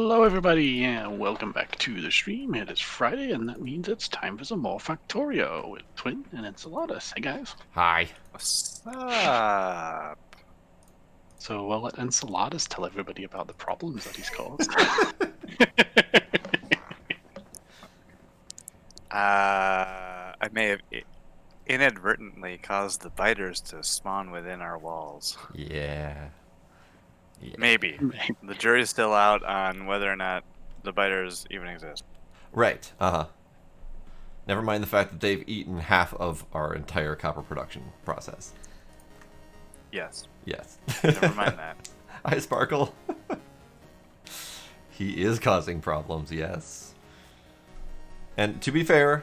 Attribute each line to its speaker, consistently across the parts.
Speaker 1: Hello everybody and welcome back to the stream. It is Friday and that means it's time for some more Factorio with Twin and Enceladus. Hey guys.
Speaker 2: Hi.
Speaker 3: What's up?
Speaker 1: So I'll let Enceladus tell everybody about the problems that he's caused.
Speaker 3: I may have inadvertently caused the biters to spawn within our walls.
Speaker 2: Yeah.
Speaker 3: Maybe. The jury's still out on whether or not the biters even exist.
Speaker 2: Right. Never mind the fact that they've eaten half of our entire copper production process.
Speaker 3: Yes.
Speaker 2: Yes.
Speaker 3: Never mind that.
Speaker 2: Hi, Sparkle. He is causing problems, yes. And to be fair,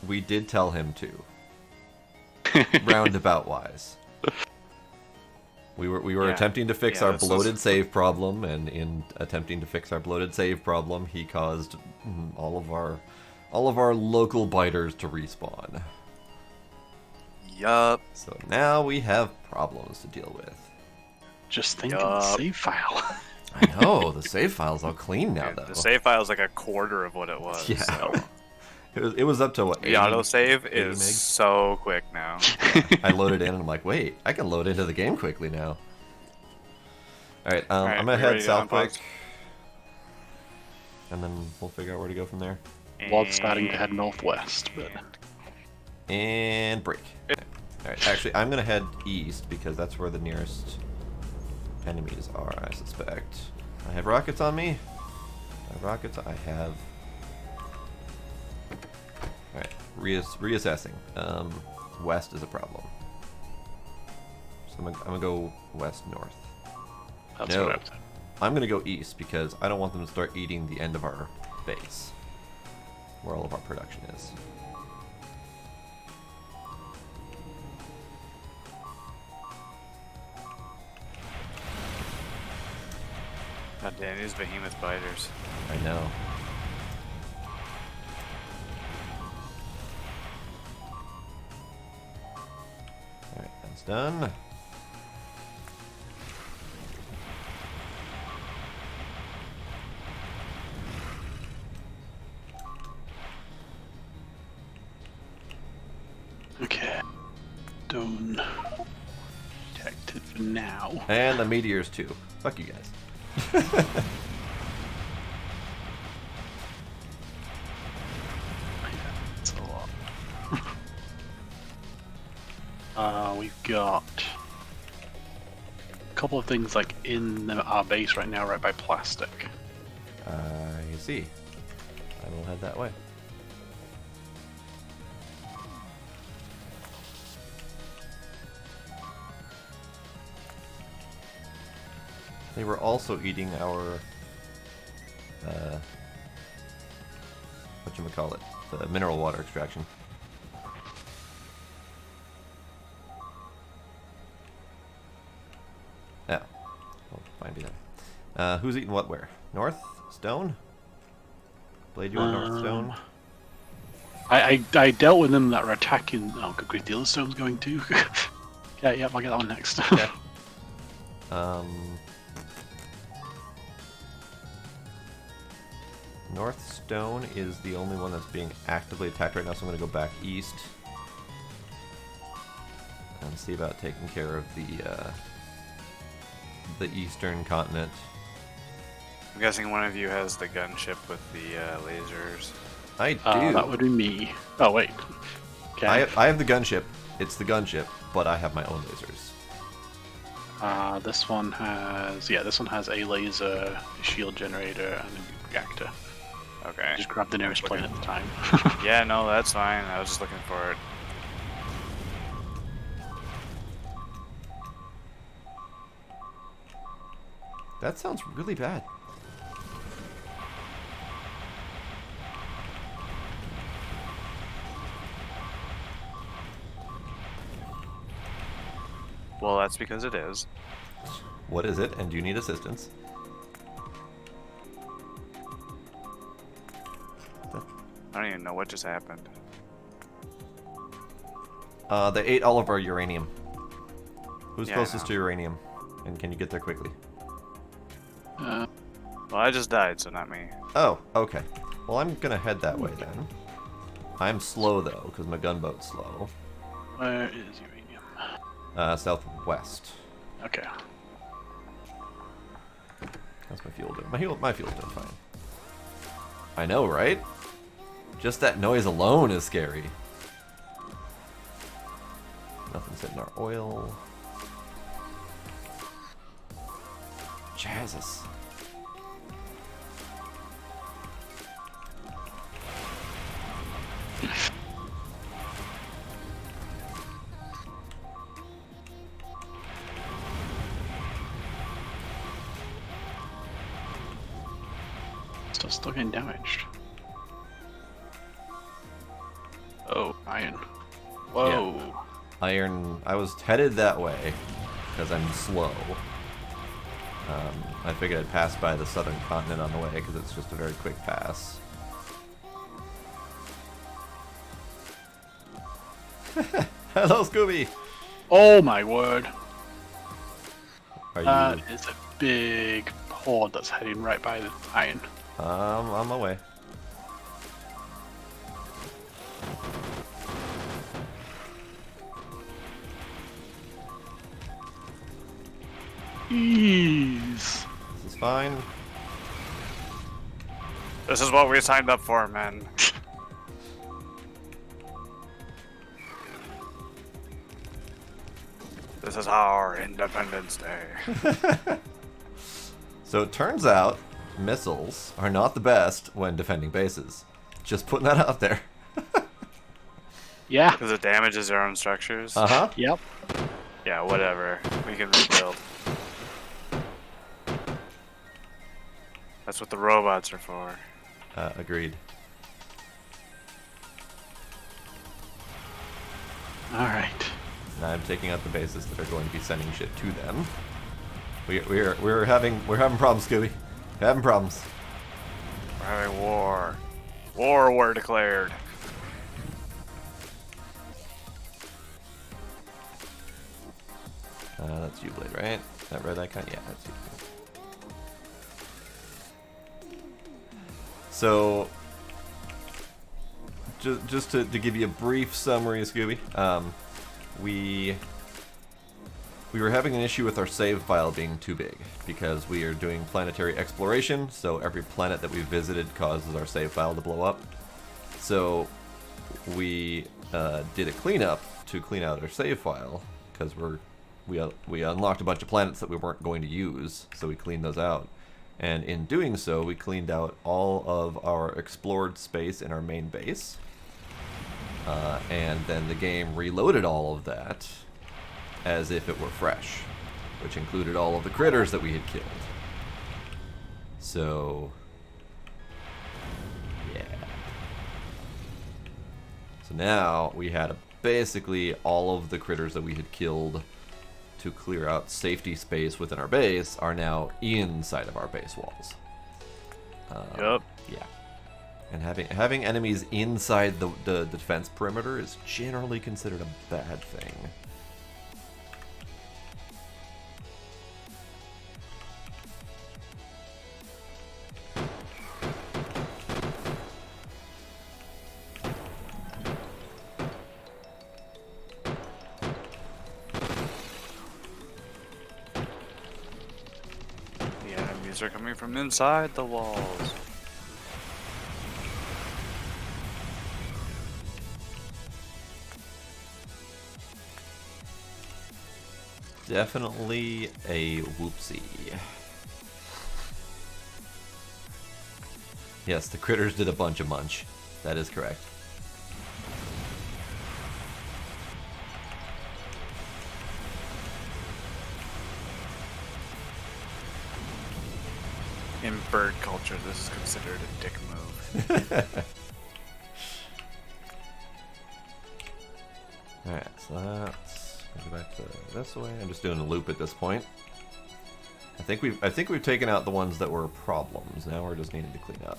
Speaker 2: we did tell him to. Roundabout wise. We were
Speaker 3: Yeah.
Speaker 2: attempting to fix
Speaker 3: Yeah,
Speaker 2: our
Speaker 3: this
Speaker 2: bloated
Speaker 3: is-
Speaker 2: save problem, and in attempting to fix our bloated save problem, he caused all of our local biters to respawn.
Speaker 3: Yup.
Speaker 2: So now we have problems to deal with.
Speaker 1: Just think of the save file.
Speaker 2: I know, the save file's all clean now, though.
Speaker 3: The save file's like a quarter of what it was.
Speaker 2: Yeah.
Speaker 3: So.
Speaker 2: It was up to what?
Speaker 3: The autosave
Speaker 2: 80
Speaker 3: is
Speaker 2: megs?
Speaker 3: so quick now.
Speaker 2: I loaded in and I'm like, wait, I can load into the game quickly now. Alright,
Speaker 3: Alright,
Speaker 2: I'm gonna
Speaker 3: we
Speaker 2: head
Speaker 3: ready to
Speaker 2: south
Speaker 3: unpause?
Speaker 2: quick. And then we'll figure out where to go from there.
Speaker 1: Was starting to head northwest, but
Speaker 2: And break. Alright, actually, I'm gonna head east because that's where the nearest enemies are, I suspect. I have rockets on me. I have rockets. I have. Alright, reassessing. West is a problem. So I'm gonna go west-north.
Speaker 1: that's
Speaker 2: No.
Speaker 1: what I was saying.
Speaker 2: I'm gonna go east because I don't want them to start eating the end of our base, where all of our production is.
Speaker 3: God damn, these behemoth biters.
Speaker 2: I know. Alright, that's done.
Speaker 1: Okay. Done. Detected for now.
Speaker 2: And the meteors too. Fuck you guys.
Speaker 1: That's a lot. We've got a couple of things like in our base right now, right by plastic.
Speaker 2: I see. I will head that way. They were also eating our, whatchamacallit, the mineral water extraction. Yeah, well, fine, be that. Who's eating what where? North? Stone? Blade, you want North Stone?
Speaker 1: I dealt with them that were attacking. Oh, good grief, the other stone's going too. Yeah, yep, I'll get that one next.
Speaker 2: Okay. North Stone is the only one that's being actively attacked right now, so I'm going to go back east and see about taking care of the eastern continent.
Speaker 3: I'm guessing one of you has the gunship with the lasers.
Speaker 2: I do.
Speaker 1: That would be me. Oh wait. Okay.
Speaker 2: I have the gunship. It's the gunship, but I have my own lasers.
Speaker 1: This one has a laser, a shield generator, and a reactor.
Speaker 3: Okay.
Speaker 1: Just grab the nearest plane at the time.
Speaker 3: Yeah, no, that's fine. I was just looking for it.
Speaker 2: That sounds really bad.
Speaker 3: Well, that's because it is.
Speaker 2: What is it, and do you need assistance?
Speaker 3: I don't even know what just happened.
Speaker 2: They ate all of our uranium. Who's
Speaker 3: Yeah, I
Speaker 2: closest
Speaker 3: know.
Speaker 2: to uranium? And can you get there quickly?
Speaker 3: Well, I just died, so not me.
Speaker 2: Oh, okay. Well, I'm gonna head that way then. I'm slow though, because my gunboat's slow.
Speaker 1: Where is uranium?
Speaker 2: Southwest.
Speaker 1: Okay.
Speaker 2: How's my fuel doing? My fuel's doing fine. I know, right? Just that noise alone is scary. Nothing's hitting our oil. Jesus.
Speaker 1: Still getting damaged. Oh, iron. Whoa.
Speaker 2: Yeah. Iron. I was headed that way because I'm slow. I figured I'd pass by the southern continent on the way because it's just a very quick pass. Hello, Scooby.
Speaker 1: Oh my word.
Speaker 2: Are
Speaker 1: That
Speaker 2: you?
Speaker 1: is a big horde that's heading right by the iron.
Speaker 2: On my way.
Speaker 1: Jeez.
Speaker 2: This is fine.
Speaker 3: This is what we signed up for, man. This is our Independence Day.
Speaker 2: So it turns out missiles are not the best when defending bases. Just putting that out there.
Speaker 1: Yeah.
Speaker 3: Because it damages our own structures.
Speaker 2: Uh-huh.
Speaker 1: Yep.
Speaker 3: Yeah, whatever. We can rebuild. That's what the robots are for.
Speaker 2: Agreed.
Speaker 1: All right.
Speaker 2: Now I'm taking out the bases that are going to be sending shit to them. We're having problems, Scooby. We're having problems.
Speaker 3: We're having war. War were declared.
Speaker 2: That's U-Blade, right? That red icon? Yeah, that's U-Blade. So, just to give you a brief summary, Scooby, we were having an issue with our save file being too big because we are doing planetary exploration, so every planet that we visited causes our save file to blow up. So we did a cleanup to clean out our save file because we unlocked a bunch of planets that we weren't going to use, so we cleaned those out. And in doing so, we cleaned out all of our explored space in our main base. And then the game reloaded all of that as if it were fresh, which included all of the critters that we had killed. So, yeah. So now we had basically all of the critters that we had killed to clear out safety space within our base are now inside of our base walls.
Speaker 3: Yup.
Speaker 2: Yeah. And having enemies inside the defense perimeter is generally considered a bad thing.
Speaker 3: The enemies are coming from inside the walls.
Speaker 2: Definitely a whoopsie. Yes, the critters did a bunch of munch. That is correct.
Speaker 3: In bird culture, this is considered a dick move.
Speaker 2: Alright, so let's go back to this way. I'm just doing a loop at this point. I think we've taken out the ones that were problems. Now we're just needing to clean up.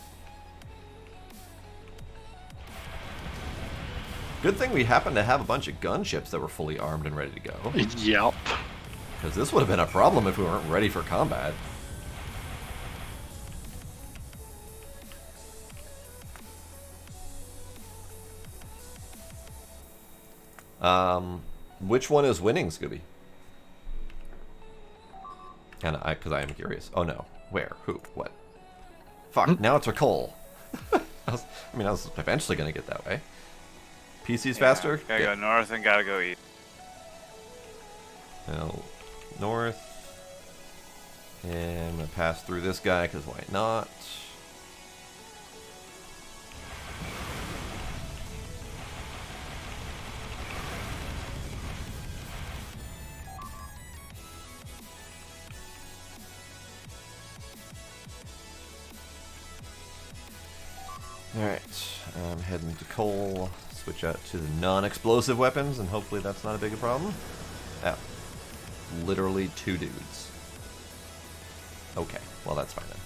Speaker 2: Good thing we happen to have a bunch of gunships that were fully armed and ready to go.
Speaker 1: Yep.
Speaker 2: Because this would have been a problem if we weren't ready for combat. Which one is winning, Scooby? And because I am curious. Oh no, where? Who? What? Fuck! Now it's a coal. I was eventually gonna get that way. PC's faster.
Speaker 3: Gotta go north and gotta go east.
Speaker 2: Now, north. And I'm gonna pass through this guy because why not? Alright, I'm heading to coal, switch out to the non-explosive weapons, and hopefully that's not a big problem. Oh, literally 2 dudes. Okay, well that's fine then.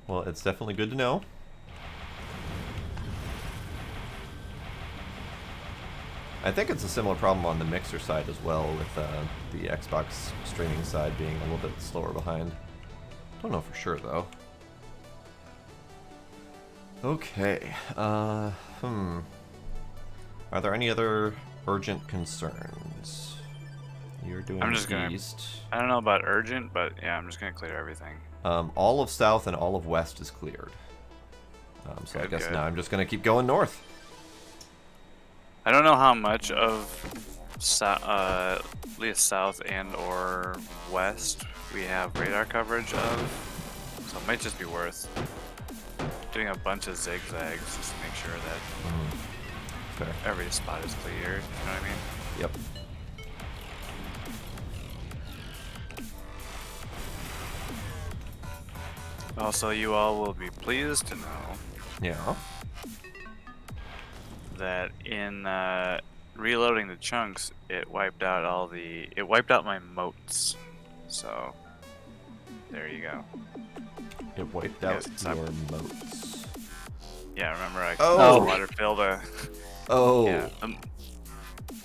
Speaker 2: Well, it's definitely good to know. I think it's a similar problem on the mixer side as well, with the Xbox streaming side being a little bit slower behind. Don't know for sure, though. Okay. Are there any other urgent concerns? You're doing
Speaker 3: I'm just gonna.
Speaker 2: east.
Speaker 3: I don't know about urgent, but yeah, I'm just gonna clear everything.
Speaker 2: All of south and all of west is cleared. So I guess now I'm just gonna keep going north.
Speaker 3: I don't know how much of at least south and or west we have radar coverage of, so it might just be worth doing a bunch of zigzags just to make sure that every spot is cleared. You know what I mean?
Speaker 2: Yep.
Speaker 3: Also, you all will be pleased to know
Speaker 2: Yeah.
Speaker 3: that in reloading the chunks, it wiped out my moats. So there you go.
Speaker 2: It wiped out
Speaker 3: Yes,
Speaker 2: your moats.
Speaker 3: Yeah, remember I
Speaker 2: Oh.
Speaker 3: water filled a.
Speaker 2: Oh.
Speaker 3: Yeah.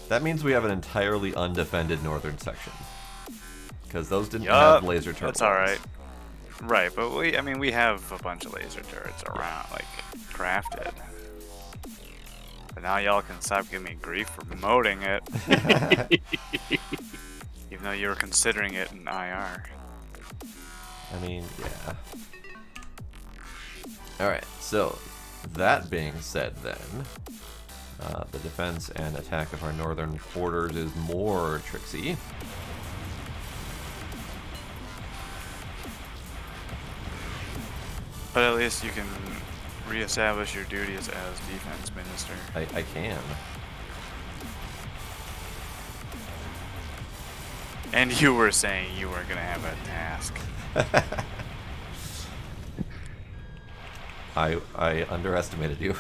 Speaker 2: That means we have an entirely undefended northern section. Because those didn't
Speaker 3: Yup,
Speaker 2: have laser turrets.
Speaker 3: that's alright. Right, but we have a bunch of laser turrets around, like, crafted. But now y'all can stop giving me grief for promoting it. Even though you were considering it in IR.
Speaker 2: I mean, yeah. Alright, so that being said then, the defense and attack of our northern borders is more tricksy.
Speaker 3: But at least you can reestablish your duties as defense minister.
Speaker 2: I can.
Speaker 3: And you were saying you were gonna have a task.
Speaker 2: I underestimated you.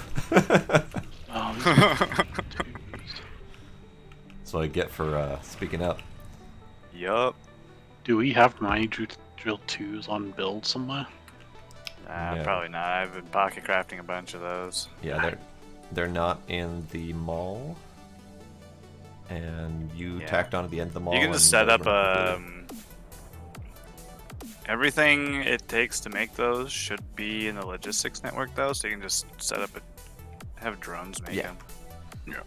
Speaker 2: So I get for speaking up.
Speaker 3: Yup.
Speaker 1: Do we have mine drill 2s on build somewhere?
Speaker 2: No.
Speaker 3: Probably not. I've been pocket crafting a bunch of those.
Speaker 2: Yeah, they're not in the mall. And you tacked on at the end of the mall.
Speaker 3: You can just set up everything it takes to make those should be in the logistics network though, so you can just set up have drones make them.
Speaker 1: Yeah.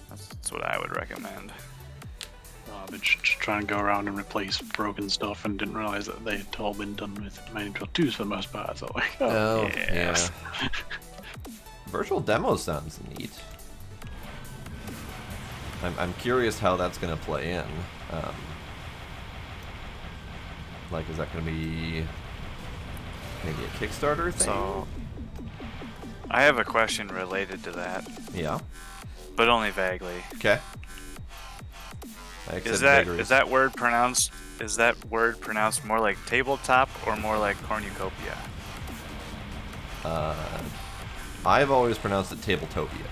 Speaker 3: That's what I would recommend.
Speaker 1: I've been just trying to go around and replace broken stuff and didn't realize that they had all been done with Mining Drill 2s for the most part. So like,
Speaker 2: Oh,
Speaker 3: yes.
Speaker 2: yeah. Virtual demo sounds neat. I'm curious how that's going to play in. Like, is that going to be maybe a Kickstarter thing?
Speaker 3: So, I have a question related to that,
Speaker 2: Yeah.
Speaker 3: but only vaguely.
Speaker 2: Okay.
Speaker 3: Is that word pronounced more like tabletop or more like cornucopia?
Speaker 2: I've always pronounced it Tabletopia.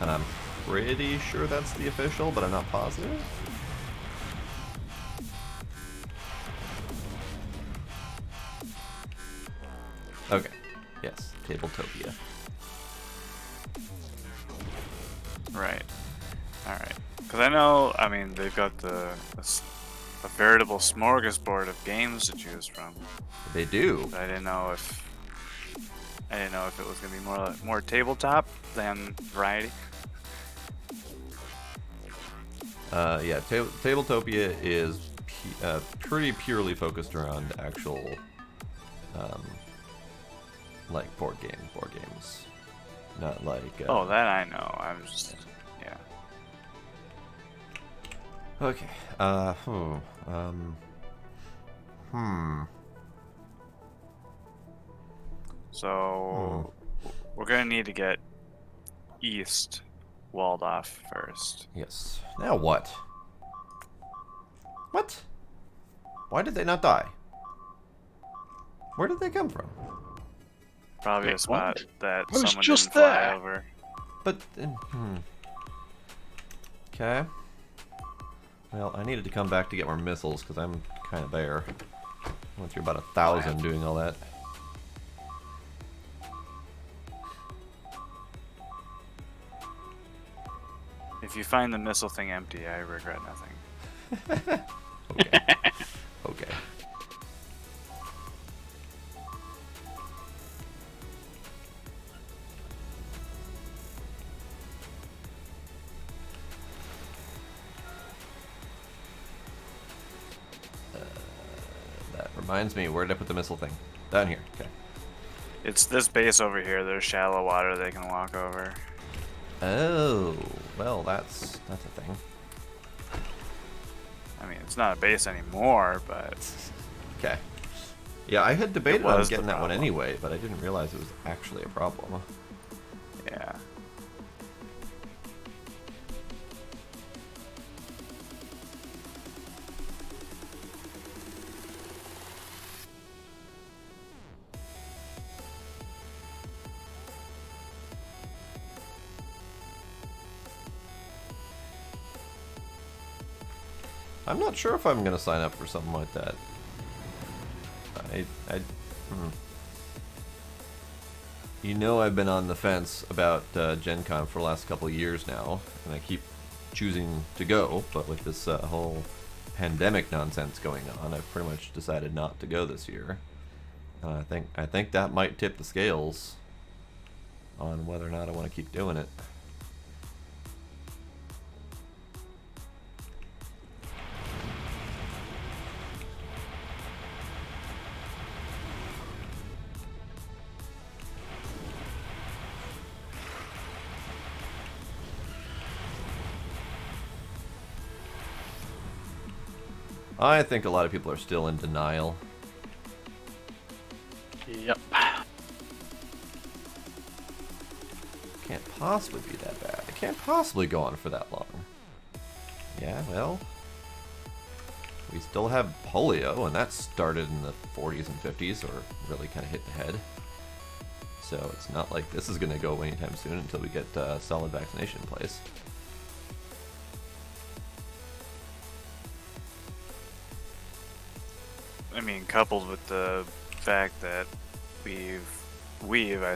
Speaker 2: And I'm pretty sure that's the official, but I'm not positive. Okay. Yes, Tabletopia.
Speaker 3: Right. All right. Because I know, I mean, they've got a veritable smorgasbord of games to choose from.
Speaker 2: They do.
Speaker 3: But I didn't know if it was gonna be more tabletop than variety.
Speaker 2: Yeah, Tabletopia is pretty purely focused around actual, like board games, not like.
Speaker 3: Oh, that I know. I'm just, yeah.
Speaker 2: Okay.
Speaker 3: So we're gonna need to get east walled off first.
Speaker 2: Yes. Now what? What? Why did they not die? Where did they come from?
Speaker 3: Probably
Speaker 1: Wait,
Speaker 3: a spot
Speaker 1: what?
Speaker 3: that
Speaker 1: I was
Speaker 3: someone
Speaker 1: just
Speaker 3: didn't fly
Speaker 1: there.
Speaker 3: over.
Speaker 2: But, Okay. Well, I needed to come back to get more missiles because I'm kind of there. I went through about 1,000 doing all that.
Speaker 3: If you find the missile thing empty, I regret nothing.
Speaker 2: Okay. Okay. That reminds me, where did I put the missile thing? Down here. Okay.
Speaker 3: It's this base over here. There's shallow water they can walk over.
Speaker 2: Oh, well, that's a thing.
Speaker 3: I mean, it's not a base anymore, but
Speaker 2: Okay. Yeah, I had debated
Speaker 3: It
Speaker 2: on
Speaker 3: was the
Speaker 2: getting that one
Speaker 3: problem.
Speaker 2: anyway, but I didn't realize it was actually a problem.
Speaker 3: yeah.
Speaker 2: I'm not sure if I'm gonna sign up for something like that. You know, I've been on the fence about Gen Con for the last couple of years now, and I keep choosing to go, but with this whole pandemic nonsense going on, I've pretty much decided not to go this year. I think that might tip the scales on whether or not I want to keep doing it. I think a lot of people are still in denial.
Speaker 1: Yep.
Speaker 2: Can't possibly be that bad. It can't possibly go on for that long. Yeah, well, we still have polio, and that started in the 40s and 50s, or really kind of hit the head. So it's not like this is going to go away anytime soon until we get solid vaccination in place.
Speaker 3: I mean, coupled with the fact that I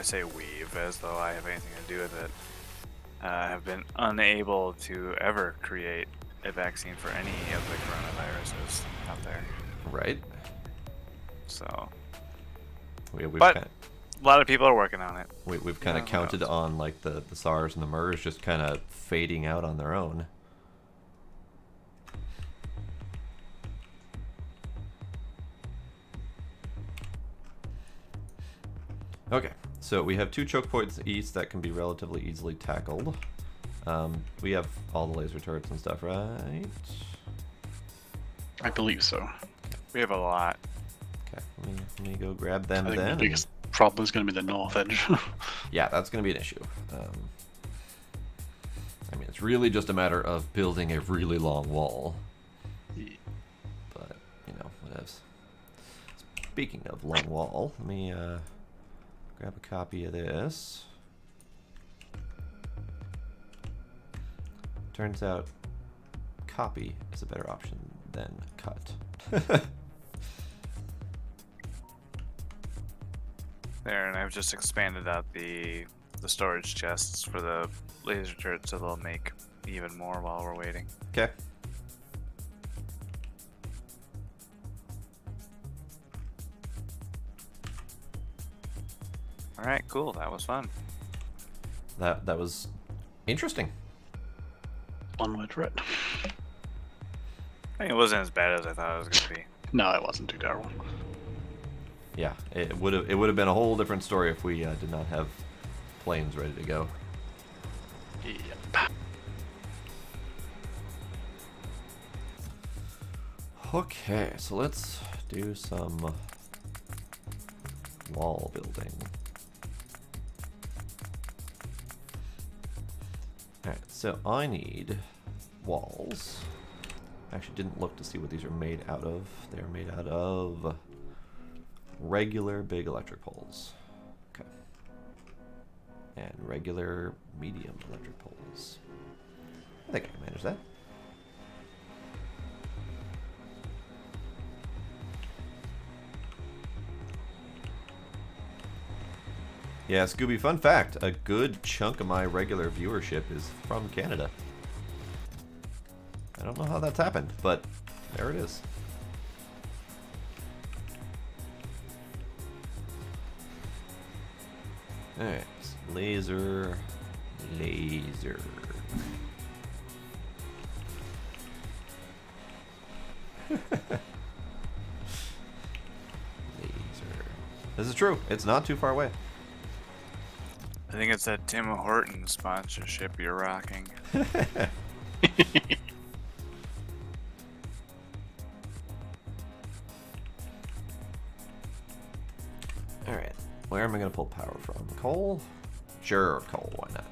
Speaker 3: say we've, as though I have anything to do with it, have been unable to ever create a vaccine for any of the coronaviruses out there.
Speaker 2: Right?
Speaker 3: So,
Speaker 2: We've
Speaker 3: but
Speaker 2: kind
Speaker 3: a lot of people are working on it.
Speaker 2: we've kind of
Speaker 3: who
Speaker 2: counted
Speaker 3: knows?
Speaker 2: on like the SARS and the MERS just kind of fading out on their own. Okay, so we have 2 choke points east that can be relatively easily tackled. We have all the laser turrets and stuff, right?
Speaker 1: I believe so.
Speaker 3: We have a lot.
Speaker 2: Okay, let me go grab them
Speaker 1: I think
Speaker 2: then.
Speaker 1: the biggest problem is going to be the north edge.
Speaker 2: Yeah, that's going to be an issue. I mean, it's really just a matter of building a really long wall. But, you know, whatevs. Speaking of long wall, let me grab a copy of this. Turns out copy is a better option than cut.
Speaker 3: There, and I've just expanded out the storage chests for the laser turrets, so they'll make even more while we're waiting.
Speaker 2: Okay.
Speaker 3: All right, cool. That was fun.
Speaker 2: That was interesting.
Speaker 1: One word for it.
Speaker 3: I mean, it wasn't as bad as I thought it was gonna be.
Speaker 1: No, it wasn't too terrible.
Speaker 2: Yeah, it would have been a whole different story if we did not have planes ready to go.
Speaker 1: Yep.
Speaker 2: Okay, so let's do some wall building. Alright, so I need walls. I actually didn't look to see what these are made out of. They're made out of regular big electric poles. Okay. And regular medium electric poles. I think I can manage that. Yeah, Scooby, fun fact, a good chunk of my regular viewership is from Canada. I don't know how that's happened, but there it is. Alright, laser. Laser. This is true. It's not too far away.
Speaker 3: I think it's that Tim Horton sponsorship you're rocking.
Speaker 2: Alright, where am I going to pull power from? Coal? Sure, coal, why not?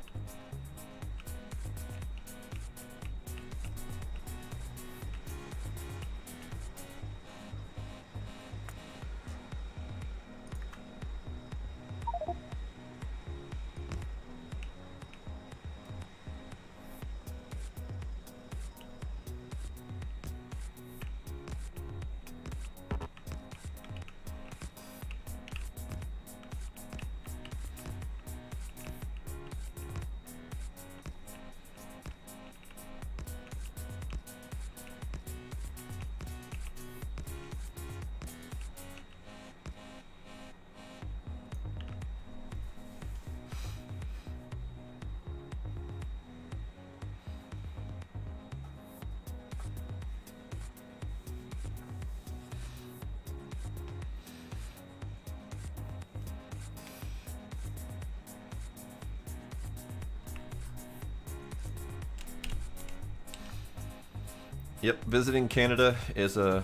Speaker 2: Yep, visiting Canada is a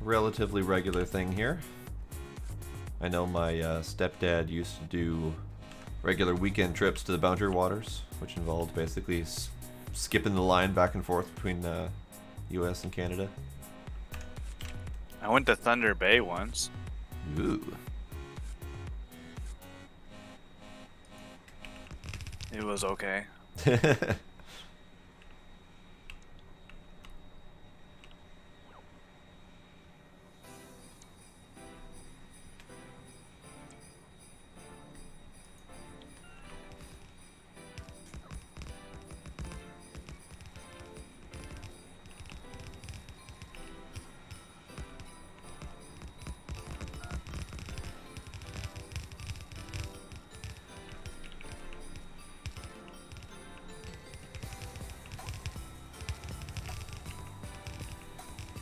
Speaker 2: relatively regular thing here. I know my stepdad used to do regular weekend trips to the Boundary Waters, which involved basically skipping the line back and forth between US and Canada.
Speaker 3: I went to Thunder Bay once.
Speaker 2: Ooh.
Speaker 3: It was okay.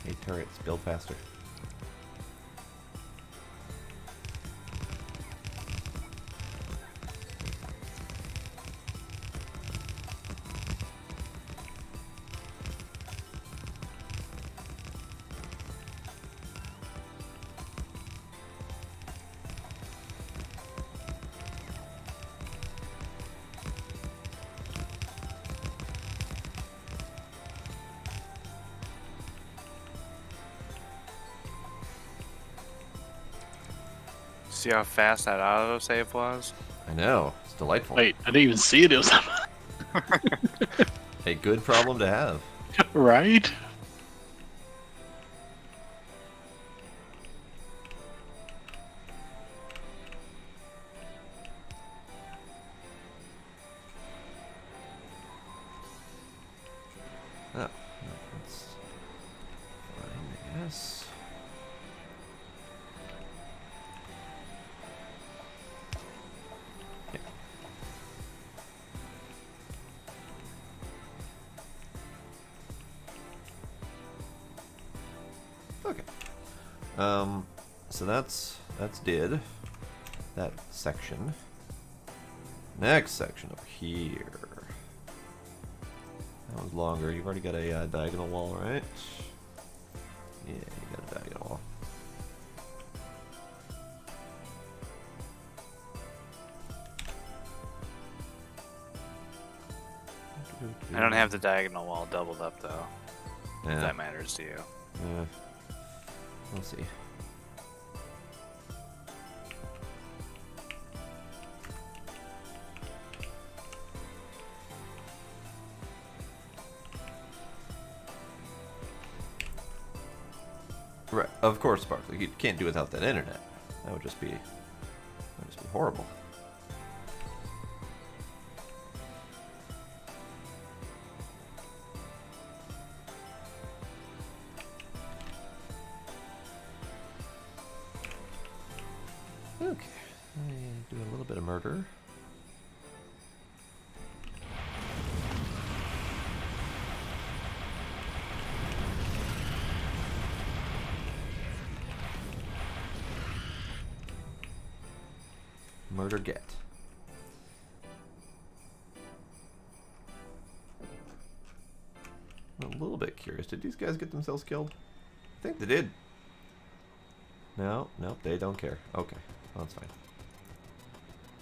Speaker 2: Hey, turrets, build faster.
Speaker 3: See how fast that autosave was?
Speaker 2: I know, it's delightful.
Speaker 1: Wait, I didn't even see it. It was
Speaker 2: A good problem to have.
Speaker 1: Right?
Speaker 2: Oh, that's fine, I guess. Yeah. Okay. So that's did that section. Next section over here. That one's longer. You've already got a diagonal wall, right? Yeah, you got a diagonal wall.
Speaker 3: I don't have the diagonal wall doubled up though. If
Speaker 2: Yeah.
Speaker 3: that matters to you.
Speaker 2: Yeah. We'll see. Right, of course, Sparkly. You can't do without that internet. That would just be horrible. Okay, do a little bit of murder. Murder get. I'm a little bit curious. Did these guys get themselves killed? I think they did. No, nope, they don't care. Okay, well, that's fine.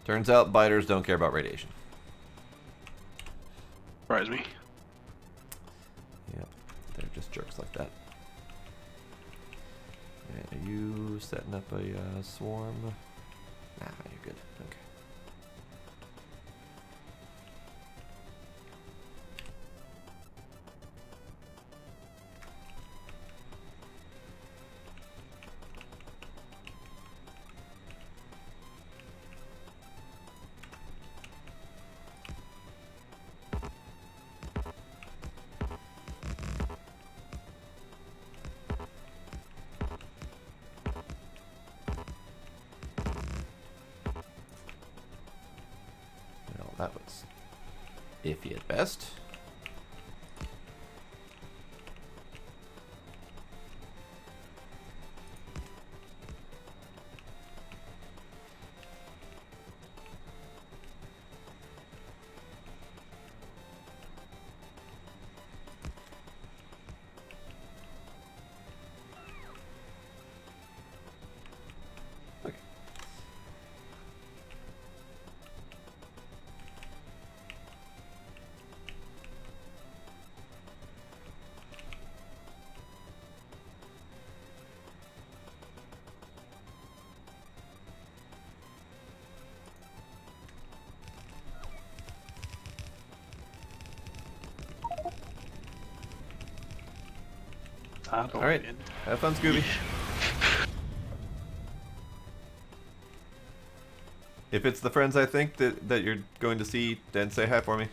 Speaker 2: Turns out biters don't care about radiation.
Speaker 1: Surprise me.
Speaker 2: Yep, they're just jerks like that. And are you setting up a swarm? Nah, you're good. Okay. Well, that was iffy at best. Okay.
Speaker 1: All
Speaker 2: Alright, have fun, Scooby. If it's the friends I think that you're going to see, then say hi for me.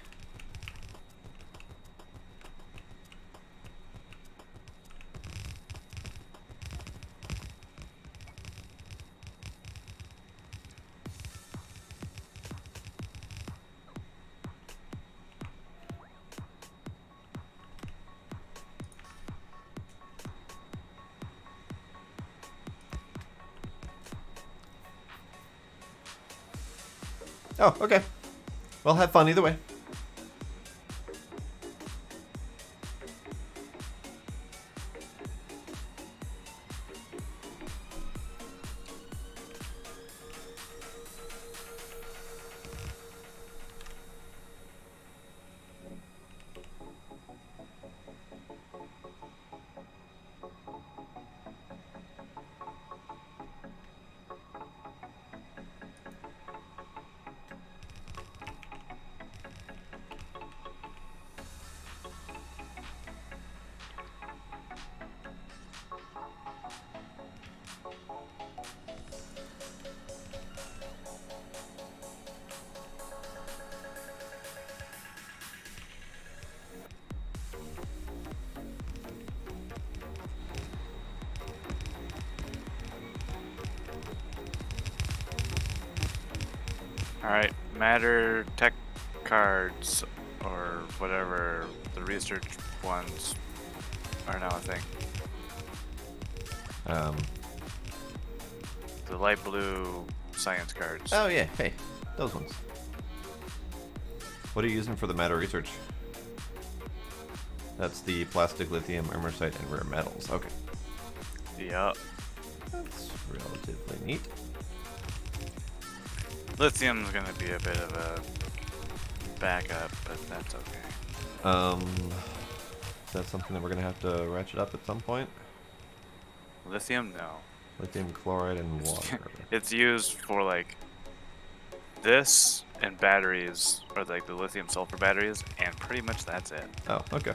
Speaker 2: Oh, okay. Well, have fun either way.
Speaker 3: Alright, matter tech cards or whatever the research ones are now a thing. The light blue science cards.
Speaker 2: Oh yeah, hey, those ones. What are you using for the matter research? That's the plastic, lithium, armorsite, and rare metals. Okay.
Speaker 3: Yup.
Speaker 2: That's relatively neat.
Speaker 3: Lithium's gonna be a bit of a backup, but that's okay.
Speaker 2: Is that something that we're gonna have to ratchet up at some point?
Speaker 3: Lithium, no.
Speaker 2: Lithium chloride and water.
Speaker 3: It's used for like this and batteries, or like the lithium sulfur batteries, and pretty much that's it.
Speaker 2: Oh, okay.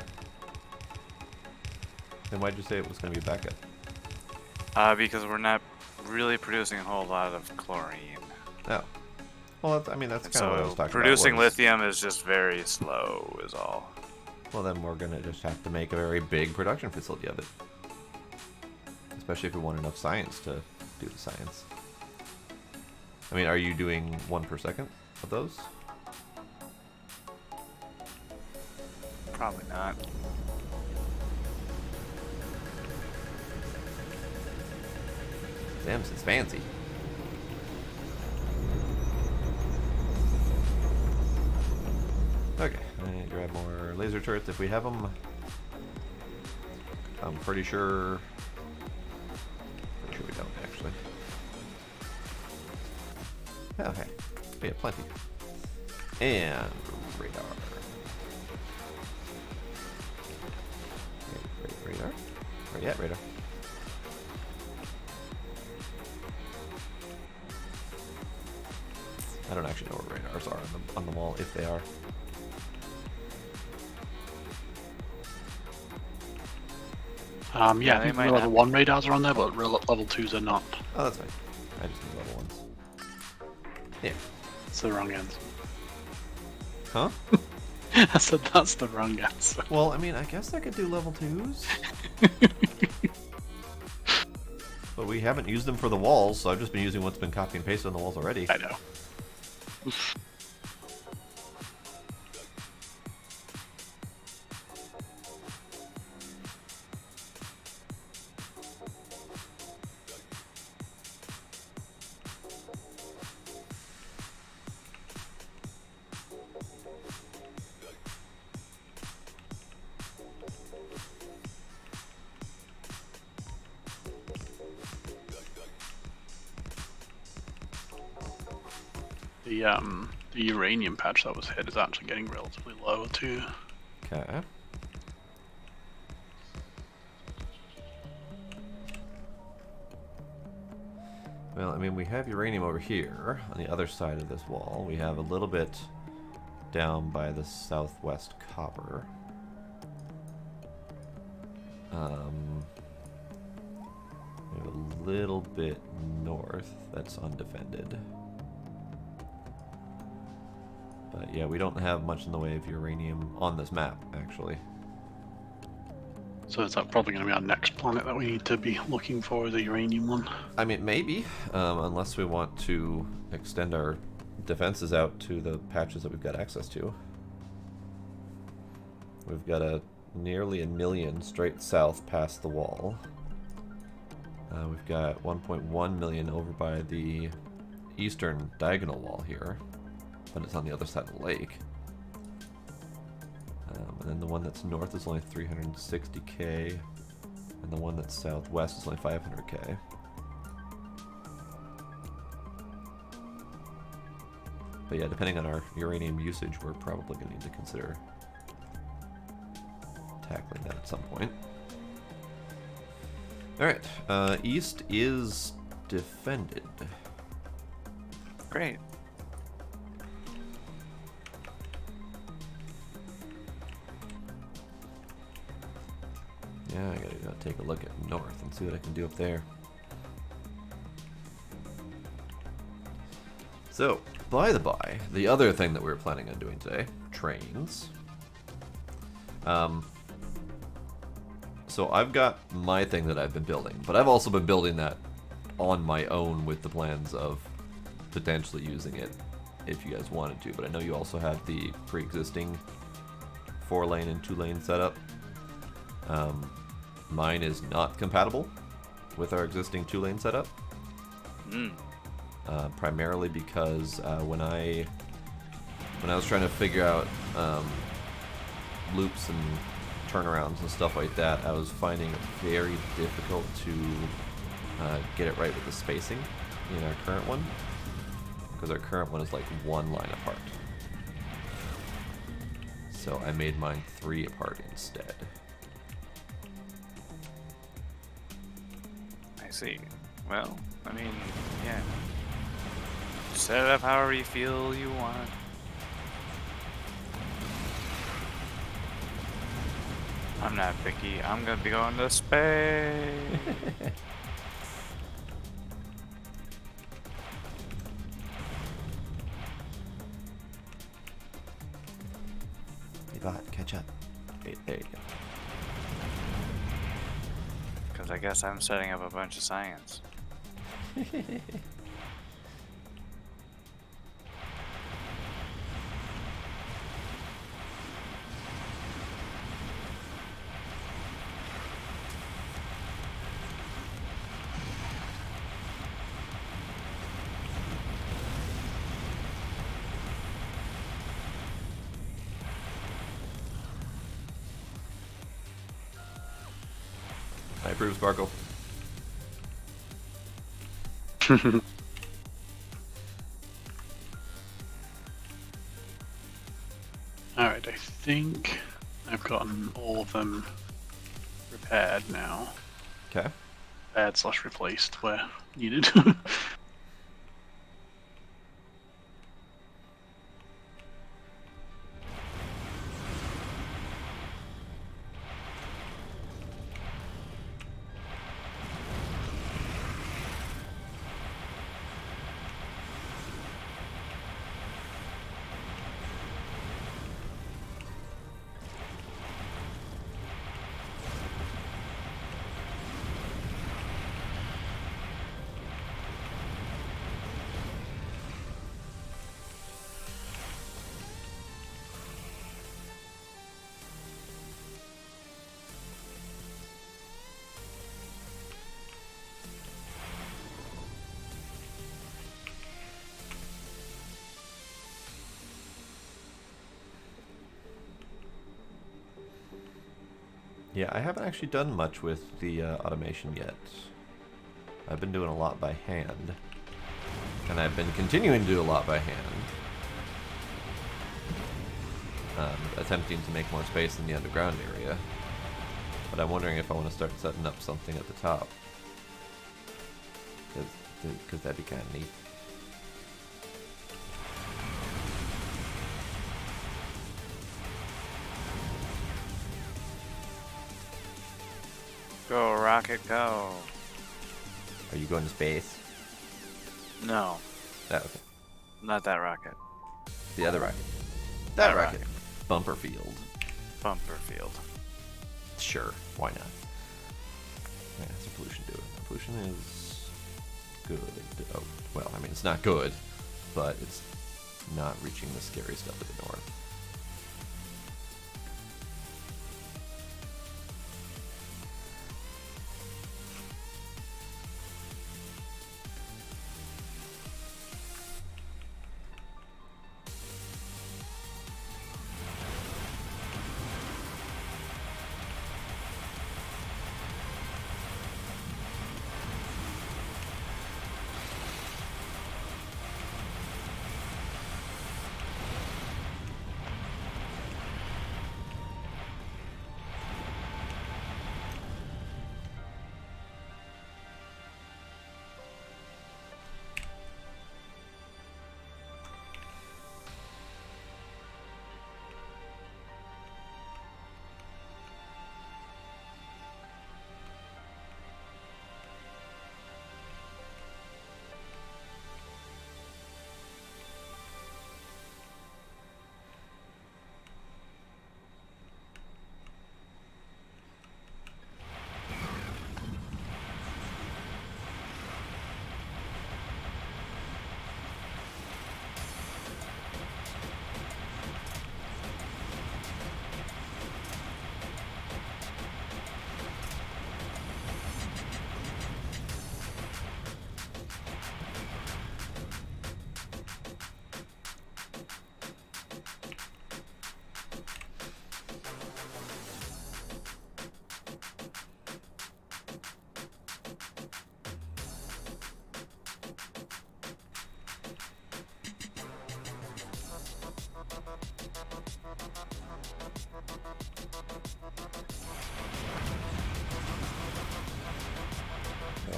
Speaker 2: Then why'd you say it was gonna be backup?
Speaker 3: Because we're not really producing a whole lot of chlorine.
Speaker 2: Oh. Well, that's, I mean, that's kind of what I was
Speaker 3: So
Speaker 2: talking
Speaker 3: producing
Speaker 2: about.
Speaker 3: lithium is just very slow, is all.
Speaker 2: Well, then we're gonna just have to make a very big production facility of it. Especially if we want enough science to do the science. I mean, are you doing 1 per second of those?
Speaker 3: Probably not.
Speaker 2: Damn, it's fancy. Okay, I need to grab more laser turrets if we have them. I'm pretty sure we don't actually. Oh, hey, we have plenty. And radar. Radar? Where you at, radar? I don't actually know where radars are on the wall, if they are.
Speaker 1: Yeah, I
Speaker 3: they
Speaker 1: think
Speaker 3: might
Speaker 1: level
Speaker 3: not.
Speaker 1: 1 radars are on there, but level 2s are not.
Speaker 2: Oh, that's fine. I just need level ones. Yeah.
Speaker 1: It's the wrong answer.
Speaker 2: Huh?
Speaker 1: I said that's the wrong answer.
Speaker 2: Well, I mean, I guess I could do level 2s. But we haven't used them for the walls, so I've just been using what's been copy and pasted on the walls already.
Speaker 1: I know. The uranium patch that was hit is actually getting relatively low too.
Speaker 2: Okay. Well, I mean, we have uranium over here on the other side of this wall. We have a little bit down by the southwest copper. We have a little bit north that's undefended. But yeah, we don't have much in the way of uranium on this map, actually.
Speaker 1: So is that probably going to be our next planet that we need to be looking for, the uranium one?
Speaker 2: I mean, maybe, unless we want to extend our defenses out to the patches that we've got access to. We've got nearly 1 million straight south past the wall. We've got 1.1 million over by the eastern diagonal wall here, but it's on the other side of the lake. And then the one that's north is only 360k, and the one that's southwest is only 500k. But yeah, depending on our uranium usage, we're probably going to need to consider tackling that at some point. Alright, east is defended.
Speaker 3: Great.
Speaker 2: Yeah, I gotta take a look at north and see what I can do up there. So, by the by, the other thing that we were planning on doing today, trains. So I've got my thing that I've been building, but I've also been building that on my own with the plans of potentially using it if you guys wanted to, but I know you also had the pre-existing 4-lane and 2-lane setup. Mine is not compatible with our existing 2-lane setup. Primarily because when I was trying to figure out loops and turnarounds and stuff like that, I was finding it very difficult to get it right with the spacing in our current one, because our current one is like 1 line apart. So I made mine 3 apart instead.
Speaker 3: I see. Well, I mean, yeah. Set it up however you feel you want. I'm not picky. I'm gonna be going to space.
Speaker 2: Hey bot, catch up. Hey, there you go.
Speaker 3: Because I guess I'm setting up a bunch of science.
Speaker 2: I approve, Sparkle.
Speaker 1: Alright, I think I've gotten all of them repaired now.
Speaker 2: Okay.
Speaker 1: Repaired / replaced where needed.
Speaker 2: Yeah, I haven't actually done much with the automation yet. I've been doing a lot by hand. And I've been continuing to do a lot by hand. Attempting to make more space in the underground area. But I'm wondering if I want to start setting up something at the top. Because that'd be kind of neat.
Speaker 3: Go, rocket, go.
Speaker 2: Are you going to space?
Speaker 3: No,
Speaker 2: Oh, okay.
Speaker 3: not that rocket.
Speaker 2: The other rocket.
Speaker 3: That
Speaker 2: rocket. Bumper field.
Speaker 3: Bumper field.
Speaker 2: Sure, why not? Yeah, that's a pollution do it. Pollution is good. Oh, well, I mean, it's not good, but it's not reaching the scary stuff to the north.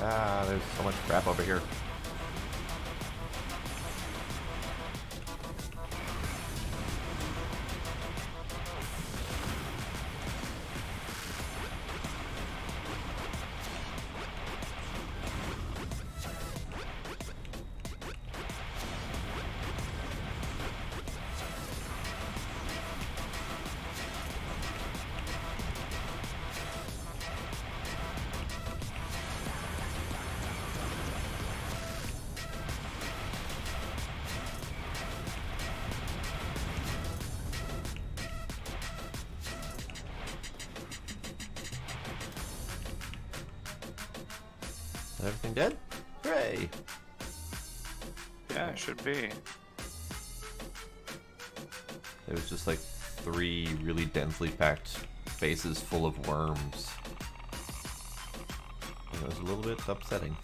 Speaker 2: Ah, there's so much crap over here. Everything dead? Hooray!
Speaker 3: Yeah, it should be.
Speaker 2: It was just like 3 really densely packed bases full of worms. And it was a little bit upsetting.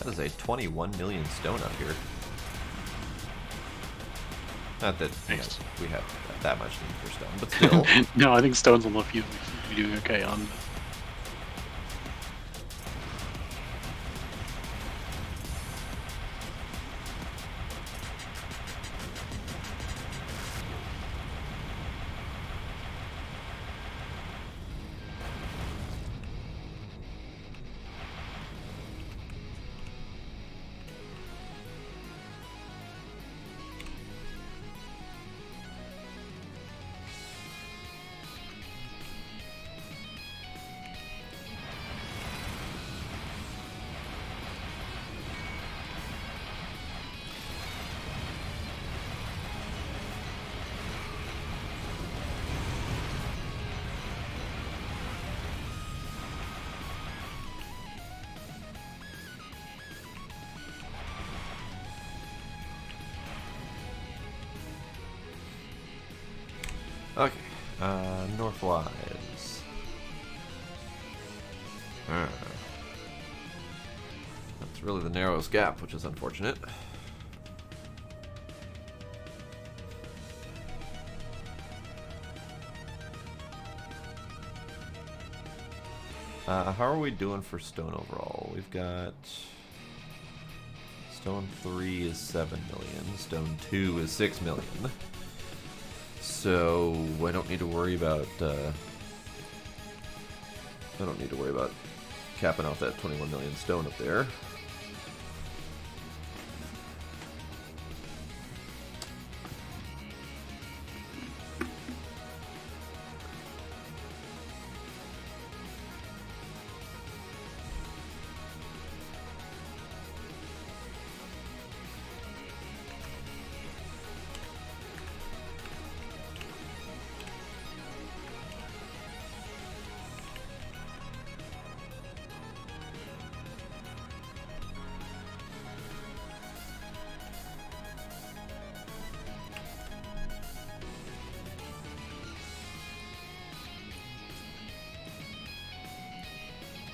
Speaker 2: That is a 21 million stone up here. Not that
Speaker 1: Nice.
Speaker 2: we have that much need for stone, but still.
Speaker 1: No, I think stones will look you doing okay on.
Speaker 2: Okay, northwise. That's really the narrowest gap, which is unfortunate. How are we doing for stone overall? We've got stone 3 is 7 million, stone 2 is 6 million. So I don't need to worry about capping off that 21 million stone up there.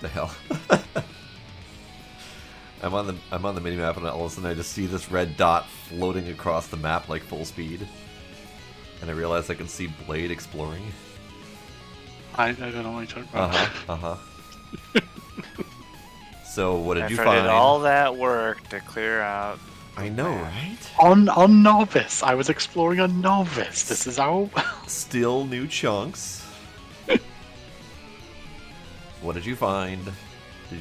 Speaker 2: The hell? I'm on the mini map and all of a sudden I just see this red dot floating across the map like full speed, and I realize I can see Blade exploring.
Speaker 1: I don't know what you're talking about.
Speaker 2: So what did you
Speaker 3: After I
Speaker 2: find?
Speaker 3: did all that work to clear out.
Speaker 2: I know, right?
Speaker 1: On Novice, I was exploring on Novice. This is how.
Speaker 2: Still new chunks. What did you find?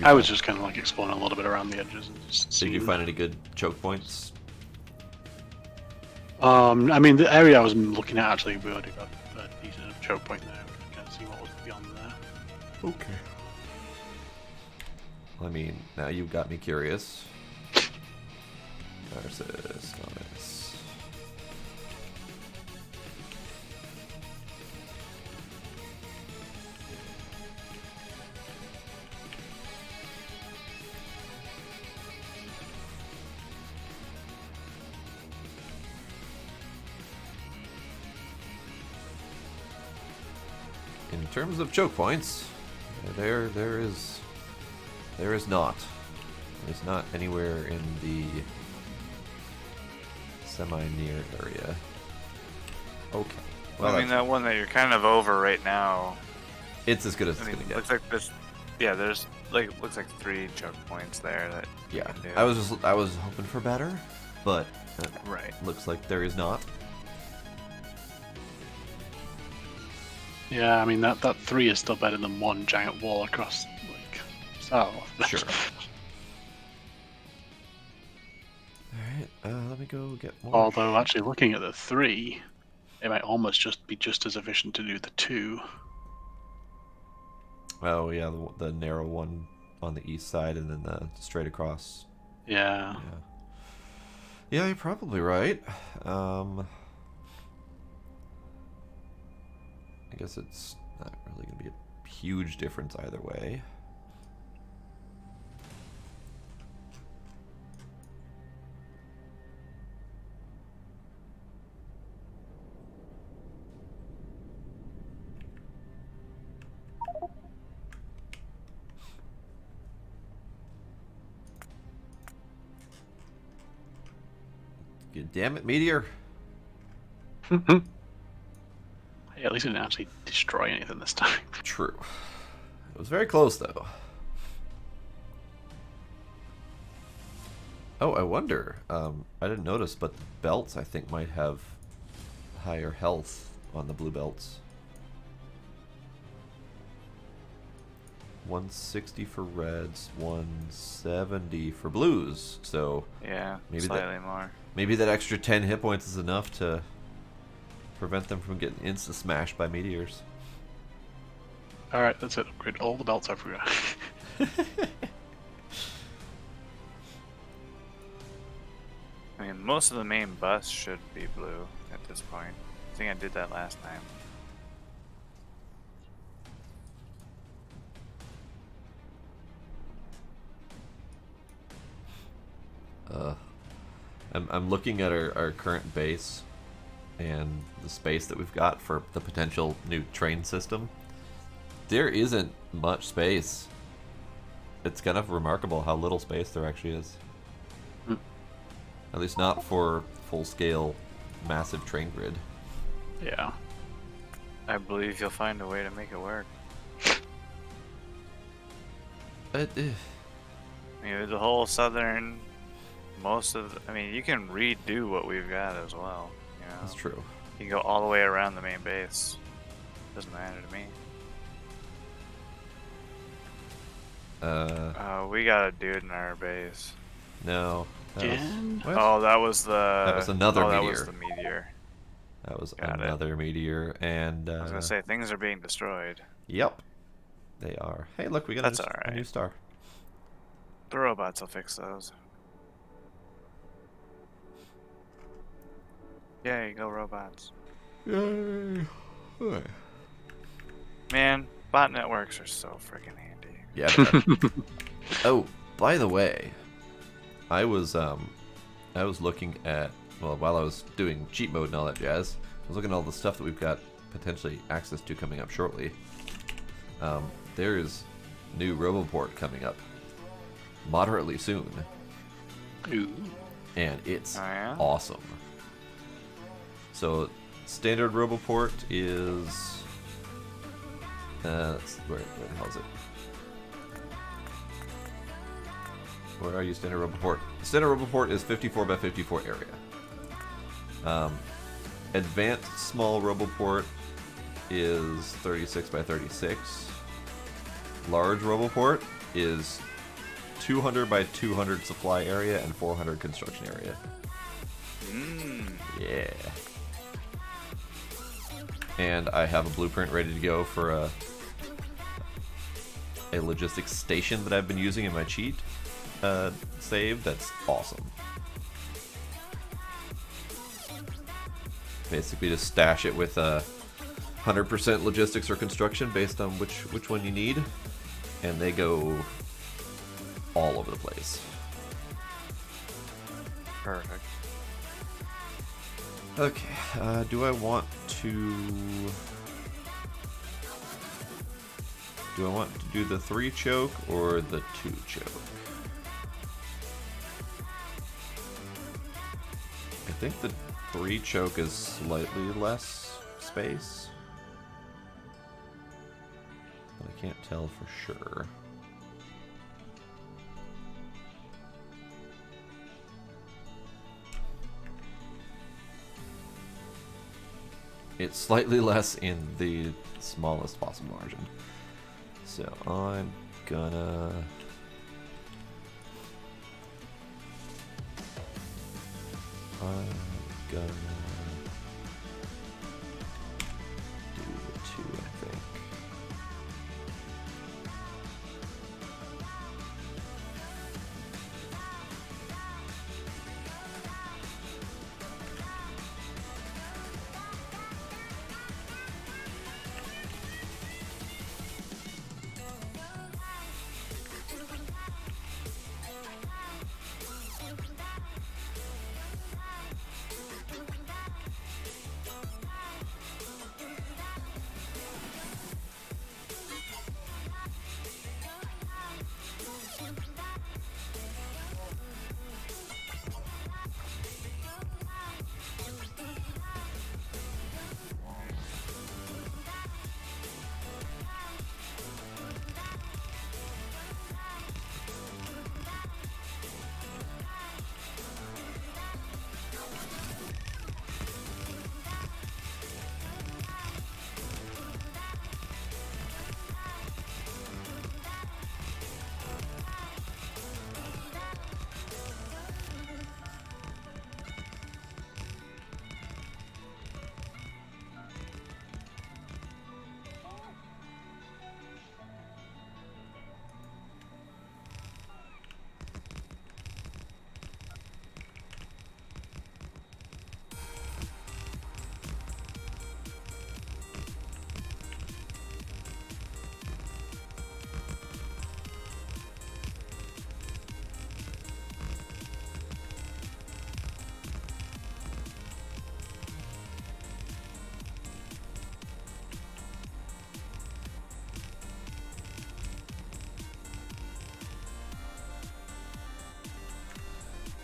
Speaker 1: I was just kind of like exploring a little bit around the edges and just
Speaker 2: Did
Speaker 1: seeing.
Speaker 2: you find any good choke points?
Speaker 1: I mean, the area I was looking at actually, we already got a decent choke point there. We can kind of see what was beyond there.
Speaker 2: Okay. I mean, now you've got me curious. Narcissus. Nice. In terms of choke points, there is not. There's not anywhere in the semi-near area. Okay. Well,
Speaker 3: I mean, that one that you're kind of over right now.
Speaker 2: it's as good as
Speaker 3: I
Speaker 2: it's
Speaker 3: mean,
Speaker 2: gonna get.
Speaker 3: looks like there's, yeah, there's like looks like 3 choke points there that you
Speaker 2: Yeah,
Speaker 3: can do.
Speaker 2: I was hoping for better, but
Speaker 3: right.
Speaker 2: looks like there is not.
Speaker 1: Yeah, I mean that 3 is still better than one giant wall across like south.
Speaker 2: Sure. Alright, let me go get more.
Speaker 1: Although actually looking at the 3, it might almost just be just as efficient to do the 2.
Speaker 2: Oh yeah, the narrow one on the east side and then the straight across.
Speaker 1: Yeah.
Speaker 2: Yeah, you're probably right. I guess it's not really going to be a huge difference either way. God damn it, meteor!
Speaker 1: Hey, at least it didn't actually destroy anything this time.
Speaker 2: True. It was very close, though. Oh, I wonder. I didn't notice, but the belts, I think, might have higher health on the blue belts. 160 for reds, 170 for blues. So
Speaker 3: Yeah,
Speaker 2: maybe
Speaker 3: slightly more.
Speaker 2: maybe that extra 10 hit points is enough to prevent them from getting insta-smashed by meteors.
Speaker 1: Alright, that's it. Upgrade all the belts I forgot.
Speaker 3: I mean, most of the main bus should be blue at this point. I think I did that last time.
Speaker 2: I'm looking at our current base and the space that we've got for the potential new train system. There isn't much space. It's kind of remarkable how little space there actually is. At least not for full-scale, massive train grid.
Speaker 1: Yeah.
Speaker 3: I believe you'll find a way to make it work.
Speaker 2: But,
Speaker 3: I mean, the whole southern, I mean, you can redo what we've got as well. You know?
Speaker 2: that's true.
Speaker 3: You can go all the way around the main base. Doesn't matter to me. We got a dude in our base.
Speaker 2: No.
Speaker 1: Again?
Speaker 2: What?
Speaker 3: Oh, that was the.
Speaker 2: That was another
Speaker 3: That
Speaker 2: meteor.
Speaker 3: was the meteor.
Speaker 2: That was
Speaker 3: Got it.
Speaker 2: another meteor, and
Speaker 3: I was gonna say things are being destroyed.
Speaker 2: yep, they are. Hey, look, we got
Speaker 3: That's
Speaker 2: a
Speaker 3: alright.
Speaker 2: new star.
Speaker 3: The robots will fix those. Yay, go robots.
Speaker 2: Yay!
Speaker 3: Man, bot networks are so freaking handy.
Speaker 2: Yeah. Oh, by the way, I was looking at, well, while I was doing cheat mode and all that jazz, I was looking at all the stuff that we've got potentially access to coming up shortly. There is new Roboport coming up moderately soon,
Speaker 1: Ooh.
Speaker 2: and it's
Speaker 3: Oh, yeah?
Speaker 2: awesome. So, standard Roboport is where the hell is it? Where are you, standard Roboport? Standard Roboport is 54 by 54 area. Advanced small Roboport is 36 by 36. Large Roboport is 200 by 200 supply area and 400 construction area. Yeah. And I have a blueprint ready to go for a logistics station that I've been using in my cheat save. That's awesome. Basically, just stash it with 100% logistics or construction based on which one you need, and they go all over the place.
Speaker 3: Perfect.
Speaker 2: Okay, do I want to do the 3 choke or the 2 choke? I think the 3 choke is slightly less space, but I can't tell for sure. It's slightly less in the smallest possible margin. So I'm gonna do the 2, I think.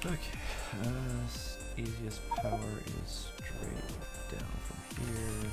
Speaker 2: Okay, easiest power is straight down from here.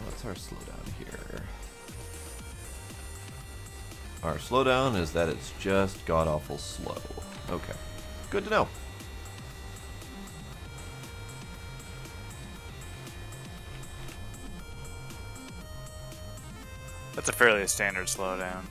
Speaker 2: What's our slowdown here? Our slowdown is that it's just god-awful slow. Okay, good to know.
Speaker 3: That's a fairly standard slowdown.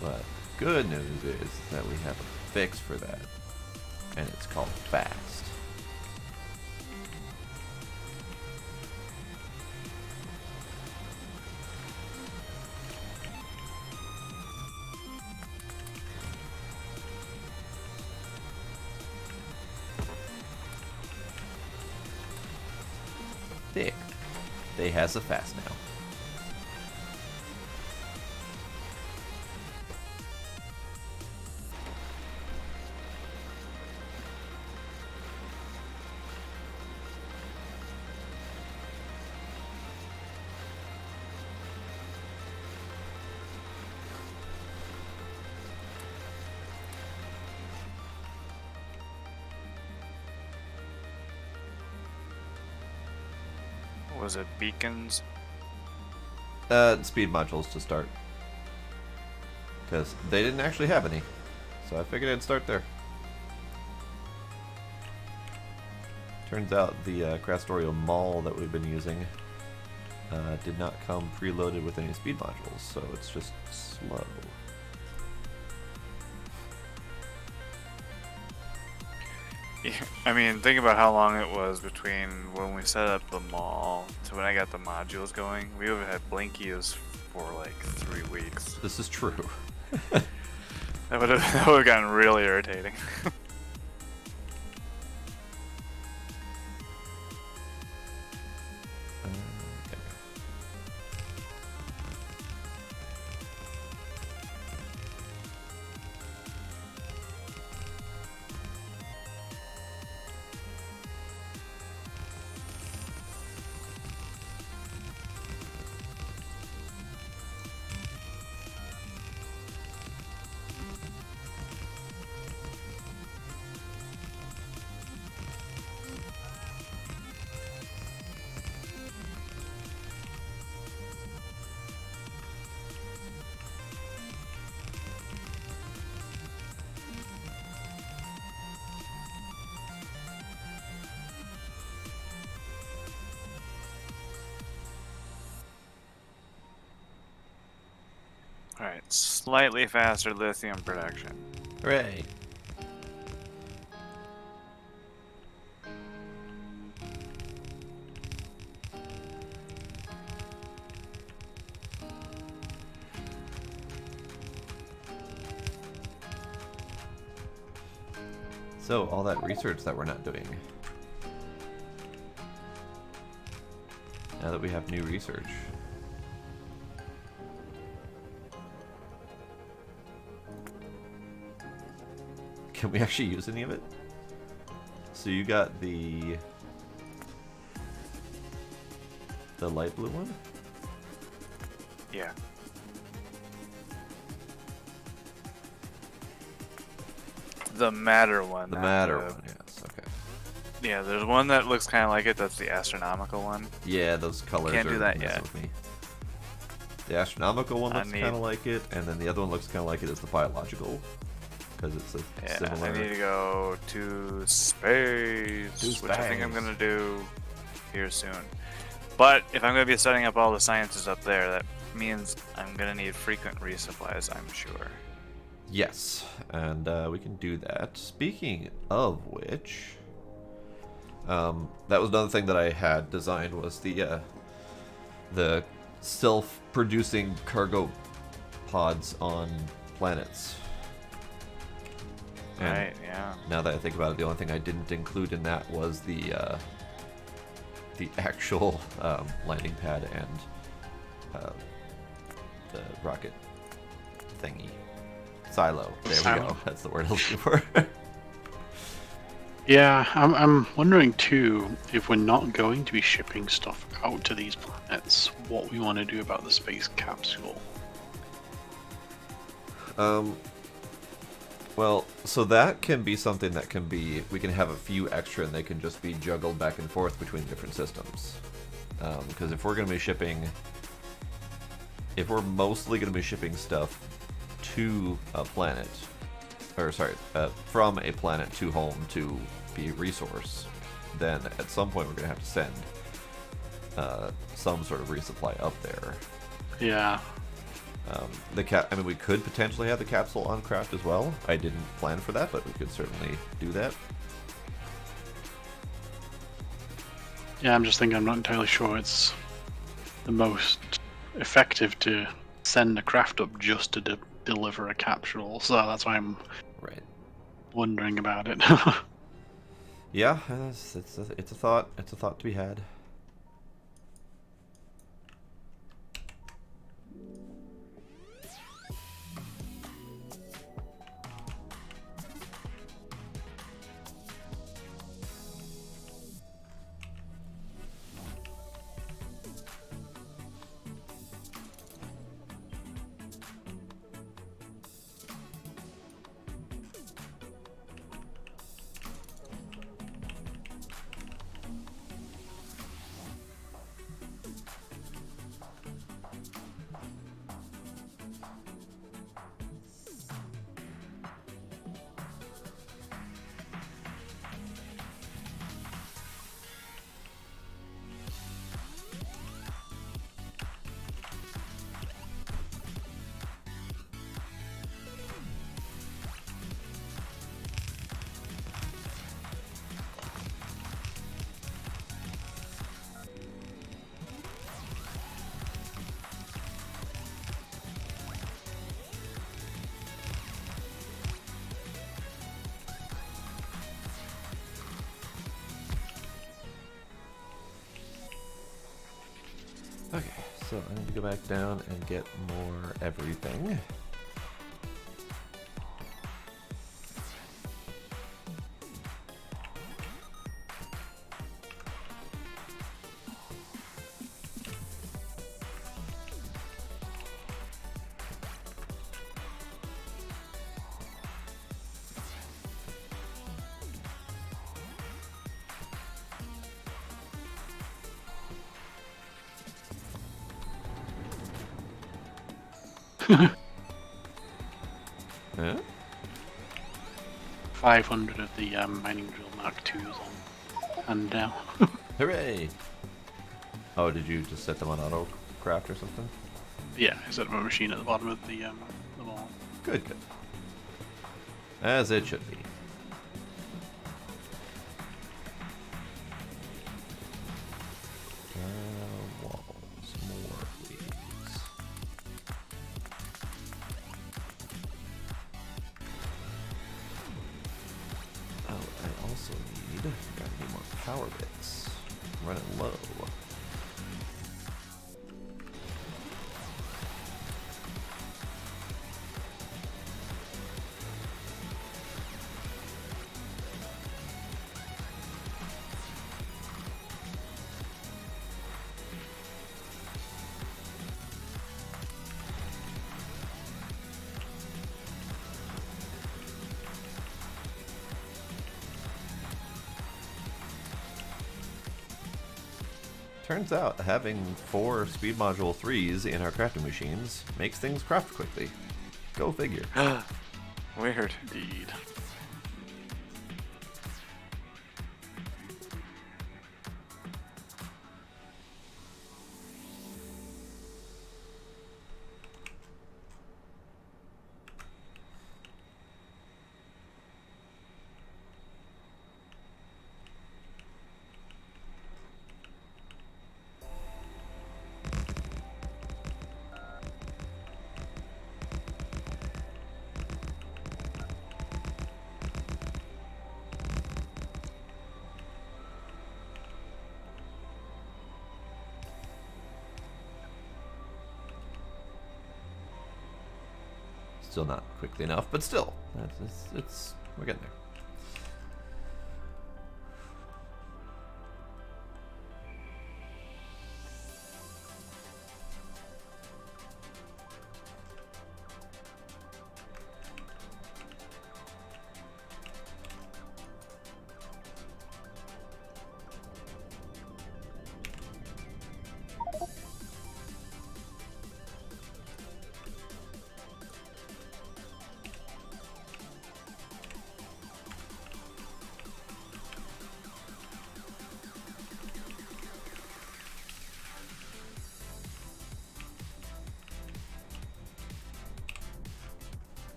Speaker 2: But the good news is that we have a fix for that, and it's called fast. There. They has a fast now.
Speaker 3: What was it, beacons?
Speaker 2: Speed modules to start. Because they didn't actually have any. So I figured I'd start there. Turns out the Krastorio mall that we've been using did not come preloaded with any speed modules, so it's just slow.
Speaker 3: Yeah, I mean, think about how long it was between when we set up the mall to when I got the modules going. We would have had Blinkies for like 3 weeks.
Speaker 2: This is true.
Speaker 3: That would have gotten really irritating.
Speaker 2: Okay.
Speaker 3: Alright, slightly faster lithium production.
Speaker 2: Hooray! So, all that research that we're not doing. Now that we have new research. Can we actually use any of it? So you got the light blue one?
Speaker 3: Yeah. The matter one.
Speaker 2: The
Speaker 3: not
Speaker 2: matter
Speaker 3: the-
Speaker 2: one, yes, okay.
Speaker 3: Yeah, there's one that looks kind of like it. That's the astronomical one.
Speaker 2: Yeah, those colors
Speaker 3: Can't
Speaker 2: are
Speaker 3: do that
Speaker 2: messing
Speaker 3: yet.
Speaker 2: with me. The astronomical one
Speaker 3: I
Speaker 2: looks
Speaker 3: need-
Speaker 2: kind of like it, and then the other one looks kind of like it as the biological. Because it's a
Speaker 3: Yeah,
Speaker 2: similar...
Speaker 3: I need to go to space, which I think I'm
Speaker 2: space.
Speaker 3: gonna do here soon. But if I'm gonna be setting up all the sciences up there, that means I'm gonna need frequent resupplies, I'm sure.
Speaker 2: Yes, and we can do that. Speaking of which, that was another thing that I had designed was the self-producing cargo pods on planets. And
Speaker 3: Right, yeah.
Speaker 2: now that I think about it, the only thing I didn't include in that was the actual landing pad and the rocket thingy. Silo. There we
Speaker 1: Silo.
Speaker 2: go. That's the word I was looking for.
Speaker 1: Yeah, I'm wondering too if we're not going to be shipping stuff out to these planets, what we want to do about the space capsule.
Speaker 2: Well, so that can be something that can be, we can have a few extra and they can just be juggled back and forth between different systems. Because if we're going to be shipping, if we're mostly going to be shipping stuff to a planet, or sorry, from a planet to home to be a resource, then at some point we're going to have to send some sort of resupply up there.
Speaker 1: Yeah.
Speaker 2: I mean, we could potentially have the capsule on craft as well. I didn't plan for that, but we could certainly do that.
Speaker 1: Yeah, I'm just thinking I'm not entirely sure it's the most effective to send a craft up just to deliver a capsule, so that's why I'm
Speaker 2: Right.
Speaker 1: wondering about it.
Speaker 2: Yeah, it's a thought. It's a thought to be had. So I need to go back down and get more everything. Huh?
Speaker 1: 500 of the mining drill Mark IIs on hand now.
Speaker 2: Hooray! Oh, did you just set them on auto craft or something?
Speaker 1: Yeah, I set up a machine at the bottom of the wall.
Speaker 2: Good, good. As it should be. Walls, more please. Oh, I also need more power bits. I'm running low. Turns out having 4 speed module 3s in our crafting machines makes things craft quickly. Go figure.
Speaker 3: Weird.
Speaker 1: Indeed.
Speaker 2: Still not quickly enough, but still, we're getting there.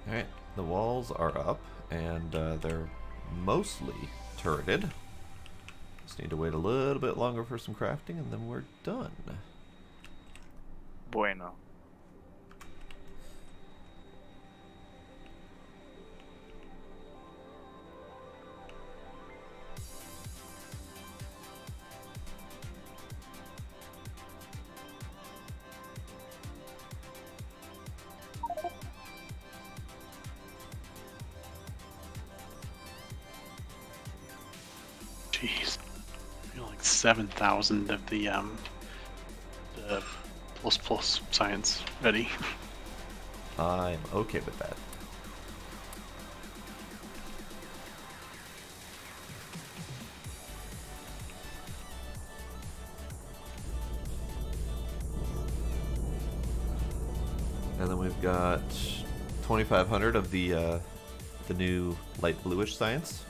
Speaker 2: Alright, the walls are up, and they're mostly turreted. Just need to wait a little bit longer for some crafting, and then we're done.
Speaker 3: Bueno.
Speaker 1: 7,000 of the plus science ready.
Speaker 2: I'm okay with that. And then we've got 2,500 of the new light bluish science.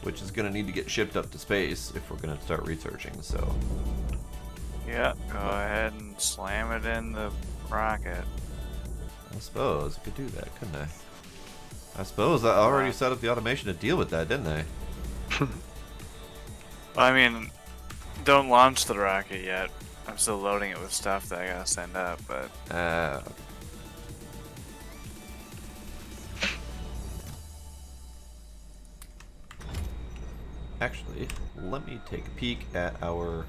Speaker 2: Which is going to need to get shipped up to space if we're going to start researching, so...
Speaker 3: Yeah, go ahead and slam it in the rocket.
Speaker 2: I suppose I could do that, couldn't I? I suppose I already set up the automation to deal with that, didn't I?
Speaker 3: I mean, don't launch the rocket yet. I'm still loading it with stuff that I gotta send up, but...
Speaker 2: Actually, let me take a peek at our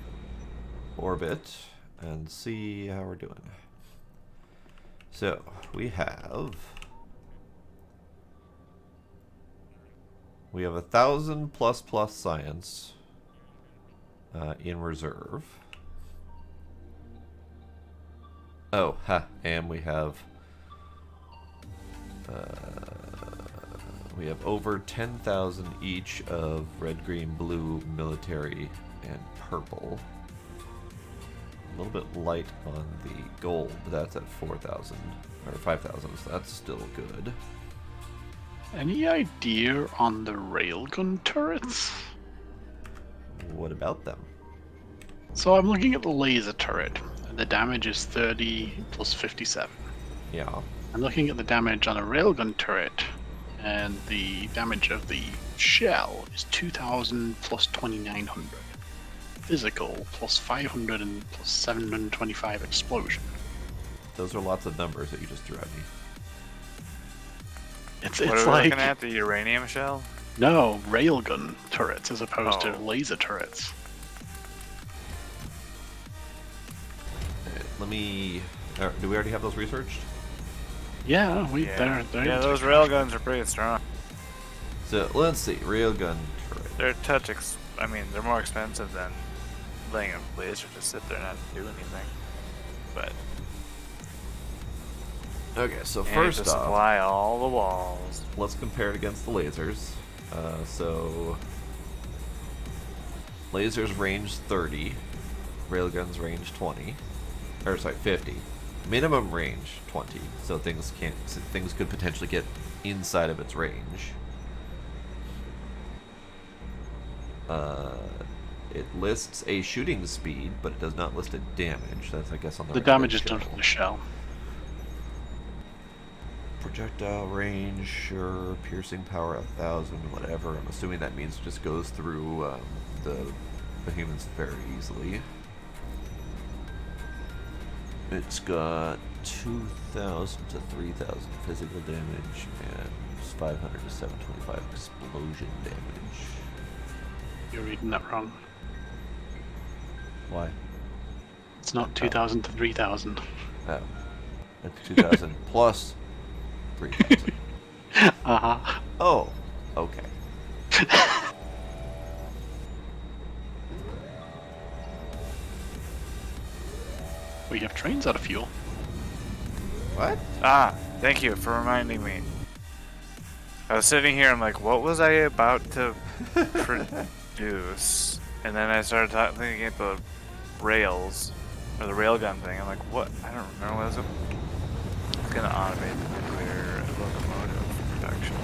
Speaker 2: orbit and see how we're doing. So, we have 1,000 plus science in reserve. Oh, and we have over 10,000 each of red, green, blue, military, and purple. A little bit light on the gold, but that's at 4,000 or 5,000, so that's still good.
Speaker 1: Any idea on the railgun turrets?
Speaker 2: What about them?
Speaker 1: So I'm looking at the laser turret, and the damage is 30 plus 57.
Speaker 2: Yeah.
Speaker 1: I'm looking at the damage on a railgun turret, and the damage of the shell is 2,000 plus 2,900. Physical plus 500 and plus 725 explosion.
Speaker 2: Those are lots of numbers that you just threw at me.
Speaker 1: It's
Speaker 3: what are we
Speaker 1: like
Speaker 3: looking at? The uranium shell?
Speaker 1: no railgun turrets as opposed to laser turrets.
Speaker 2: Let me... do we already have those researched?
Speaker 1: Yeah,
Speaker 3: Yeah, those railguns are pretty strong.
Speaker 2: So, let's see. Railgun turret.
Speaker 3: They're I mean, they're more expensive than letting a laser just sit there and not do anything. But
Speaker 2: Okay, so
Speaker 3: you need
Speaker 2: first
Speaker 3: to
Speaker 2: off,
Speaker 3: supply all the walls.
Speaker 2: let's compare it against the lasers. So, lasers range 30, railguns range 20, or sorry, 50. Minimum range 20, so things could potentially get inside of its range. It lists a shooting speed, but it does not list a damage. That's, I guess, on
Speaker 1: The damage is done from the shell.
Speaker 2: Projectile range, sure. Piercing power 1,000, whatever. I'm assuming that means it just goes through the humans very easily. It's got 2,000 to 3,000 physical damage and 500 to 725 explosion damage.
Speaker 1: You're reading that wrong.
Speaker 2: Why?
Speaker 1: It's not 2,000 to 3,000.
Speaker 2: Oh. It's 2,000 plus 3,000.
Speaker 1: Uh-huh.
Speaker 2: Oh, okay.
Speaker 1: We have trains out of fuel.
Speaker 2: What?
Speaker 3: Ah, thank you for reminding me. I was sitting here, I'm like, what was I about to produce? And then I started thinking about rails, or the railgun thing. I'm like, what? I don't remember what it was. It's going to automate the nuclear locomotive production.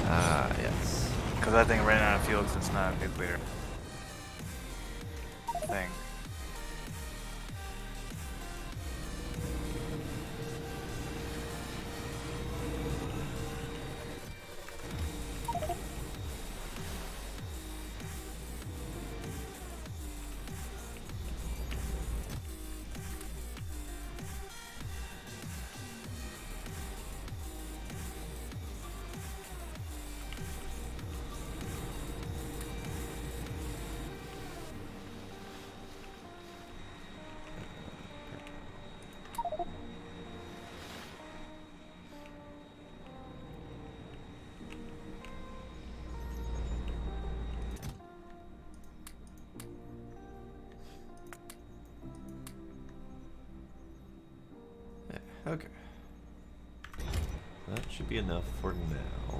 Speaker 2: Ah, yes.
Speaker 3: Because that thing ran out of fuel because it's not a nuclear thing.
Speaker 2: Okay. That should be enough for now.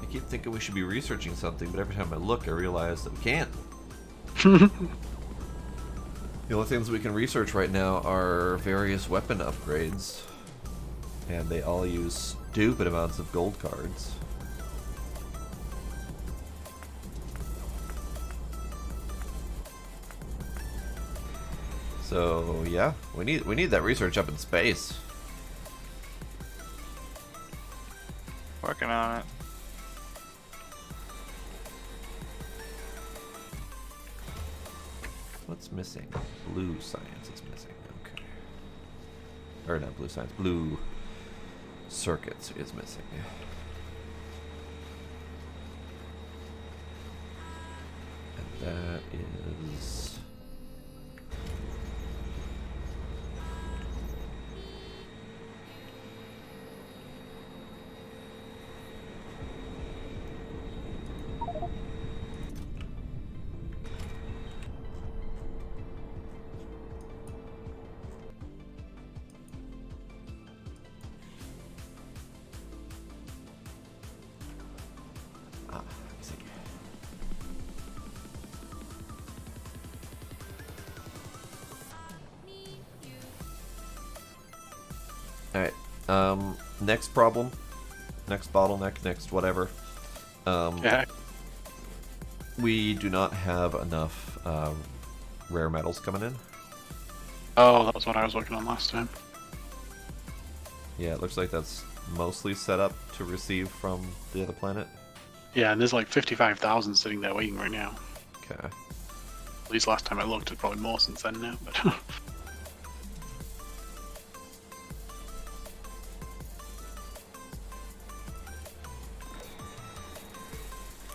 Speaker 2: I keep thinking we should be researching something, but every time I look, I realize that we can't. The only things we can research right now are various weapon upgrades, and they all use stupid amounts of gold cards. So yeah, we need that research up in space.
Speaker 3: Working on it.
Speaker 2: What's missing? Blue science is missing. Okay. Or not blue science. Blue circuits is missing. And that is... I see. Alright, next problem, next bottleneck, next whatever.
Speaker 1: Yeah.
Speaker 2: We do not have enough rare metals coming in.
Speaker 1: Oh, that was what I was working on last time.
Speaker 2: Yeah, it looks like that's mostly set up to receive from the other planet.
Speaker 1: Yeah, and there's like 55,000 sitting there waiting right now.
Speaker 2: Okay.
Speaker 1: At least last time I looked, it's probably more since then now, but...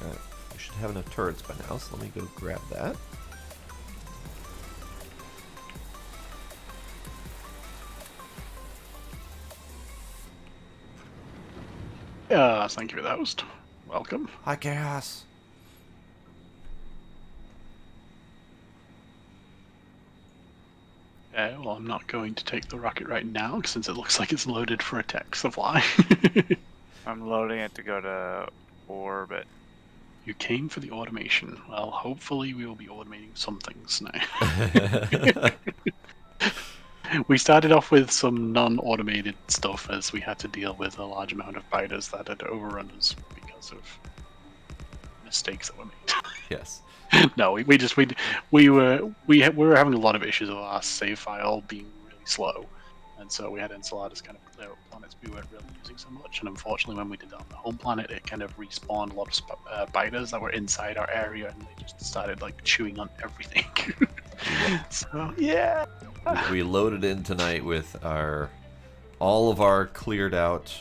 Speaker 2: Alright, we should have enough turrets by now, so let me go grab that.
Speaker 1: Thank you for that host. Welcome.
Speaker 2: Hi, Chaos!
Speaker 1: Well, I'm not going to take the rocket right now, since it looks like it's loaded for a tech supply.
Speaker 3: I'm loading it to go to orbit.
Speaker 1: You came for the automation. Well, hopefully we will be automating some things now. We started off with some non-automated stuff as we had to deal with a large amount of biters that had overrun us because of mistakes that were made.
Speaker 2: Yes.
Speaker 1: No, we were having a lot of issues with our save file being really slow, and so we had Enceladus kind of clear up planets we weren't really using so much. And unfortunately, when we did that on the home planet, it kind of respawned a lot of biters that were inside our area, and they just started like chewing on everything. So yeah.
Speaker 2: We loaded in tonight with all of our cleared out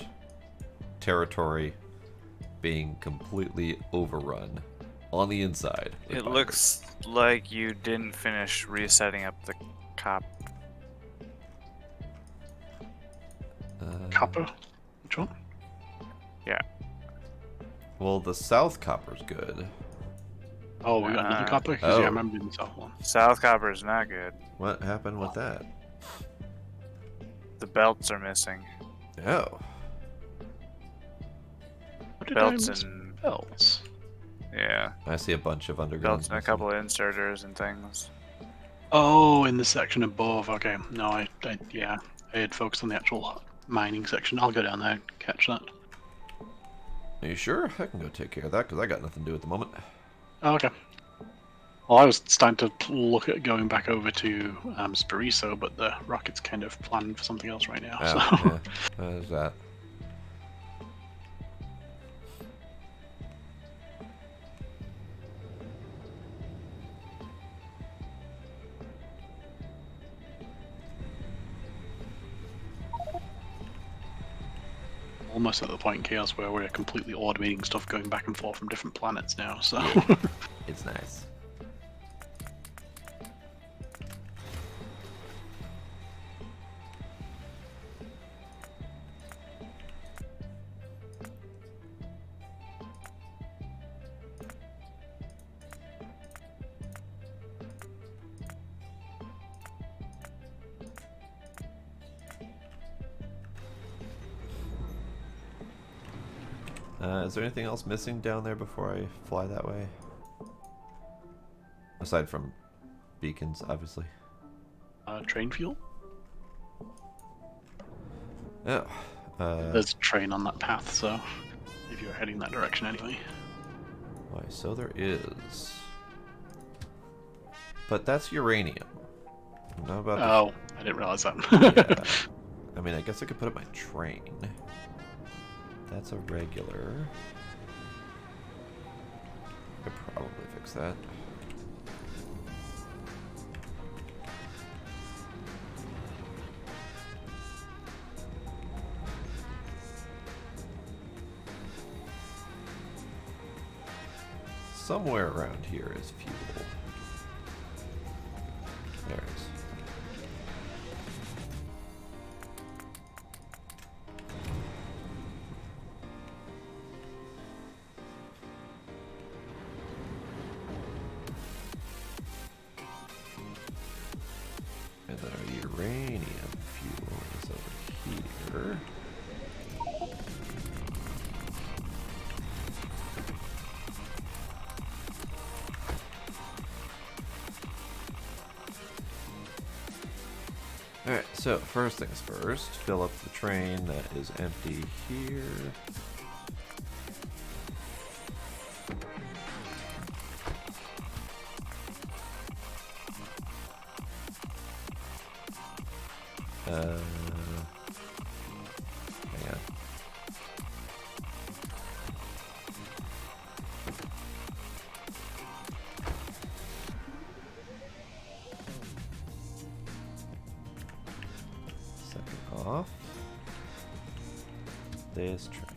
Speaker 2: territory being completely overrun on the inside.
Speaker 3: It looks like you didn't finish resetting up the cop.
Speaker 1: Copper? Which one?
Speaker 3: Yeah.
Speaker 2: Well, the south copper's good.
Speaker 1: Oh, we got another copper? Because yeah, I
Speaker 2: Oh.
Speaker 1: remember the south one.
Speaker 3: South copper is not good.
Speaker 2: What happened with that?
Speaker 3: The belts are missing.
Speaker 2: Oh.
Speaker 1: What did
Speaker 3: Belts
Speaker 1: I miss?
Speaker 3: and
Speaker 1: Belts.
Speaker 3: yeah,
Speaker 2: I see a bunch of underground.
Speaker 3: belts and a couple of inserters and things.
Speaker 1: Oh, in the section above. Okay. No, I had focused on the actual mining section. I'll go down there and catch that.
Speaker 2: Are you sure? I can go take care of that because I got nothing to do at the moment.
Speaker 1: Oh, okay. Well, I was starting to look at going back over to Spiriso, but the rocket's kind of planned for something else right now.
Speaker 2: Oh,
Speaker 1: So
Speaker 2: yeah. There's that.
Speaker 1: almost at the point in Chaos where we're completely automating stuff going back and forth from different planets now, so...
Speaker 2: Yeah. It's nice. Is there anything else missing down there before I fly that way? Aside from beacons, obviously.
Speaker 1: Train fuel?
Speaker 2: Oh.
Speaker 1: There's a train on that path, so if you're heading that direction anyway.
Speaker 2: Why, so there is. But that's uranium. Not about
Speaker 1: Oh, I didn't realize that.
Speaker 2: yeah. I mean, I guess I could put up my train. That's a regular. Could probably fix that. Somewhere around here is fuel. There it is. And then our uranium fuel is over here. Alright, so first things first, fill up the train that is empty here. Hang on. Second off. This train.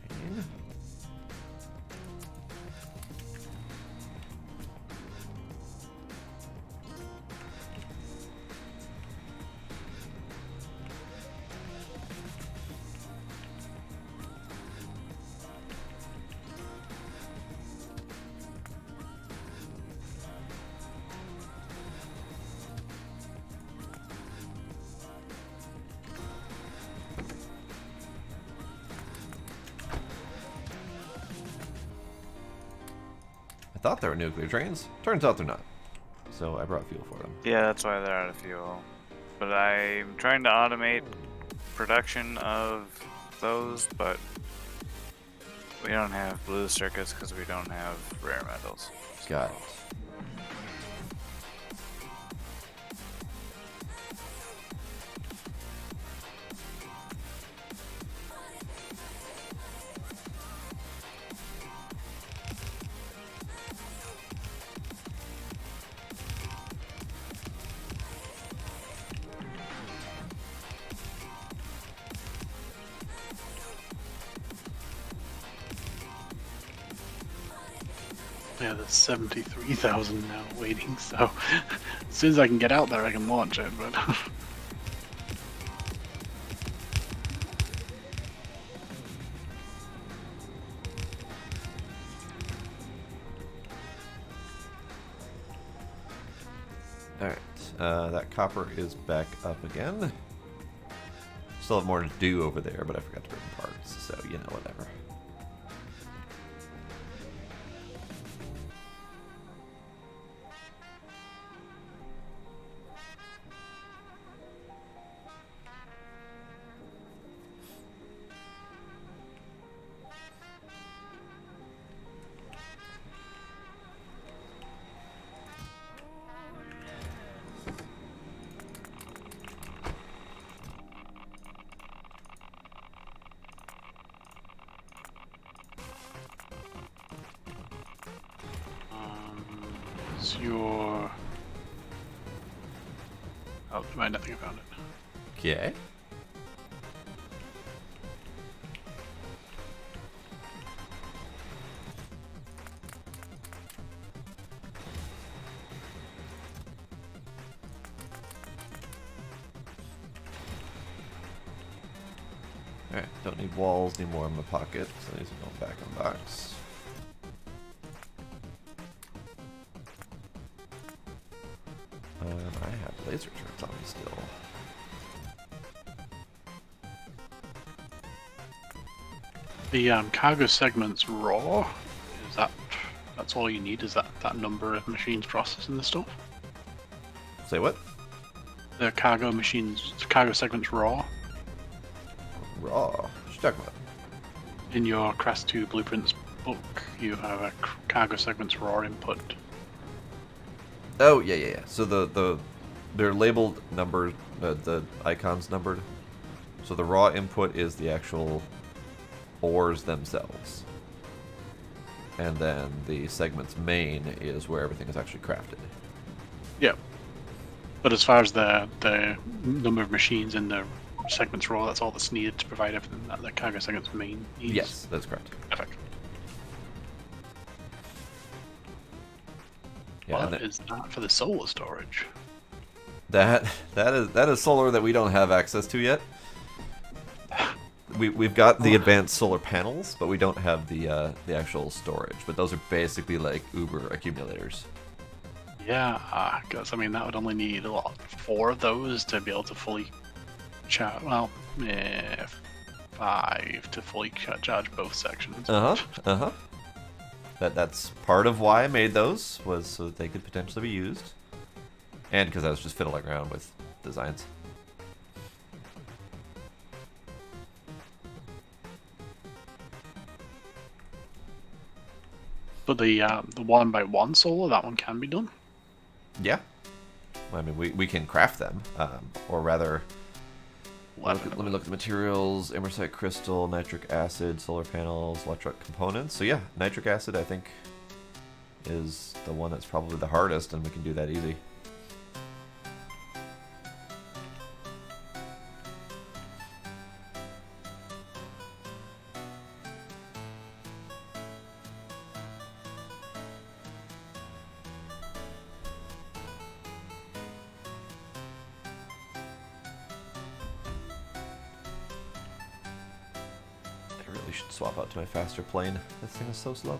Speaker 2: I thought they were nuclear trains. Turns out they're not. So I brought fuel for them.
Speaker 3: Yeah, that's why they're out of fuel. But I'm trying to automate production of those, but we don't have blue circuits because we don't have rare metals.
Speaker 2: Got it.
Speaker 1: Yeah, there's 73,000 now waiting, so as soon as I can get out there I can launch it, but...
Speaker 2: Alright, that copper is back up again. Still have more to do over there, but I forgot to bring parts, so you know, whatever.
Speaker 1: It's your... Oh, never mind, I think I found it.
Speaker 2: Okay. Alright, don't need walls anymore in my pocket, so these are going back in the box. I have laser turrets on me still.
Speaker 1: The cargo segments raw. Is that's all you need? Is that number of machines processing the stuff?
Speaker 2: Say what?
Speaker 1: The cargo segments raw.
Speaker 2: Raw. What you talking about?
Speaker 1: In your Crash 2 Blueprints book, you have a cargo segments raw input.
Speaker 2: Oh yeah. So they're labeled numbered. The icons numbered. So the raw input is the actual ores themselves, and then the segment's main is where everything is actually crafted.
Speaker 1: Yeah. But as far as the number of machines in the segments raw, that's all that's needed to provide everything that the cargo segments main needs.
Speaker 2: Yes, that's correct.
Speaker 1: Perfect.
Speaker 2: Yeah,
Speaker 1: What is that for the solar storage?
Speaker 2: that is solar that we don't have access to yet. We've got the advanced solar panels, but we don't have the actual storage. But those are basically like Uber accumulators.
Speaker 1: Yeah, because I mean that would only need 4 of those to be able to fully charge. Well, 5 to fully charge both sections.
Speaker 2: That's part of why I made those, was so that they could potentially be used, and because I was just fiddling around with designs.
Speaker 1: But the 1x1 solar, that one can be done.
Speaker 2: Yeah, I mean we can craft them, or rather. Let me look at the materials: emersite crystal, nitric acid, solar panels, electric components. So yeah, nitric acid I think is the one that's probably the hardest, and we can do that easy. Should swap out to my faster plane. This thing is so slow.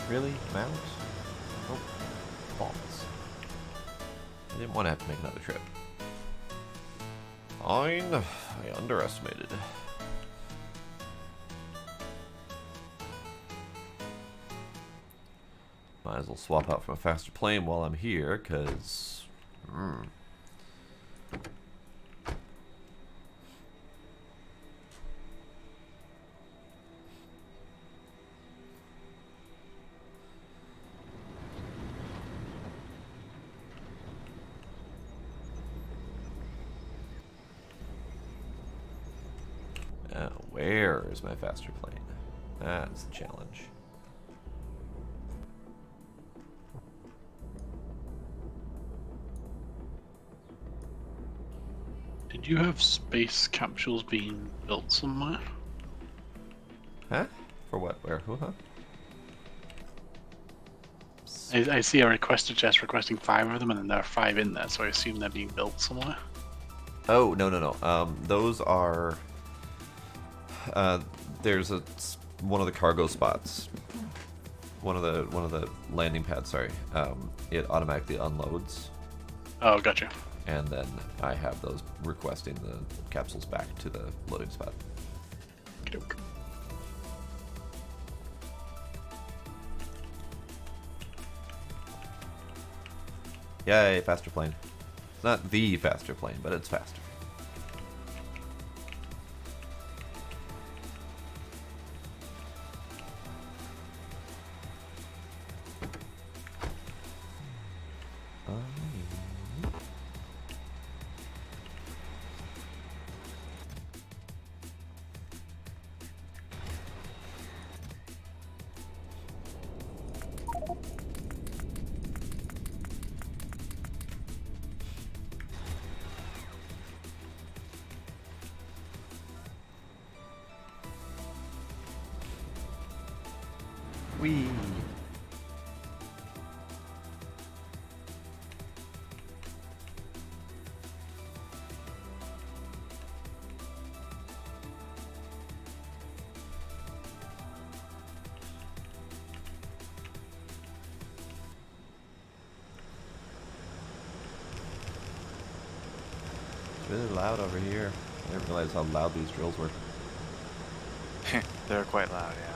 Speaker 2: Really? Mount? Oh, balls. I didn't want to have to make another trip. Fine. I underestimated. Might as well swap out for a faster plane while I'm here, because... where is my faster plane? That's the challenge.
Speaker 1: Did you have space capsules being built somewhere?
Speaker 2: Huh? For what? Where? Who? Huh?
Speaker 1: I see a requested chest requesting 5 of them, and then there are 5 in there, so I assume they're being built somewhere.
Speaker 2: Oh, no. Those are... there's one of the cargo spots. One of the landing pads, sorry. It automatically unloads.
Speaker 1: Oh, gotcha.
Speaker 2: And then I have those requesting the capsules back to the loading spot.
Speaker 1: Okey-doke.
Speaker 2: Yay, faster plane. It's not the faster plane, but it's faster. Whee! It's really loud over here. I didn't realize how loud these drills were.
Speaker 3: They're quite loud, yeah.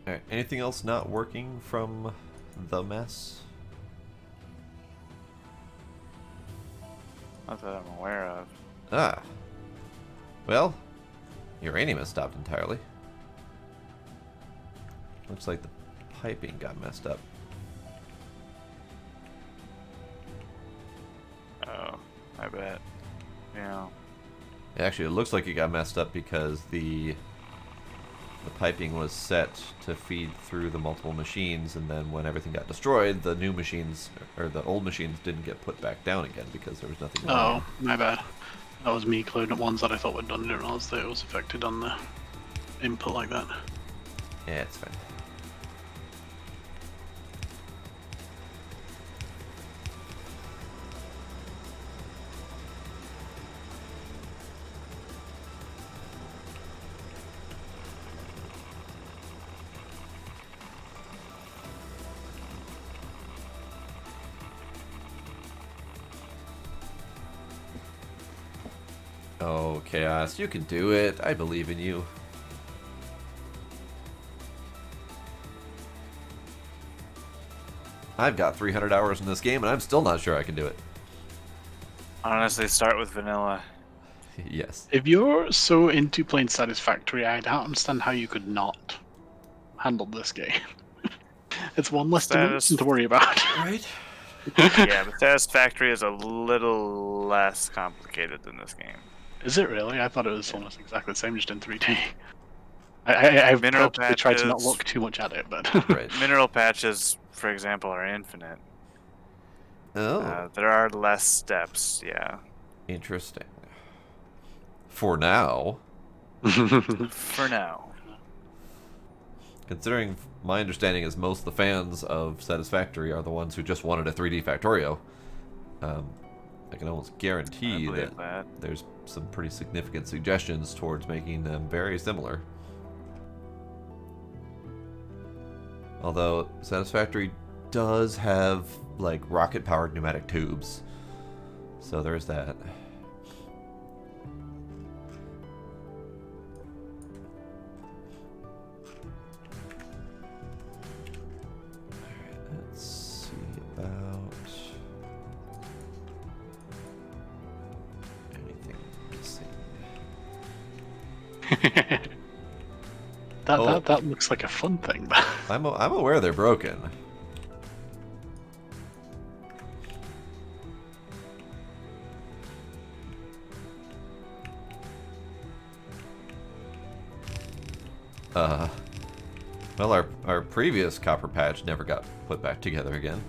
Speaker 2: Alright, anything else not working from the mess?
Speaker 3: Not that I'm aware of.
Speaker 2: Ah. Well, uranium has stopped entirely. Looks like the piping got messed up.
Speaker 3: Oh, I bet. Yeah.
Speaker 2: Actually, it looks like it got messed up because the piping was set to feed through the multiple machines, and then when everything got destroyed, the new machines, or the old machines, didn't get put back down again because there was nothing wrong.
Speaker 1: Oh, my bad. That was me clouding up ones that I thought were done. I didn't realize that it was affected on the input like that.
Speaker 2: Yeah, it's fine. Oh, Chaos, you can do it. I believe in you. I've got 300 hours in this game, and I'm still not sure I can do it.
Speaker 3: Honestly, start with vanilla.
Speaker 2: Yes.
Speaker 1: If you're so into playing Satisfactory, I don't understand how you could not handle this game. It's one less dimension to worry about.
Speaker 2: Right?
Speaker 3: Yeah, but Satisfactory is a little less complicated than this game.
Speaker 1: Is it really? I thought it was almost exactly the same, just in 3D. I've
Speaker 3: Mineral
Speaker 1: purposely tried to not
Speaker 3: patches.
Speaker 1: look too much at it, but
Speaker 2: Right.
Speaker 3: Mineral patches, for example, are infinite.
Speaker 2: Oh,
Speaker 3: There are less steps, yeah.
Speaker 2: interesting. For now,
Speaker 3: For now.
Speaker 2: considering my understanding is most of the fans of Satisfactory are the ones who just wanted a 3D Factorio, I can almost
Speaker 3: I
Speaker 2: guarantee
Speaker 3: believe that.
Speaker 2: there's some pretty significant suggestions towards making them very similar. Although Satisfactory does have like rocket-powered pneumatic tubes, so there's that. Alright, let's see about anything missing.
Speaker 1: that looks like a fun thing. But
Speaker 2: I'm aware they're broken. Well, our previous copper patch never got put back together again.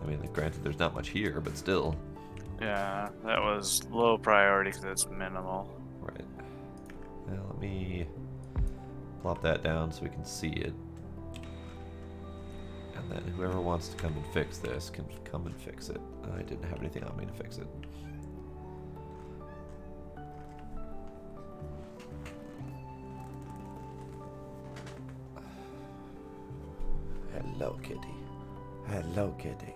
Speaker 2: I mean, granted, there's not much here, but still.
Speaker 3: Yeah, that was low priority because it's minimal.
Speaker 2: Right. Well, let me plop that down so we can see it. And then whoever wants to come and fix this can come and fix it. I didn't have anything on me to fix it. Hello, kitty. Hello, kitty.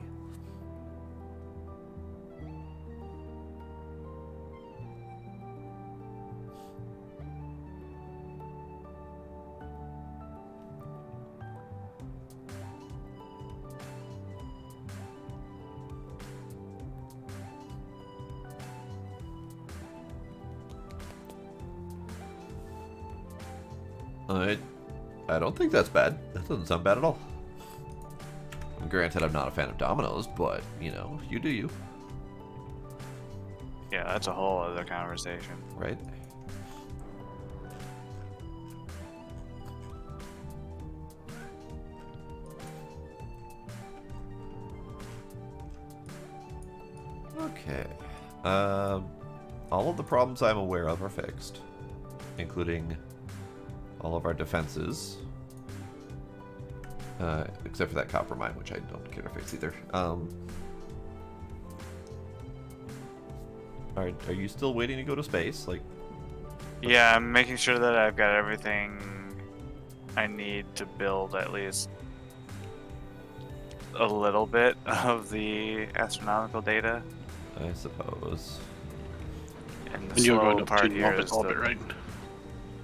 Speaker 2: I don't think that's bad. That doesn't sound bad at all. Granted, I'm not a fan of dominoes, but, you know, you do you.
Speaker 3: Yeah, that's a whole other conversation.
Speaker 2: Right? Okay. All of the problems I'm aware of are fixed, including all of our defenses. Except for that copper mine, which I don't care to fix either. Are you still waiting to go to space? Like,
Speaker 3: Yeah, I'm making sure that I've got everything I need to build at least a little bit of the astronomical data.
Speaker 2: I suppose.
Speaker 3: And the
Speaker 1: And you're going
Speaker 3: slow
Speaker 1: up
Speaker 3: part
Speaker 1: to
Speaker 3: here
Speaker 1: orbit,
Speaker 3: is
Speaker 1: orbit,
Speaker 3: the,
Speaker 1: right?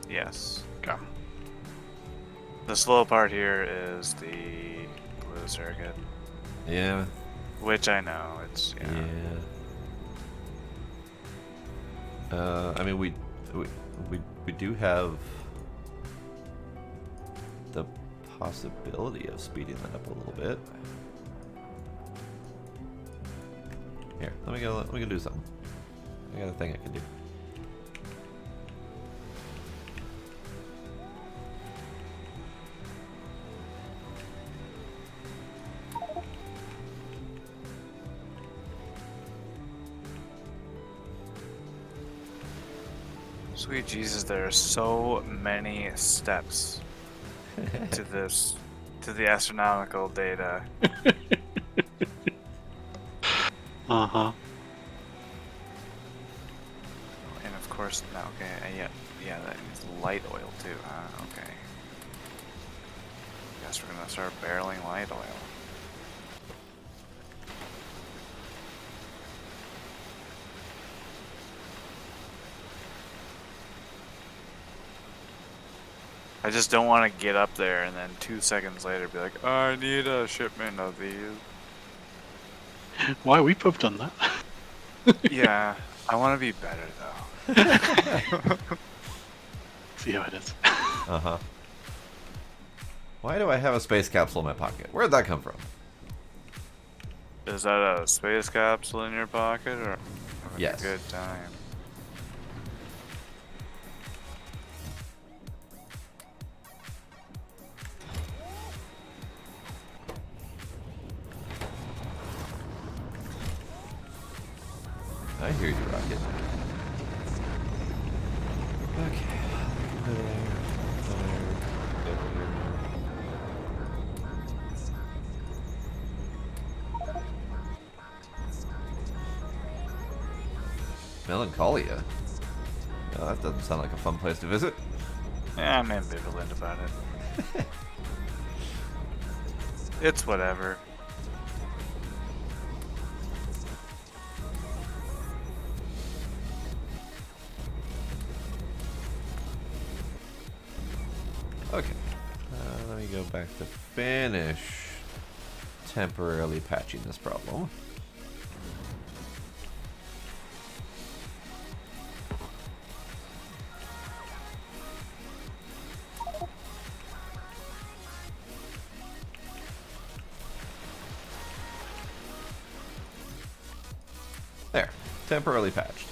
Speaker 3: yes.
Speaker 1: Okay.
Speaker 3: The slow part here is the blue circuit,
Speaker 2: Yeah.
Speaker 3: which I know it's
Speaker 2: Yeah. I mean, we do have the possibility of speeding that up a little bit. Here, let me go do something. I got a thing I can do.
Speaker 3: Sweet Jesus, there are so many steps to the astronomical data.
Speaker 1: Uh-huh.
Speaker 3: And of course, no, okay, yeah, that needs light oil too, huh? Okay. Guess we're gonna start barreling light oil. I just don't want to get up there and then 2 seconds later be like, I need a shipment of these.
Speaker 1: Why, we've both done that.
Speaker 3: Yeah, I want to be better though.
Speaker 1: See how it is.
Speaker 2: Uh-huh. Why do I have a space capsule in my pocket? Where'd that come from?
Speaker 3: Is that a space capsule in your pocket or having
Speaker 2: Yes.
Speaker 3: a good time?
Speaker 2: I hear you, Rocket. Okay. Melancholia? Oh, that doesn't sound like a fun place to visit.
Speaker 3: Yeah, I'm ambivalent about it. It's whatever.
Speaker 2: Okay. Let me go back to finish temporarily patching this problem. There. Temporarily patched.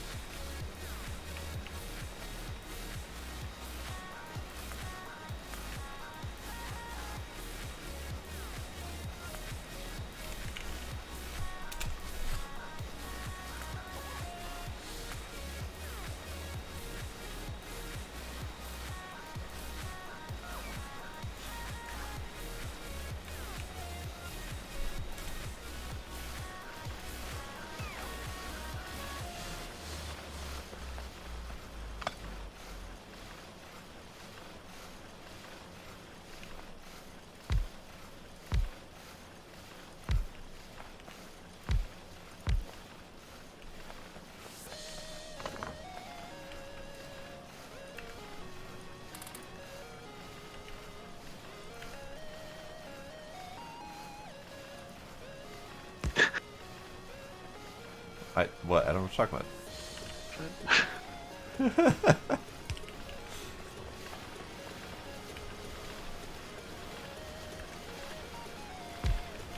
Speaker 2: What? I don't know what you're talking about.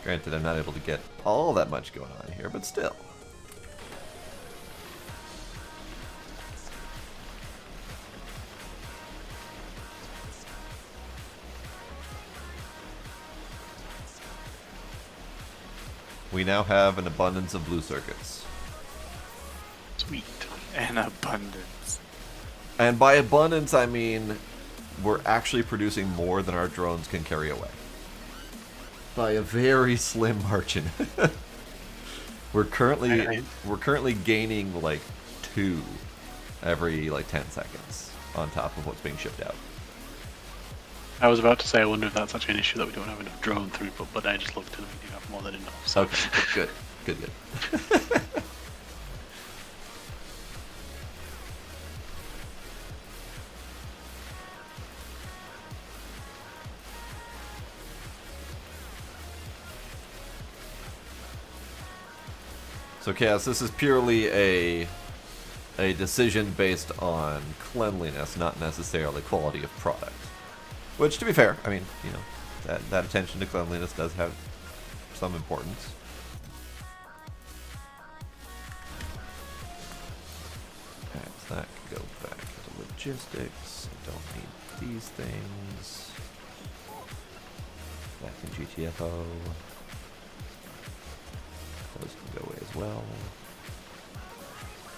Speaker 2: Granted, I'm not able to get all that much going on here, but still. We now have an abundance of blue circuits.
Speaker 1: Sweet.
Speaker 3: An abundance.
Speaker 2: And by abundance, I mean we're actually producing more than our drones can carry away. By a very slim margin. we're currently gaining like 2 every like 10 seconds on top of what's being shipped out.
Speaker 1: I was about to say, I wonder if that's actually an issue that we don't have enough drone throughput, but I just looked and we do have more than enough. So.
Speaker 2: Okay, good. So, Cass, this is purely a decision based on cleanliness, not necessarily quality of product. Which, to be fair, I mean, you know, that attention to cleanliness does have some importance. Alright, so that can go back to logistics. I don't need these things. Back in GTFO. Those can go away as well.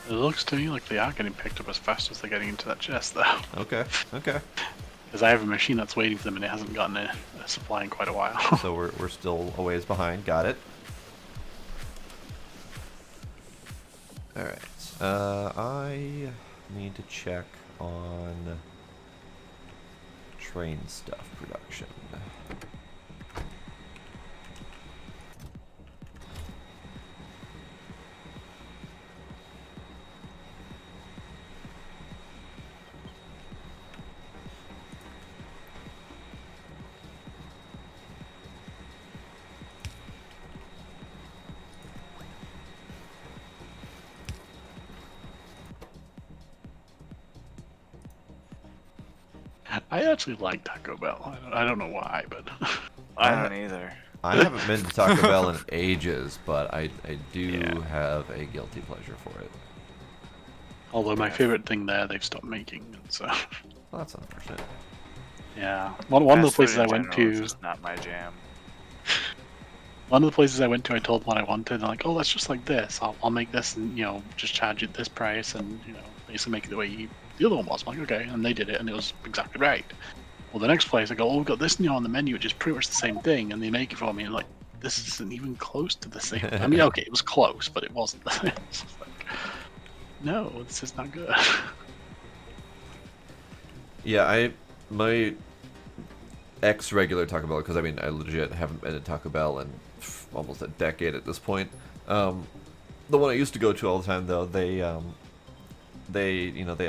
Speaker 1: It looks to me like they are getting picked up as fast as they're getting into that chest, though.
Speaker 2: Okay.
Speaker 1: Because I have a machine that's waiting for them and it hasn't gotten a supply in quite a while.
Speaker 2: So we're still a ways behind. Got it. Alright. I need to check on train stuff production.
Speaker 1: I actually like Taco Bell. I don't know why, but
Speaker 3: I don't either.
Speaker 2: I haven't been to Taco Bell in ages, but I do have a guilty pleasure for it.
Speaker 1: although my favorite thing there they've stopped making. So
Speaker 2: Well, that's unfortunate.
Speaker 1: yeah, one of the
Speaker 3: Fast food
Speaker 1: places I
Speaker 3: in
Speaker 1: went
Speaker 3: general is
Speaker 1: to.
Speaker 3: just not my jam.
Speaker 1: One of the places I went to, I told them what I wanted. And they're like, "Oh, that's just like this. I'll make this, and just charge it this price, and basically make it the way the other one was." I'm like, "Okay," and they did it, and it was exactly right. Well, the next place I go, "Oh, we've got this on the menu, which is pretty much the same thing," and they make it for me, and like, this isn't even close to the same. I mean, okay, it was close, but it wasn't. It's just like, no, this is not good.
Speaker 2: Yeah, my ex-regular Taco Bell, because I mean I legit haven't been to Taco Bell in almost a decade at this point. The one I used to go to all the time, though, they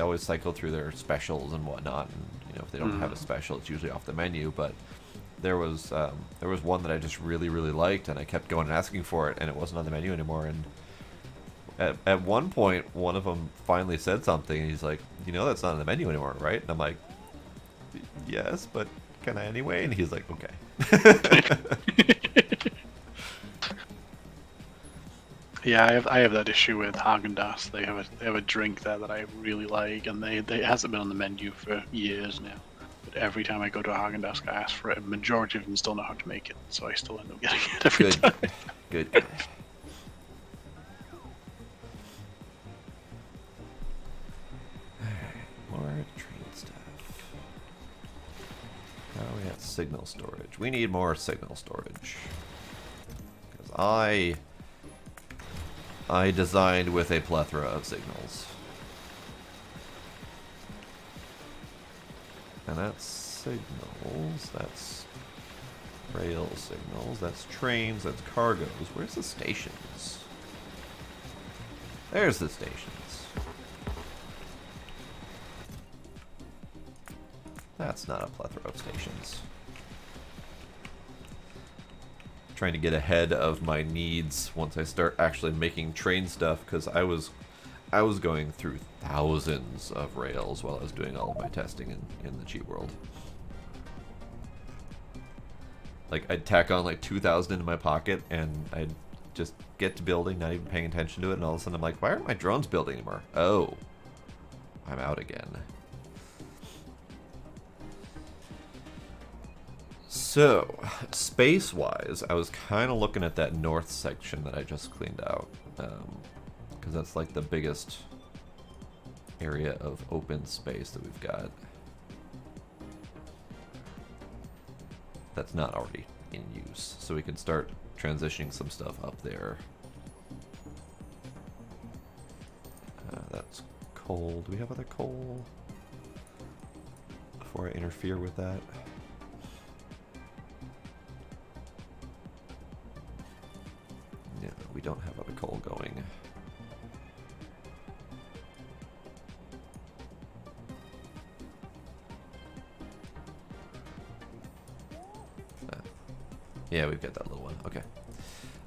Speaker 2: always cycle through their specials and whatnot, and if they don't have a special, it's usually off the menu. But there was one that I just really liked, and I kept going and asking for it, and it wasn't on the menu anymore. And at one point, one of them finally said something, and he's like, "That's not on the menu anymore, right?" And I'm like, "Yes, but can I anyway?" And he's like, "Okay."
Speaker 1: Yeah, I have that issue with Haagen-Dazs. They have a drink there that I really like, and it hasn't been on the menu for years now. But every time I go to a Haagen-Dazs, I ask for it. A majority of them still know how to make it, so I still end up getting it every time.
Speaker 2: Good. More train stuff. Now we have signal storage. We need more signal storage. Because I designed with a plethora of signals. And that's signals, that's rail signals, that's trains, that's cargoes. Where's the stations? There's the stations. That's not a plethora of stations. trying to get ahead of my needs once I start actually making train stuff, because I was going through thousands of rails while I was doing all of my testing in the cheat world. Like, I'd tack on like 2,000 into my pocket, and I'd just get to building, not even paying attention to it, and all of a sudden I'm like, why aren't my drones building anymore? Oh, I'm out again. So, space-wise, I was kind of looking at that north section that I just cleaned out, because that's like the biggest area of open space that we've got. That's not already in use, so we can start transitioning some stuff up there. That's coal. Do we have other coal? Before I interfere with that. Yeah, we don't have other coal going. Yeah, we've got that little one. Okay.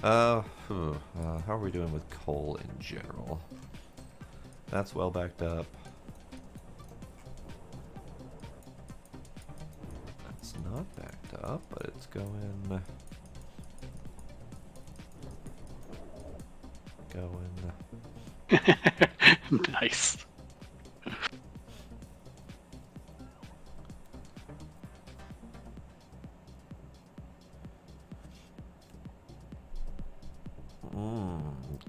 Speaker 2: How are we doing with coal in general? That's well backed up. That's not backed up, but it's going...
Speaker 1: Nice.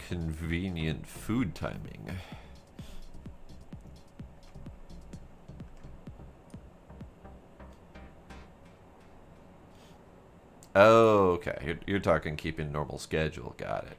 Speaker 2: Convenient food timing. Oh, okay. You're talking keeping normal schedule. Got it.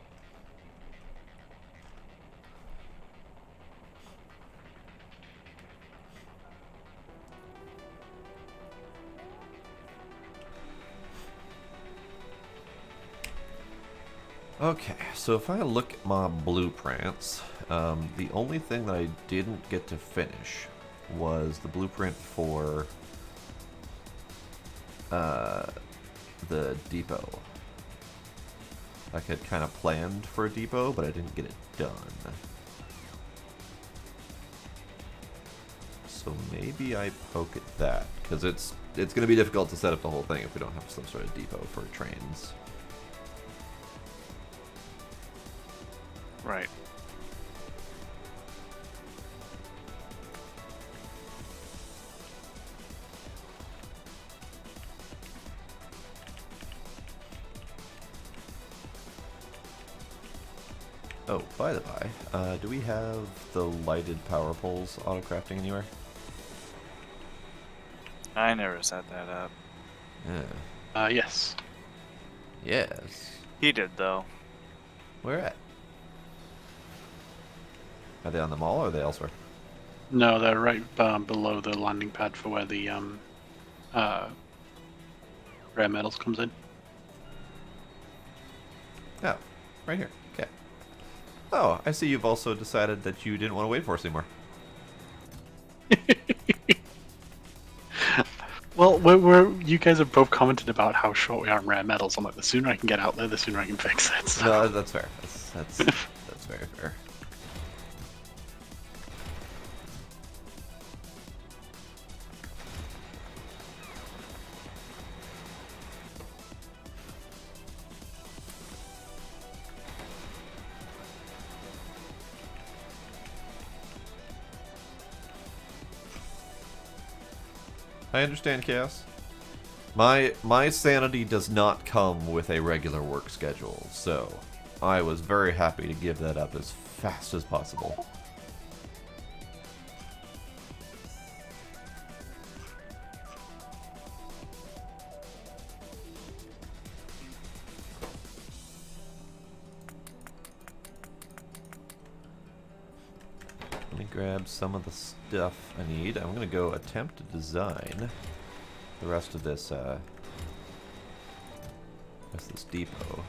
Speaker 2: Okay, so if I look at my blueprints, the only thing that I didn't get to finish was the blueprint for the depot. I had kind of planned for a depot, but I didn't get it done. So maybe I poke at that, because it's going to be difficult to set up the whole thing if we don't have some sort of depot for trains.
Speaker 1: Right.
Speaker 2: Oh, by the by, do we have the lighted power poles auto-crafting anywhere?
Speaker 3: I never set that up.
Speaker 2: Yeah.
Speaker 1: Yes.
Speaker 2: Yes.
Speaker 3: He did, though.
Speaker 2: Where at? Are they on the mall or are they elsewhere?
Speaker 1: No, they're right below the landing pad for where the rare metals comes in.
Speaker 2: Oh, right here. Okay. Oh, I see you've also decided that you didn't want to wait for us anymore.
Speaker 1: Well, you guys have both commented about how short we are in rare metals. I'm like, the sooner I can get out there, the sooner I can fix it. So.
Speaker 2: No, that's fair. That's very fair. I understand, Chaos. My sanity does not come with a regular work schedule, so I was very happy to give that up as fast as possible. Let me grab some of the stuff I need. I'm gonna go attempt to design the rest of this depot.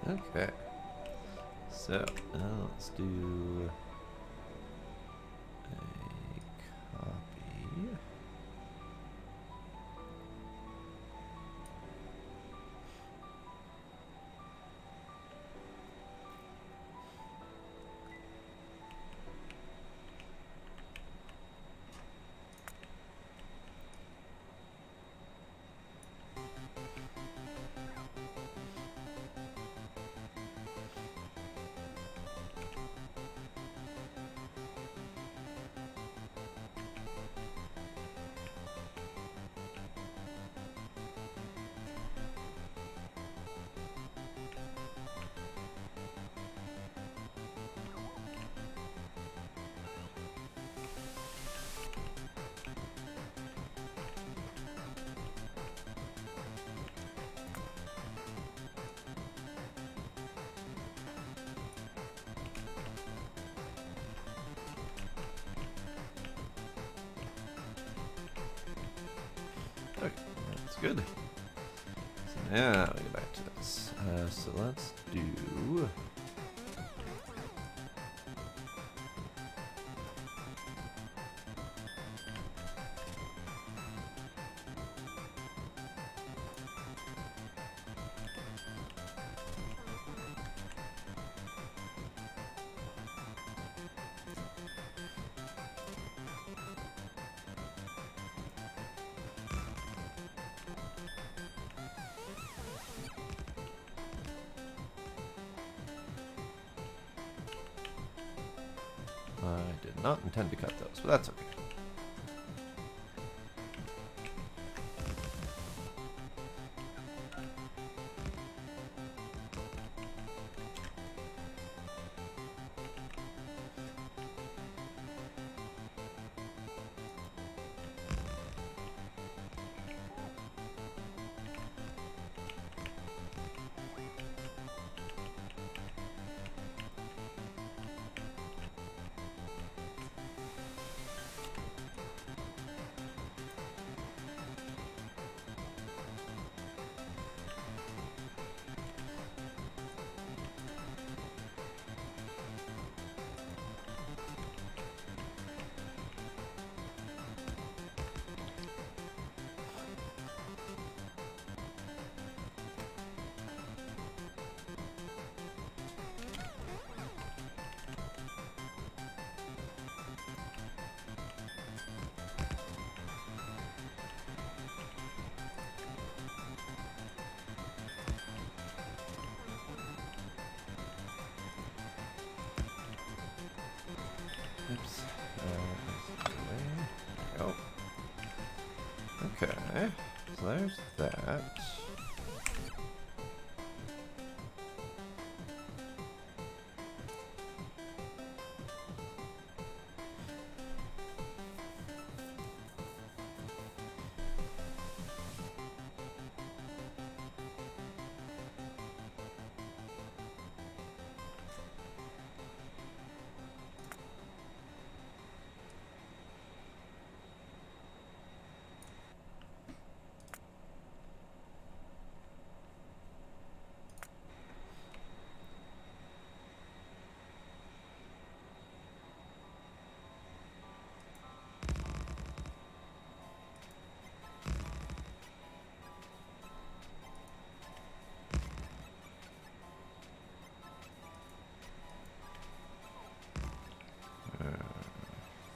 Speaker 2: Okay. So, now let's do a copy. Okay, that's good. So now we get back to this. So let's do. I did not intend to cut those, but that's okay. Oops. There we go. Okay. So there's that.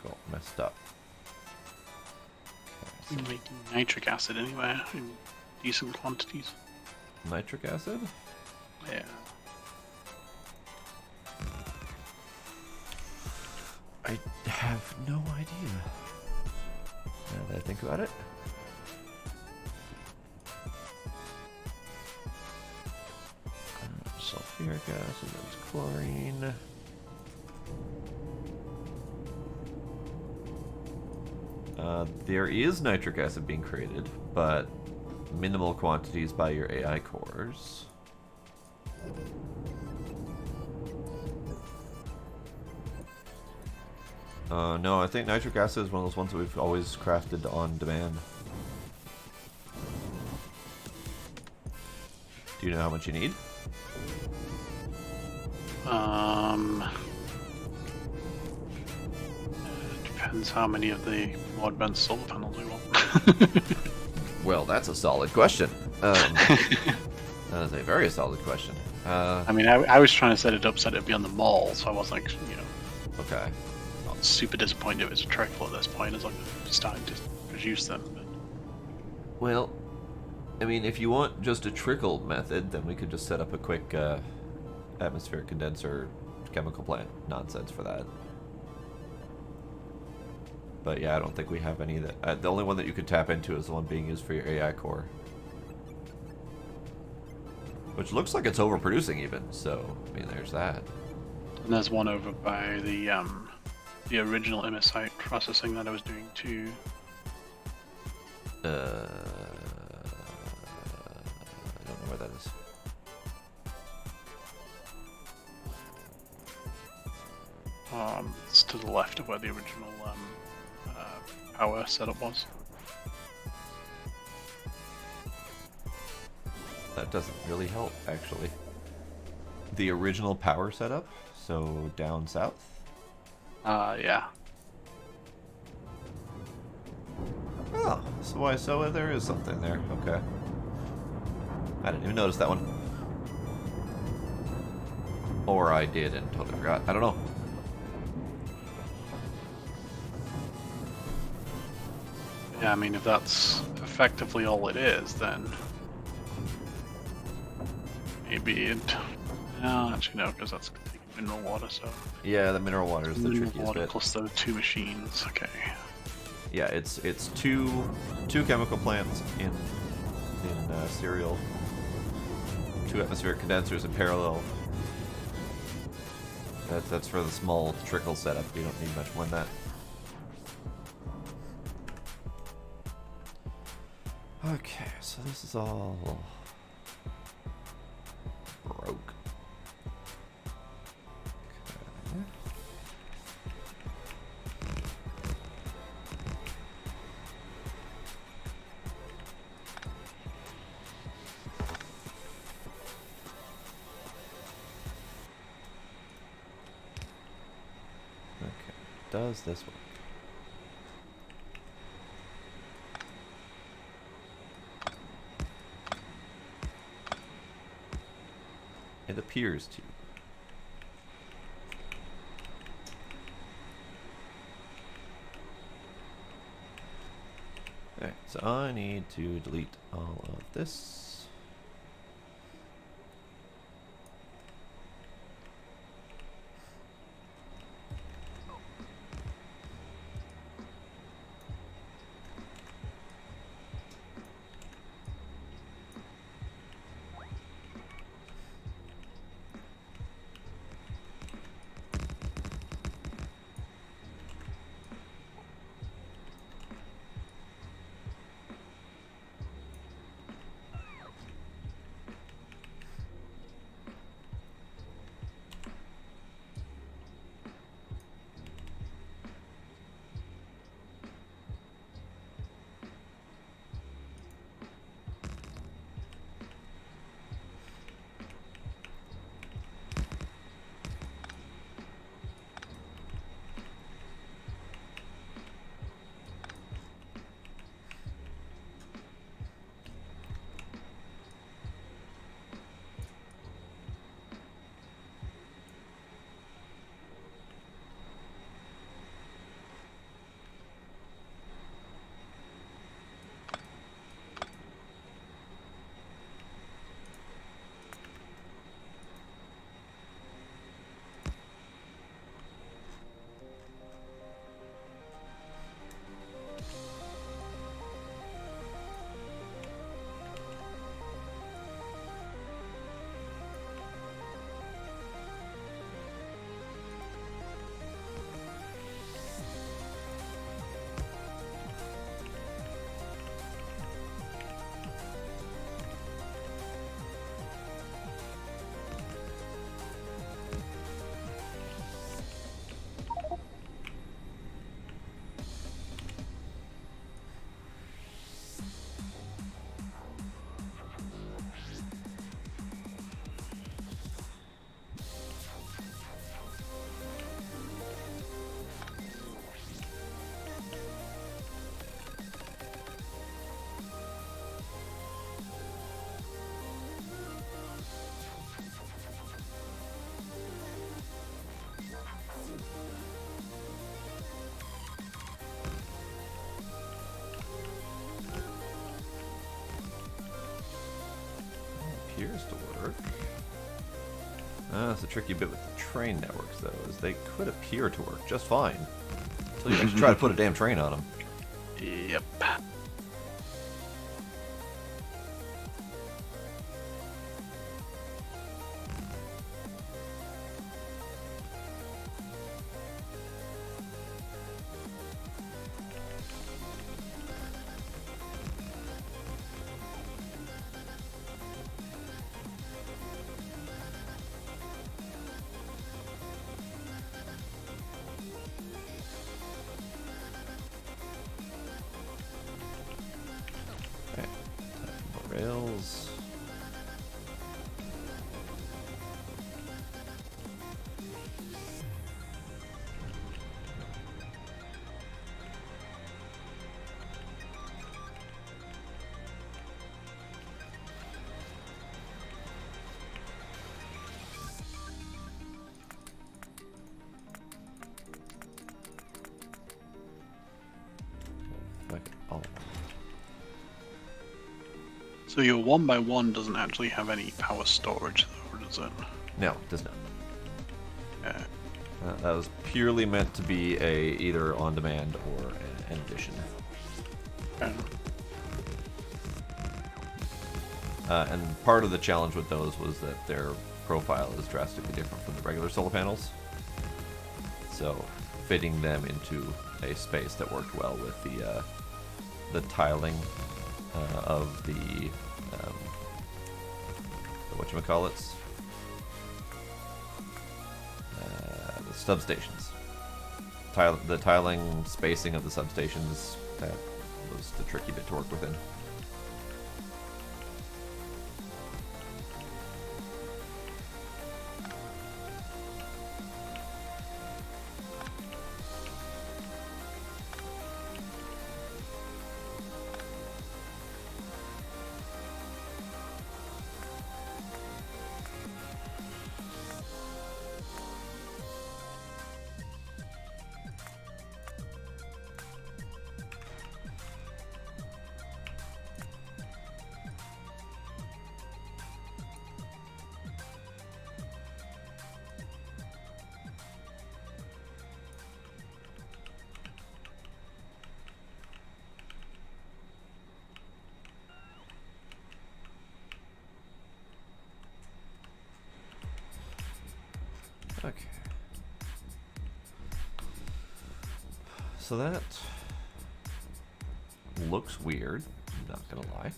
Speaker 2: Got messed up.
Speaker 1: We're making nitric acid anywhere in decent quantities.
Speaker 2: Nitric acid?
Speaker 1: Yeah.
Speaker 2: I have no idea. Now that I think about it. Sulfuric acid, that's chlorine. There is nitric acid being created, but minimal quantities by your AI cores. No, I think nitric acid is one of those ones that we've always crafted on demand. Do you know how much you need?
Speaker 1: Depends how many of the more advanced solar panels we want.
Speaker 2: Well, that's a solid question. That is a very solid question.
Speaker 1: I mean, I was trying to set it up so it'd be on the mall, so I was like,
Speaker 2: Okay.
Speaker 1: not super disappointed if it's a trickle at this point, as long as I'm starting to produce them. But...
Speaker 2: Well, I mean, if you want just a trickle method, then we could just set up a quick atmospheric condenser chemical plant nonsense for that. But yeah, I don't think we have any that. The only one that you could tap into is the one being used for your AI core, which looks like it's overproducing even. So I mean, there's that.
Speaker 1: And there's one over by the original MSI processing that I was doing too.
Speaker 2: I don't know where that is.
Speaker 1: It's to the left of where the original power setup was.
Speaker 2: That doesn't really help, actually. The original power setup, so down south?
Speaker 1: Yeah.
Speaker 2: Oh, so there is something there. Okay. I didn't even notice that one. Or I did and totally forgot. I don't know.
Speaker 1: Yeah, I mean, if that's effectively all it is, then maybe it... No, actually no, because that's mineral water, so...
Speaker 2: Yeah, the mineral water is the
Speaker 1: mineral
Speaker 2: trickiest
Speaker 1: water
Speaker 2: bit.
Speaker 1: plus those two machines, okay.
Speaker 2: Yeah, it's two chemical plants in serial, 2 atmospheric condensers in parallel. That's for the small trickle setup. You don't need much more than that. Okay, so this is all broke. Okay. Okay, does this work? It appears to. Okay, so I need to delete all of this. appears to work. That's a tricky bit with the train networks, though, is they could appear to work just fine. Until you actually try to put a damn train on them.
Speaker 1: Yep.
Speaker 2: Okay. More rails. Like, oh.
Speaker 1: So your 1x1 doesn't actually have any power storage, though, does it?
Speaker 2: No, it does not.
Speaker 1: Yeah.
Speaker 2: That was purely meant to be a either on demand or an addition. And part of the challenge with those was that their profile is drastically different from the regular solar panels. So fitting them into a space that worked well with the tiling of the whatchamacallits, the substations. The tiling spacing of the substations, that was the tricky bit to work within. Okay. So that looks weird, I'm not gonna lie.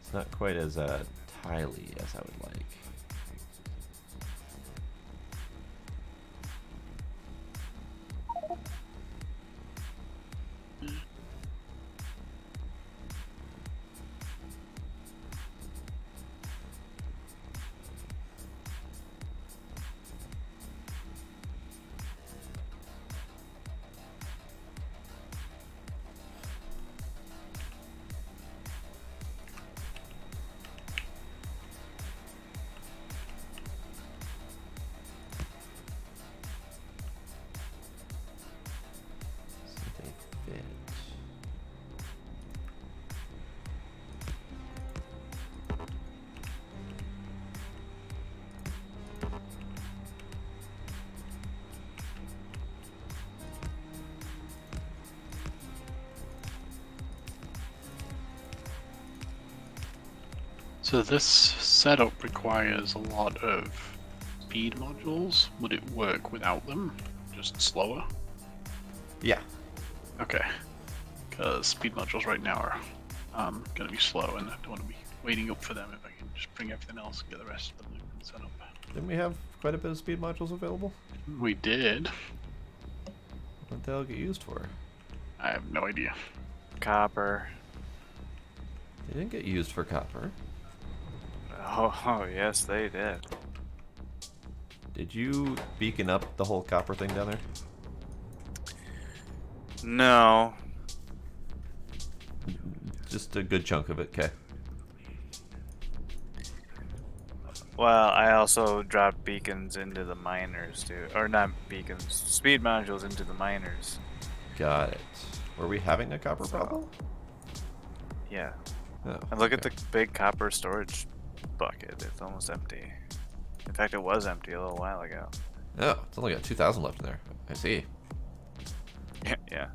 Speaker 2: It's not quite as tiley as I would like. So they fit.
Speaker 1: So this setup requires a lot of speed modules. Would it work without them? Just slower?
Speaker 2: Yeah.
Speaker 1: Okay. Because speed modules right now are going to be slow, and I don't want to be waiting up for them if I can just bring everything else and get the rest of the loop and set up.
Speaker 2: Didn't we have quite a bit of speed modules available?
Speaker 1: We did.
Speaker 2: What the hell get used for?
Speaker 1: I have no idea.
Speaker 3: Copper.
Speaker 2: They didn't get used for copper.
Speaker 3: Oh, yes, they did.
Speaker 2: Did you beacon up the whole copper thing down there?
Speaker 3: No.
Speaker 2: Just a good chunk of it, okay.
Speaker 3: Well, I also dropped beacons into the miners too, or not beacons, speed modules into the miners.
Speaker 2: Got it. Were we having a copper
Speaker 3: So-
Speaker 2: problem?
Speaker 3: Yeah.
Speaker 2: Oh,
Speaker 3: And look at
Speaker 2: okay.
Speaker 3: the big copper storage bucket. It's almost empty. In fact, it was empty a little while ago.
Speaker 2: Oh, it's only got 2,000 left in there. I see.
Speaker 3: Yeah, yeah.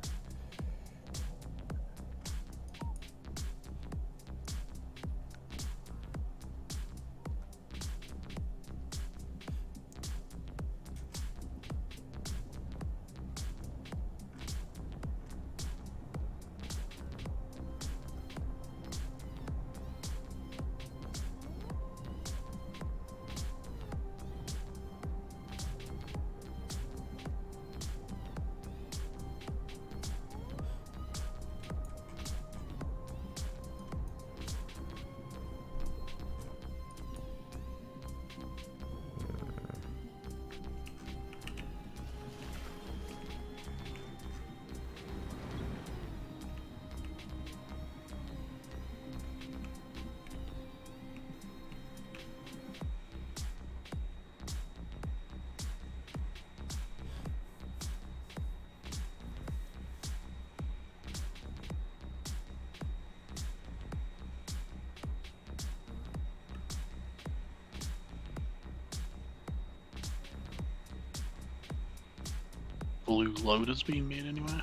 Speaker 1: Blue loaders being made anywhere?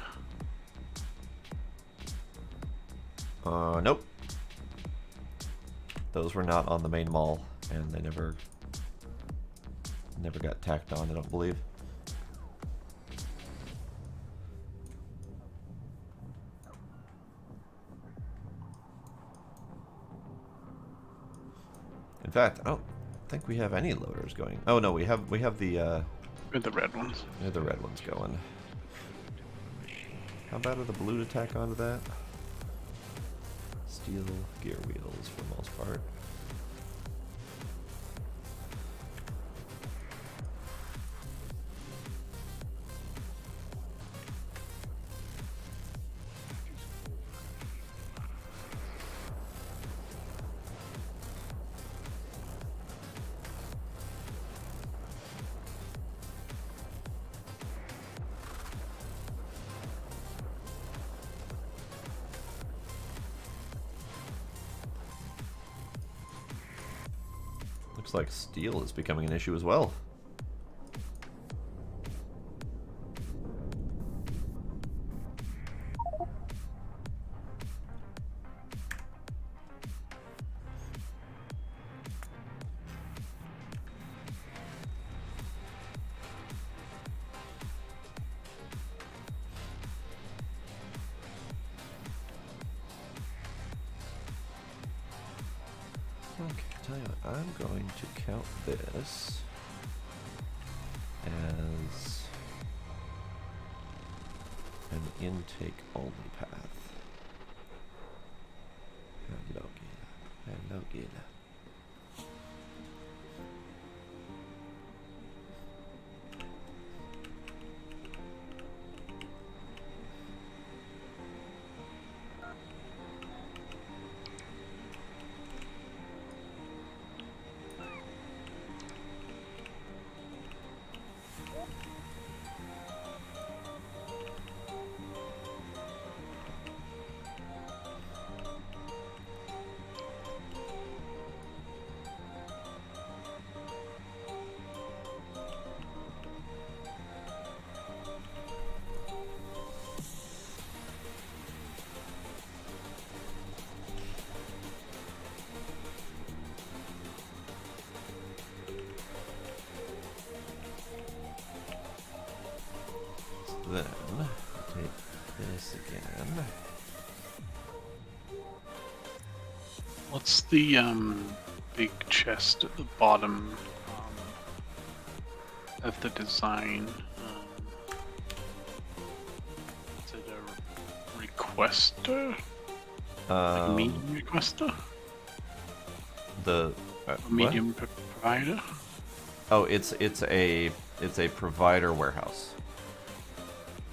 Speaker 2: Nope. Those were not on the main mall, and they never got tacked on, I don't believe. In fact, I don't think we have any loaders going. Oh no, we have the
Speaker 1: With the red ones.
Speaker 2: the red ones going. How bad are the blue to tack onto that? Steel gear wheels for the most part. Looks like steel is becoming an issue as well. Okay, tell you what, I'm going to count this as an intake only path. Hello, Gila. Hello, Gila. Then take this again.
Speaker 1: What's the big chest at the bottom of the design? Is it a requester? Like medium requester?
Speaker 2: The
Speaker 1: Or medium provider?
Speaker 2: Oh, it's a provider warehouse.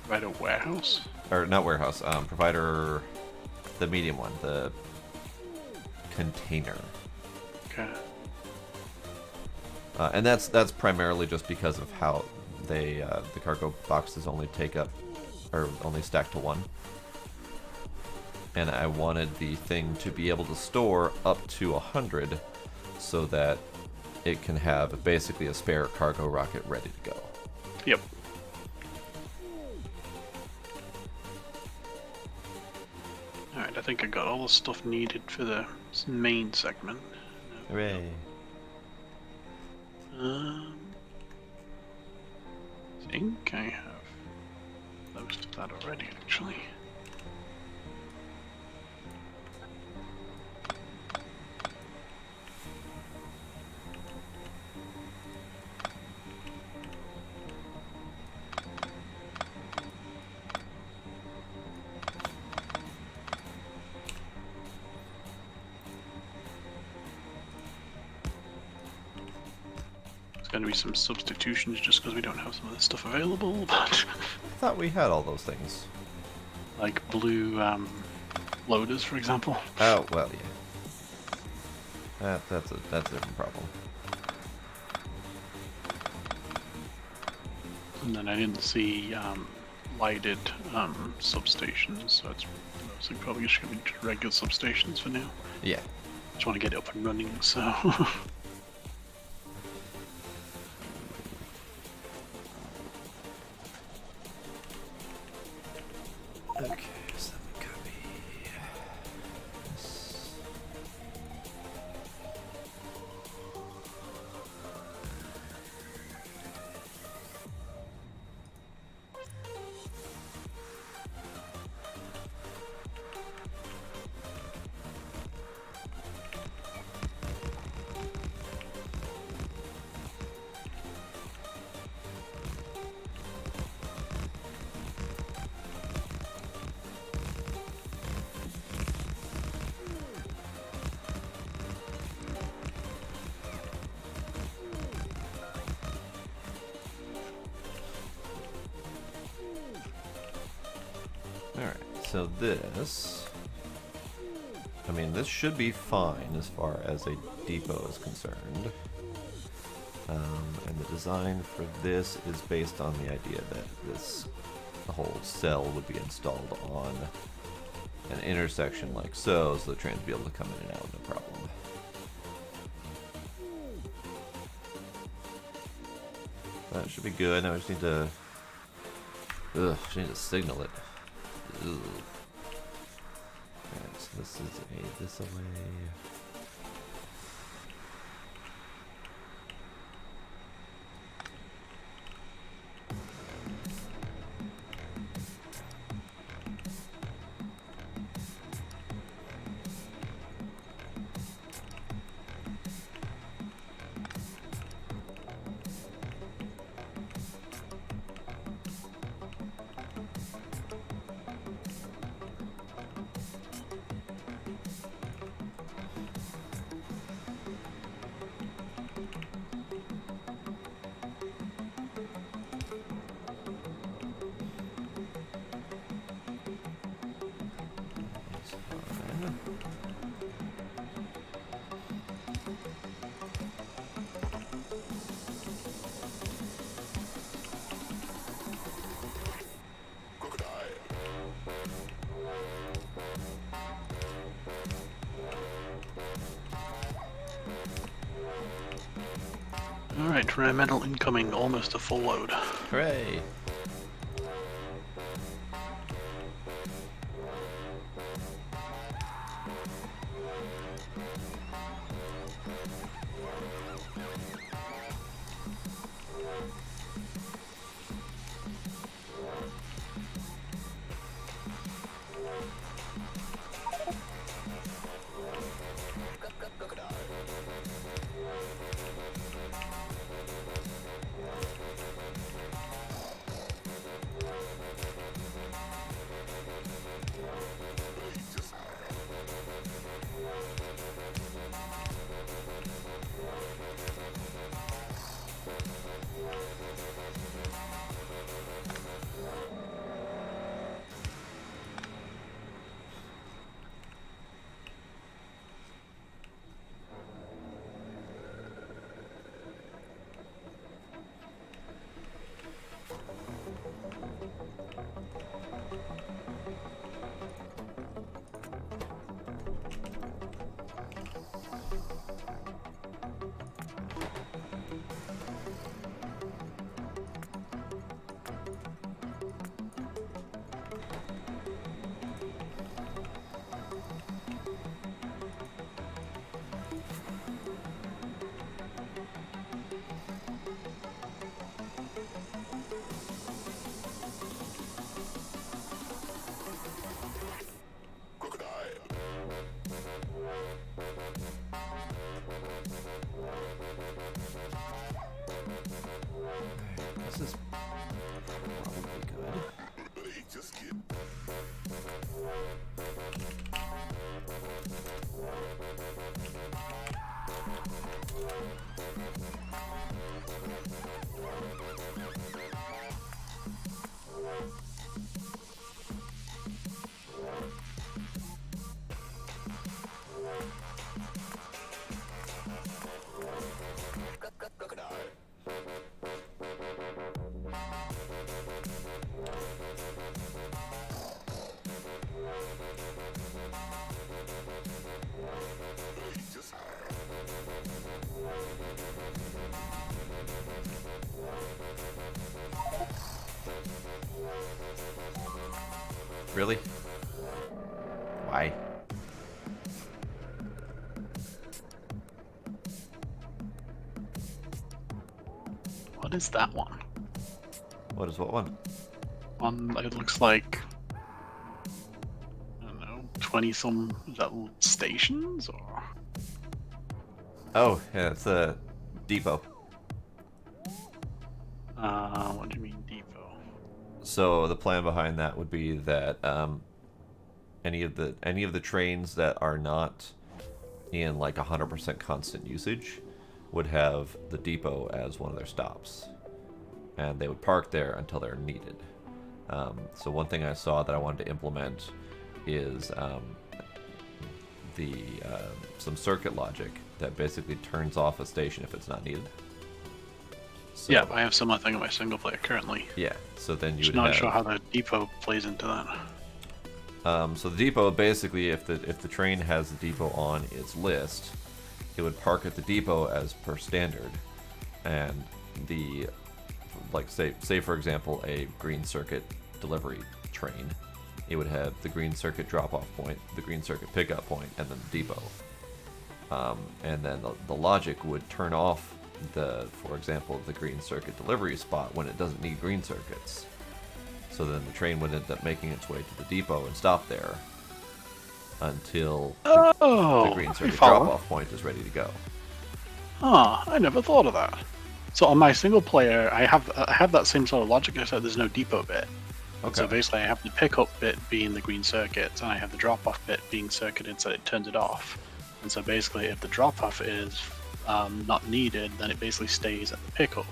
Speaker 1: Provider warehouse?
Speaker 2: Or not warehouse, provider, the medium one, the container.
Speaker 1: Okay.
Speaker 2: And that's primarily just because of how they the cargo boxes only take up, or only stack to one. and I wanted the thing to be able to store up to 100 so that it can have basically a spare cargo rocket ready to go.
Speaker 1: Yep. Alright, I think I got all the stuff needed for the main segment.
Speaker 2: Hooray.
Speaker 1: I think I have most of that already, actually. Going to be some substitutions just because we don't have some of this stuff available, but
Speaker 2: I thought we had all those things.
Speaker 1: like blue loaders, for example.
Speaker 2: Oh, well, yeah. That's a different problem.
Speaker 1: And then I didn't see lighted substations, so it's mostly probably just going to be regular substations for now.
Speaker 2: Yeah.
Speaker 1: Just want to get it up and running, so.
Speaker 2: Okay, so let me copy this. Alright, so this... I mean, this should be fine as far as a depot is concerned. And the design for this is based on the idea that the whole cell would be installed on an intersection like so the trains would be able to come in and out, no problem. That should be good. Now I just need to... just need to signal it. Ugh. Alright, so this is this away.
Speaker 1: Alright, rare metal incoming, almost a full load.
Speaker 2: Hooray! Really? Why?
Speaker 1: What is that one?
Speaker 2: What is what one?
Speaker 1: One, it looks like, I don't know, 20 some, is that stations or?
Speaker 2: Oh, yeah, it's a depot.
Speaker 1: What do you mean depot?
Speaker 2: So the plan behind that would be that any of the trains that are not in like 100% constant usage would have the depot as one of their stops, and they would park there until they're needed. So one thing I saw that I wanted to implement is some circuit logic that basically turns off a station if it's not needed. So,
Speaker 1: Yeah, I have similar thing in my single player currently.
Speaker 2: yeah. So then you
Speaker 1: Just
Speaker 2: would
Speaker 1: not
Speaker 2: have.
Speaker 1: sure how the depot plays into that.
Speaker 2: So the depot basically, if the train has the depot on its list, it would park at the depot as per standard, and the say for example a green circuit delivery train, it would have the green circuit drop off point, the green circuit pickup point, and then the depot. And then the logic would turn off for example, the green circuit delivery spot when it doesn't need green circuits. So then the train would end up making its way to the depot and stop there until the green circuit drop-off point is ready to go.
Speaker 1: Huh, I never thought of that. So on my single player, I have that same sort of logic, except there's no depot bit.
Speaker 2: Okay.
Speaker 1: So basically I have the pickup bit being the green circuit, and I have the drop-off bit being circuited so it turns it off. And so basically if the drop-off is not needed, then it basically stays at the pickup.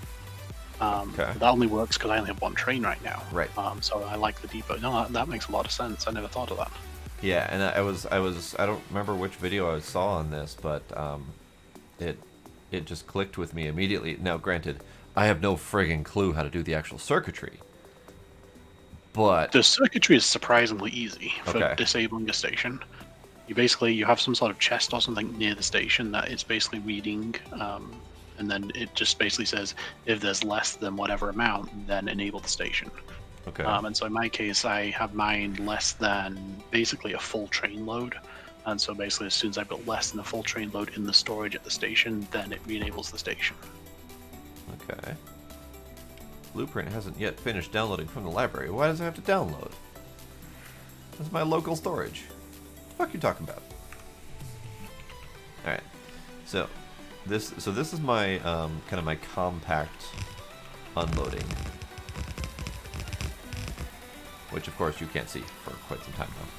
Speaker 2: Okay.
Speaker 1: That only works because I only have one train right now.
Speaker 2: Right.
Speaker 1: So I like the depot. No, that makes a lot of sense. I never thought of that.
Speaker 2: Yeah, and I don't remember which video I saw on this, but it just clicked with me immediately. Now, granted, I have no friggin' clue how to do the actual circuitry, but
Speaker 1: The circuitry is surprisingly easy for
Speaker 2: Okay.
Speaker 1: disabling a station. You have some sort of chest or something near the station that it's basically reading, and then it just basically says if there's less than whatever amount, then enable the station.
Speaker 2: okay.
Speaker 1: And so in my case, I have mine less than basically a full train load. And so basically, as soon as I put less than a full train load in the storage at the station, then it re-enables the station.
Speaker 2: Okay. Blueprint hasn't yet finished downloading from the library. Why does it have to download? That's my local storage. What the fuck you talking about? Alright. So this is my kind of my compact unloading. Which of course you can't see for quite some time now.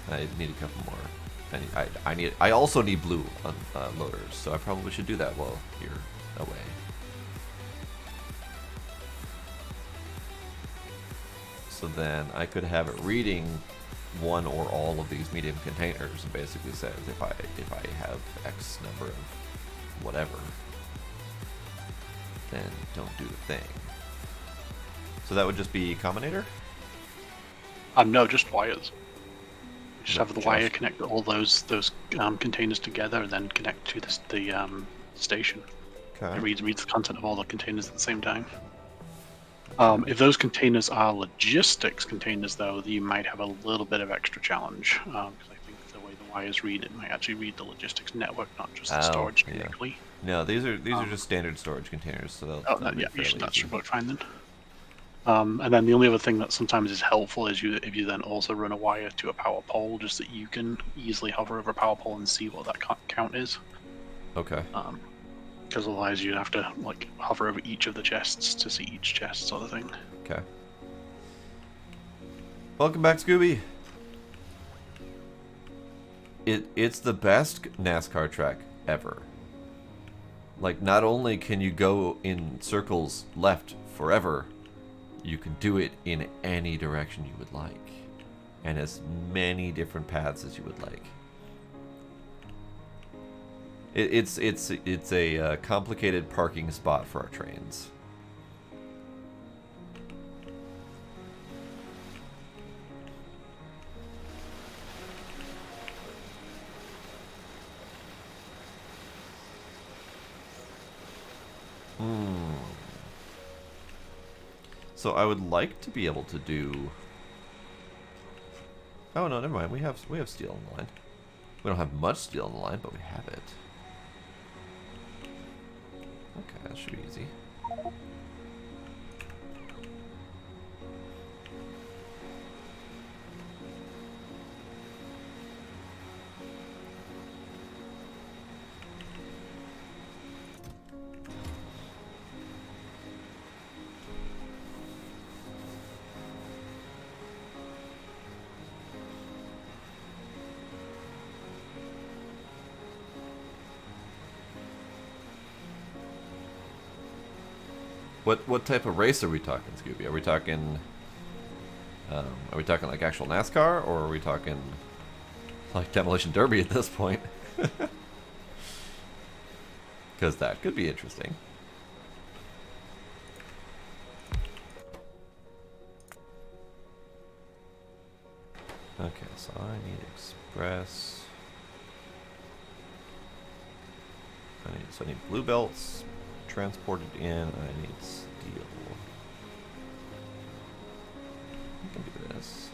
Speaker 2: I need a couple more. I also need blue loaders, so I probably should do that while you're away. So then I could have it reading one or all of these medium containers and basically says if I have X number of whatever, then don't do the thing. So that would just be Combinator?
Speaker 1: No, just wires. You just have the wire
Speaker 2: Just-
Speaker 1: connect all those containers together, and then connect to the station. It
Speaker 2: Okay.
Speaker 1: reads the content of all the containers at the same time. If those containers are logistics containers, though, you might have a little bit of extra challenge, because I think the way the wires read, it might actually read the logistics network, not just the
Speaker 2: Oh,
Speaker 1: storage
Speaker 2: yeah.
Speaker 1: directly.
Speaker 2: No, these are just standard storage containers, so they'll be
Speaker 1: Yeah,
Speaker 2: fairly
Speaker 1: that
Speaker 2: easy.
Speaker 1: should work fine then. And then the only other thing that sometimes is helpful is if you then also run a wire to a power pole, just that you can easily hover over a power pole and see what that count is.
Speaker 2: Okay.
Speaker 1: Because otherwise you'd have to like hover over each of the chests to see each chest, sort of thing.
Speaker 2: Okay. Welcome back, Scooby. It's the best NASCAR track ever. Like, not only can you go in circles left forever, you can do it in any direction you would like, and as many different paths as you would like. It's a complicated parking spot for our trains. So I would like to be able to do. Oh no, never mind. We have steel on the line. We don't have much steel on the line, but we have it. Okay, that should be easy. What type of race are we talking, Scooby? Are we talking like actual NASCAR, or are we talking like Demolition Derby at this point? Because that could be interesting. Okay, so I need express. I need blue belts transported in. I need steel. I can do this.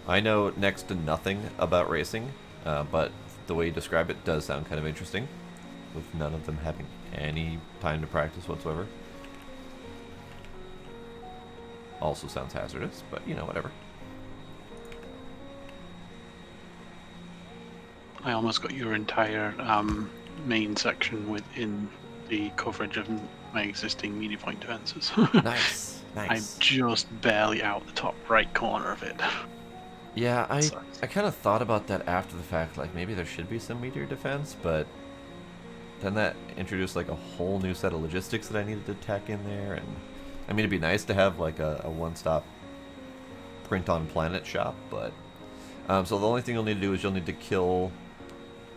Speaker 2: I know next to nothing about racing, but the way you describe it does sound kind of interesting, with none of them having any time to practice whatsoever. Also sounds hazardous, but you know, whatever.
Speaker 1: I almost got your entire main section within the coverage of my existing media point defenses.
Speaker 2: Nice,
Speaker 1: I'm
Speaker 2: nice.
Speaker 1: just barely out the top right corner of it.
Speaker 2: Yeah, I
Speaker 1: Sucks.
Speaker 2: kind of thought about that after the fact, like maybe there should be some meteor defense, but then that introduced like a whole new set of logistics that I needed to tack in there, and I mean it'd be nice to have like a one-stop print on planet shop, but so the only thing you'll need to do is you'll need to kill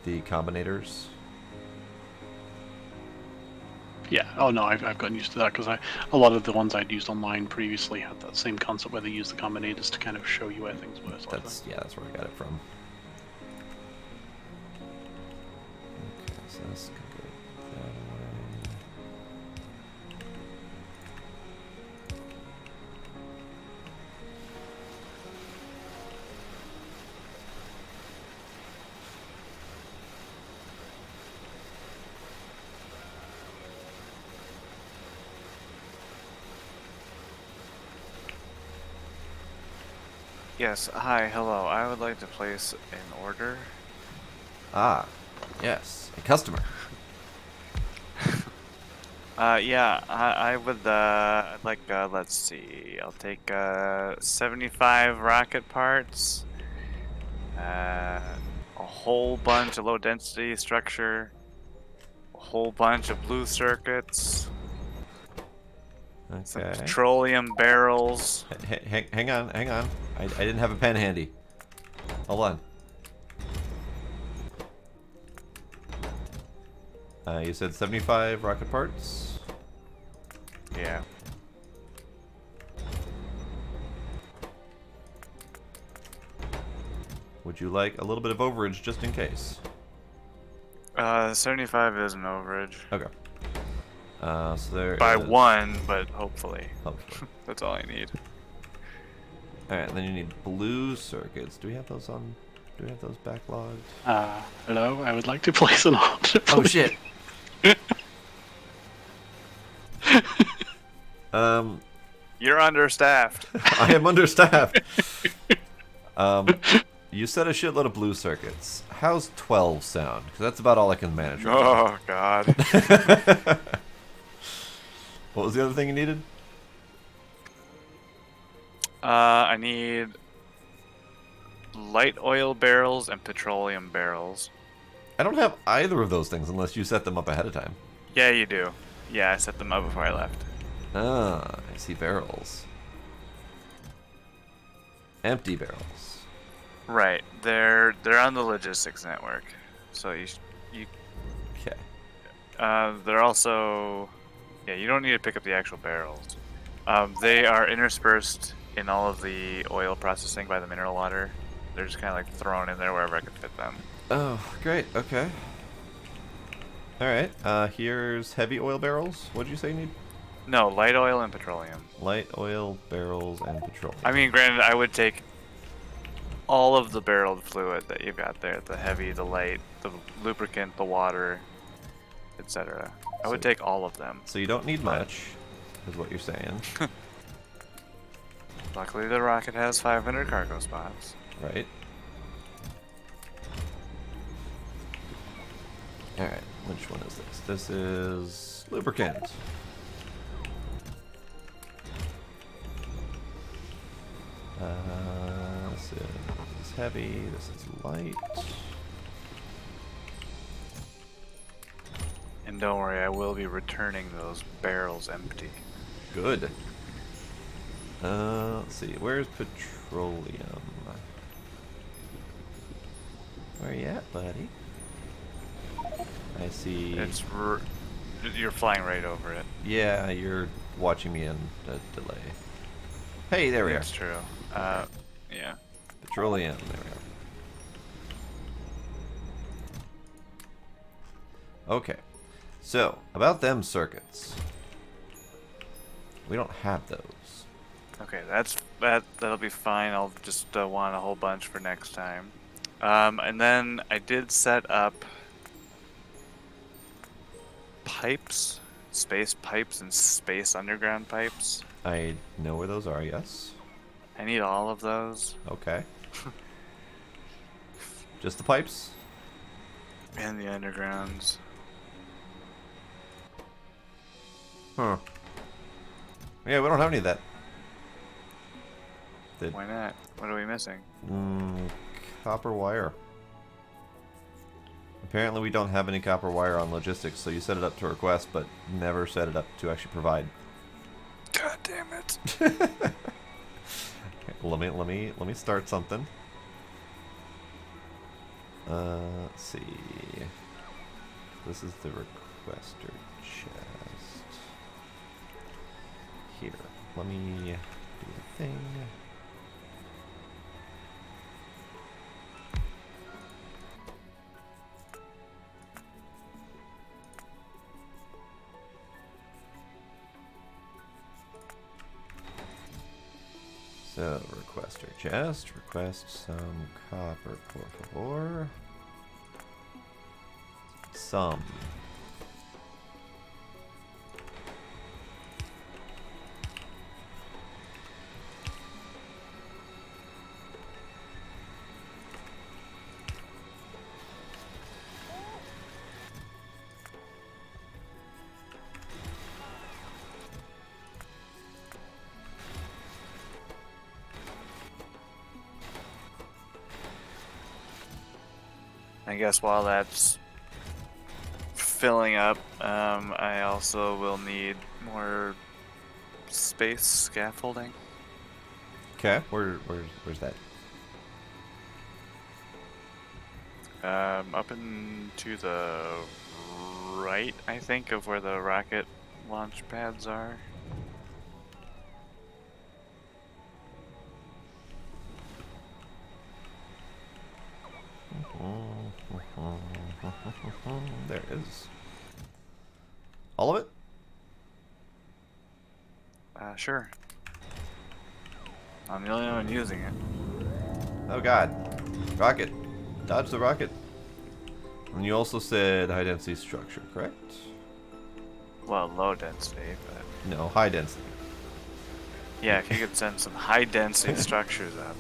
Speaker 2: the combinators.
Speaker 1: Yeah. Oh no, I've gotten used to that because a lot of the ones I'd used online previously had that same concept where they use the combinators to kind of show you where things were. Sort of thing.
Speaker 2: That's where I got it from. Okay, so this can go that way.
Speaker 3: Yes, hi, hello. I would like to place an order.
Speaker 2: Ah, yes, a customer.
Speaker 3: Yeah, I would, I'd like, let's see, I'll take, 75 rocket parts, a whole bunch of low density structure, a whole bunch of blue circuits, some
Speaker 2: Okay.
Speaker 3: petroleum barrels.
Speaker 2: Hang on, hang on. I didn't have a pen handy. Hold on. You said 75 rocket parts?
Speaker 3: Yeah.
Speaker 2: Would you like a little bit of overage just in case?
Speaker 3: 75 is an overage.
Speaker 2: Okay. So there
Speaker 3: By
Speaker 2: is-
Speaker 3: one, but hopefully.
Speaker 2: Hopefully.
Speaker 3: That's all I need.
Speaker 2: Alright, then you need blue circuits. Do we have those on? Do we have those backlogged?
Speaker 1: Hello, I would like to place an order.
Speaker 2: Oh shit!
Speaker 3: You're understaffed.
Speaker 2: I am understaffed. You said a shitload of blue circuits. How's 12 sound? Because that's about all I can manage. Right
Speaker 3: Oh God.
Speaker 2: now. What was the other thing you needed?
Speaker 3: I need light oil barrels and petroleum barrels.
Speaker 2: I don't have either of those things unless you set them up ahead of time.
Speaker 3: Yeah, you do. Yeah, I set them up before I left.
Speaker 2: Ah, I see barrels. Empty barrels.
Speaker 3: Right. They're on the logistics network. So you
Speaker 2: Okay.
Speaker 3: they're also, yeah, you don't need to pick up the actual barrels. They are interspersed in all of the oil processing by the mineral water. They're just kind of like thrown in there wherever I can fit them.
Speaker 2: Oh, great. Okay. Alright, here's heavy oil barrels. What did you say you need?
Speaker 3: No, light oil and petroleum.
Speaker 2: Light oil barrels and petroleum.
Speaker 3: I mean, granted, I would take all of the barreled fluid that you've got there, the heavy, the light, the lubricant, the water, etc. I would take all of them.
Speaker 2: So you don't need much, is what you're saying.
Speaker 3: Luckily, the rocket has 500 cargo spots.
Speaker 2: Right. Alright, which one is this? This is lubricant. This is heavy, this is light.
Speaker 3: And don't worry, I will be returning those barrels empty.
Speaker 2: Good. Let's see, where's petroleum? Where you at, buddy? I see.
Speaker 3: You're flying right over it.
Speaker 2: Yeah, you're watching me in a delay. Hey, there we are.
Speaker 3: That's true. Yeah.
Speaker 2: Petroleum, there we are. Okay, so about them circuits. We don't have those.
Speaker 3: Okay, that'll be fine. I'll just want a whole bunch for next time. And then I did set up pipes, space pipes and space underground pipes.
Speaker 2: I know where those are, yes.
Speaker 3: I need all of those.
Speaker 2: Okay. Just the pipes?
Speaker 3: And the undergrounds.
Speaker 2: Huh. Yeah, we don't have any of that.
Speaker 3: Why not? What are we missing?
Speaker 2: Copper wire. Apparently we don't have any copper wire on logistics, so you set it up to request, but never set it up to actually provide.
Speaker 3: God damn it.
Speaker 2: Okay, let me start something. Let's see. This is the requester chest. Here, let me do the thing. So, requester chest, request some copper, por favor. Some.
Speaker 3: I guess while that's filling up, I also will need more space scaffolding.
Speaker 2: Okay, where's that?
Speaker 3: Up and to the right, I think, of where the rocket launch pads are.
Speaker 2: There it is. All of it?
Speaker 3: Sure. I'm the only one using it.
Speaker 2: Oh god. Rocket. Dodge the rocket. And you also said high density structure, correct?
Speaker 3: Well, low density, but
Speaker 2: No, high density.
Speaker 3: yeah, if you could send some high density structures up.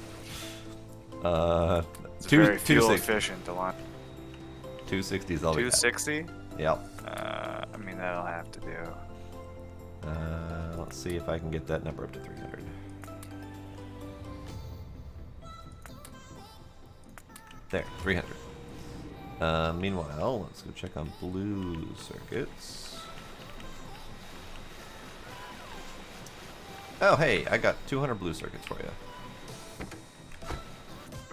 Speaker 3: It's very fuel efficient to launch.
Speaker 2: 260 is all we got.
Speaker 3: 260?
Speaker 2: Yep.
Speaker 3: I mean, that'll have to do.
Speaker 2: Let's see if I can get that number up to 300. There, 300. Meanwhile, let's go check on blue circuits. Oh, hey, I got 200 blue circuits for you.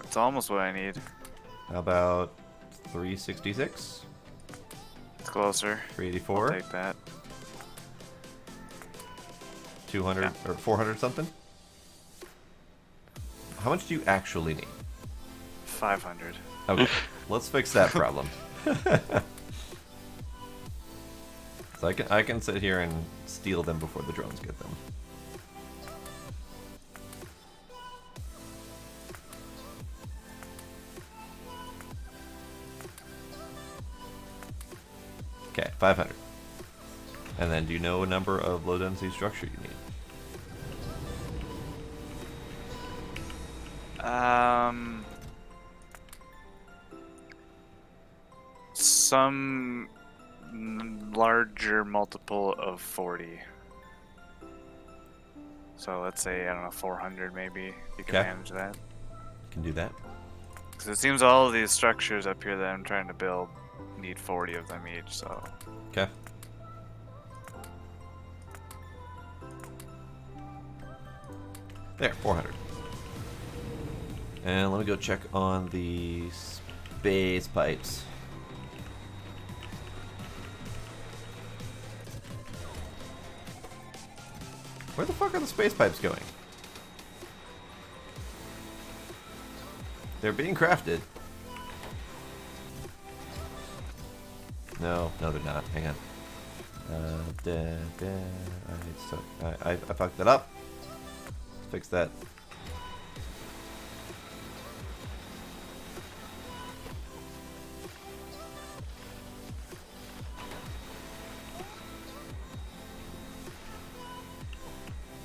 Speaker 3: It's almost what I need.
Speaker 2: How about 366?
Speaker 3: It's closer.
Speaker 2: 384?
Speaker 3: I'll take that.
Speaker 2: 200
Speaker 3: Yeah.
Speaker 2: or 400 something? How much do you actually need?
Speaker 3: 500.
Speaker 2: Okay, let's fix that problem. So I can sit here and steal them before the drones get them. Okay, 500. And then do you know a number of low density structure you need?
Speaker 3: Some larger multiple of 40. So let's say, I don't know, 400 maybe. You can
Speaker 2: Okay.
Speaker 3: manage that.
Speaker 2: Can do that.
Speaker 3: Because it seems all of these structures up here that I'm trying to build need 40 of them each, so.
Speaker 2: Okay. There, 400. And let me go check on the space pipes. Where the fuck are the space pipes going? They're being crafted. No, they're not. Hang on. I fucked that up. Let's fix that.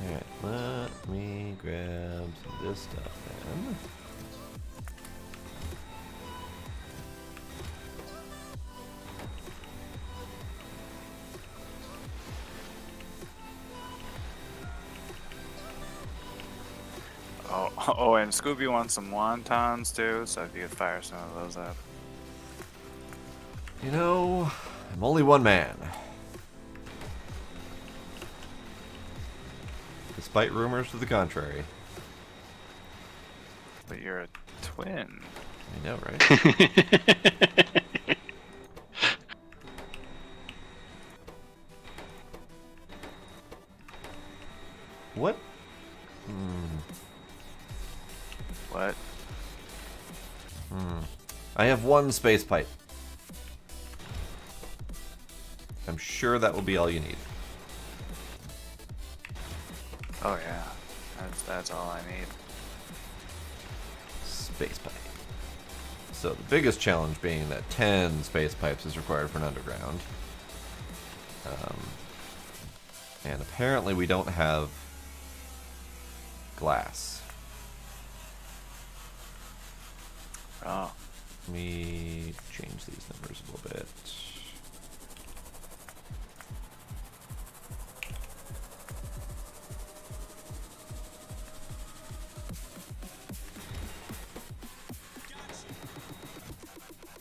Speaker 2: Alright, let me grab some of this stuff then.
Speaker 3: Oh, and Scooby wants some wontons too, so if you could fire some of those up.
Speaker 2: You know, I'm only one man. Despite rumors to the contrary.
Speaker 3: But you're a twin.
Speaker 2: I know, right? What?
Speaker 3: What?
Speaker 2: I have one space pipe. I'm sure that will be all you need.
Speaker 3: Oh yeah, that's all I need.
Speaker 2: Space pipe. So the biggest challenge being that 10 space pipes is required for an underground. And apparently we don't have glass.
Speaker 3: Oh.
Speaker 2: Let me change these numbers a little bit.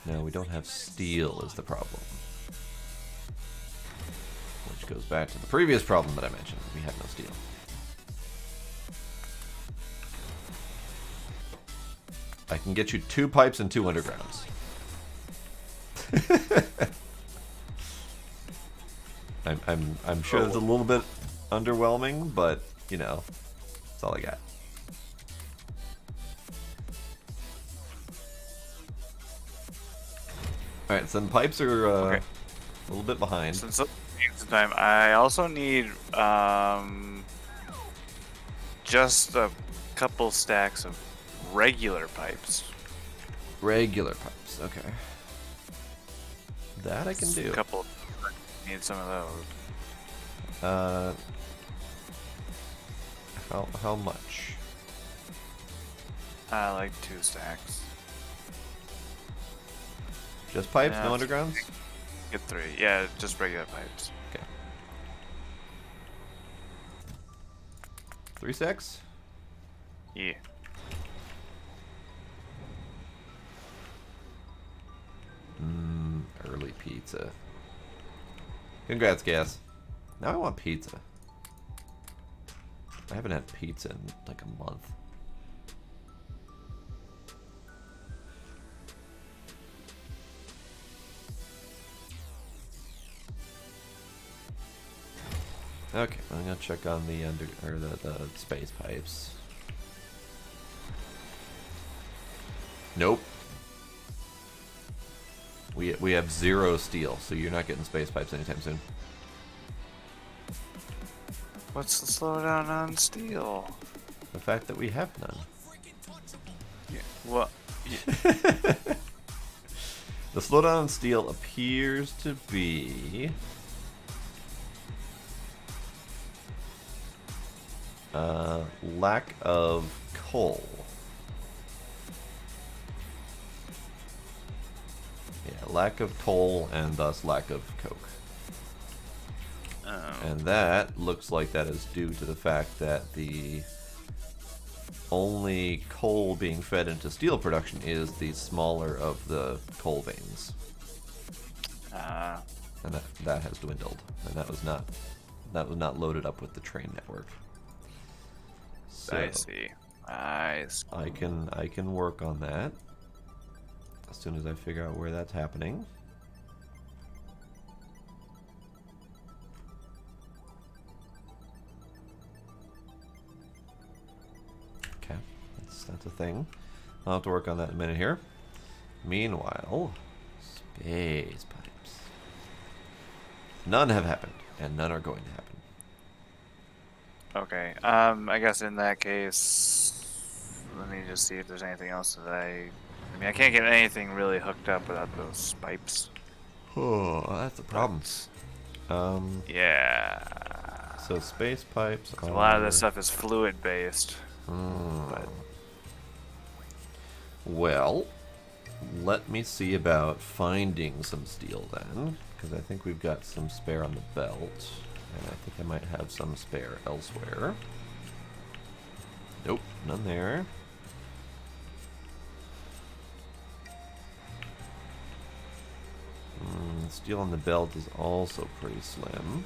Speaker 2: No, we don't have steel is the problem. Which goes back to the previous problem that I mentioned. We have no steel. I can get you 2 pipes and 2 undergrounds. I'm sure it's a little bit underwhelming, but you know, that's all I got. All right, so the pipes are
Speaker 3: Okay.
Speaker 2: a little bit behind.
Speaker 3: Since some time, I also need just a couple stacks of regular pipes.
Speaker 2: Regular pipes, okay. That I can
Speaker 3: Just
Speaker 2: do.
Speaker 3: A couple. Need some of those.
Speaker 2: How much?
Speaker 3: Like 2 stacks.
Speaker 2: Just pipes,
Speaker 3: Yeah.
Speaker 2: no undergrounds?
Speaker 3: Get 3. Yeah, just regular pipes.
Speaker 2: Okay. 3 stacks?
Speaker 3: Yeah.
Speaker 2: Early pizza. Congrats, Gas. Now I want pizza. I haven't had pizza in like a month. Okay, I'm gonna check on the the space pipes. Nope. We have 0 steel, so you're not getting space pipes anytime soon.
Speaker 3: What's the slowdown on steel?
Speaker 2: The fact that we have none.
Speaker 3: Yeah. What?
Speaker 2: The slowdown on steel appears to be lack of coal. Yeah, lack of coal and thus lack of coke. And that looks like that is due to the fact that the only coal being fed into steel production is the smaller of the coal veins. And that has dwindled. And that was not loaded up with the train network. So
Speaker 3: I see. I see.
Speaker 2: I can work on that as soon as I figure out where that's happening. Okay, that's a thing. I'll have to work on that in a minute here. Meanwhile, space pipes. None have happened, and none are going to happen.
Speaker 3: Okay. I guess in that case, let me just see if there's anything else that I mean, I can't get anything really hooked up without those pipes.
Speaker 2: Oh, that's a problem.
Speaker 3: Yeah.
Speaker 2: So space pipes are...
Speaker 3: A lot of this stuff is fluid based. But
Speaker 2: well, let me see about finding some steel then, because I think we've got some spare on the belt, and I think I might have some spare elsewhere. Nope, none there. Steel on the belt is also pretty slim.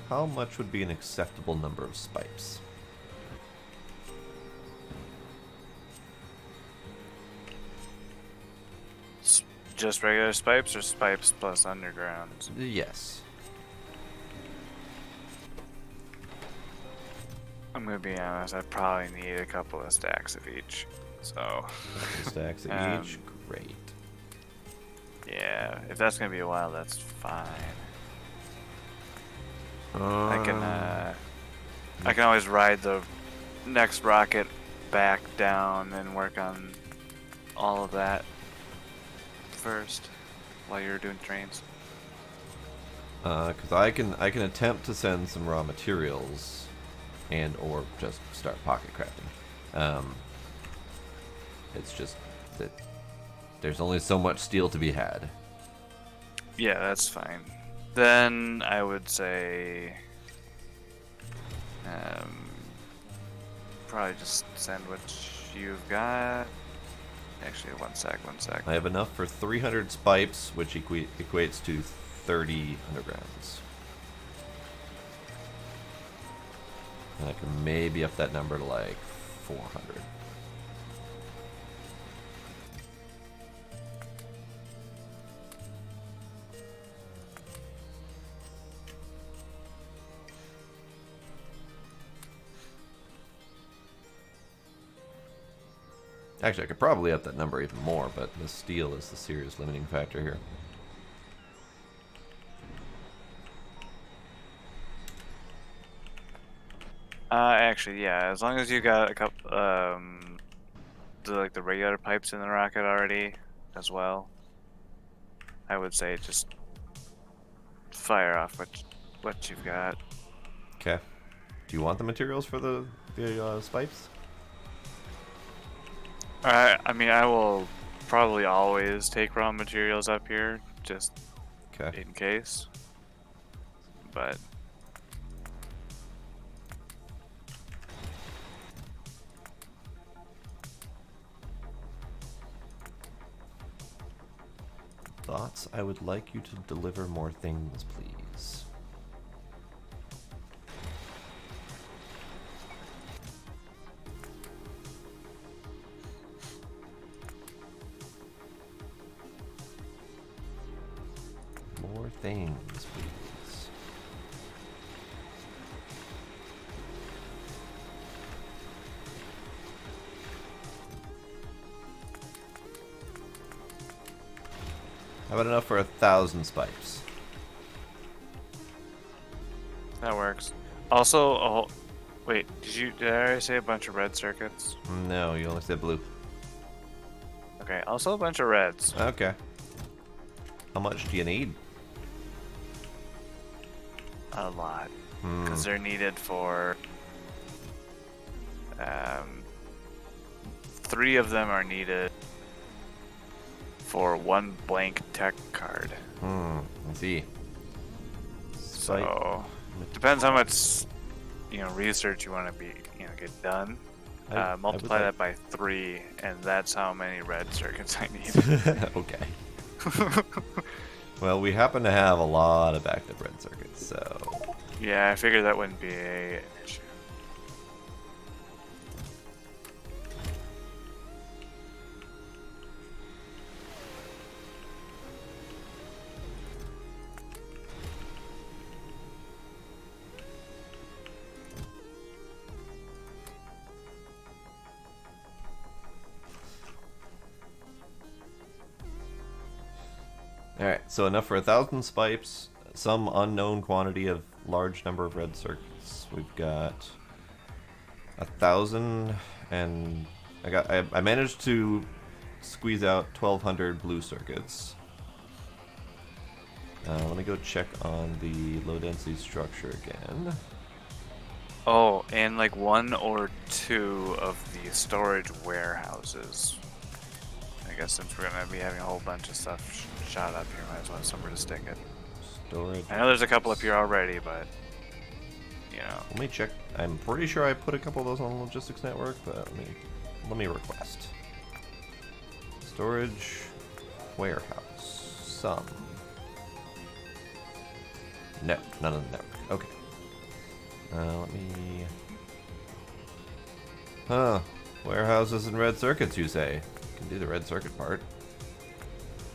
Speaker 2: How much would be an acceptable number of spikes?
Speaker 3: just regular spipes or spipes plus underground?
Speaker 2: Yes.
Speaker 3: I'm gonna be honest, I probably need a couple of stacks of each. So
Speaker 2: Stacks of each? Great.
Speaker 3: yeah, if that's gonna be a while, that's fine. I can always ride the next rocket back down and work on all of that first while you're doing trains.
Speaker 2: Because I can attempt to send some raw materials and or just start pocket crafting. It's just that there's only so much steel to be had.
Speaker 3: Yeah, that's fine. Then I would say probably just send what you've got. Actually, one sec.
Speaker 2: I have enough for 300 spipes, which equates to 30 undergrounds. And I can maybe up that number to like 400. Actually, I could probably up that number even more, but the steel is the serious limiting factor here.
Speaker 3: Actually, yeah. As long as you got a couple, the regular pipes in the rocket already, as well. I would say just fire off what you've got.
Speaker 2: Okay. Do you want the materials for the spipes?
Speaker 3: I mean, I will probably always take raw materials up here, just
Speaker 2: Okay.
Speaker 3: in case. But
Speaker 2: Thoughts? I would like you to deliver more things, please. More things, please. How about enough for 1,000 spikes?
Speaker 3: That works. Also, oh, wait, did I already say a bunch of red circuits?
Speaker 2: No, you only said blue.
Speaker 3: Okay, also a bunch of reds.
Speaker 2: Okay. How much do you need?
Speaker 3: A lot. Because they're needed for... 3 of them are needed for 1 blank tech card.
Speaker 2: I see.
Speaker 3: So, depends how much, research you want to get done. Multiply that by 3, and that's how many red circuits I need.
Speaker 2: Okay. Well, we happen to have a lot of active red circuits, so...
Speaker 3: Yeah, I figured that wouldn't be an issue.
Speaker 2: Alright, so enough for 1,000 spikes, some unknown quantity of large number of red circuits. We've got 1,000, and I managed to squeeze out 1,200 blue circuits. Let me go check on the low density structure again.
Speaker 3: Oh, and like 1 or 2 of the storage warehouses. I guess since we're gonna be having a whole bunch of stuff shot up here, might as well have somewhere to stick it.
Speaker 2: Storage.
Speaker 3: I know there's a couple up here already, but
Speaker 2: Let me check. I'm pretty sure I put a couple of those on the logistics network, but let me request. Storage warehouse. Some. No, none of the network. Okay. Let me. Huh. Warehouses and red circuits, you say? Can do the red circuit part.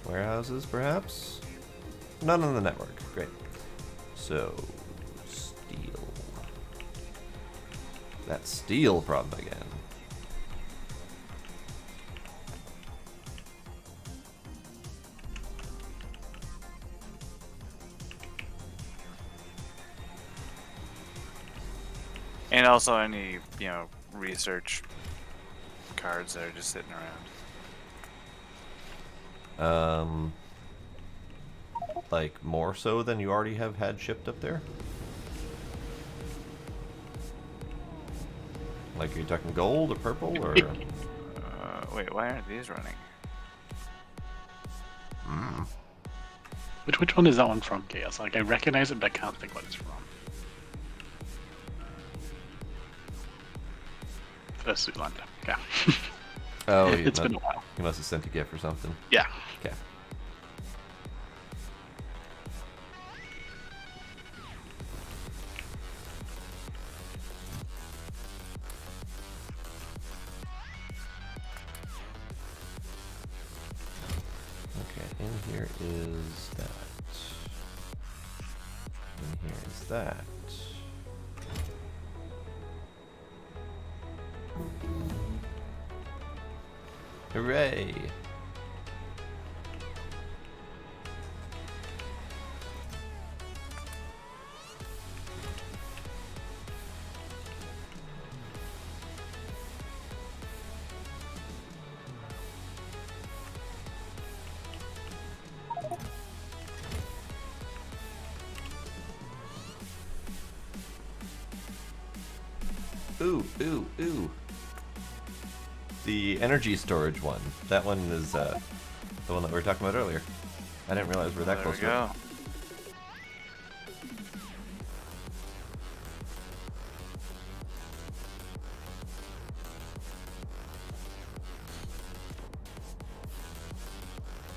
Speaker 2: Warehouses, perhaps? None on the network. Great. So, steel. That steel problem again.
Speaker 3: and also any research cards that are just sitting around.
Speaker 2: Like more so than you already have had shipped up there? Like, are you talking gold or purple or?
Speaker 3: Wait, why aren't these running?
Speaker 1: Which one is that one from, Chaos? Like, I recognize it, but I can't think what it's from. First Zoolander. Yeah.
Speaker 2: Oh,
Speaker 1: It's been a while.
Speaker 2: You must have sent a gift or something.
Speaker 1: Yeah.
Speaker 2: Okay. Okay, in here is that. In here is that. Hooray! Ooh, ooh, ooh. The energy storage one. That one is the one that we were talking about earlier. I didn't realize we were that
Speaker 3: There
Speaker 2: close
Speaker 3: we
Speaker 2: to it.
Speaker 3: go.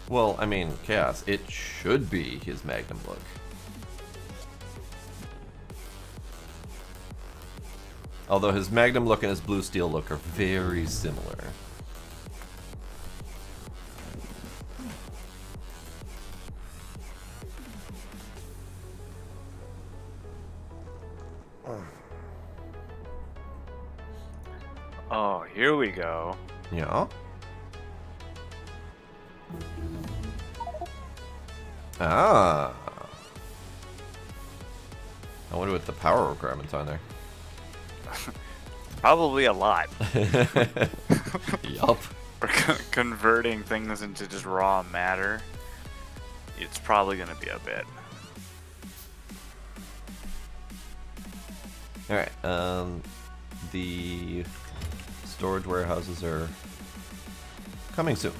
Speaker 2: Well, I mean, Chaos, it should be his Magnum look. Although his Magnum look and his Blue Steel look are very similar.
Speaker 3: Oh, here we go.
Speaker 2: Yeah? Ah. I wonder what the power requirements are there.
Speaker 3: Probably a lot.
Speaker 2: Yup.
Speaker 3: For converting things into just raw matter, it's probably going to be a bit.
Speaker 2: Alright, the storage warehouses are coming soon.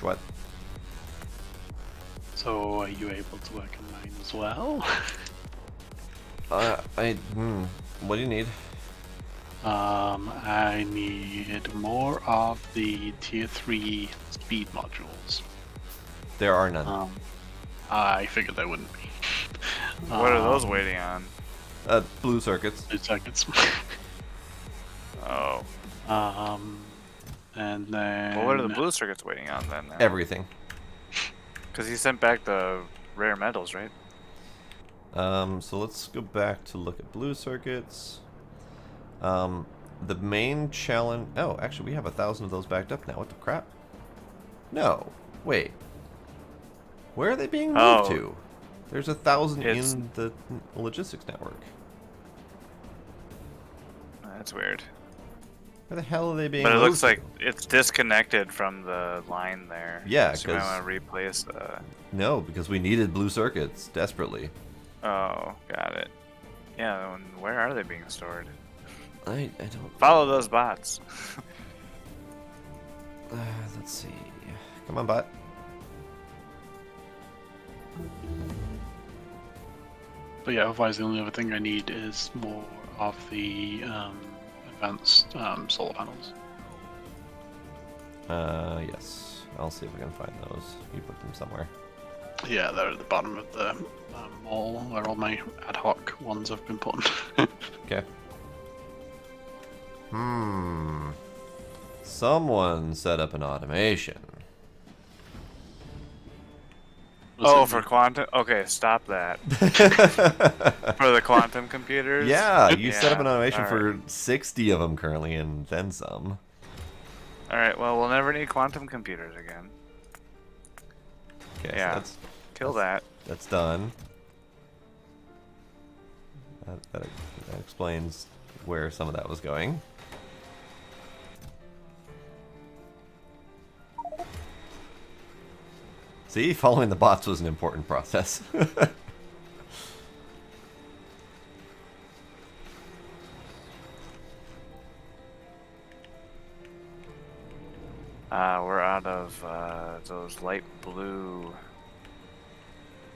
Speaker 2: What?
Speaker 1: So, are you able to work on mine as well?
Speaker 2: What do you need?
Speaker 1: I need more of the tier 3 speed modules.
Speaker 2: There are none.
Speaker 1: I figured there wouldn't be.
Speaker 3: What are those waiting on?
Speaker 2: Blue circuits.
Speaker 1: Blue circuits.
Speaker 3: Oh.
Speaker 1: And then...
Speaker 3: Well, what are the blue circuits waiting on then?
Speaker 2: Everything.
Speaker 3: Because he sent back the rare metals, right?
Speaker 2: So let's go back to look at blue circuits. The main challenge... Oh, actually, we have 1,000 of those backed up now. What the crap? No. Wait. Where are they being moved to? There's 1,000 in the logistics network.
Speaker 3: That's weird.
Speaker 2: Where the hell are they being
Speaker 3: But it
Speaker 2: moved
Speaker 3: looks like
Speaker 2: to?
Speaker 3: it's disconnected from the line there.
Speaker 2: Yeah,
Speaker 3: so you might
Speaker 2: because...
Speaker 3: want to replace the...
Speaker 2: No, because we needed blue circuits desperately.
Speaker 3: Oh, got it. Yeah, where are they being stored?
Speaker 2: I don't...
Speaker 3: Follow those bots.
Speaker 2: Let's see. Come on, bot.
Speaker 1: But yeah, otherwise the only other thing I need is more of the advanced solar panels.
Speaker 2: Yes. I'll see if I can find those. You put them somewhere.
Speaker 1: Yeah, they're at the bottom of the mall where all my ad hoc ones have been put.
Speaker 2: Okay. Someone set up an automation.
Speaker 3: Oh, for quantum? Okay, stop that. For the quantum computers?
Speaker 2: Yeah, you set up an
Speaker 3: Yeah,
Speaker 2: automation
Speaker 3: alright.
Speaker 2: for 60 of them currently, and then some.
Speaker 3: Alright, well, we'll never need quantum computers again.
Speaker 2: Okay,
Speaker 3: Yeah.
Speaker 2: so
Speaker 3: Kill that.
Speaker 2: that's done. That explains where some of that was going. See, following the bots was an important process.
Speaker 3: We're out of those light blue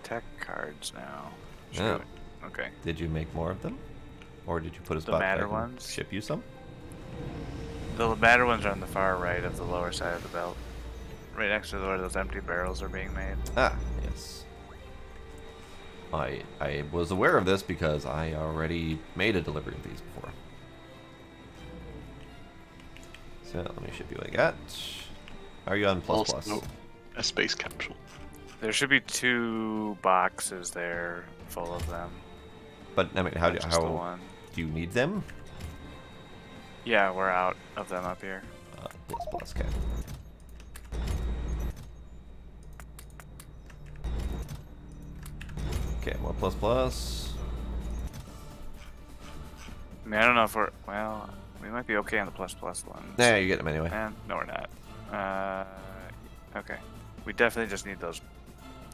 Speaker 3: tech cards now.
Speaker 2: Yeah.
Speaker 3: Shoot. Okay.
Speaker 2: Did you make more of them? Or did you put a
Speaker 3: The
Speaker 2: spot that I
Speaker 3: matter
Speaker 2: can
Speaker 3: ones?
Speaker 2: ship you some?
Speaker 3: The matter ones are on the far right of the lower side of the belt. Right next to where those empty barrels are being made.
Speaker 2: Ah, yes. I was aware of this because I already made a delivery of these before. So let me ship you what I got. Are you on plus plus?
Speaker 1: Also, a space capsule.
Speaker 3: There should be 2 boxes there full of them.
Speaker 2: But I mean, how
Speaker 3: Not just the
Speaker 2: how
Speaker 3: one.
Speaker 2: do you need them?
Speaker 3: Yeah, we're out of them up here.
Speaker 2: Plus plus, okay. Okay, more plus plus.
Speaker 3: I mean, I don't know if we're... Well, we might be okay on the plus plus ones.
Speaker 2: Nah, you get them anyway.
Speaker 3: No, we're not. Okay. We definitely just need those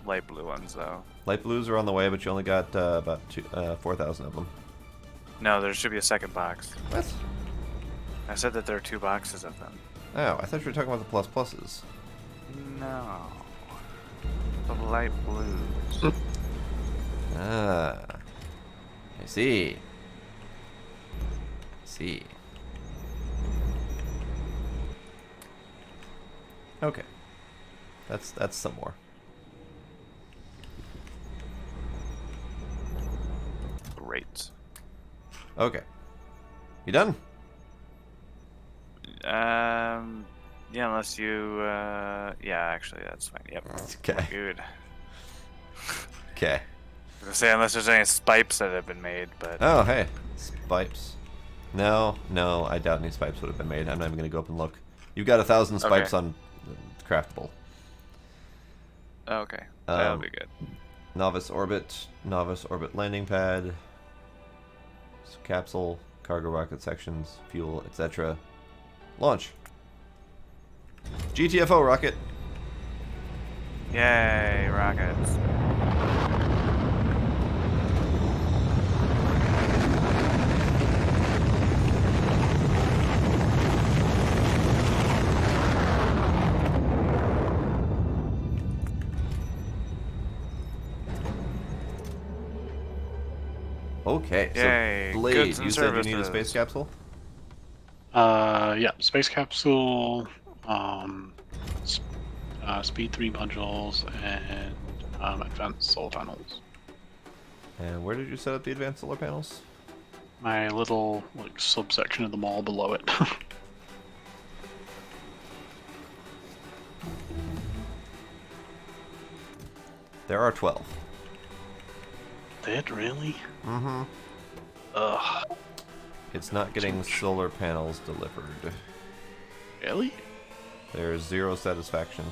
Speaker 3: light blue ones, though.
Speaker 2: Light blues are on the way, but you only got about 4,000 of them.
Speaker 3: No, there should be a second box.
Speaker 2: What?
Speaker 3: I said that there are 2 boxes of them.
Speaker 2: Oh, I thought you were talking about the plus pluses.
Speaker 3: No. The light blues.
Speaker 2: Ah, I see. I see. Okay, that's some more.
Speaker 3: Great.
Speaker 2: Okay, you done?
Speaker 3: Yeah, unless you, yeah, actually, that's fine. Yep.
Speaker 2: Okay.
Speaker 3: Good.
Speaker 2: Okay.
Speaker 3: I was gonna say, unless there's any spipes that have been made, but...
Speaker 2: Oh, hey, spipes. No, no, I doubt any spikes would have been made. I'm not even going to go up and look. You've got 1,000 spikes on craftable.
Speaker 3: Okay, that'll be good.
Speaker 2: Novice orbit landing pad, capsule, cargo rocket sections, fuel, etc. Launch. GTFO rocket.
Speaker 3: Yay, rockets.
Speaker 2: Okay,
Speaker 3: Yay,
Speaker 2: so Blade,
Speaker 3: goods and
Speaker 2: you said you need a
Speaker 3: services.
Speaker 2: space capsule?
Speaker 1: Yeah, space capsule, speed 3 modules, and advanced solar panels.
Speaker 2: And where did you set up the advanced solar panels?
Speaker 1: My little like subsection of the mall below it.
Speaker 2: There are 12.
Speaker 1: Did really?
Speaker 2: Mm-hmm.
Speaker 1: Ugh.
Speaker 2: It's not getting solar panels delivered.
Speaker 1: Really?
Speaker 2: There's 0 satisfaction.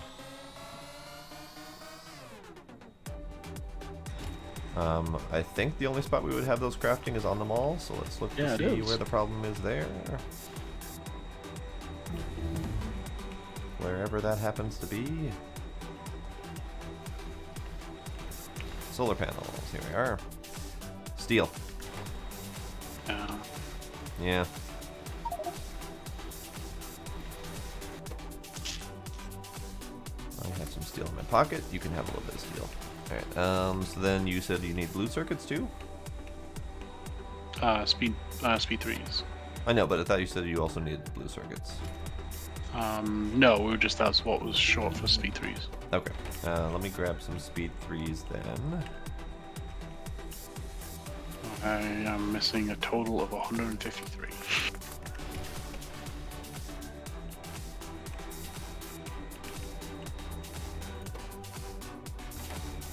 Speaker 2: I think the only spot we would have those crafting is on the mall, so let's look to see where the problem is there. Wherever that happens to be. Solar panels, here we are. Steel. Yeah. I have some steel in my pocket. You can have a little bit of steel. Alright, so then you said you need blue circuits too?
Speaker 1: Speed 3s.
Speaker 2: I know, but I thought you said you also needed blue circuits.
Speaker 1: No, we were just, that's what was short for speed 3s.
Speaker 2: Okay, let me grab some speed 3s then.
Speaker 1: I am missing a total of 153.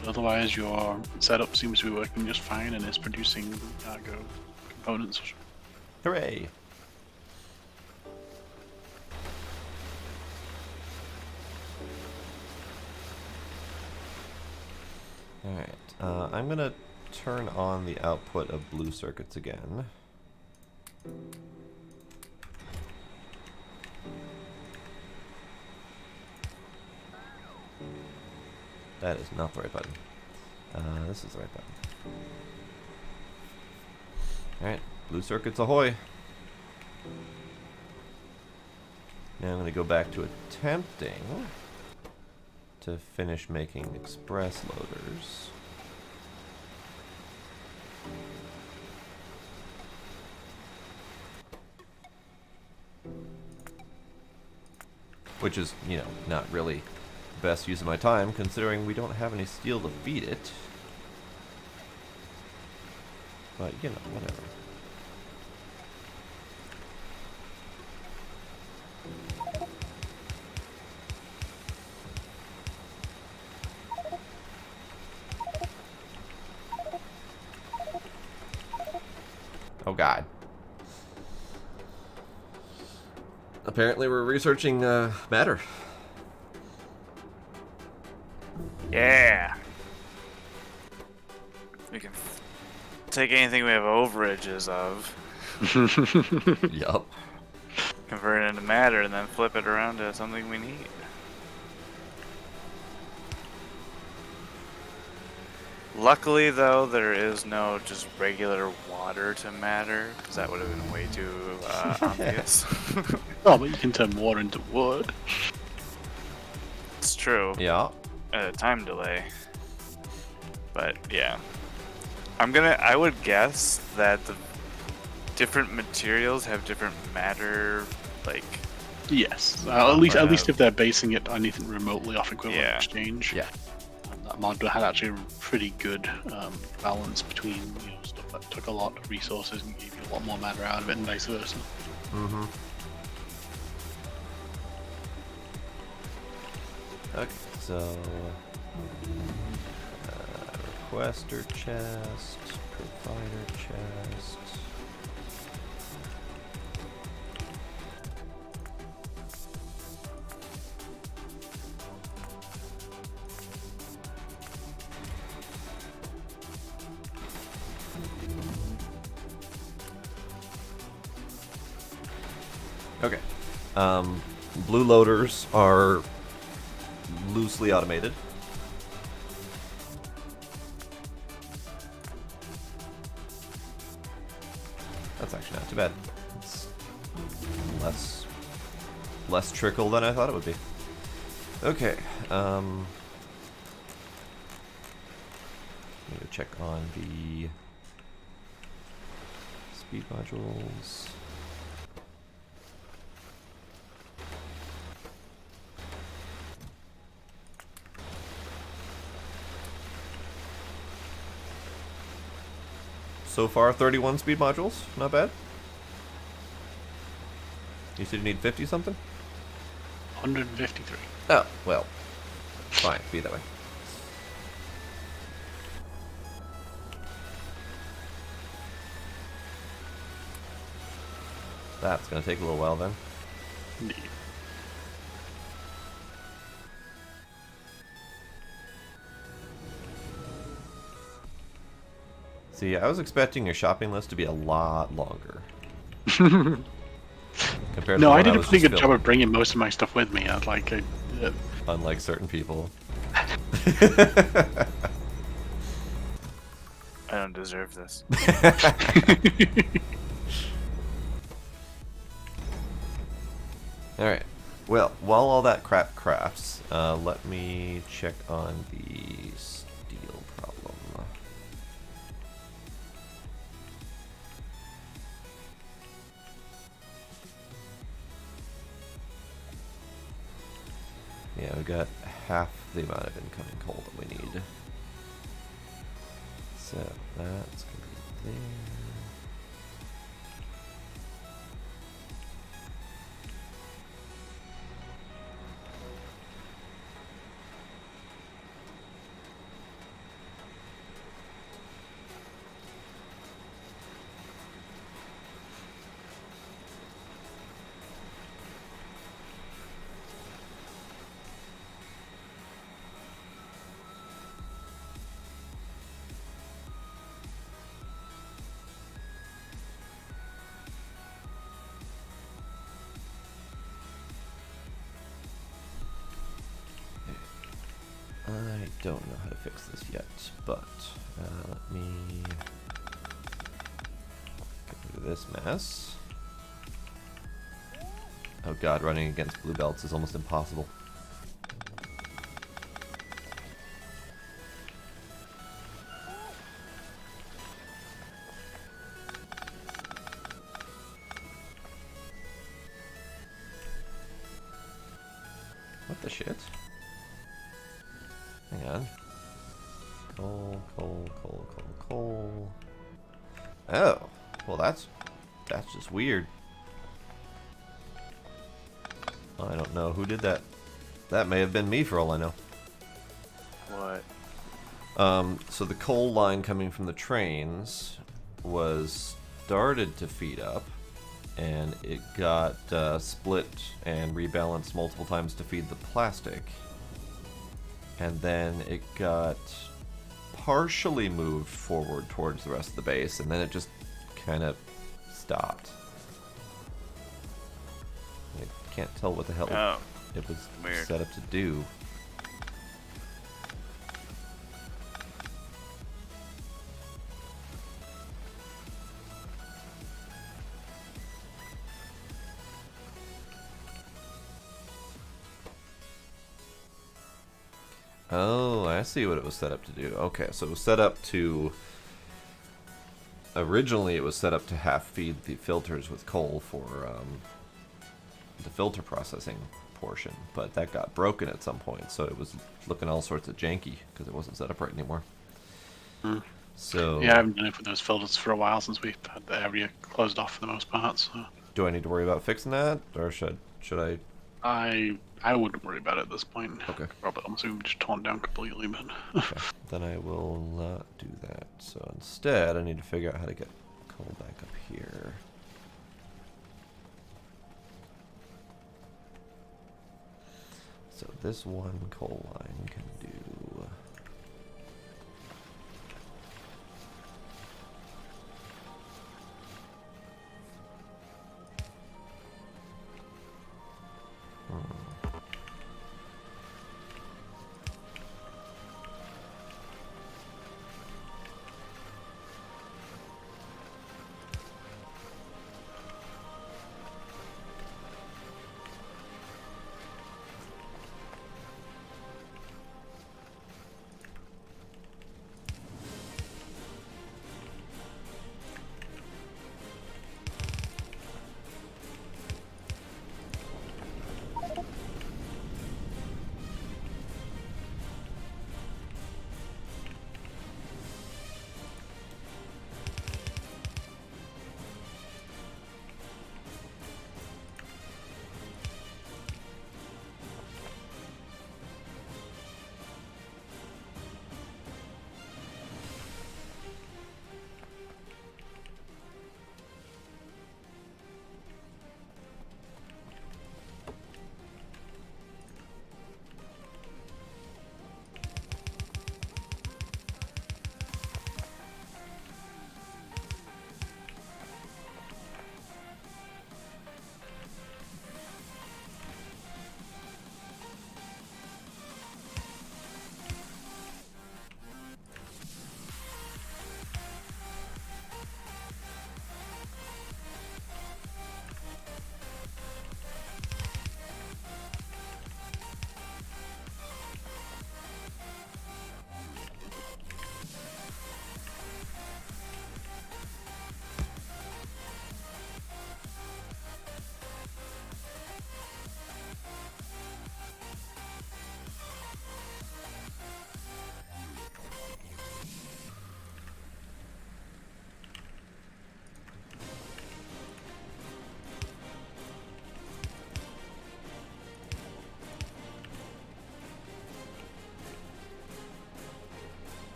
Speaker 1: But otherwise, your setup seems to be working just fine and is producing cargo components.
Speaker 2: Hooray! Alright, I'm gonna turn on the output of blue circuits again. That is not the right button. This is the right button. Alright, blue circuits ahoy! Now I'm going to go back to attempting to finish making express loaders. Which is, you know, not really the best use of my time, considering we don't have any steel to feed it. But, you know, whatever. Oh god. Apparently we're researching matter.
Speaker 3: Yeah. We can take anything we have overages of,
Speaker 2: Yup.
Speaker 3: convert it into matter, and then flip it around to something we need. Luckily, though, there is no just regular water to matter, because that would have been way too obvious.
Speaker 1: Oh, but you can turn water into wood.
Speaker 3: It's true.
Speaker 2: Yeah.
Speaker 3: A time delay. But yeah, I would guess that the different materials have different matter, like.
Speaker 1: Yes, at least if they're basing it on anything remotely off equivalent exchange.
Speaker 2: Yeah.
Speaker 1: That mod had actually a pretty good balance between stuff that took a lot of resources and gave you a lot more matter out of it, and vice versa.
Speaker 2: Mm-hmm. Okay, so requester chest, provider chest. Okay. Blue loaders are loosely automated. That's actually not too bad. It's less trickle than I thought it would be. Okay. Need to check on the speed modules. So far, 31 speed modules. Not bad. You said you need 50 something?
Speaker 1: 153.
Speaker 2: Oh, well. Fine, be that way. That's going to take a little while then.
Speaker 1: Indeed.
Speaker 2: See, I was expecting your shopping list to be a lot longer. Compared to
Speaker 1: No,
Speaker 2: the
Speaker 1: I
Speaker 2: one
Speaker 1: did a
Speaker 2: was
Speaker 1: pretty
Speaker 2: just
Speaker 1: good job
Speaker 2: filming.
Speaker 1: of bringing most of my stuff with me.
Speaker 2: Unlike certain people.
Speaker 3: I don't deserve this.
Speaker 2: Alright. Well, while all that crap crafts, let me check on the steel problem. Yeah, we got half the amount of incoming coal that we need. So that's going to be there. I don't know how to fix this yet, but let me get rid of this mess. Oh god, running against blue belts is almost impossible. What the shit? Hang on. Coal, coal, coal, coal, coal. Oh, well that's just weird. I don't know who did that. That may have been me for all I know.
Speaker 3: What?
Speaker 2: So the coal line coming from the trains was started to feed up, and it got split and rebalanced multiple times to feed the plastic. And then it got partially moved forward towards the rest of the base, and then it just kind of stopped. I can't tell what the hell it was
Speaker 3: weird.
Speaker 2: set up to do. Oh, I see what it was set up to do. Okay, so it was set up to... Originally, it was set up to half feed the filters with coal for the filter processing portion, but that got broken at some point, so it was looking all sorts of janky because it wasn't set up right anymore. So
Speaker 1: Yeah, I haven't done it for those filters for a while since we've had the area closed off for the most part. So
Speaker 2: do I need to worry about fixing that, or should I?
Speaker 1: I wouldn't worry about it at this point.
Speaker 2: Okay.
Speaker 1: Probably almost we've just torn down completely, but
Speaker 2: Okay, then I will not do that. So instead, I need to figure out how to get coal back up here. So this one coal line can do...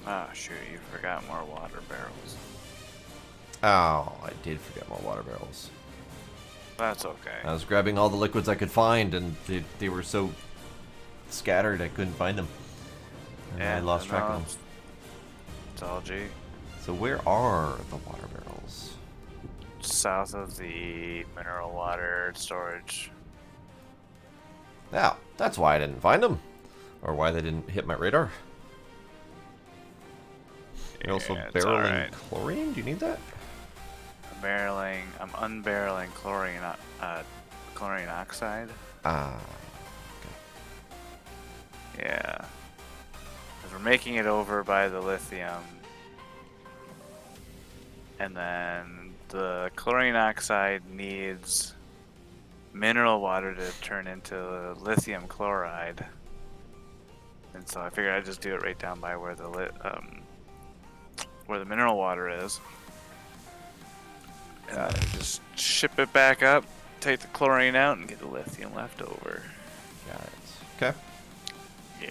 Speaker 3: Oh shoot, you forgot more water barrels.
Speaker 2: Oh, I did forget more water barrels.
Speaker 3: That's okay.
Speaker 2: I was grabbing all the liquids I could find, and they were so scattered I couldn't find them. And I lost track of them.
Speaker 3: It's all G.
Speaker 2: So where are the water barrels?
Speaker 3: South of the mineral water storage.
Speaker 2: Now, that's why I didn't find them. Or why they didn't hit my radar. You're also
Speaker 3: it's
Speaker 2: barreling
Speaker 3: alright.
Speaker 2: chlorine? Do you need that?
Speaker 3: I'm unbarreling chlorine oxide.
Speaker 2: Ah.
Speaker 3: Yeah. Because we're making it over by the lithium. And then the chlorine oxide needs mineral water to turn into lithium chloride. And so I figured I'd just do it right down by where the mineral water is. And then just ship it back up, take the chlorine out, and get the lithium left over.
Speaker 2: Got it. Okay.
Speaker 3: Yeah.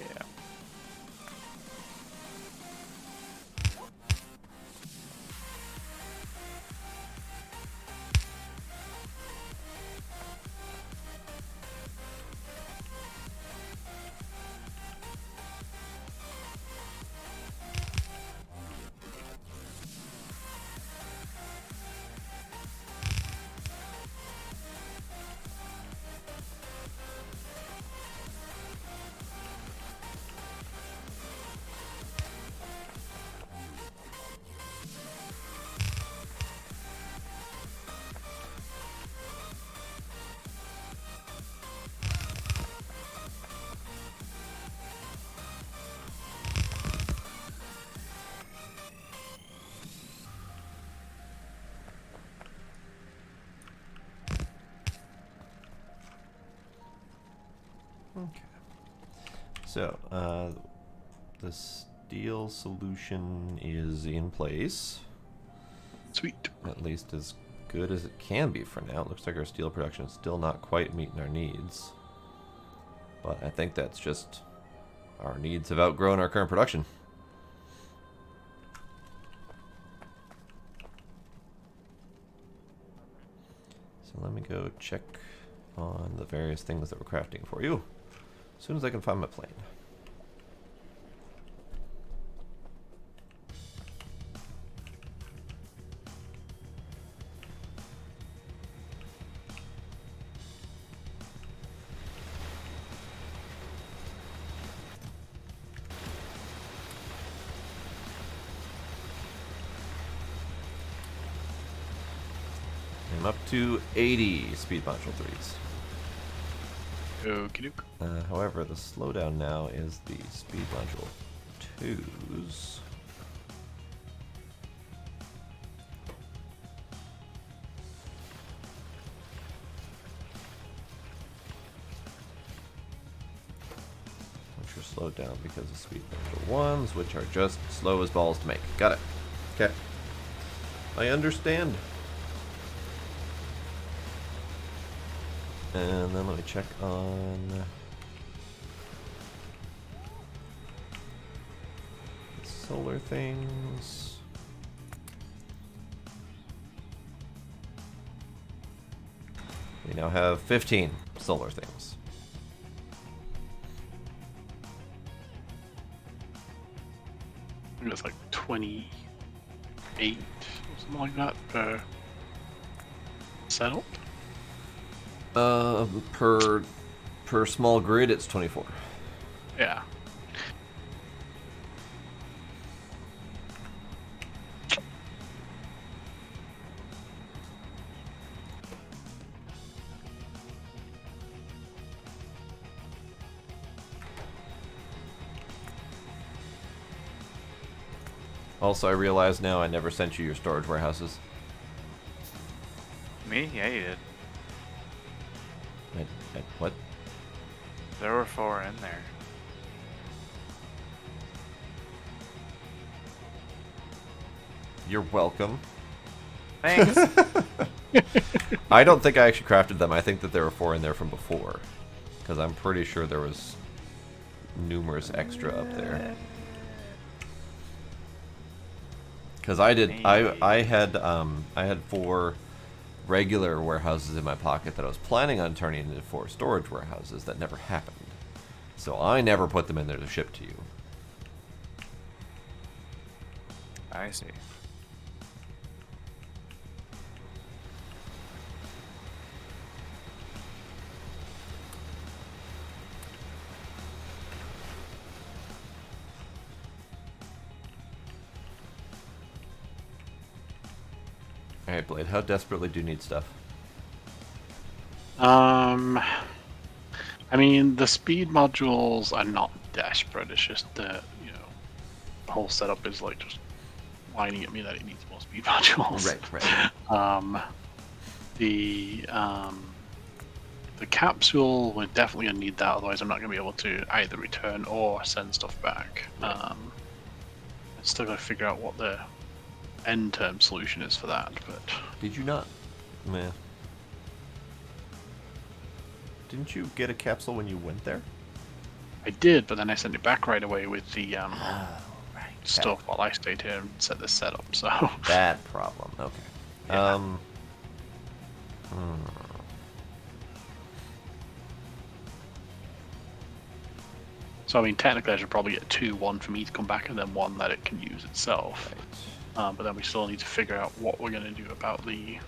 Speaker 2: Okay. So, the steel solution is in place.
Speaker 1: Sweet.
Speaker 2: At least as good as it can be for now. It looks like our steel production is still not quite meeting our needs. But I think that's just our needs have outgrown our current production. So let me go check on the various things that we're crafting for you. As soon as I can find my plane. I'm up to 80 speed module 3s.
Speaker 1: Okie doke.
Speaker 2: However, the slowdown now is the speed module 2s. Which are slowed down because of speed module 1s, which are just slow as balls to make. Got it. Okay. I understand. And then let me check on the solar things. We now have 15 solar things.
Speaker 1: I think it's like 28 or something like that per settled.
Speaker 2: Per small grid, it's 24.
Speaker 1: Yeah.
Speaker 2: Also, I realize now I never sent you your storage warehouses.
Speaker 3: Me? Yeah, you did.
Speaker 2: What?
Speaker 3: There were 4 in there.
Speaker 2: You're welcome.
Speaker 3: Thanks.
Speaker 2: I don't think I actually crafted them. I think that there were 4 in there from before. Because I'm pretty sure there was numerous extra up there. Because I did,
Speaker 3: Maybe.
Speaker 2: I had 4 regular warehouses in my pocket that I was planning on turning into 4 storage warehouses that never happened. So I never put them in there to ship to you.
Speaker 3: I see.
Speaker 2: Alright, Blade, how desperately do you need stuff?
Speaker 1: I mean, the speed modules are not desperate. It's just the whole setup is like just whining at me that it needs more speed modules.
Speaker 2: Right.
Speaker 1: The capsule, we're definitely gonna need that. Otherwise, I'm not gonna be able to either return or send stuff back. I'm still gotta figure out what the end term solution is for that. But
Speaker 2: Did you not? Meh. Didn't you get a capsule when you went there?
Speaker 1: I did, but then I sent it back right away with the
Speaker 2: Right.
Speaker 1: stuff while I stayed here and set this setup. So
Speaker 2: That problem. Okay.
Speaker 1: Yeah. So I mean, technically, I should probably get 2, one for me to come back, and then 1 that it can use itself.
Speaker 2: Right.
Speaker 1: But then we still need to figure out what we're going to do about the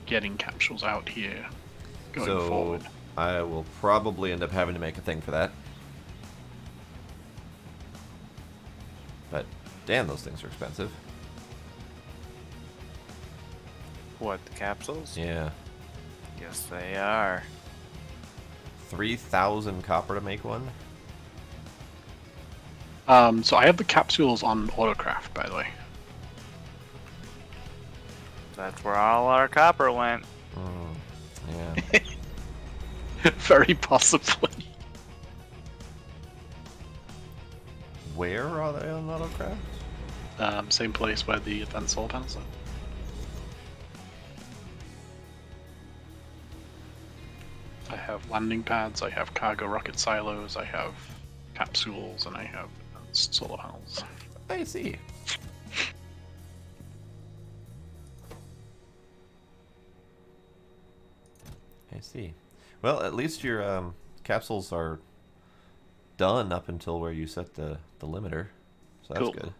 Speaker 1: getting capsules out here going forward.
Speaker 2: I will probably end up having to make a thing for that. But damn, those things are expensive.
Speaker 3: What, the capsules?
Speaker 2: Yeah.
Speaker 3: Yes, they are.
Speaker 2: 3,000 copper to make one.
Speaker 1: So I have the capsules on Autocraft, by the way.
Speaker 3: That's where all our copper went.
Speaker 2: Yeah.
Speaker 1: Very possibly.
Speaker 2: Where are they on Autocraft?
Speaker 1: Same place where the advanced solar panels are. I have landing pads, I have cargo rocket silos, I have capsules, and I have advanced solar panels.
Speaker 2: I see. I see. Well, at least your capsules are done up until where you set the limiter. So that's
Speaker 1: Cool.
Speaker 2: good.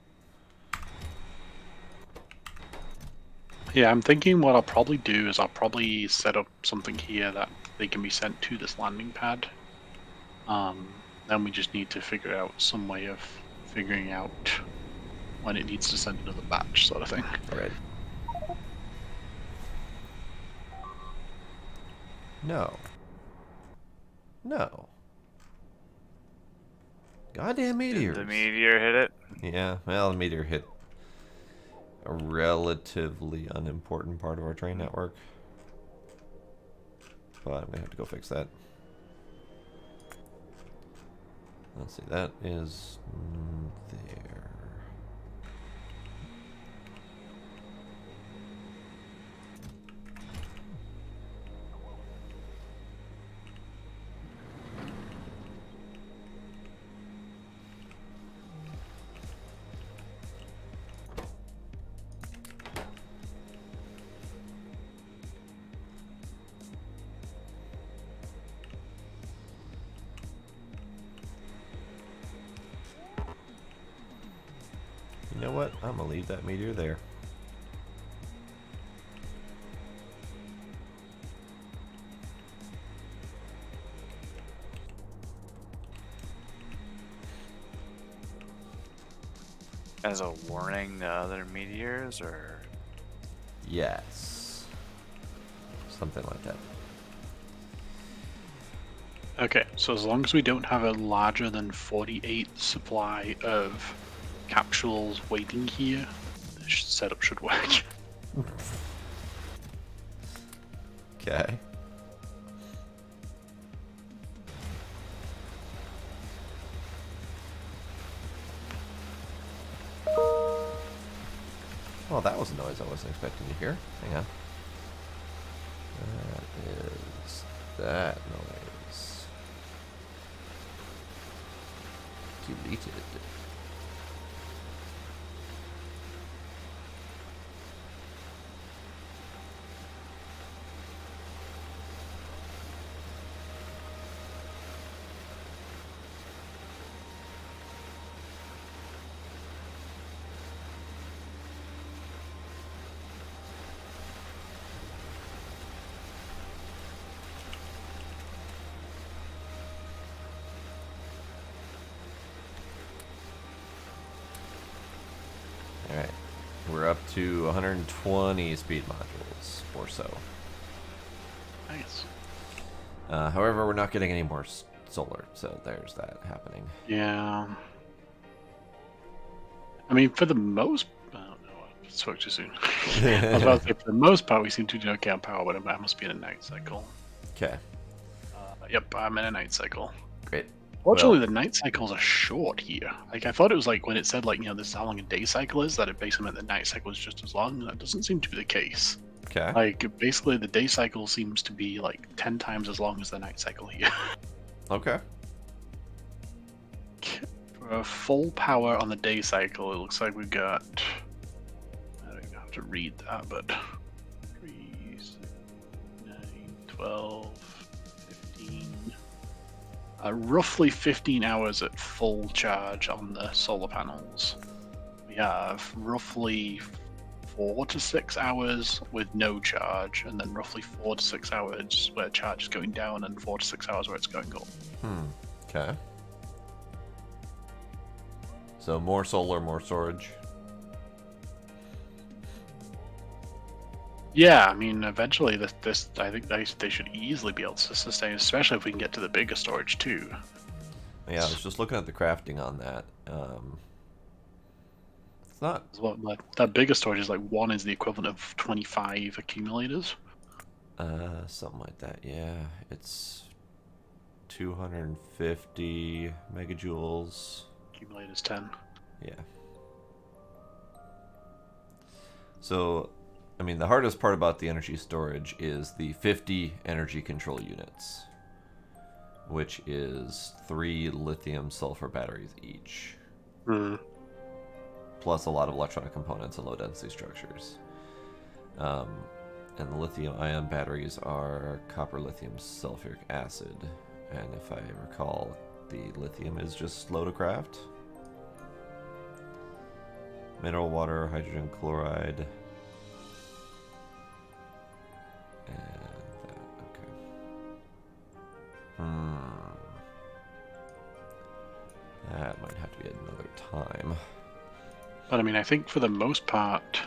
Speaker 1: Yeah, I'm thinking what I'll probably do is I'll probably set up something here that they can be sent to this landing pad. Then we just need to figure out some way of figuring out when it needs to send another batch, sort of thing.
Speaker 2: Right. No. No. Goddamn
Speaker 3: Did
Speaker 2: meteors.
Speaker 3: the meteor hit it?
Speaker 2: Yeah, well, the meteor hit a relatively unimportant part of our train network. But I'm gonna have to go fix that. Let's see, that is there. You know what? I'm gonna leave that meteor there.
Speaker 3: As a warning to other meteors, or
Speaker 2: Yes. Something like that.
Speaker 1: Okay, so as long as we don't have a larger than 48 supply of capsules waiting here, the setup should work.
Speaker 2: Okay. Well, that was a noise I wasn't expecting to hear. Hang on. That is that noise. Deleted. to 120 speed modules or so.
Speaker 1: Nice.
Speaker 2: However, we're not getting any more solar, so there's that happening.
Speaker 1: Yeah. I mean, for the most... I don't know. I spoke too soon. I was about to say, for the most part, we seem to do okay on power, but I must be in a night cycle.
Speaker 2: Okay,
Speaker 1: Yep, I'm in a night cycle.
Speaker 2: great.
Speaker 1: Fortunately,
Speaker 2: Well,
Speaker 1: the night cycles are short here. Like, I thought it was like when it said, like, this is how long a day cycle is, that it basically meant the night cycle is just as long. That doesn't seem to be the case.
Speaker 2: okay.
Speaker 1: Like, basically, the day cycle seems to be, like, 10 times as long as the night cycle here.
Speaker 2: Okay.
Speaker 1: For full power on the day cycle, it looks like we've got... I don't even have to read that, but... 3, 6, 9, 12, 15... roughly 15 hours at full charge on the solar panels. We have roughly 4 to 6 hours with no charge, and then roughly 4 to 6 hours where charge is going down, and 4 to 6 hours where it's going up.
Speaker 2: Okay. So more solar, more storage.
Speaker 1: Yeah, I mean, eventually this I think they should easily be able to sustain, especially if we can get to the bigger storage too.
Speaker 2: Yeah, I was just looking at the crafting on that. It's not.
Speaker 1: As well, that bigger storage is like one is the equivalent of 25 accumulators.
Speaker 2: Something like that. Yeah, it's 250 megajoules.
Speaker 1: Accumulators 10.
Speaker 2: Yeah. So, I mean, the hardest part about the energy storage is the 50 energy control units, which is 3 lithium sulfur batteries each, plus a lot of electronic components and low density structures. And the lithium ion batteries are copper lithium sulfuric acid, and if I recall, the lithium is just slow to craft. Mineral water, hydrogen chloride. And that, okay. That might have to be another time.
Speaker 1: But I mean, I think for the most part,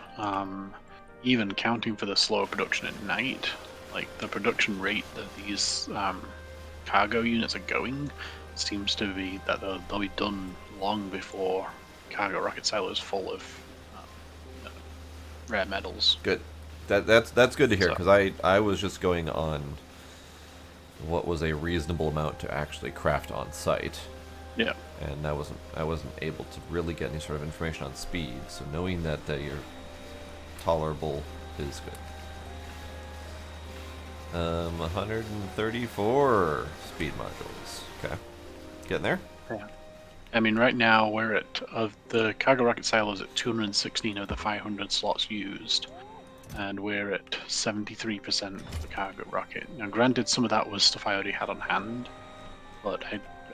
Speaker 1: even counting for the slower production at night, like the production rate that these cargo units are going seems to be that they'll be done long before cargo rocket silo is full of rare metals.
Speaker 2: Good. That's good to hear,
Speaker 1: So-
Speaker 2: because I was just going on what was a reasonable amount to actually craft on site,
Speaker 1: Yeah.
Speaker 2: and I wasn't able to really get any sort of information on speed. So knowing that you're tolerable is good. 134 speed modules. Okay, getting there.
Speaker 1: Yeah. I mean, right now we're at the cargo rocket silos at 216 of the 500 slots used, and we're at 73% of the cargo rocket. Now, granted, some of that was stuff I already had on hand, but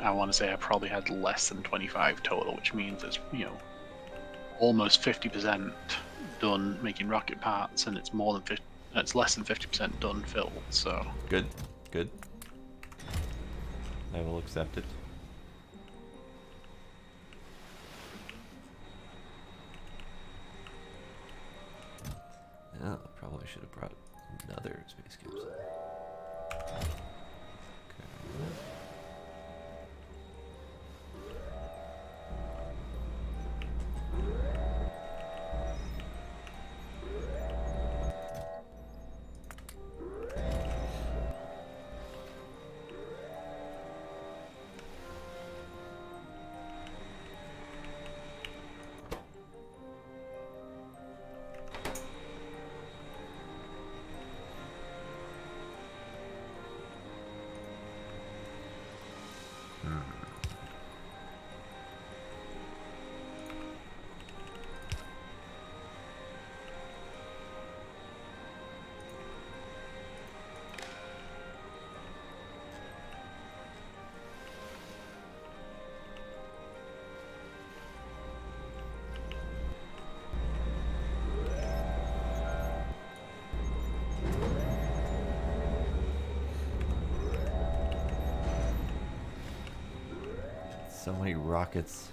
Speaker 1: I want to say I probably had less than 25 total, which means it's almost 50% done making rocket parts, and it's more than 50. It's less than 50% done filled. So
Speaker 2: Good. I will accept it. Oh, probably should have brought another space capsule. Okay. So many rockets.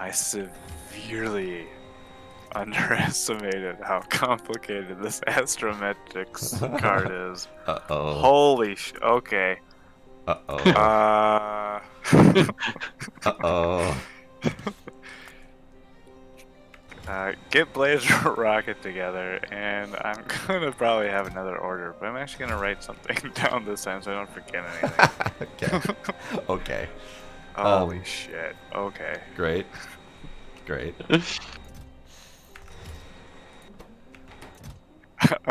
Speaker 3: I severely underestimated how complicated this astrometrics card is.
Speaker 2: Uh-oh.
Speaker 3: Holy okay.
Speaker 2: Uh-oh. Uh-oh.
Speaker 3: Get Blaze Rocket together, and I'm gonna probably have another order, but I'm actually gonna write something down this time so I don't forget anything.
Speaker 2: Okay. Okay.
Speaker 3: Holy shit. Okay.
Speaker 2: Great. Great.
Speaker 3: I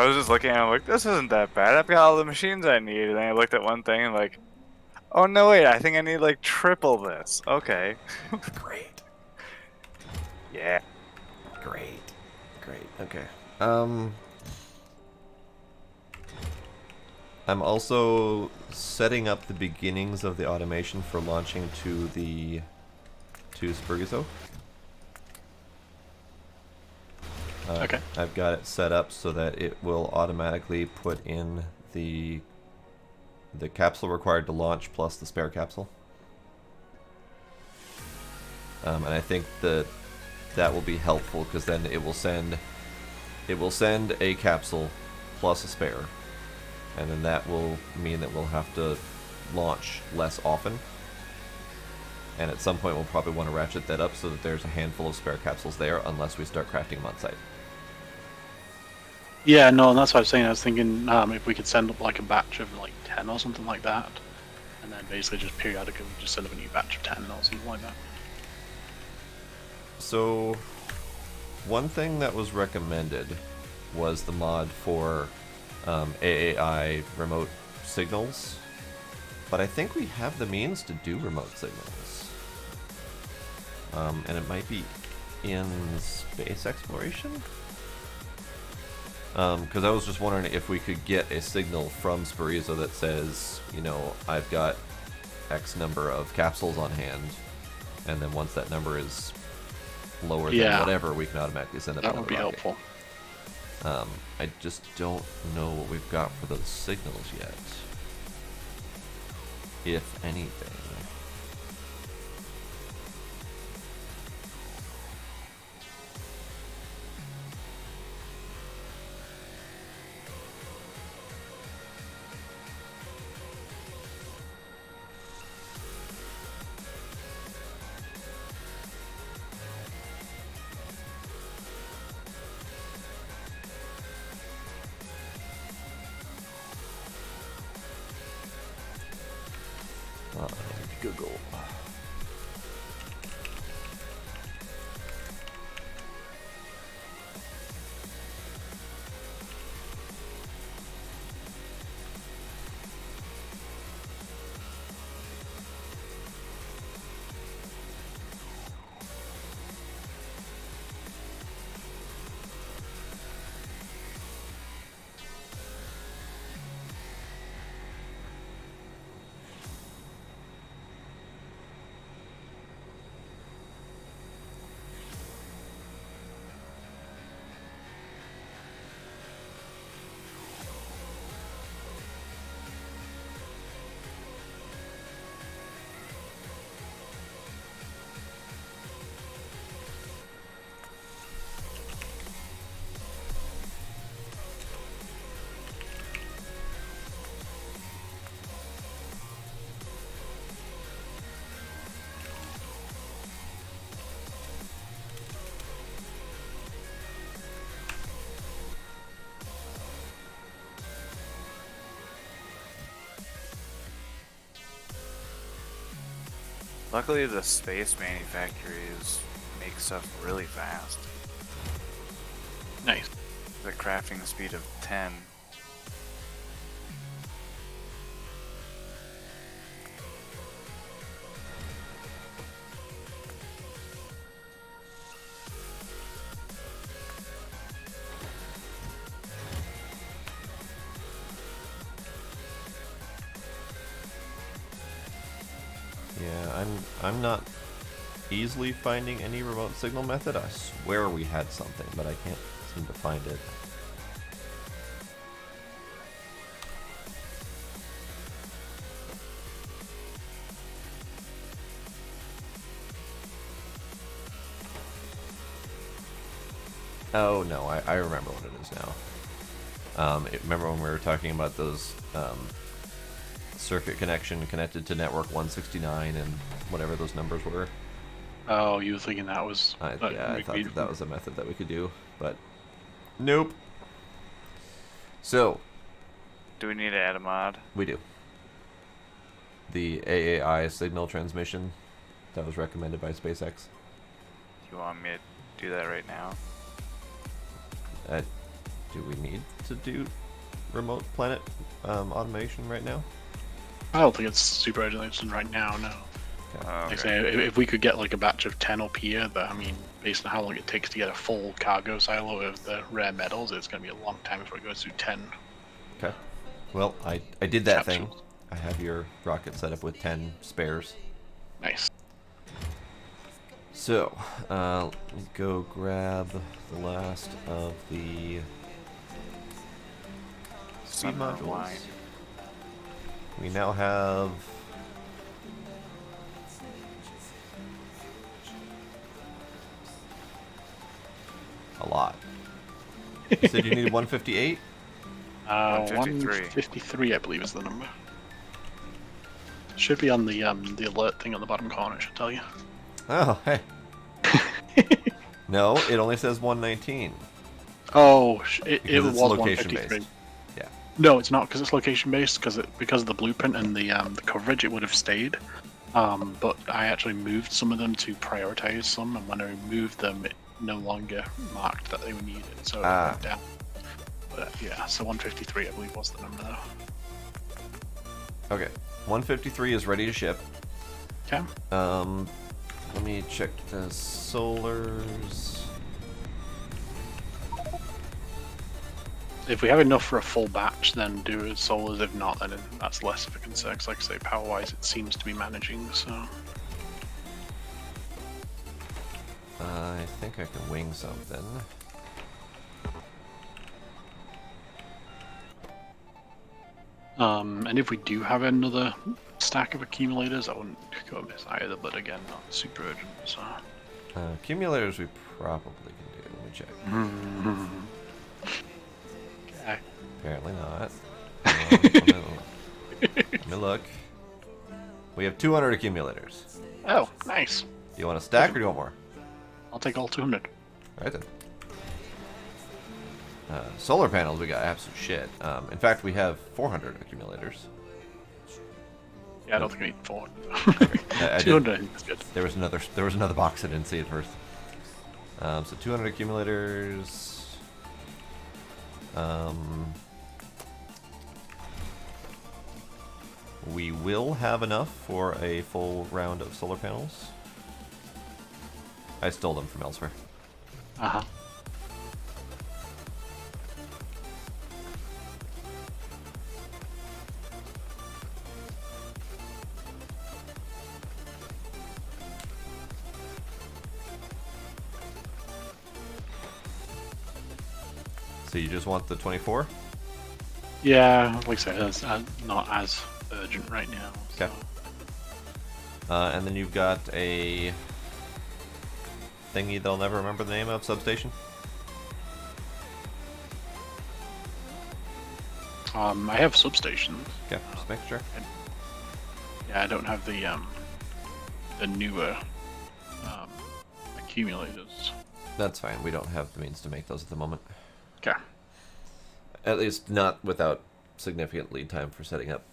Speaker 3: was just looking at it like, this isn't that bad. I've got all the machines I need. And then I looked at one thing and like, oh no, wait, I think I need like triple this. Okay.
Speaker 2: Great.
Speaker 3: Yeah.
Speaker 2: Great. Great. Okay. I'm also setting up the beginnings of the automation for launching to Spurgizo.
Speaker 1: Okay.
Speaker 2: I've got it set up so that it will automatically put in the capsule required to launch plus the spare capsule. And I think that will be helpful because then it will send a capsule plus a spare, and then that will mean that we'll have to launch less often. And at some point we'll probably want to ratchet that up so that there's a handful of spare capsules there, unless we start crafting them on site.
Speaker 1: Yeah, no, and that's what I was saying. I was thinking if we could send up like a batch of like 10 or something like that, and then basically just periodically just send up a new batch of 10 or something like that.
Speaker 2: So, one thing that was recommended was the mod for AAI remote signals, but I think we have the means to do remote signals. And it might be in space exploration? Because I was just wondering if we could get a signal from Spurizo that says, you know, I've got X number of capsules on hand, and then once that number is lower than whatever, we can automatically send it.
Speaker 1: That would be helpful.
Speaker 2: I just don't know what we've got for those signals yet, if anything. Google.
Speaker 3: Luckily, the space manufacturers make stuff really fast.
Speaker 1: Nice.
Speaker 3: The crafting speed of 10.
Speaker 2: Yeah, I'm not easily finding any remote signal method. I swear we had something, but I can't seem to find it. Oh, no, I remember what it is now. Remember when we were talking about those circuit connection connected to network 169 and whatever those numbers were?
Speaker 1: Oh, you were thinking that was...
Speaker 2: Yeah, I thought that was a method that we could do, but nope. So,
Speaker 3: Do we need to add a mod?
Speaker 2: we do. The AAI signal transmission that was recommended by SpaceX.
Speaker 3: Do you want me to do that right now?
Speaker 2: Do we need to do remote planet automation right now?
Speaker 1: I don't think it's super urgent right now, no.
Speaker 3: Okay.
Speaker 1: Like I say, if we could get like a batch of 10 up here, but I mean, based on how long it takes to get a full cargo silo of the rare metals, it's going to be a long time before it goes through 10.
Speaker 2: Okay. Well, I did that thing.
Speaker 1: capsules.
Speaker 2: I have your rocket set up with 10 spares.
Speaker 1: Nice.
Speaker 2: So, let me go grab the last of the speed
Speaker 3: Summer
Speaker 2: modules.
Speaker 3: wine.
Speaker 2: We now have a lot. You said you needed 158?
Speaker 3: 153.
Speaker 1: 153, I believe, is the number. Should be on the alert thing on the bottom corner, it should tell you.
Speaker 2: Oh, hey. No, it only says 119.
Speaker 1: Oh, it
Speaker 2: Because
Speaker 1: was
Speaker 2: it's location
Speaker 1: 153.
Speaker 2: based. Yeah.
Speaker 1: No, it's not because it's location based. Because of the blueprint and the coverage, it would have stayed. But I actually moved some of them to prioritize some, and when I removed them, it no longer marked that they were needed, so it went down. But yeah, so 153, I believe, was the number though.
Speaker 2: Okay. 153 is ready to ship.
Speaker 1: Okay.
Speaker 2: Let me check the solars.
Speaker 1: If we have enough for a full batch, then do it solars. If not, then that's less of a concern. 'Cause like I say, power-wise, it seems to be managing. So
Speaker 2: I think I can wing something.
Speaker 1: and if we do have another stack of accumulators, I wouldn't go amiss either. But again, not super urgent. So
Speaker 2: Accumulators we probably can do. Let me check.
Speaker 1: okay.
Speaker 2: Apparently not. Let me look. We have 200 accumulators.
Speaker 1: Oh, nice.
Speaker 2: Do you want a stack or do you want more?
Speaker 1: I'll take all 200.
Speaker 2: Alright then. Solar panels, we got absolute shit. In fact, we have 400 accumulators.
Speaker 1: Yeah, I don't think we need 400.
Speaker 2: I did-
Speaker 1: 200 I think is good.
Speaker 2: There was another box I didn't see at first. So 200 accumulators. We will have enough for a full round of solar panels. I stole them from elsewhere.
Speaker 1: Uh-huh.
Speaker 2: So you just want the 24?
Speaker 1: Yeah, like I said, it's not as urgent right now. So.
Speaker 2: Okay. And then you've got a thingy that I'll never remember the name of, substation?
Speaker 1: I have substations.
Speaker 2: Okay, just make sure.
Speaker 1: Yeah, I don't have the newer accumulators.
Speaker 2: That's fine, we don't have the means to make those at the moment.
Speaker 1: Okay.
Speaker 2: At least not without significant lead time for setting up.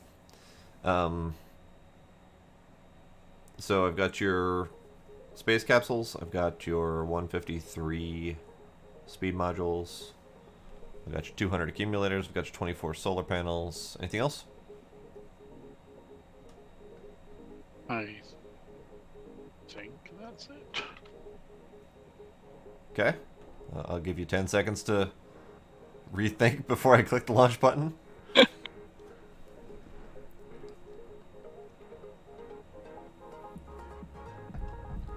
Speaker 2: So I've got your space capsules, I've got your 153 speed modules, I've got your 200 accumulators, I've got your 24 solar panels. Anything else?
Speaker 1: I think that's it.
Speaker 2: Okay. I'll give you 10 seconds to rethink before I click the launch button.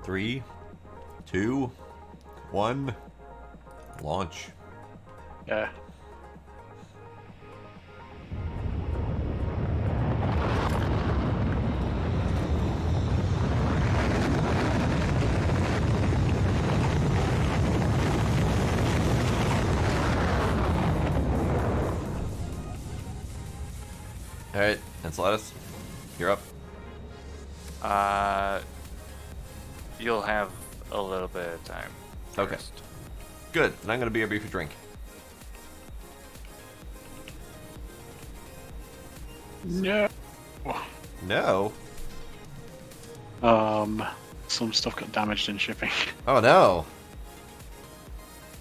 Speaker 2: 3, 2, 1, launch.
Speaker 1: Yeah.
Speaker 2: Alright, Enceladus, you're up.
Speaker 3: You'll have a little bit of time.
Speaker 2: Okay.
Speaker 3: First.
Speaker 2: Good, then I'm going to BRB for drink.
Speaker 1: No.
Speaker 2: No?
Speaker 1: Some stuff got damaged in shipping.
Speaker 2: Oh no!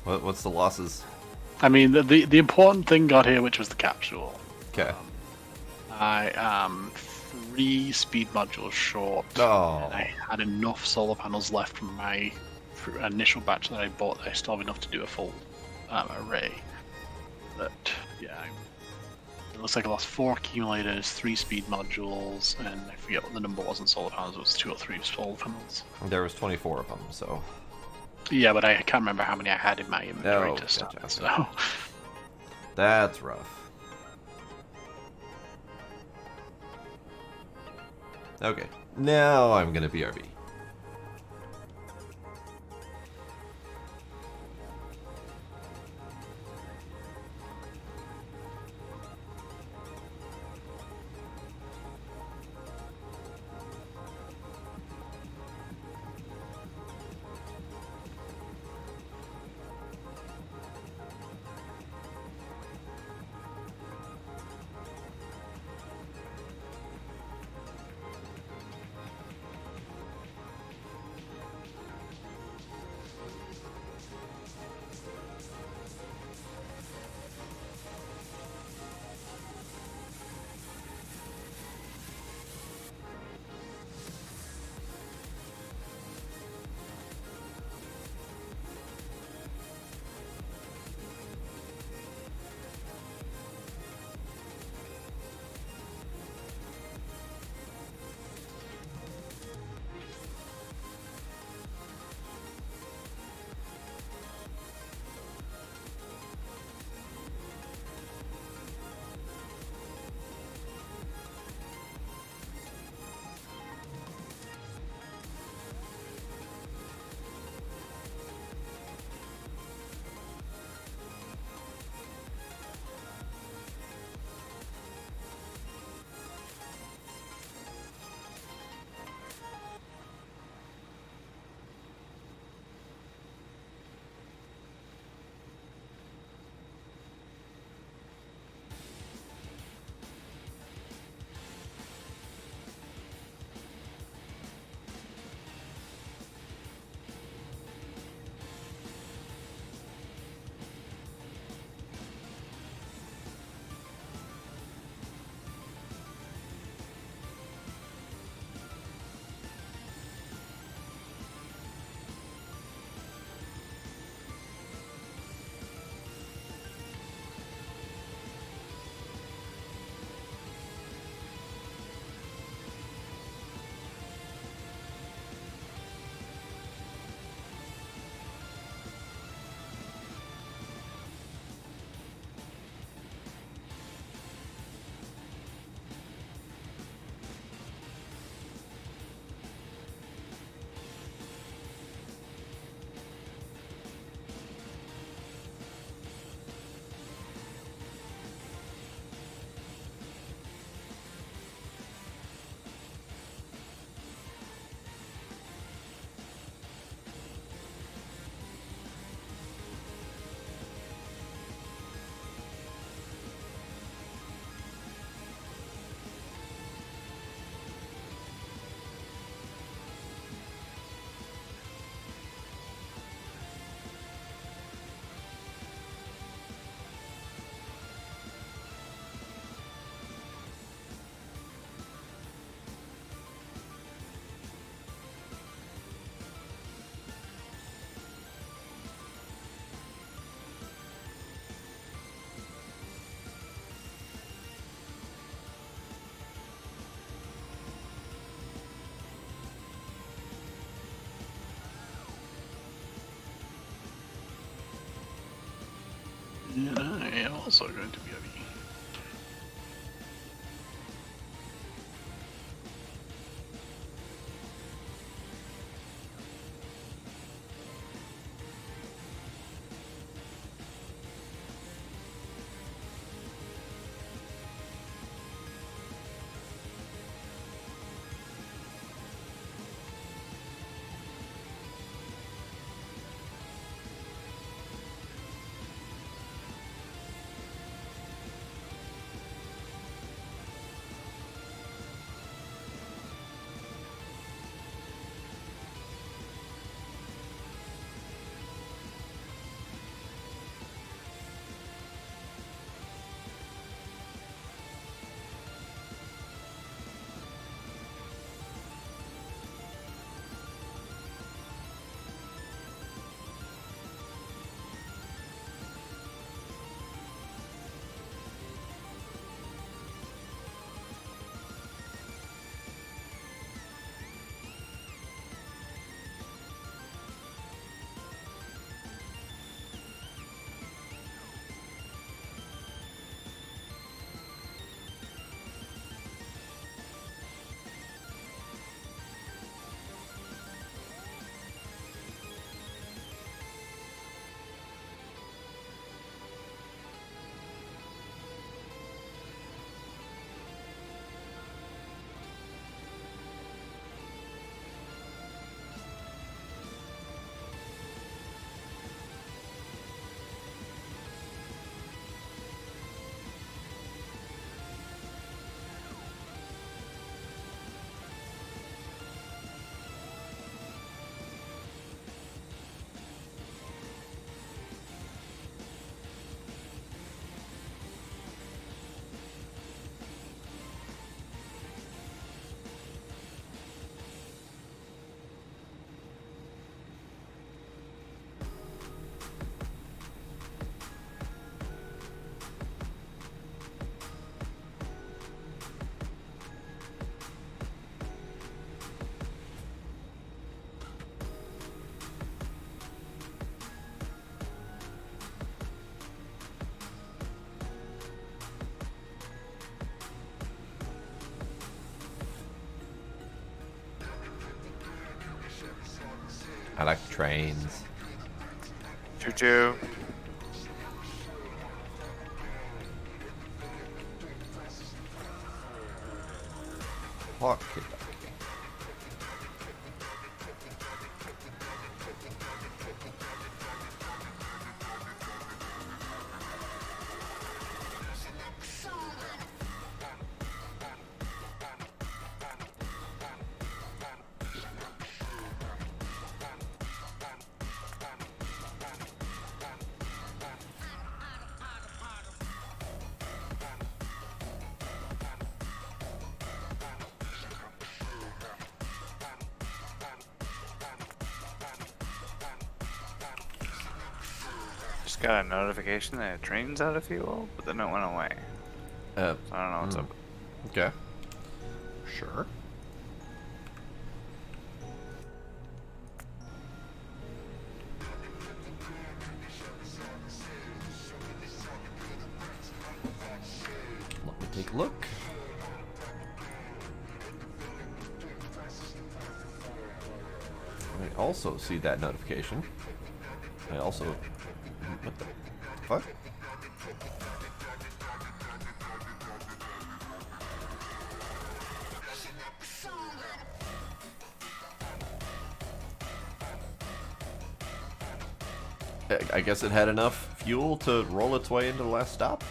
Speaker 2: What's the losses?
Speaker 1: I mean, the important thing got here, which was the capsule.
Speaker 2: Okay.
Speaker 1: I am 3 speed modules short.
Speaker 2: Oh.
Speaker 1: And I had enough solar panels left from my initial batch that I bought that I still have enough to do a full array. But, yeah, it looks like I lost 4 accumulators, 3 speed modules, and I forget what the number was in solar panels. It was 2 or 3 solar panels.
Speaker 2: There was 24 of them, so...
Speaker 1: Yeah, but I can't remember how many I had in my inventory
Speaker 2: Oh,
Speaker 1: to start,
Speaker 2: gotcha.
Speaker 1: so...
Speaker 2: That's rough. Okay, now I'm gonna BRB.
Speaker 1: And I am also going to be a V.
Speaker 2: I like trains.
Speaker 3: Choo choo.
Speaker 2: Walkie-talkie.
Speaker 3: Just got a notification that a train's out of fuel, but then it went away. So I don't know what's up.
Speaker 2: Okay. Sure. Let me take a look. I also see that notification. I also... What the fuck? I guess it had enough fuel to roll its way into the last stop.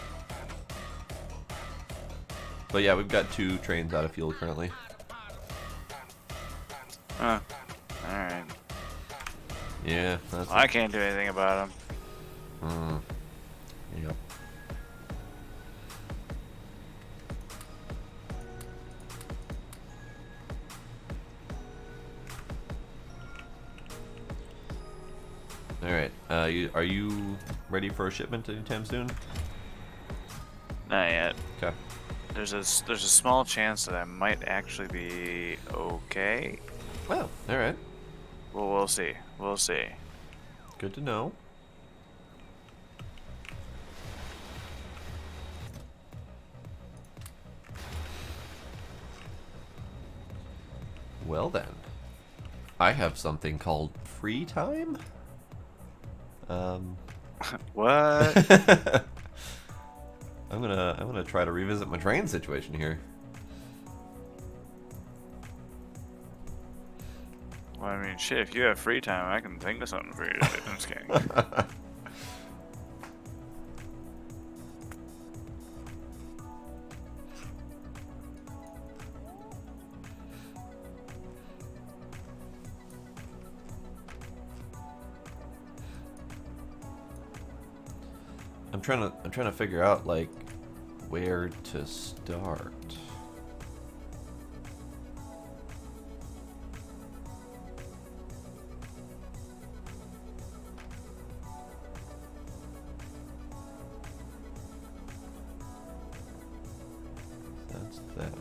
Speaker 2: But yeah, we've got 2 trains out of fuel currently.
Speaker 3: Huh. Alright.
Speaker 2: Yeah, that's...
Speaker 3: Well, I can't do anything about them.
Speaker 2: Yep. Alright, are you ready for a shipment anytime soon?
Speaker 3: Not yet.
Speaker 2: Okay.
Speaker 3: There's a small chance that I might actually be okay.
Speaker 2: Well, alright.
Speaker 3: Well, we'll see. We'll see.
Speaker 2: Good to know. Well then, I have something called free time.
Speaker 3: What?
Speaker 2: I'm gonna try to revisit my train situation here.
Speaker 3: Well, I mean, shit, if you have free time, I can think of something for you to do. I'm just kidding.
Speaker 2: I'm trying to figure out like where to start. That's that.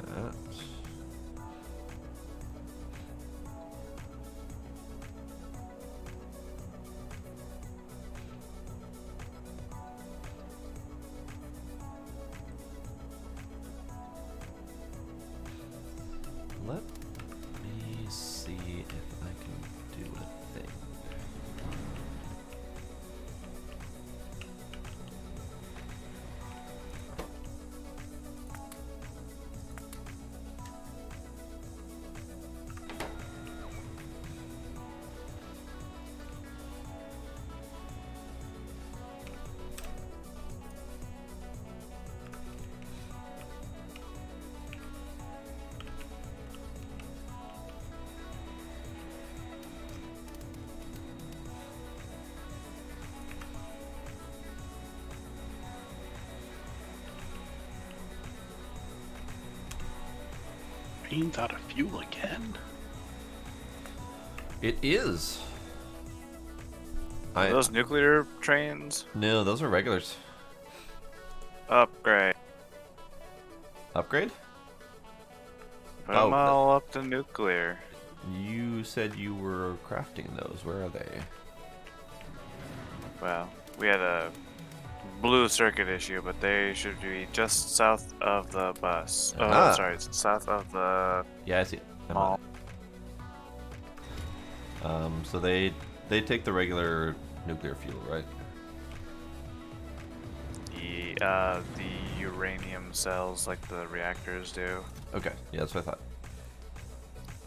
Speaker 2: Let me see if I can do a thing.
Speaker 1: Train's out of fuel again.
Speaker 2: It is.
Speaker 3: Are those nuclear trains?
Speaker 2: No, those are regulars.
Speaker 3: Upgrade.
Speaker 2: Upgrade?
Speaker 3: Put them all up to nuclear.
Speaker 2: You said you were crafting those. Where are they?
Speaker 3: Well, we had a blue circuit issue, but they should be just south of the bus. Oh, sorry, south of the
Speaker 2: Yeah, I see.
Speaker 3: mall.
Speaker 2: So they take the regular nuclear fuel, right?
Speaker 3: The uranium cells, like the reactors do.
Speaker 2: Okay, yeah, that's what I thought.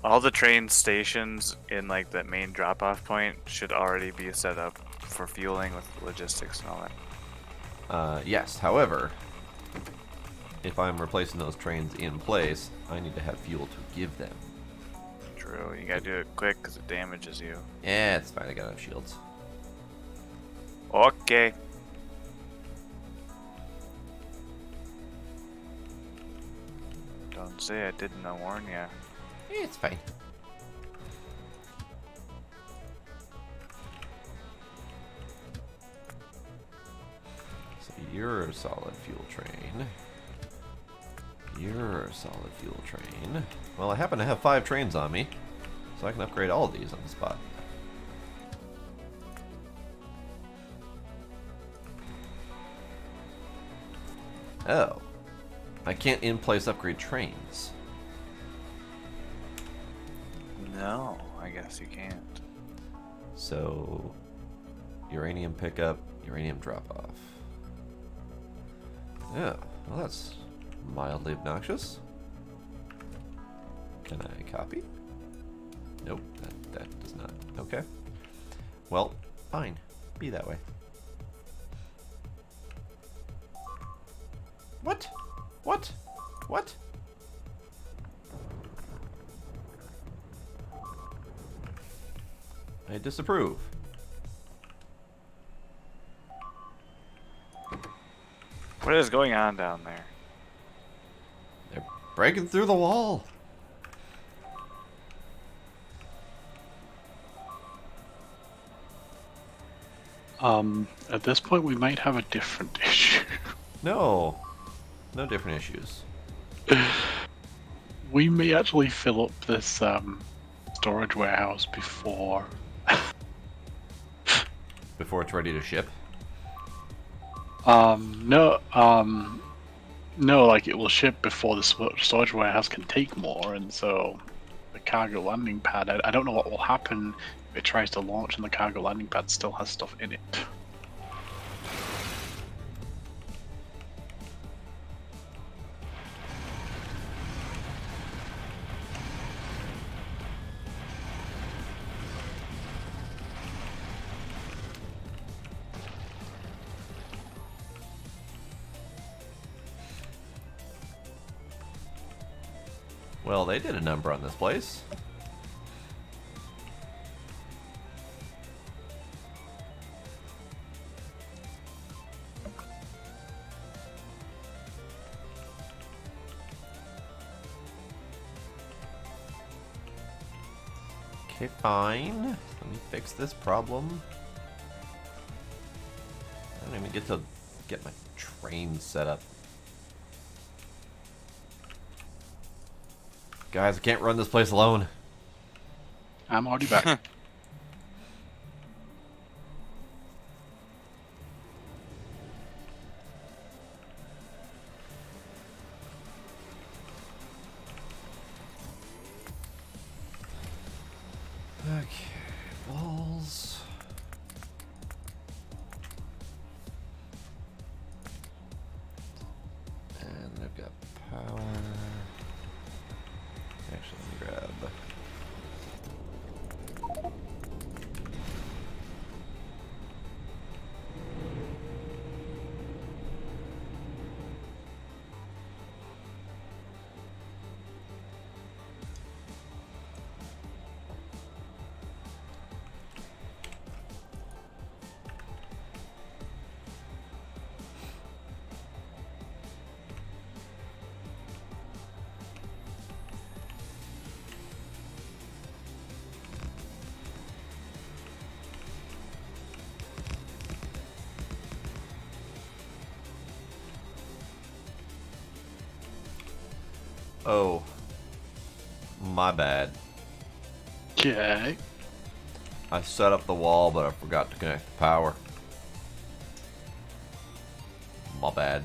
Speaker 3: All the train stations in like the main drop-off point should already be set up for fueling with logistics and all that.
Speaker 2: Yes, however, if I'm replacing those trains in place, I need to have fuel to give them.
Speaker 3: True, you gotta do it quick because it damages you.
Speaker 2: Yeah, it's fine. I got enough shields.
Speaker 3: Okay. Don't say I didn't warn ya.
Speaker 2: Yeah, it's fine. So you're a solid fuel train. You're a solid fuel train. Well, I happen to have 5 trains on me, so I can upgrade all of these on the spot. Oh. I can't in-place upgrade trains.
Speaker 3: No, I guess you can't.
Speaker 2: So, uranium pickup, uranium drop-off. Yeah, well that's mildly obnoxious. Can I copy? Nope, that does not. Okay. Well, fine. Be that way. What? What? What? I disapprove.
Speaker 3: What is going on down there?
Speaker 2: They're breaking through the wall.
Speaker 1: At this point, we might have a different issue.
Speaker 2: No. No different issues.
Speaker 1: We may actually fill up this storage warehouse before.
Speaker 2: Before it's ready to ship.
Speaker 1: No, no, like it will ship before the storage warehouse can take more, and so the cargo landing pad. I don't know what will happen if it tries to launch and the cargo landing pad still has stuff in it.
Speaker 2: Well, they did a number on this place. Okay, fine. Let me fix this problem. I don't even get to get my train set up. Guys, I can't run this place alone.
Speaker 1: I'm already back.
Speaker 2: Okay, balls. And I've got power. Actually, let me grab. Oh, my bad.
Speaker 1: Okay.
Speaker 2: I set up the wall, but I forgot to connect the power. My bad.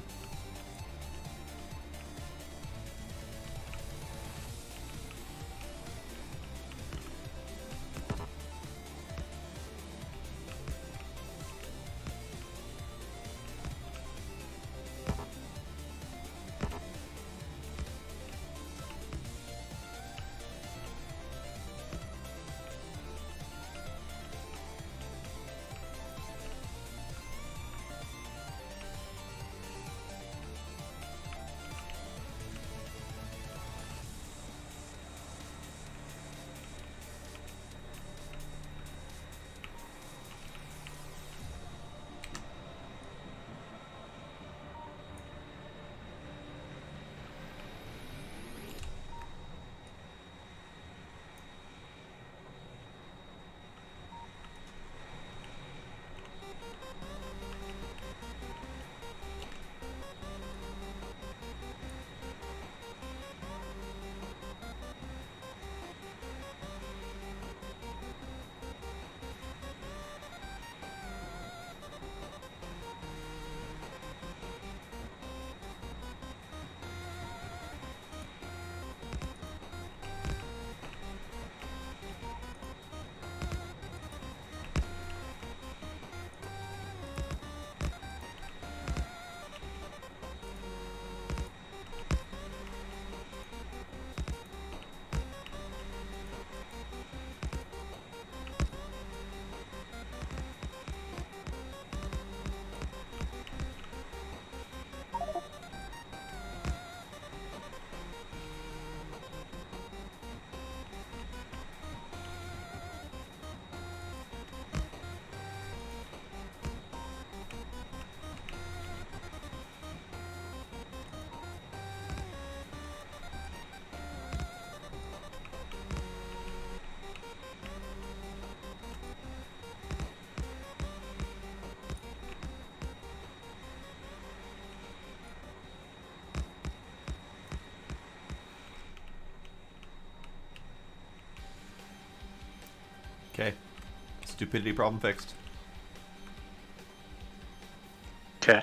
Speaker 2: Stupidity problem fixed.
Speaker 1: Okay.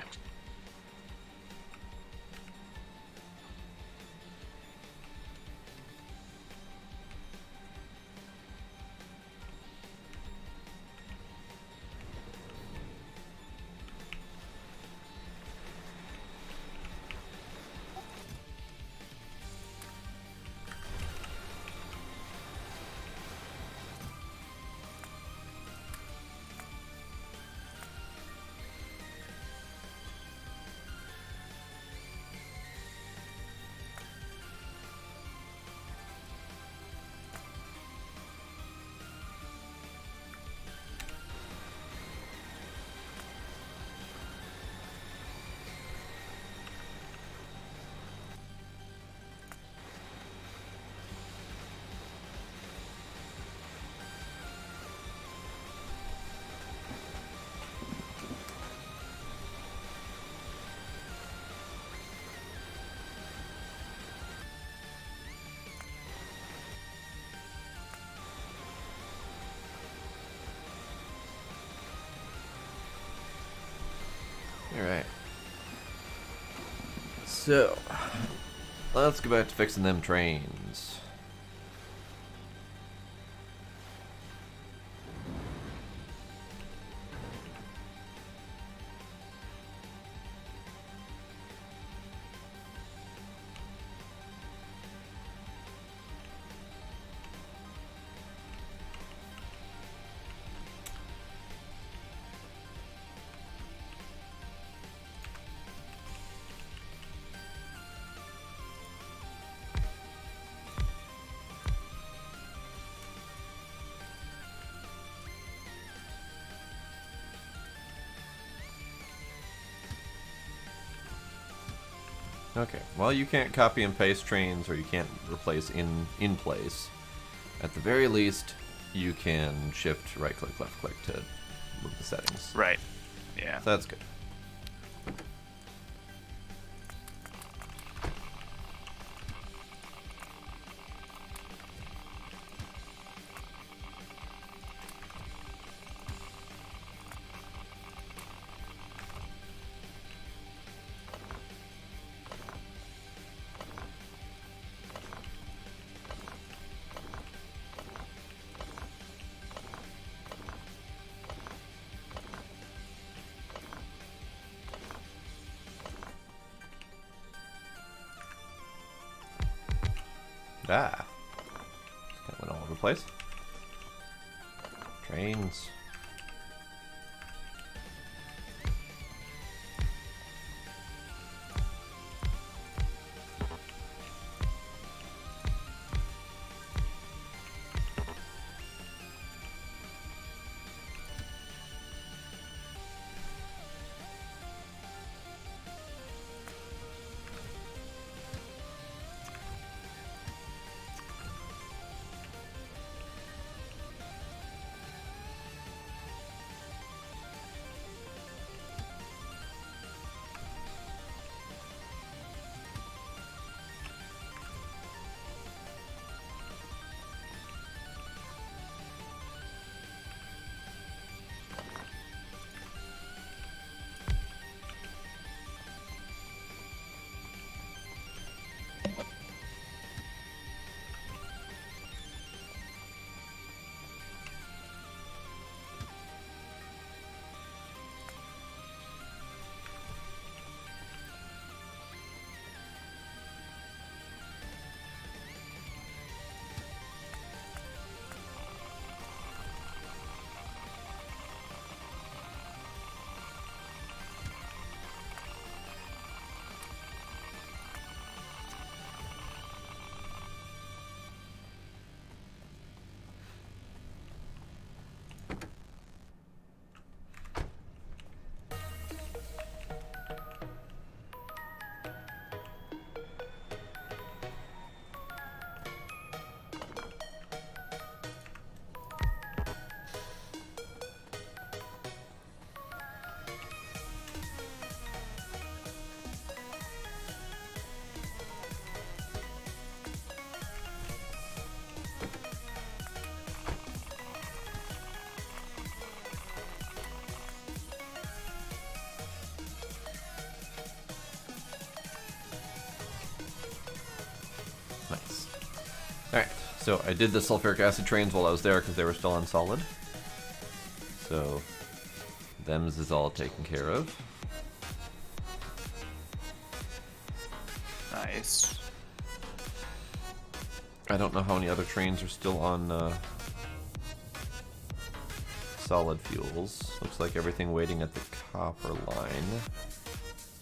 Speaker 2: Alright. So, let's go back to fixing them trains. Okay, well you can't copy and paste trains or you can't replace in place. At the very least, you can shift right click, left click to move the settings.
Speaker 3: Right. Yeah.
Speaker 2: So that's good. Ah. That went all over the place. Trains. So I did the sulfuric acid trains while I was there because they were still on solid. So them's is all taken care of.
Speaker 3: Nice.
Speaker 2: I don't know how many other trains are still on solid fuels. Looks like everything waiting at the copper line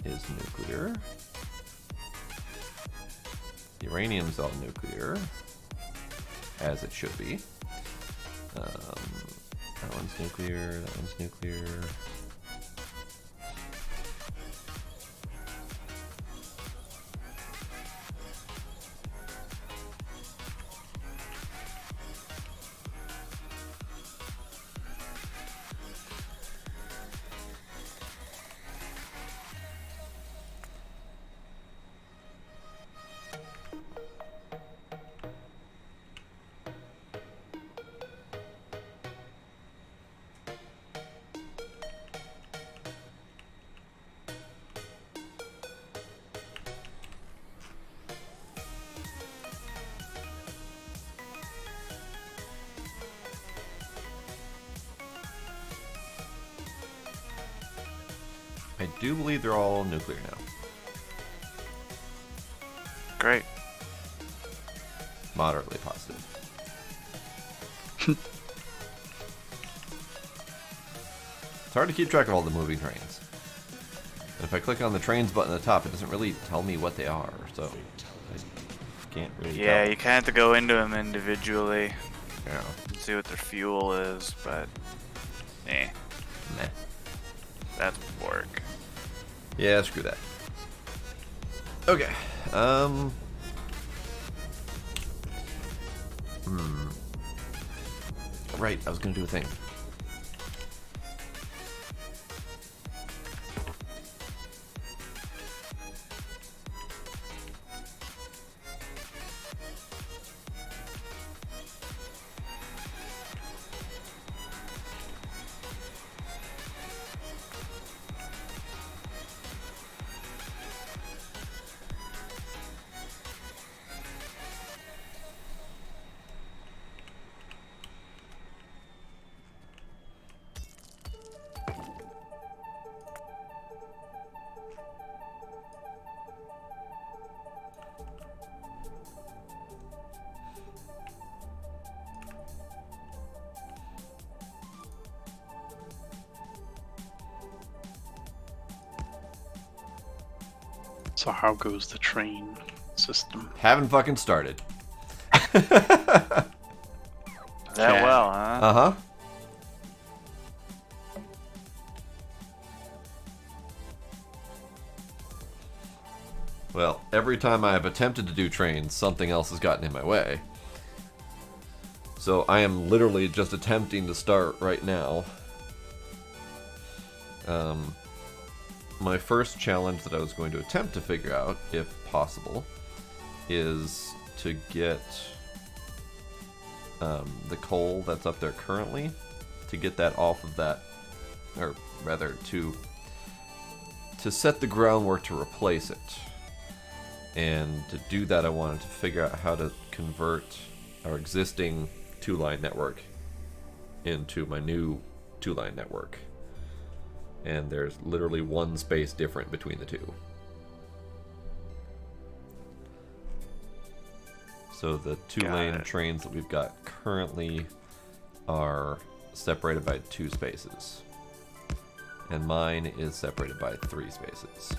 Speaker 2: is nuclear. Uranium's all nuclear, as it should be. That one's nuclear, that one's nuclear. I do believe they're all nuclear now.
Speaker 3: Great.
Speaker 2: Moderately positive. It's hard to keep track of all the moving trains. And if I click on the trains button at the top, it doesn't really tell me what they are, so I can't really
Speaker 3: Yeah,
Speaker 2: tell.
Speaker 3: you kind of have to go into them individually
Speaker 2: Yeah.
Speaker 3: and see what their fuel is, but
Speaker 2: Meh.
Speaker 3: that's work.
Speaker 2: Yeah, screw that. Okay. Right, I was gonna do a thing.
Speaker 1: So how goes the train system?
Speaker 2: Haven't fucking started.
Speaker 3: That
Speaker 1: Yeah.
Speaker 3: well, huh?
Speaker 2: Uh-huh. Well, every time I have attempted to do trains, something else has gotten in my way. So I am literally just attempting to start right now. My first challenge that I was going to attempt to figure out, if possible, is to get the coal that's up there currently, to get that off of that, or rather to set the groundwork to replace it. And to do that, I wanted to figure out how to convert our existing two-line network into my new two-line network. And there's literally one space different between the two. So the two-lane trains that we've got currently are separated by 2 spaces. And mine is separated by 3 spaces.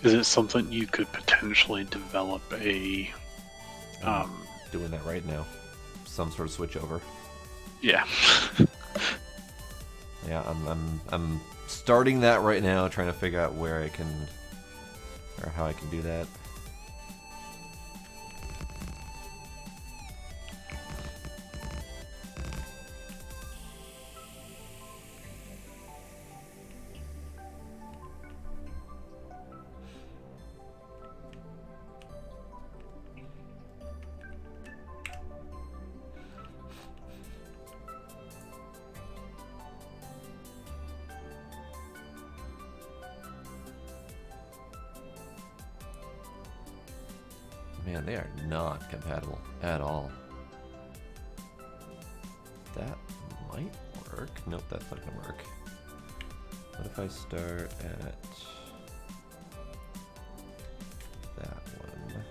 Speaker 1: Is it something you could potentially develop a
Speaker 2: Doing that right now. Some sort of switch over.
Speaker 1: yeah.
Speaker 2: Yeah, I'm starting that right now, trying to figure out where I can, or how I can do that. Man, they are not compatible at all. That might work. Nope, that's not gonna work. What if I start at that one? Okay.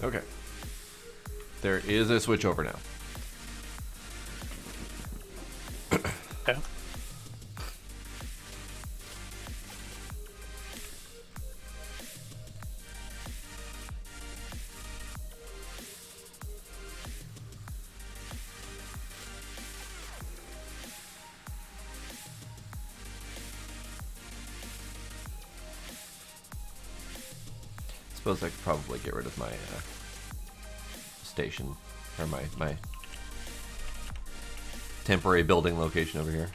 Speaker 2: Okay. There is a switch over now.
Speaker 1: Yeah.
Speaker 2: Suppose I could probably get rid of my station, or my temporary building location over here.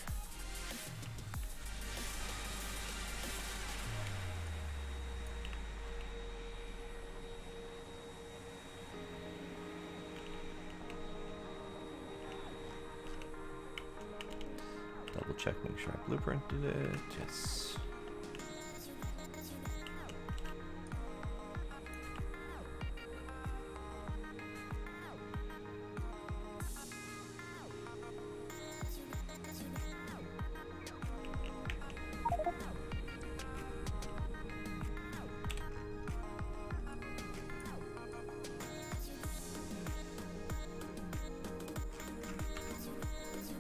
Speaker 2: Double check, make sure I blueprinted it. Yes.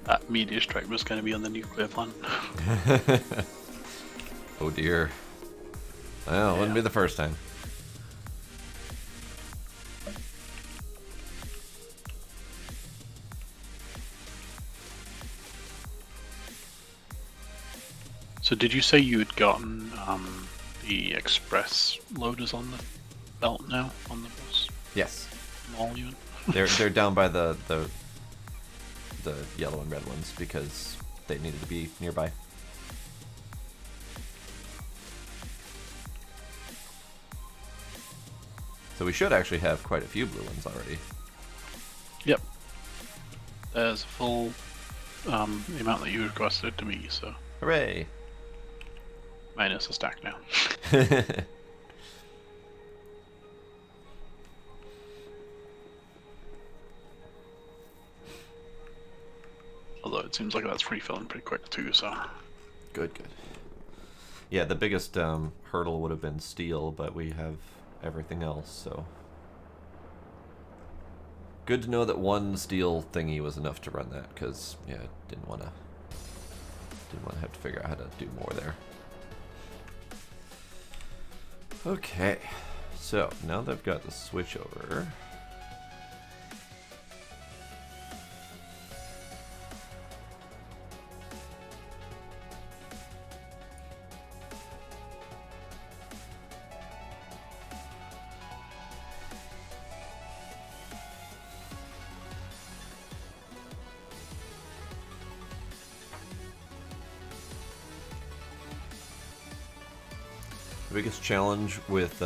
Speaker 1: That meteor strike was going to be on the nuclear plant.
Speaker 2: Oh dear. Well, it wouldn't be the first time.
Speaker 1: So did you say you had gotten the express loaders on the belt now on the bus?
Speaker 2: Yes.
Speaker 1: Mall even?
Speaker 2: They're down by the yellow and red ones because they needed to be nearby. So we should actually have quite a few blue ones already.
Speaker 1: Yep. There's a full the amount that you requested to me, so
Speaker 2: Hooray!
Speaker 1: minus a stack now. Although it seems like that's refilling pretty quick too, so.
Speaker 2: Good, good. Yeah, the biggest hurdle would have been steel, but we have everything else, so. Good to know that one steel thingy was enough to run that, because, yeah, didn't want to have to figure out how to do more there. Okay, so now that I've got the switch over. The biggest challenge with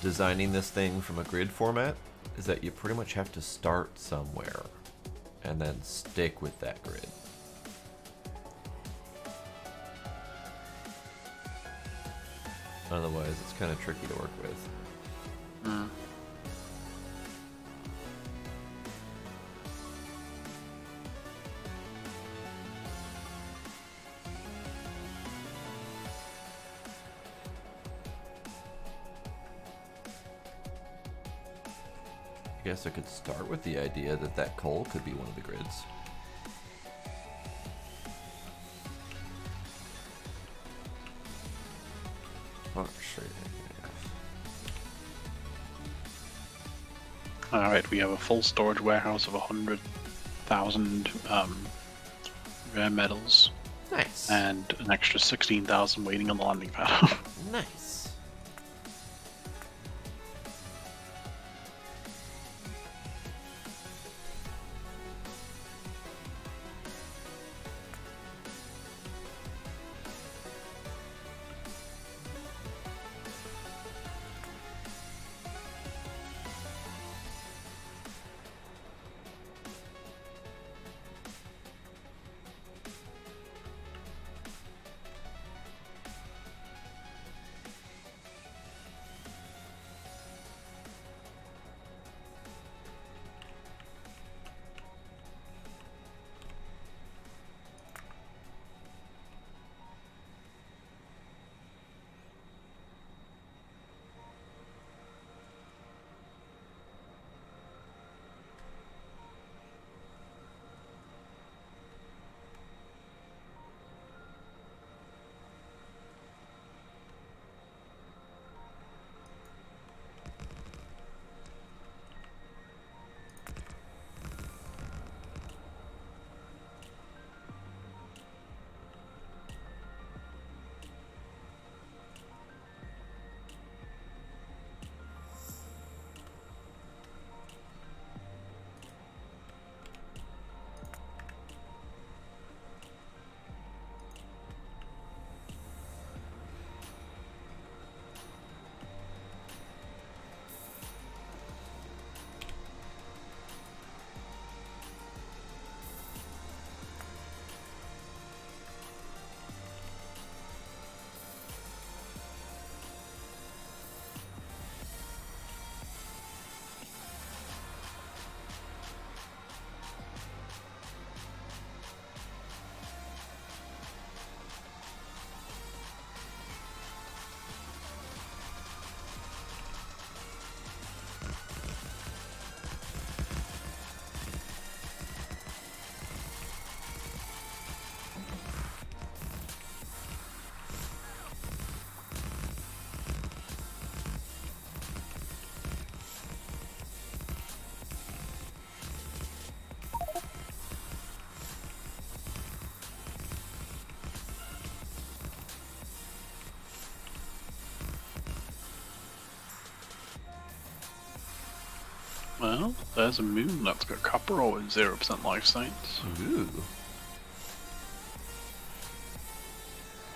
Speaker 2: designing this thing from a grid format is that you pretty much have to start somewhere and then stick with that grid. Otherwise, it's kind of tricky to work with.
Speaker 1: Mm.
Speaker 2: I guess I could start with the idea that that coal could be one of the grids. Oh, sure.
Speaker 1: Alright, we have a full storage warehouse of 100,000 rare metals
Speaker 2: Nice.
Speaker 1: and an extra 16,000 waiting on the landing pad.
Speaker 2: Nice.
Speaker 1: Well, there's a moon that's got copper ore with 0% life science.
Speaker 2: Ooh.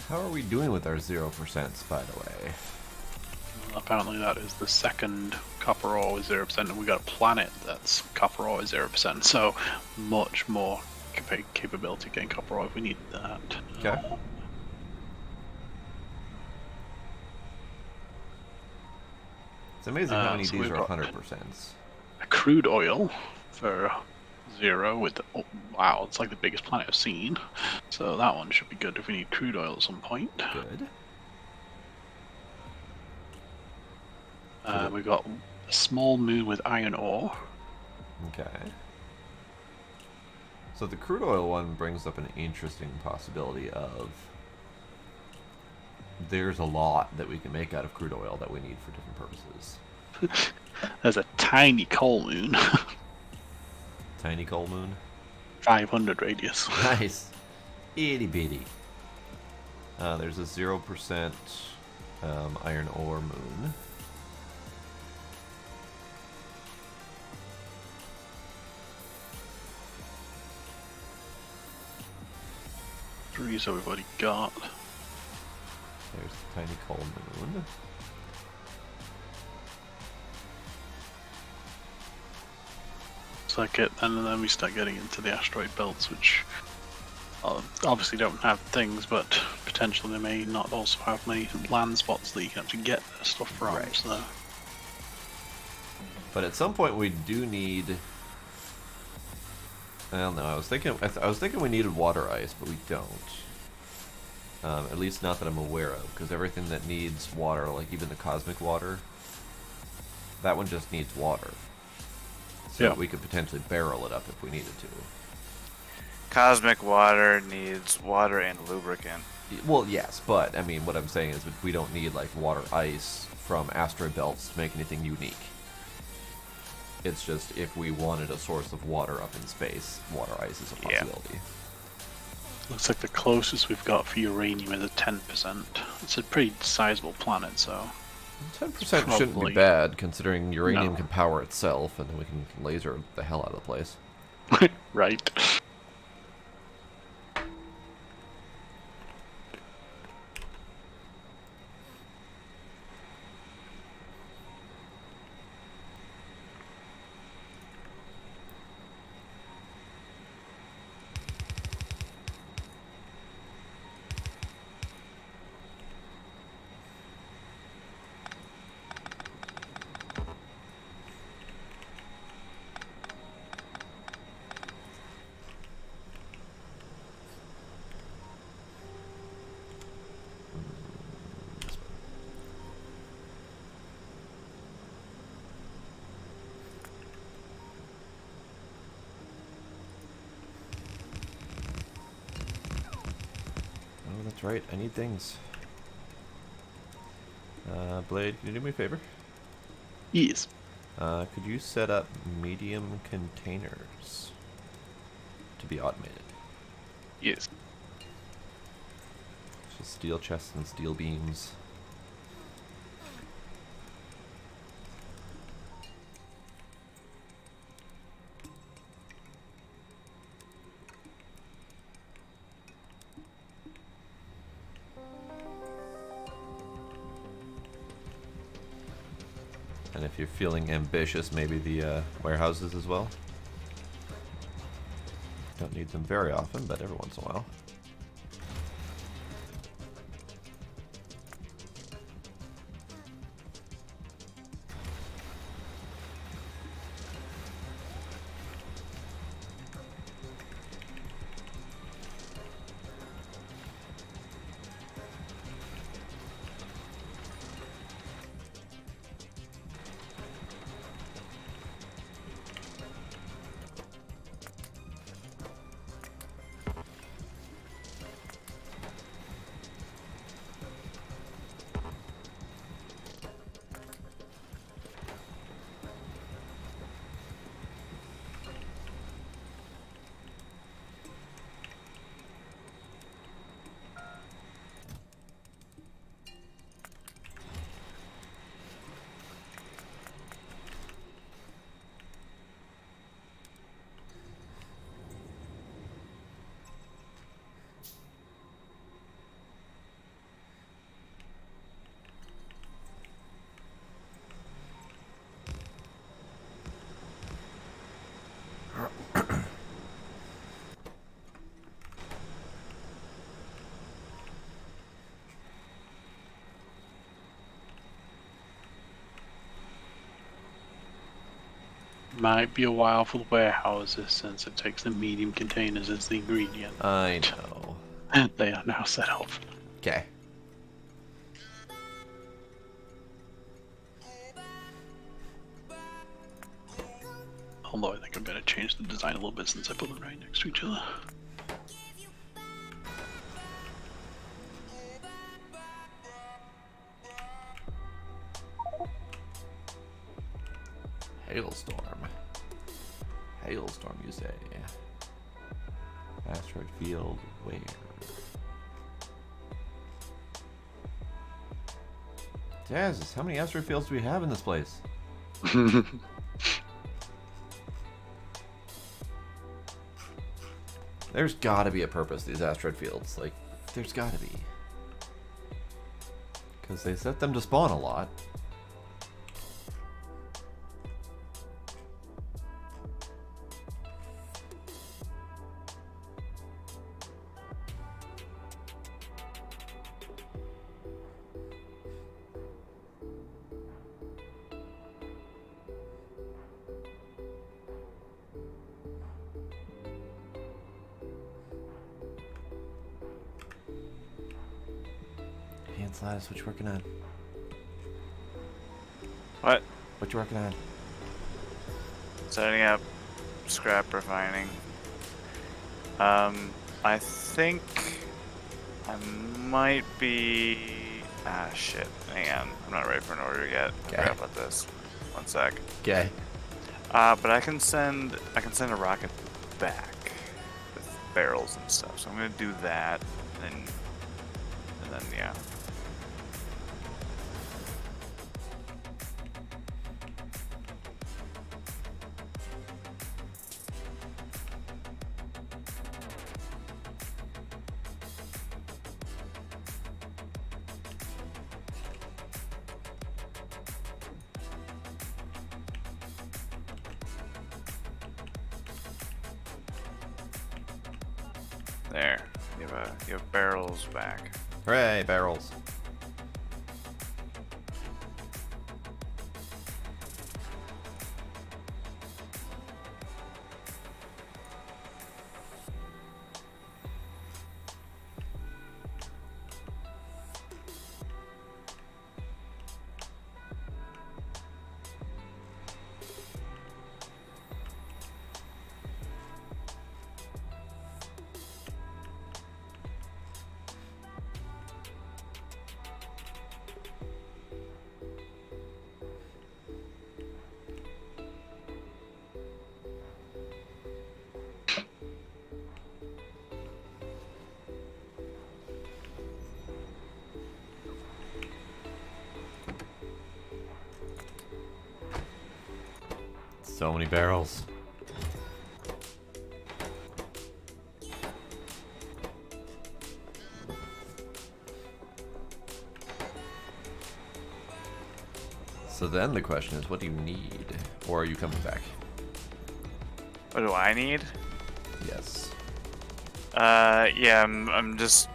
Speaker 2: How are we doing with our 0%, by the way?
Speaker 1: Apparently that is the second copper ore with 0%, and we got a planet that's copper ore with 0%, so much more capability getting copper ore if we need that.
Speaker 2: Okay. It's amazing how many of
Speaker 1: so
Speaker 2: these
Speaker 1: we've
Speaker 2: are
Speaker 1: got
Speaker 2: 100%.
Speaker 1: a crude oil for 0 with, oh, wow, it's like the biggest planet I've seen. So that one should be good if we need crude oil at some point.
Speaker 2: Good.
Speaker 1: We've got a small moon with iron ore.
Speaker 2: Okay. So the crude oil one brings up an interesting possibility of there's a lot that we can make out of crude oil that we need for different purposes.
Speaker 1: There's a tiny coal moon.
Speaker 2: Tiny coal moon.
Speaker 1: 500 radius.
Speaker 2: Nice. Itty bitty. There's a 0% iron ore moon.
Speaker 1: Three, so we've already got.
Speaker 2: There's the tiny coal moon.
Speaker 1: It's like it, and then we start getting into the asteroid belts, which obviously don't have things, but potentially they may not also have many land spots that you can actually get their stuff from.
Speaker 2: Right.
Speaker 1: So.
Speaker 2: But at some point we do need. I don't know. I was thinking we needed water ice, but we don't. At least not that I'm aware of, because everything that needs water, like even the cosmic water, that one just needs water. So
Speaker 1: Yeah.
Speaker 2: we could potentially barrel it up if we needed to.
Speaker 3: Cosmic water needs water and lubricant.
Speaker 2: Well, yes, but I mean, what I'm saying is we don't need like water ice from asteroid belts to make anything unique. It's just if we wanted a source of water up in space, water ice is a possibility.
Speaker 1: Looks like the closest we've got for uranium is a 10%. It's a pretty sizable planet, so.
Speaker 2: 10% shouldn't be bad, considering uranium can power itself, and then we can laser the hell out of the place.
Speaker 1: Right.
Speaker 2: Oh, that's right. I need things. Blade, can you do me a favor?
Speaker 1: Yes.
Speaker 2: Could you set up medium containers to be automated?
Speaker 1: Yes.
Speaker 2: Just steel chests and steel beams. And if you're feeling ambitious, maybe the warehouses as well. Don't need them very often, but every once in a while.
Speaker 1: Might be a while for the warehouses since it takes the medium containers as the ingredient.
Speaker 2: I know.
Speaker 1: They are now set up.
Speaker 2: Okay.
Speaker 1: Although I think I'm going to change the design a little bit since I put them right next to each other.
Speaker 2: Hailstorm. Hailstorm, you say? Asteroid field, where? Jesus, how many asteroid fields do we have in this place? There's gotta be a purpose to these asteroid fields. Like, there's gotta be. Because they set them to spawn a lot. Hand slides, what you working on?
Speaker 3: What?
Speaker 2: What you working on?
Speaker 3: Setting up scrap refining. I think I might be. Ah, shit. Hang on. I'm not ready for an order yet. I forgot about this. One sec.
Speaker 2: Okay.
Speaker 3: But I can send a rocket back with barrels and stuff. So I'm gonna do that, and then yeah. There. You have barrels back.
Speaker 2: Hooray, barrels. So many barrels. So then the question is, what do you need? Or are you coming back?
Speaker 3: What do I need?
Speaker 2: Yes.
Speaker 3: Yeah, I'm just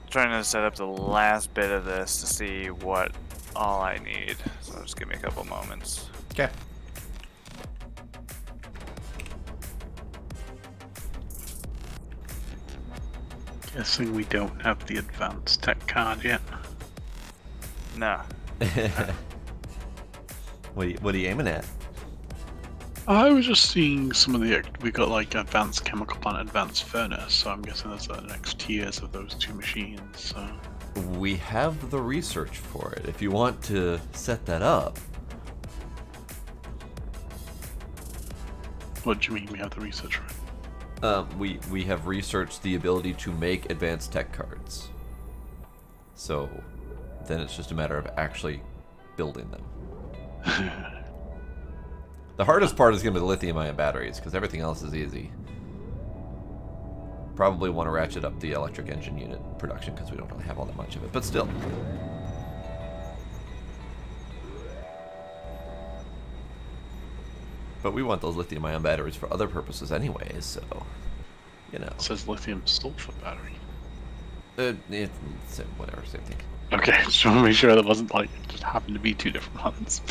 Speaker 3: trying to set up the last bit of this to see what all I need. So just give me a couple moments.
Speaker 2: Okay.
Speaker 1: Guessing we don't have the advanced tech card yet.
Speaker 3: No.
Speaker 2: What are you aiming at?
Speaker 1: I was just seeing some of the. We got like advanced chemical plant, advanced furnace, so I'm guessing there's the next tiers of those two machines. So.
Speaker 2: We have the research for it. If you want to set that up.
Speaker 1: What do you mean we have the research for it?
Speaker 2: We have researched the ability to make advanced tech cards. So then it's just a matter of actually building them. The hardest part is going to be the lithium-ion batteries, because everything else is easy. Probably want to ratchet up the electric engine unit production, because we don't really have all that much of it, but still. But we want those lithium-ion batteries for other purposes anyways, so, you know.
Speaker 1: It says lithium sulfur battery.
Speaker 2: It's whatever, same thing.
Speaker 1: Okay, just want to make sure that wasn't like, it just happened to be two different ones.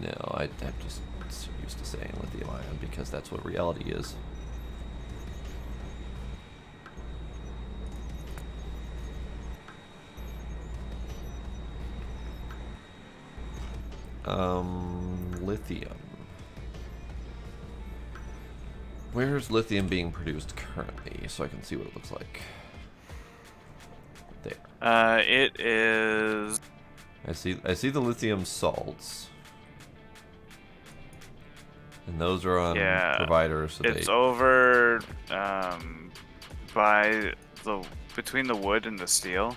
Speaker 2: No, I'm just used to saying lithium-ion because that's what reality is. Lithium. Where's lithium being produced currently, so I can see what it looks like? There.
Speaker 3: It is.
Speaker 2: I see the lithium salts. And those are on providers. So
Speaker 3: it's over by between the wood and the steel.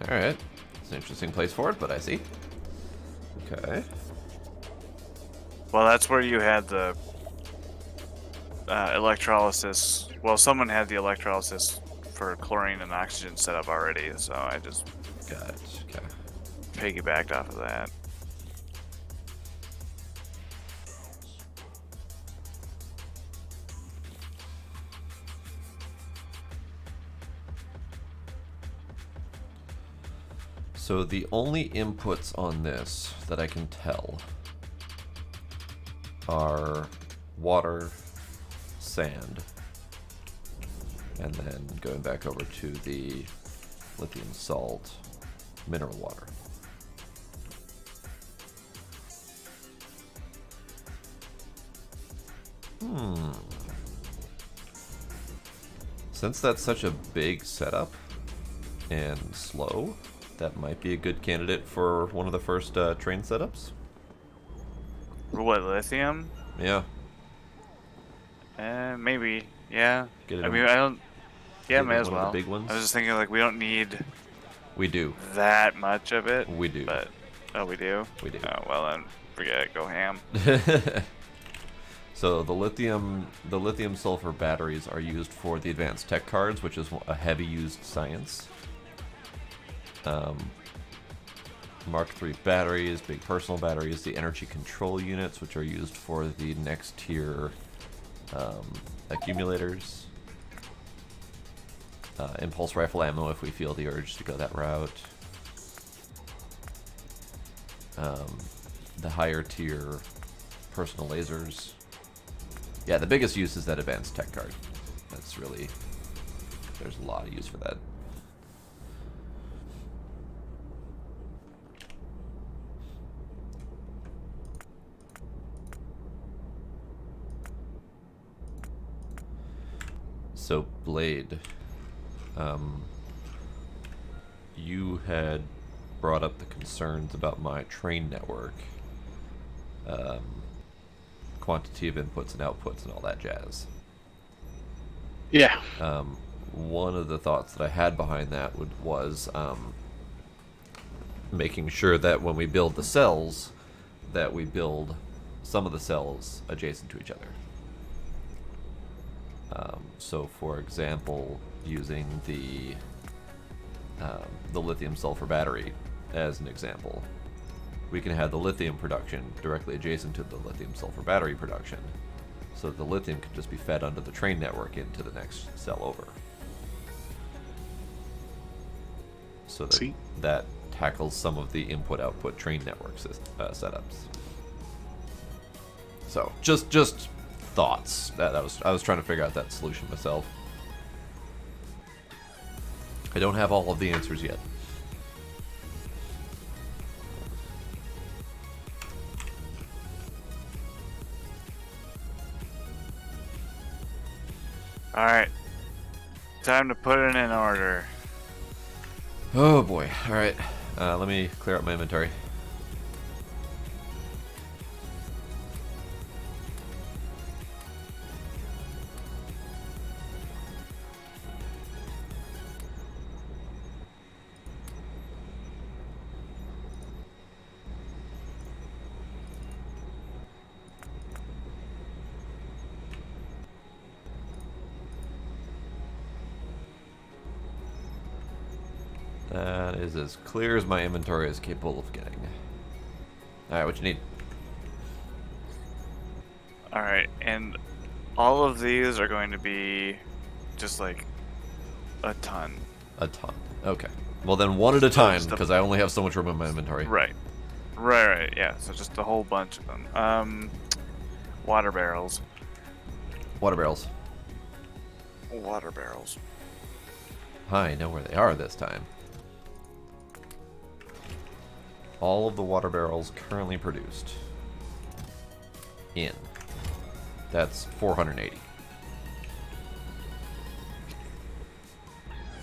Speaker 2: All right, it's an interesting place for it, but I see. Okay.
Speaker 3: Well, that's where you had the electrolysis. Well, someone had the electrolysis for chlorine and oxygen set up already, so I just
Speaker 2: Got it. Okay.
Speaker 3: Piggybacked off of that.
Speaker 2: So the only inputs on this that I can tell are water, sand, and then going back over to the lithium salt, mineral water. Since that's such a big setup and slow, that might be a good candidate for one of the first train setups.
Speaker 3: What, lithium?
Speaker 2: Yeah.
Speaker 3: Maybe. Yeah.
Speaker 2: Get it
Speaker 3: I mean, I don't. Yeah,
Speaker 2: get
Speaker 3: may
Speaker 2: it
Speaker 3: as
Speaker 2: one of the
Speaker 3: well.
Speaker 2: big ones?
Speaker 3: I was just thinking, like, we don't need
Speaker 2: We do.
Speaker 3: that much of it.
Speaker 2: We do.
Speaker 3: But oh, we do.
Speaker 2: We do.
Speaker 3: Oh well, then forget it. Go ham.
Speaker 2: So the lithium sulfur batteries are used for the advanced tech cards, which is a heavy used science. Mark III batteries, big personal batteries, the energy control units, which are used for the next tier accumulators. Impulse rifle ammo if we feel the urge to go that route. The higher tier personal lasers. Yeah, the biggest use is that advanced tech card. That's really, there's a lot of use for that. So Blade, you had brought up the concerns about my train network, quantity of inputs and outputs and all that jazz.
Speaker 1: Yeah.
Speaker 2: One of the thoughts that I had behind that was making sure that when we build the cells, that we build some of the cells adjacent to each other. So, for example, using the lithium sulfur battery as an example, we can have the lithium production directly adjacent to the lithium sulfur battery production, so the lithium can just be fed onto the train network into the next cell over. So that tackles some of the input-output train network setups. So just thoughts. I was trying to figure out that solution myself. I don't have all of the answers yet.
Speaker 3: Alright. Time to put it in order.
Speaker 2: Oh boy. Alright. Let me clear up my inventory. That is as clear as my inventory is capable of getting. Alright, what you need?
Speaker 3: Alright, and all of these are going to be just like a ton.
Speaker 2: A ton. Okay. Well then one at a time, because I only have so much room in my inventory.
Speaker 3: Right. Right, yeah. So just a whole bunch of them. Water barrels.
Speaker 2: Water barrels.
Speaker 3: Water barrels.
Speaker 2: I know where they are this time. All of the water barrels currently produced. In. That's 480.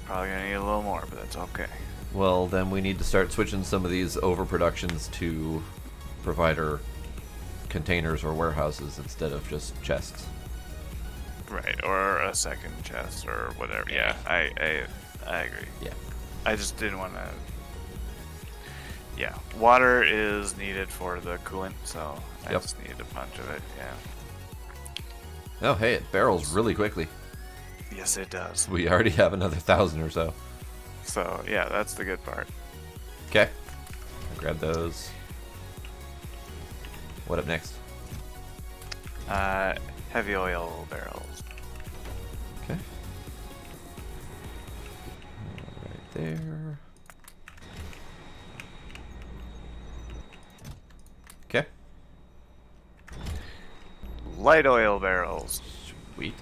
Speaker 3: Probably gonna need a little more, but that's okay.
Speaker 2: Well, then we need to start switching some of these overproductions to provider containers or warehouses instead of just chests.
Speaker 3: Right, or a second chest or whatever. Yeah, I agree.
Speaker 2: Yeah.
Speaker 3: I just didn't want to. Yeah, water is needed for the coolant, so I just needed a bunch of it. Yeah.
Speaker 2: Oh, hey, it barrels really quickly.
Speaker 3: Yes, it does.
Speaker 2: We already have another 1,000 or so.
Speaker 3: So yeah, that's the good part.
Speaker 2: Okay. I'll grab those. What up next?
Speaker 3: Heavy oil barrels.
Speaker 2: Okay. Right there. Okay.
Speaker 3: Light oil barrels.
Speaker 2: Sweet.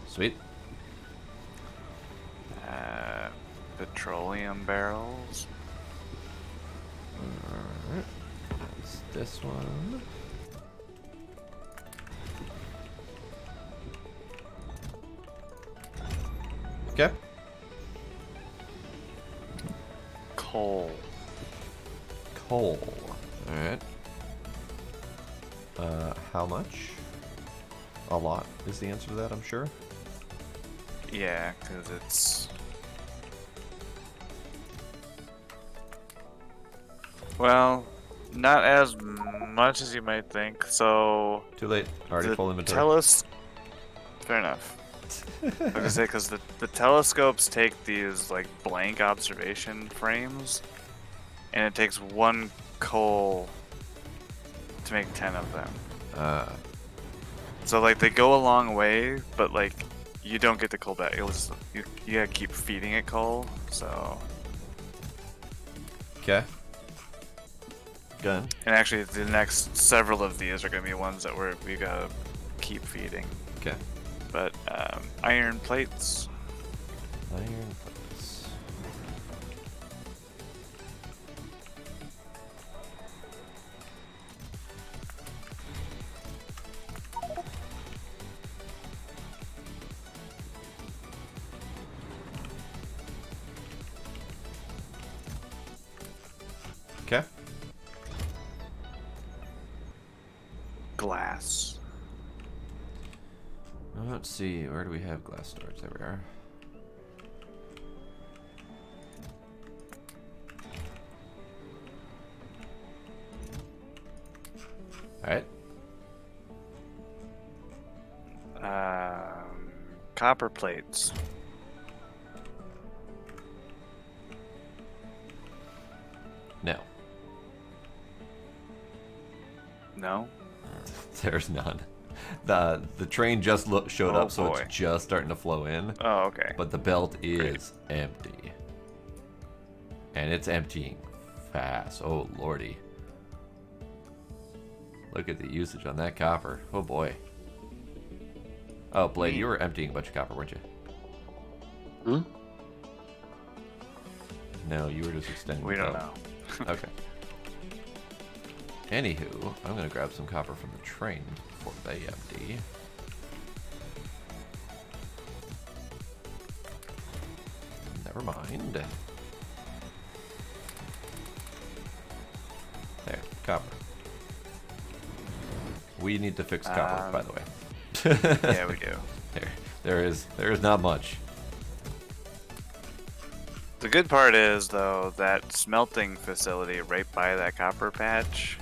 Speaker 2: Sweet.
Speaker 3: Petroleum barrels.
Speaker 2: Alright. That's this one. Okay.
Speaker 3: Coal.
Speaker 2: Coal. Alright. How much? A lot is the answer to that, I'm sure.
Speaker 3: Yeah, because it's... Well, not as much as you might think. So
Speaker 2: Too late. Already
Speaker 3: the
Speaker 2: full inventory.
Speaker 3: Fair enough. I was gonna say, because the telescopes take these like blank observation frames, and it takes 1 coal to make 10 of them. So like they go a long way, but like you don't get the coal back. You gotta keep feeding it coal. So
Speaker 2: Okay. Gun.
Speaker 3: and actually the next several of these are gonna be ones that we gotta keep feeding.
Speaker 2: Okay.
Speaker 3: But iron plates.
Speaker 2: Iron plates. Okay.
Speaker 3: Glass.
Speaker 2: Let's see, where do we have glass storage? There we are. Alright.
Speaker 3: Copper plates.
Speaker 2: No.
Speaker 3: No.
Speaker 2: There's none. The train just showed
Speaker 3: Oh,
Speaker 2: up, so
Speaker 3: boy.
Speaker 2: it's just starting to flow in.
Speaker 3: Oh, okay.
Speaker 2: But the belt is empty. And it's emptying fast. Oh, lordy. Look at the usage on that copper. Oh, boy. Oh, Blade, you were emptying a bunch of copper, weren't you?
Speaker 1: Hmm?
Speaker 2: No, you were just extending
Speaker 3: We
Speaker 2: the
Speaker 3: don't
Speaker 2: belt.
Speaker 3: know.
Speaker 2: Okay. Anywho, I'm going to grab some copper from the train before they empty. Never mind. There, copper. We need to fix copper, by the way.
Speaker 3: Yeah, we do.
Speaker 2: There is not much.
Speaker 3: The good part is, though, that smelting facility right by that copper patch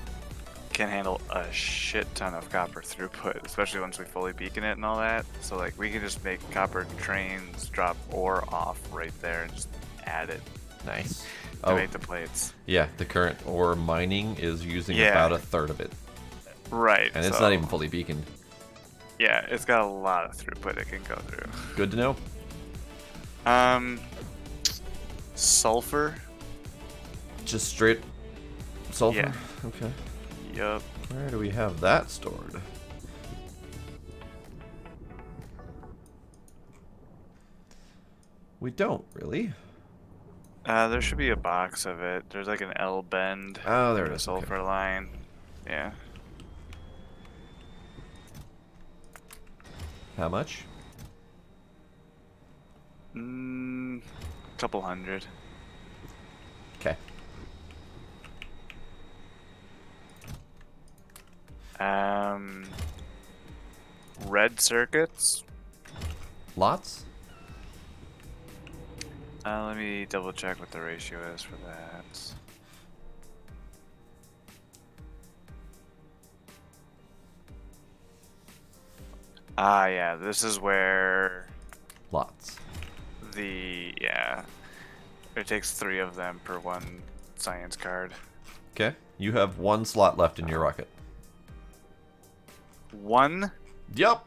Speaker 3: can handle a shit ton of copper throughput, especially once we fully beacon it and all that. So, like, we can just make copper trains drop ore off right there and just add it
Speaker 2: Nice.
Speaker 3: to make the plates.
Speaker 2: Yeah, the current ore mining is using
Speaker 3: Yeah.
Speaker 2: about 1/3 of it.
Speaker 3: Right.
Speaker 2: And it's
Speaker 3: so-
Speaker 2: not even fully beaconed.
Speaker 3: Yeah, it's got a lot of throughput it can go through.
Speaker 2: Good to know.
Speaker 3: Sulfur.
Speaker 2: Just straight sulfur?
Speaker 3: Yeah.
Speaker 2: Okay.
Speaker 3: Yup.
Speaker 2: Where do we have that stored? We don't, really.
Speaker 3: There should be a box of it. There's like an L bend.
Speaker 2: Oh, there
Speaker 3: in
Speaker 2: it
Speaker 3: the
Speaker 2: is,
Speaker 3: sulfur
Speaker 2: okay.
Speaker 3: line. Yeah.
Speaker 2: How much?
Speaker 3: Couple hundred.
Speaker 2: Okay.
Speaker 3: Red circuits.
Speaker 2: Lots?
Speaker 3: Let me double check what the ratio is for that. Ah, yeah. This is where
Speaker 2: Lots.
Speaker 3: it takes 3 of them per 1 science card.
Speaker 2: Okay. You have 1 slot left in your rocket.
Speaker 3: 1?
Speaker 2: Yep.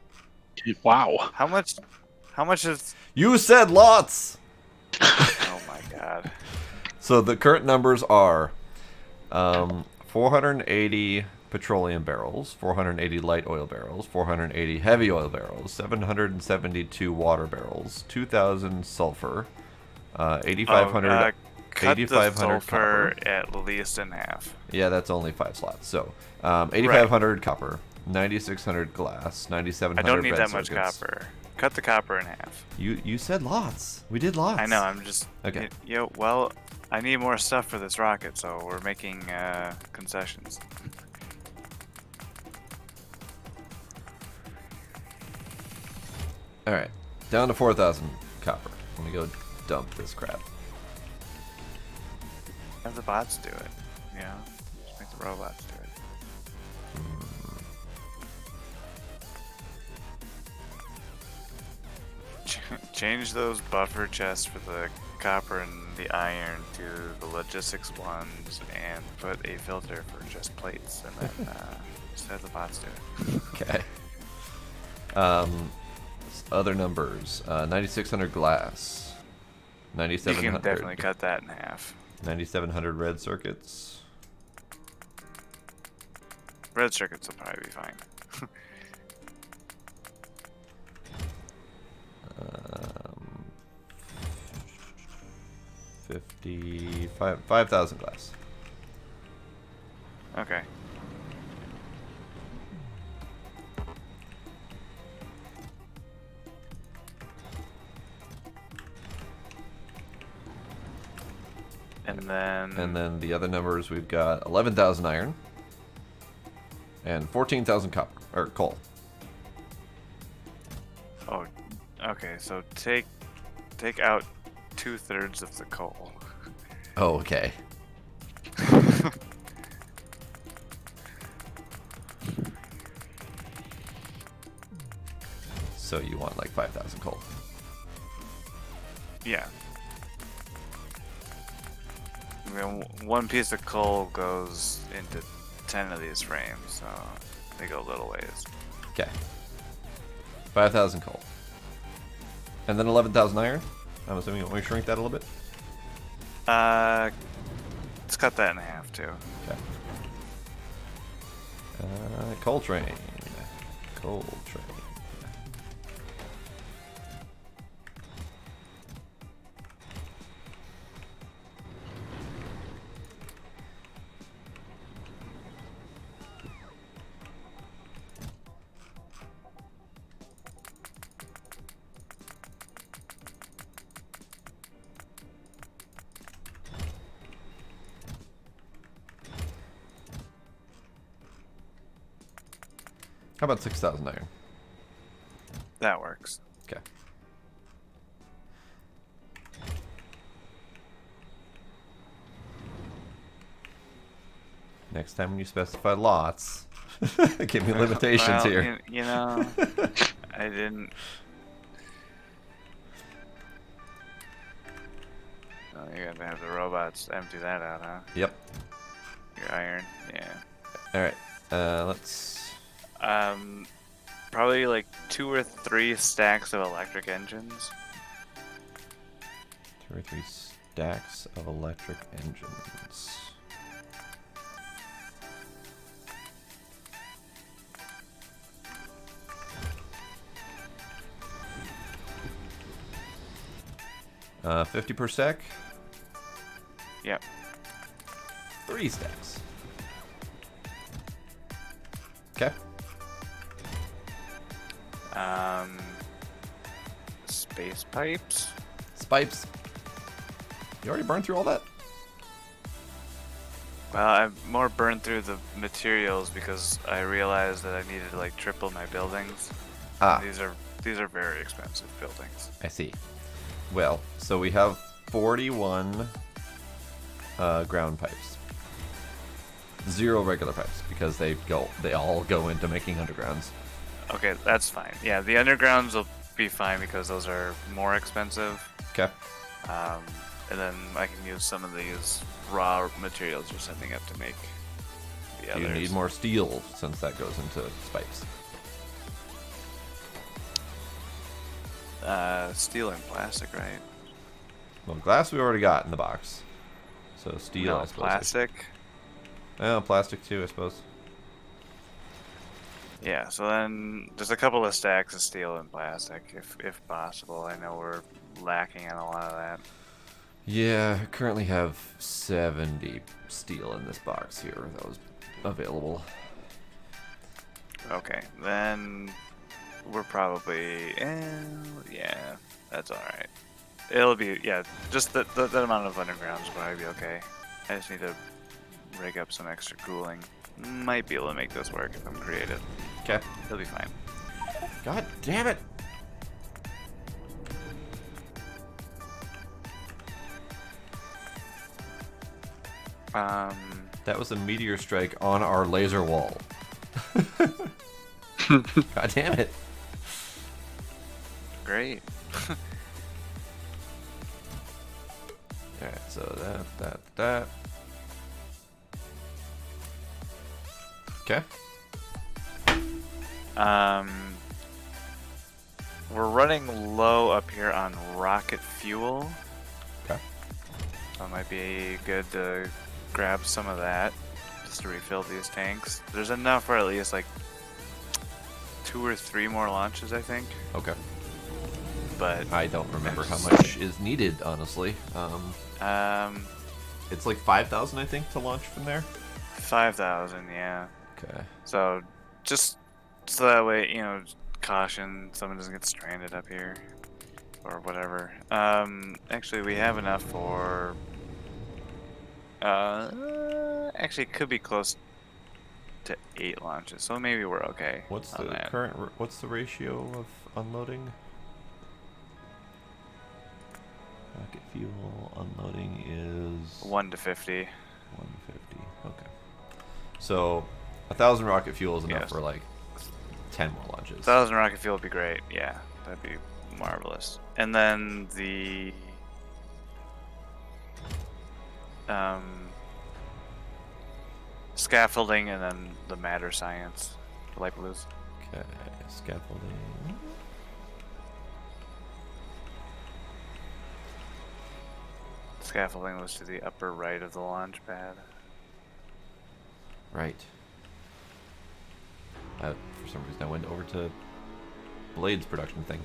Speaker 1: Wow.
Speaker 3: How much? How much is?
Speaker 2: You said lots.
Speaker 3: Oh my god.
Speaker 2: So the current numbers are 480 petroleum barrels, 480 light oil barrels, 480 heavy oil barrels, 772 water barrels, 2,000 sulfur, 8,500
Speaker 3: Cut the
Speaker 2: 8,500
Speaker 3: sulfur
Speaker 2: copper.
Speaker 3: at least in half.
Speaker 2: Yeah, that's only 5 slots. So 8,500 copper, 9,600 glass,
Speaker 3: I
Speaker 2: 9,700
Speaker 3: don't need
Speaker 2: red
Speaker 3: that much
Speaker 2: circuits.
Speaker 3: copper. Cut the copper in half.
Speaker 2: You said lots. We did lots.
Speaker 3: I know. I'm just.
Speaker 2: Okay.
Speaker 3: Well, I need more stuff for this rocket, so we're making concessions.
Speaker 2: All right, down to 4,000 copper. Let me go dump this crap.
Speaker 3: Have the bots do it. Yeah. Just make the robots do it. Change those buffer chests for the copper and the iron to the logistics ones, and put a filter for just plates, and then just have the bots do it.
Speaker 2: Okay. Other numbers. 9,600 glass.
Speaker 3: You
Speaker 2: 9,700.
Speaker 3: can definitely cut that in half.
Speaker 2: 9,700 red circuits.
Speaker 3: Red circuits will probably be fine.
Speaker 2: 5,000 glass.
Speaker 3: Okay.
Speaker 2: And then the other numbers, we've got 11,000 iron and 14,000 copper or coal.
Speaker 3: Oh, okay. So take out 2/3 of the coal.
Speaker 2: Oh, okay. So you want like 5,000 coal.
Speaker 3: Yeah. I mean, 1 piece of coal goes into 10 of these frames, so they go a little ways.
Speaker 2: Okay. 5,000 coal. And then 11,000 iron? I'm assuming you want me to shrink that a little bit?
Speaker 3: Let's cut that in half too.
Speaker 2: Okay. Coal train. Coal train. How about 6,000 iron?
Speaker 3: That works.
Speaker 2: Okay. Next time when you specify lots, give me limitations
Speaker 3: Well,
Speaker 2: here.
Speaker 3: You know, I didn't. Oh, you're gonna have the robots empty that out, huh?
Speaker 2: Yep.
Speaker 3: Your iron, yeah.
Speaker 2: All right. Let's.
Speaker 3: Probably like 2 or 3 stacks of electric engines.
Speaker 2: 2 or 3 stacks of electric engines. Uh, 50 per stack.
Speaker 3: Yep.
Speaker 2: 3 stacks. Okay.
Speaker 3: Space pipes.
Speaker 2: Spipes. You already burned through all that?
Speaker 3: Well, I've more burned through the materials because I realized that I needed to like triple my buildings.
Speaker 2: Ah.
Speaker 3: These are very expensive buildings.
Speaker 2: I see. Well, so we have 41 ground pipes. 0 regular pipes because they all go into making undergrounds.
Speaker 3: Okay, that's fine. Yeah, the undergrounds will be fine because those are more expensive.
Speaker 2: Okay.
Speaker 3: And then I can use some of these raw materials you're sending up to make the
Speaker 2: You
Speaker 3: others.
Speaker 2: need more steel since that goes into spikes.
Speaker 3: Steel and plastic, right?
Speaker 2: Well, glass we already got in the box. So steel,
Speaker 3: No,
Speaker 2: I suppose.
Speaker 3: plastic.
Speaker 2: Oh, plastic too, I suppose.
Speaker 3: Yeah, so then there's a couple of stacks of steel and plastic, if possible. I know we're lacking on a lot of that.
Speaker 2: Yeah, I currently have 70 steel in this box here that was available.
Speaker 3: Okay, then we're probably, yeah, that's all right. It'll be, yeah, just that amount of undergrounds will probably be okay. I just need to rig up some extra cooling. Might be able to make this work if I'm creative.
Speaker 2: Okay.
Speaker 3: It'll be fine.
Speaker 2: God damn it! That was a meteor strike on our laser wall. God damn it.
Speaker 3: Great.
Speaker 2: Alright, so that. Okay.
Speaker 3: We're running low up here on rocket fuel.
Speaker 2: Okay.
Speaker 3: So it might be good to grab some of that just to refill these tanks. There's enough for at least like 2 or 3 more launches, I think.
Speaker 2: Okay.
Speaker 3: But
Speaker 2: I don't remember how much is needed, honestly. It's like 5,000, I think, to launch from there.
Speaker 3: 5,000, yeah.
Speaker 2: Okay.
Speaker 3: So just so that way, you know, caution, someone doesn't get stranded up here or whatever. Actually, we have enough for. Actually, it could be close to 8 launches, so maybe we're okay.
Speaker 2: What's the
Speaker 3: on that.
Speaker 2: what's the ratio of unloading? Rocket fuel unloading is
Speaker 3: 1 to 50.
Speaker 2: 150. Okay. So 1,000 rocket fuel is enough
Speaker 3: Yes.
Speaker 2: for like 10 more launches.
Speaker 3: 1,000 rocket fuel would be great. Yeah, that'd be marvelous. And then the scaffolding, and then the matter science, the light blues.
Speaker 2: Okay. Scaffolding.
Speaker 3: Scaffolding was to the upper right of the launch pad.
Speaker 2: Right. For some reason, I went over to Blade's production thing.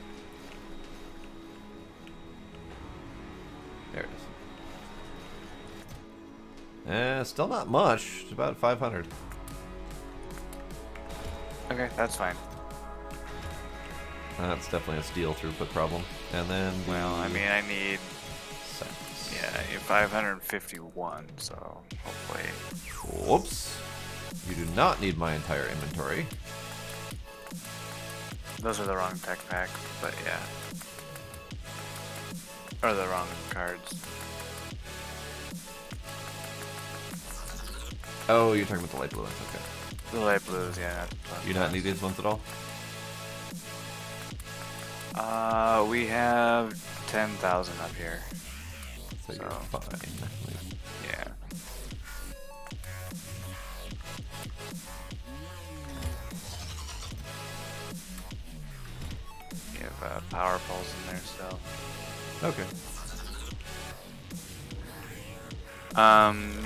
Speaker 2: There it is. Still not much. It's about 500.
Speaker 3: Okay, that's fine.
Speaker 2: That's definitely a steel throughput problem. And then the
Speaker 3: Well, I mean, I need,
Speaker 2: sets.
Speaker 3: yeah, 551, so hopefully.
Speaker 2: Whoops. You do not need my entire inventory.
Speaker 3: Those are the wrong tech pack, but yeah. Or the wrong cards.
Speaker 2: Oh, you're talking about the light blue ones. Okay.
Speaker 3: The light blues, yeah.
Speaker 2: You not need these ones at all?
Speaker 3: We have 10,000 up here.
Speaker 2: So you're
Speaker 3: So-
Speaker 2: fine.
Speaker 3: Yeah. You have power poles in there still.
Speaker 2: Okay.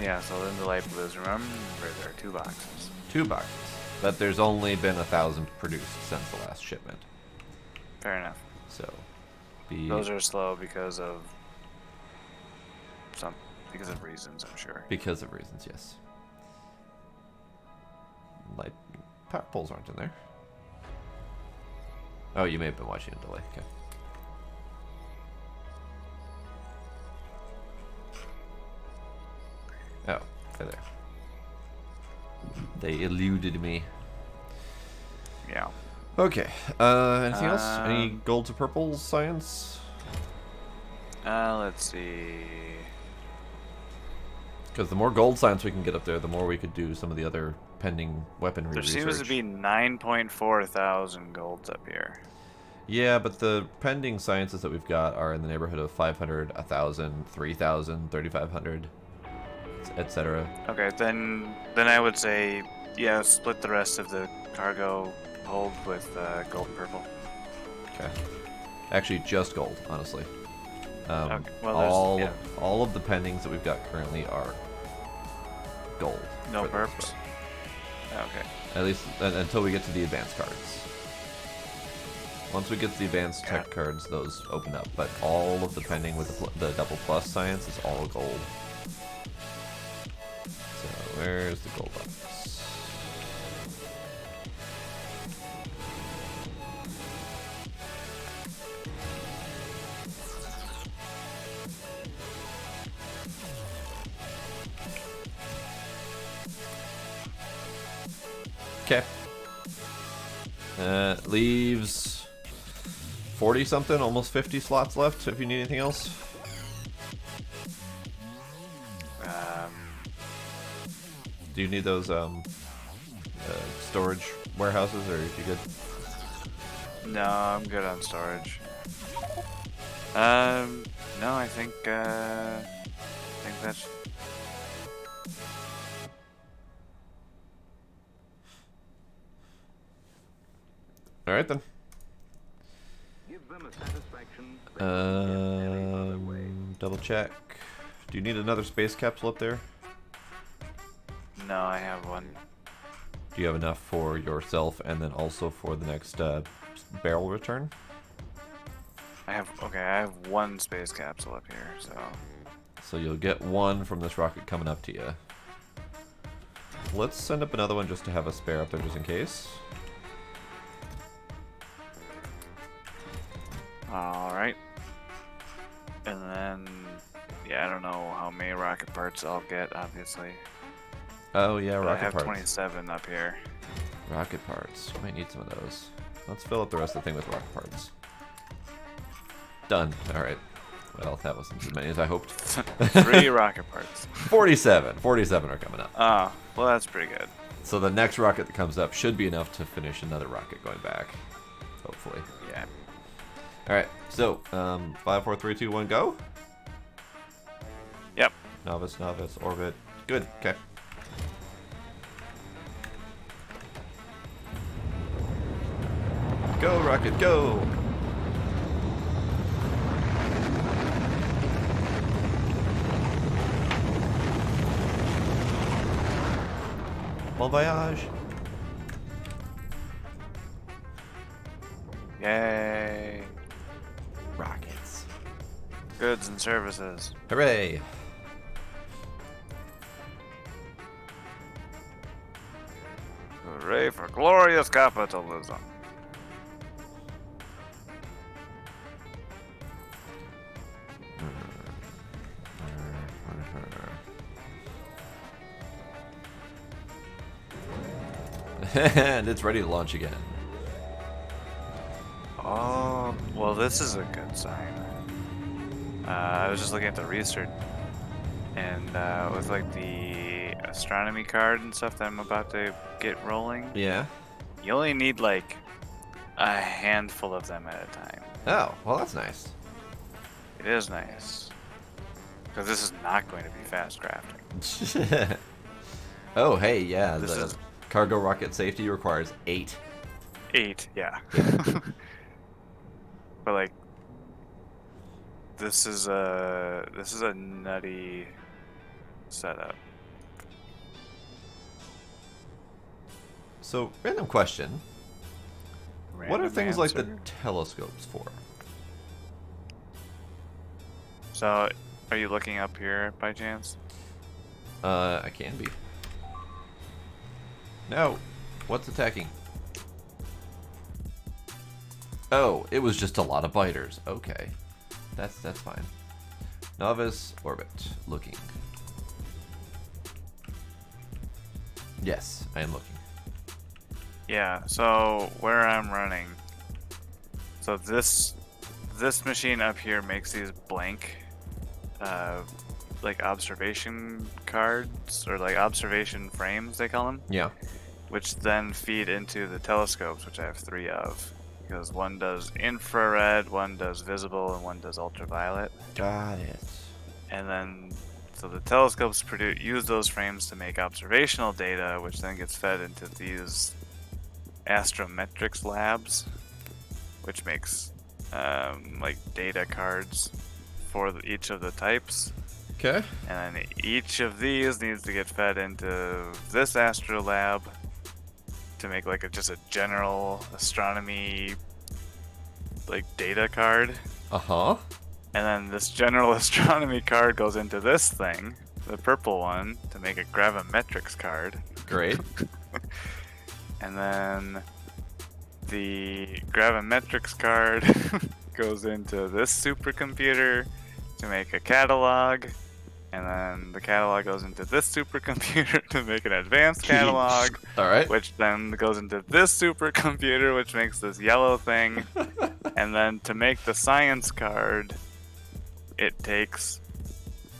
Speaker 3: Yeah, so then the light blues, remember there are 2 boxes.
Speaker 2: 2 boxes. But there's only been 1,000 produced since the last shipment.
Speaker 3: Fair enough.
Speaker 2: So,
Speaker 3: Those are slow because of reasons, I'm sure.
Speaker 2: because of reasons, yes. Light power poles aren't in there. Oh, you may have been watching a delay. Okay. Oh, they're there. They eluded me.
Speaker 3: Yeah.
Speaker 2: Okay. Anything else? Any gold to purple science?
Speaker 3: Let's see.
Speaker 2: Because the more gold science we can get up there, the more we could do some of the other pending weaponry
Speaker 3: There
Speaker 2: research.
Speaker 3: seems to be 9.4 thousand golds up here.
Speaker 2: Yeah, but the pending sciences that we've got are in the neighborhood of 500, 1,000, 3,000, 3,500, etc.
Speaker 3: Okay, then I would say, yeah, split the rest of the cargo hold with gold and purple.
Speaker 2: Okay. Actually, just gold, honestly.
Speaker 3: Okay, well, there's-
Speaker 2: all of the pendings that we've got currently are gold.
Speaker 3: No
Speaker 2: for the most
Speaker 3: perps?
Speaker 2: part.
Speaker 3: Okay.
Speaker 2: At least until we get to the advanced cards. Once we get to the advanced tech cards, those open up. But all of the pending with the double plus science is all gold. So where's the gold box? Okay. Leaves 40 something, almost 50 slots left if you need anything else. Do you need those storage warehouses, or are you good?
Speaker 3: No, I'm good on storage. No, I think that's.
Speaker 2: All right then. Double check. Do you need another space capsule up there?
Speaker 3: No, I have one.
Speaker 2: Do you have enough for yourself and then also for the next barrel return?
Speaker 3: I have one space capsule up here, so.
Speaker 2: So you'll get one from this rocket coming up to you. Let's send up another one just to have a spare up there just in case.
Speaker 3: Alright. And then, yeah, I don't know how many rocket parts I'll get, obviously.
Speaker 2: Oh yeah,
Speaker 3: But
Speaker 2: rocket
Speaker 3: I have
Speaker 2: parts.
Speaker 3: 27 up here.
Speaker 2: Rocket parts. Might need some of those. Let's fill up the rest of the thing with rocket parts. Done. Alright. Well, that wasn't as many as I hoped.
Speaker 3: 3 rocket parts.
Speaker 2: 47. 47 are coming up.
Speaker 3: Oh, well, that's pretty good.
Speaker 2: So the next rocket that comes up should be enough to finish another rocket going back. Hopefully.
Speaker 3: Yeah.
Speaker 2: Alright, so 5, 4, 3, 2, 1, go.
Speaker 3: Yep.
Speaker 2: Novice, novice, orbit. Good, okay. Go, rocket, go! Bon voyage!
Speaker 3: Yay.
Speaker 2: Rockets.
Speaker 3: Goods and services.
Speaker 2: Hooray!
Speaker 3: Hooray for glorious capitalism.
Speaker 2: And it's ready to launch again.
Speaker 3: Oh, well, this is a good sign. I was just looking at the research, and with like the astronomy card and stuff that I'm about to get rolling,
Speaker 2: Yeah.
Speaker 3: you only need like a handful of them at a time.
Speaker 2: Oh, well that's nice.
Speaker 3: It is nice. Because this is not going to be fast crafting.
Speaker 2: Oh, hey, yeah,
Speaker 3: This
Speaker 2: the
Speaker 3: is-
Speaker 2: cargo rocket safety requires 8.
Speaker 3: 8, yeah. But like, this is a nutty setup.
Speaker 2: So, random question. What are
Speaker 3: Random
Speaker 2: things like the
Speaker 3: answer.
Speaker 2: telescopes for?
Speaker 3: So, are you looking up here by chance?
Speaker 2: I can be. No. What's attacking? Oh, it was just a lot of biters. Okay. That's fine. Novice orbit. Looking. Yes, I am looking.
Speaker 3: Yeah, so where I'm running. So this machine up here makes these blank like observation cards or like observation frames they call them,
Speaker 2: Yeah.
Speaker 3: which then feed into the telescopes, which I have 3 of. Because one does infrared, one does visible, and one does ultraviolet.
Speaker 2: Got it.
Speaker 3: And then, so the telescopes use those frames to make observational data, which then gets fed into these astrometrics labs, which makes like data cards for each of the types.
Speaker 2: Okay.
Speaker 3: And then each of these needs to get fed into this astro lab to make like just a general astronomy like data card.
Speaker 2: Uh-huh.
Speaker 3: And then this general astronomy card goes into this thing, the purple one, to make a gravimetrics card.
Speaker 2: Great.
Speaker 3: And then the gravimetrics card goes into this supercomputer to make a catalog. And then the catalog goes into this supercomputer to make an advanced catalog.
Speaker 2: All right.
Speaker 3: Which then goes into this supercomputer, which makes this yellow thing. And then to make the science card, it takes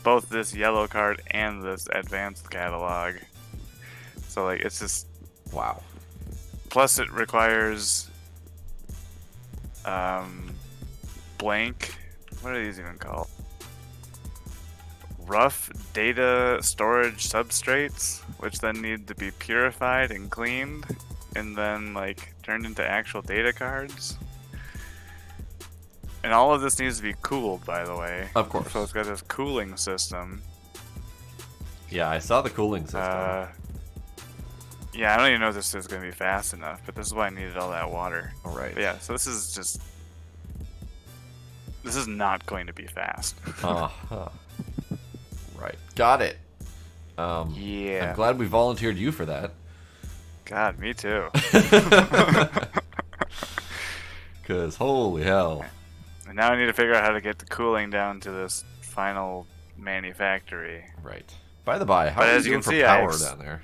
Speaker 3: both this yellow card and this advanced catalog. So like it's just
Speaker 2: Wow.
Speaker 3: plus it requires blank, what are these even called? Rough data storage substrates, which then need to be purified and cleaned and then like turned into actual data cards. And all of this needs to be cooled, by the way.
Speaker 2: Of course.
Speaker 3: So it's got this cooling system.
Speaker 2: Yeah, I saw the cooling system.
Speaker 3: Yeah, I don't even know if this is going to be fast enough, but this is why I needed all that water.
Speaker 2: All right.
Speaker 3: But yeah, so this is not going to be fast.
Speaker 2: Uh-huh. Right. Got it.
Speaker 3: Yeah.
Speaker 2: I'm glad we volunteered you for that.
Speaker 3: God, me too.
Speaker 2: Because holy hell.
Speaker 3: And now I need to figure out how to get the cooling down to this final manufactory.
Speaker 2: Right. By the by, how
Speaker 3: But
Speaker 2: are
Speaker 3: as
Speaker 2: you
Speaker 3: you
Speaker 2: doing
Speaker 3: can
Speaker 2: for
Speaker 3: see,
Speaker 2: power down there?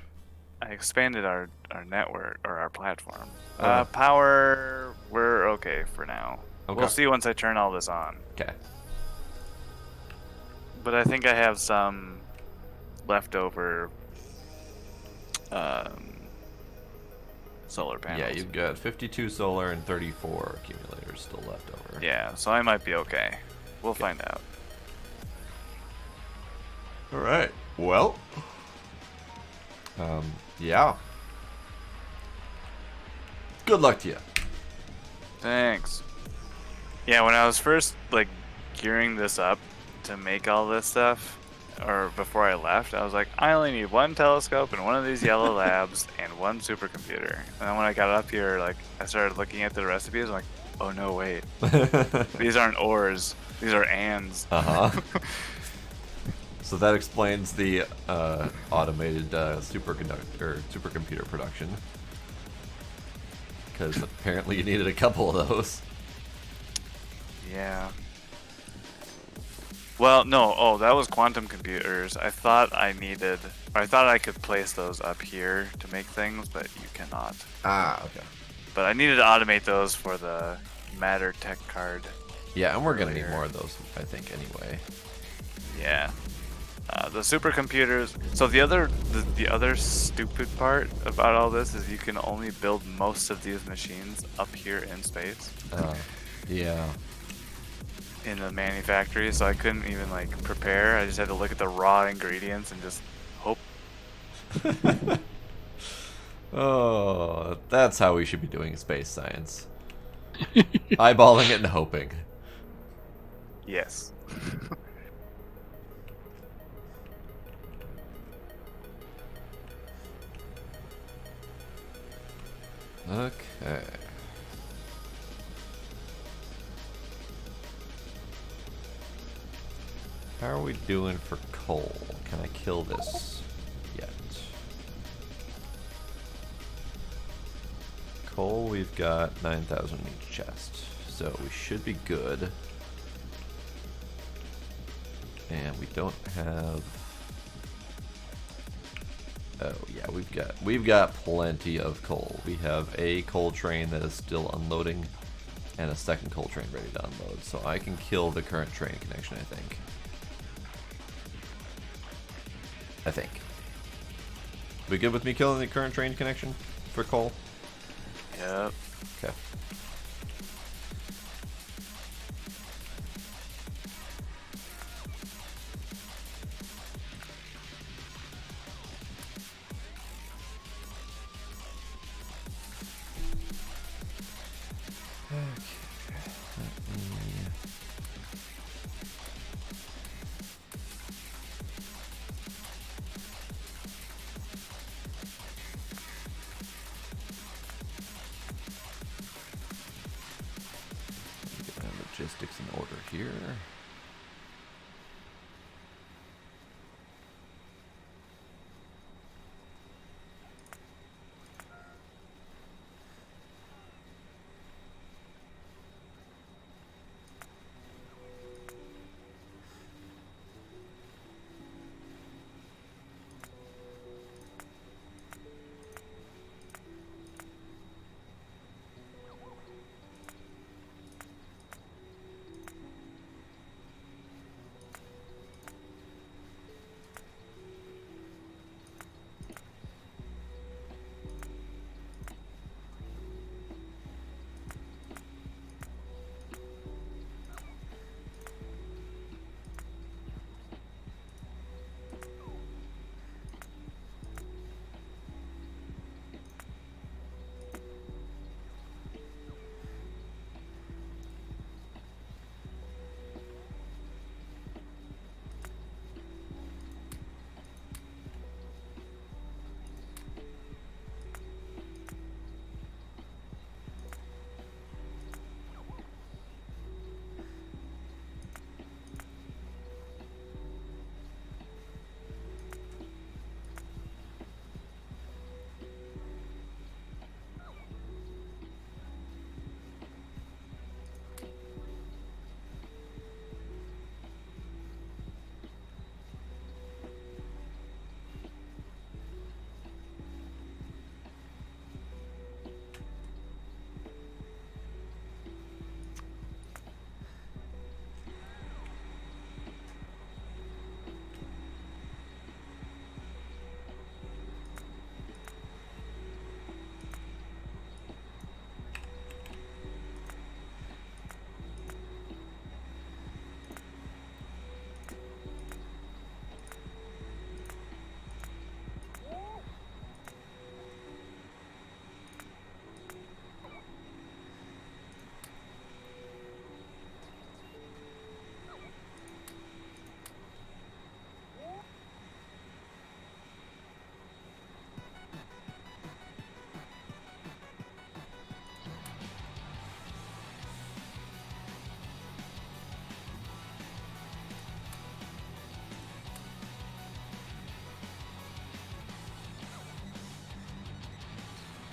Speaker 3: I expanded our network, or our platform.
Speaker 2: Oh.
Speaker 3: Power, we're okay for now.
Speaker 2: Okay.
Speaker 3: We'll see once I turn all this on.
Speaker 2: Okay.
Speaker 3: But I think I have some leftover solar panels.
Speaker 2: Yeah, you've got 52 solar and 34 accumulators still left over.
Speaker 3: Yeah, so I might be okay. We'll find out.
Speaker 2: All right. Well. Yeah. Good luck to you.
Speaker 3: Thanks. Yeah, when I was first like gearing this up to make all this stuff, or before I left, I was like, I only need 1 telescope and 1 of these yellow labs and 1 supercomputer. And then when I got up here, like I started looking at the recipes, I'm like, oh no, wait, these aren't ors, these are ands.
Speaker 2: Uh-huh. So that explains the automated supercomputer production. Because apparently you needed a couple of those.
Speaker 3: Yeah. Well, no. Oh, that was quantum computers. I thought I could place those up here to make things, but you cannot.
Speaker 2: Ah, okay.
Speaker 3: But I needed to automate those for the Matter Tech card.
Speaker 2: Yeah, and we're gonna need
Speaker 3: Earlier.
Speaker 2: more of those, I think, anyway.
Speaker 3: Yeah. The supercomputers. So the other stupid part about all this is you can only build most of these machines up here in space.
Speaker 2: Yeah.
Speaker 3: In the manufactory, so I couldn't even like prepare. I just had to look at the raw ingredients and just hope.
Speaker 2: Oh, that's how we should be doing space science. Eyeballing it and hoping.
Speaker 3: Yes.
Speaker 2: Okay. How are we doing for coal? Can I kill this yet? Coal, we've got 9,000 in each chest, so we should be good. And we don't have. Oh yeah, we've got plenty of coal. We have a coal train that is still unloading, and a second coal train ready to unload. So I can kill the current train connection, I think. I think. We good with me killing the current train connection for coal?
Speaker 3: Yep.
Speaker 2: Okay. Get my logistics in order here.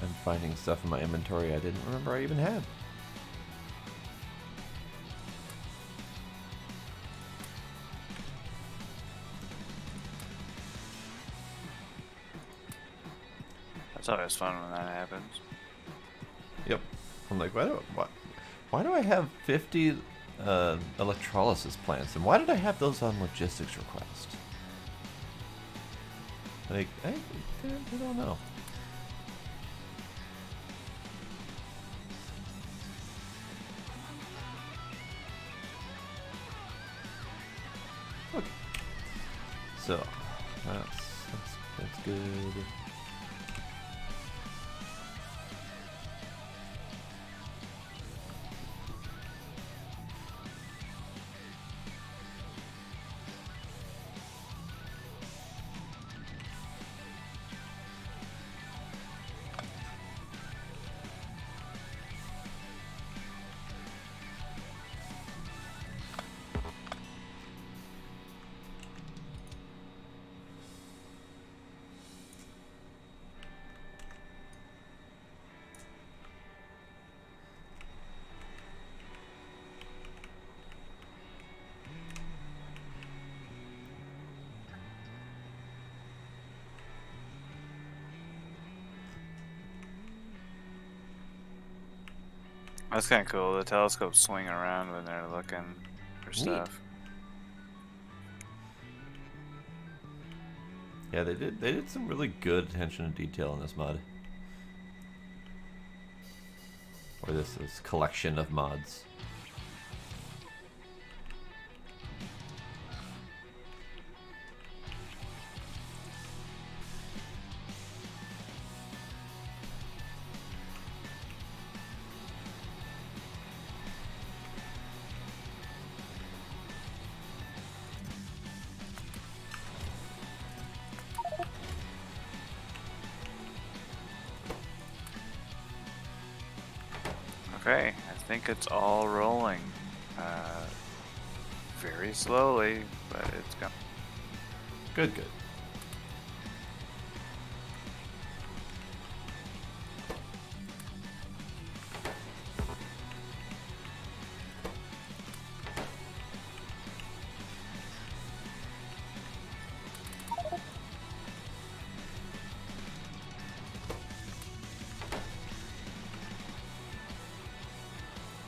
Speaker 2: I'm finding stuff in my inventory I didn't remember I even had.
Speaker 3: That's always fun when that happens.
Speaker 2: Yep. I'm like, why do I have 50 electrolysis plants, and why did I have those on logistics request? Like, I don't know. Okay. So, that's good.
Speaker 3: That's kind of cool. The telescope's swinging around when they're looking for
Speaker 2: Neat.
Speaker 3: stuff.
Speaker 2: Yeah, they did some really good attention to detail in this mod. Or this collection of mods.
Speaker 3: Okay, I think it's all rolling. Very slowly, but it's going.
Speaker 2: Good, good.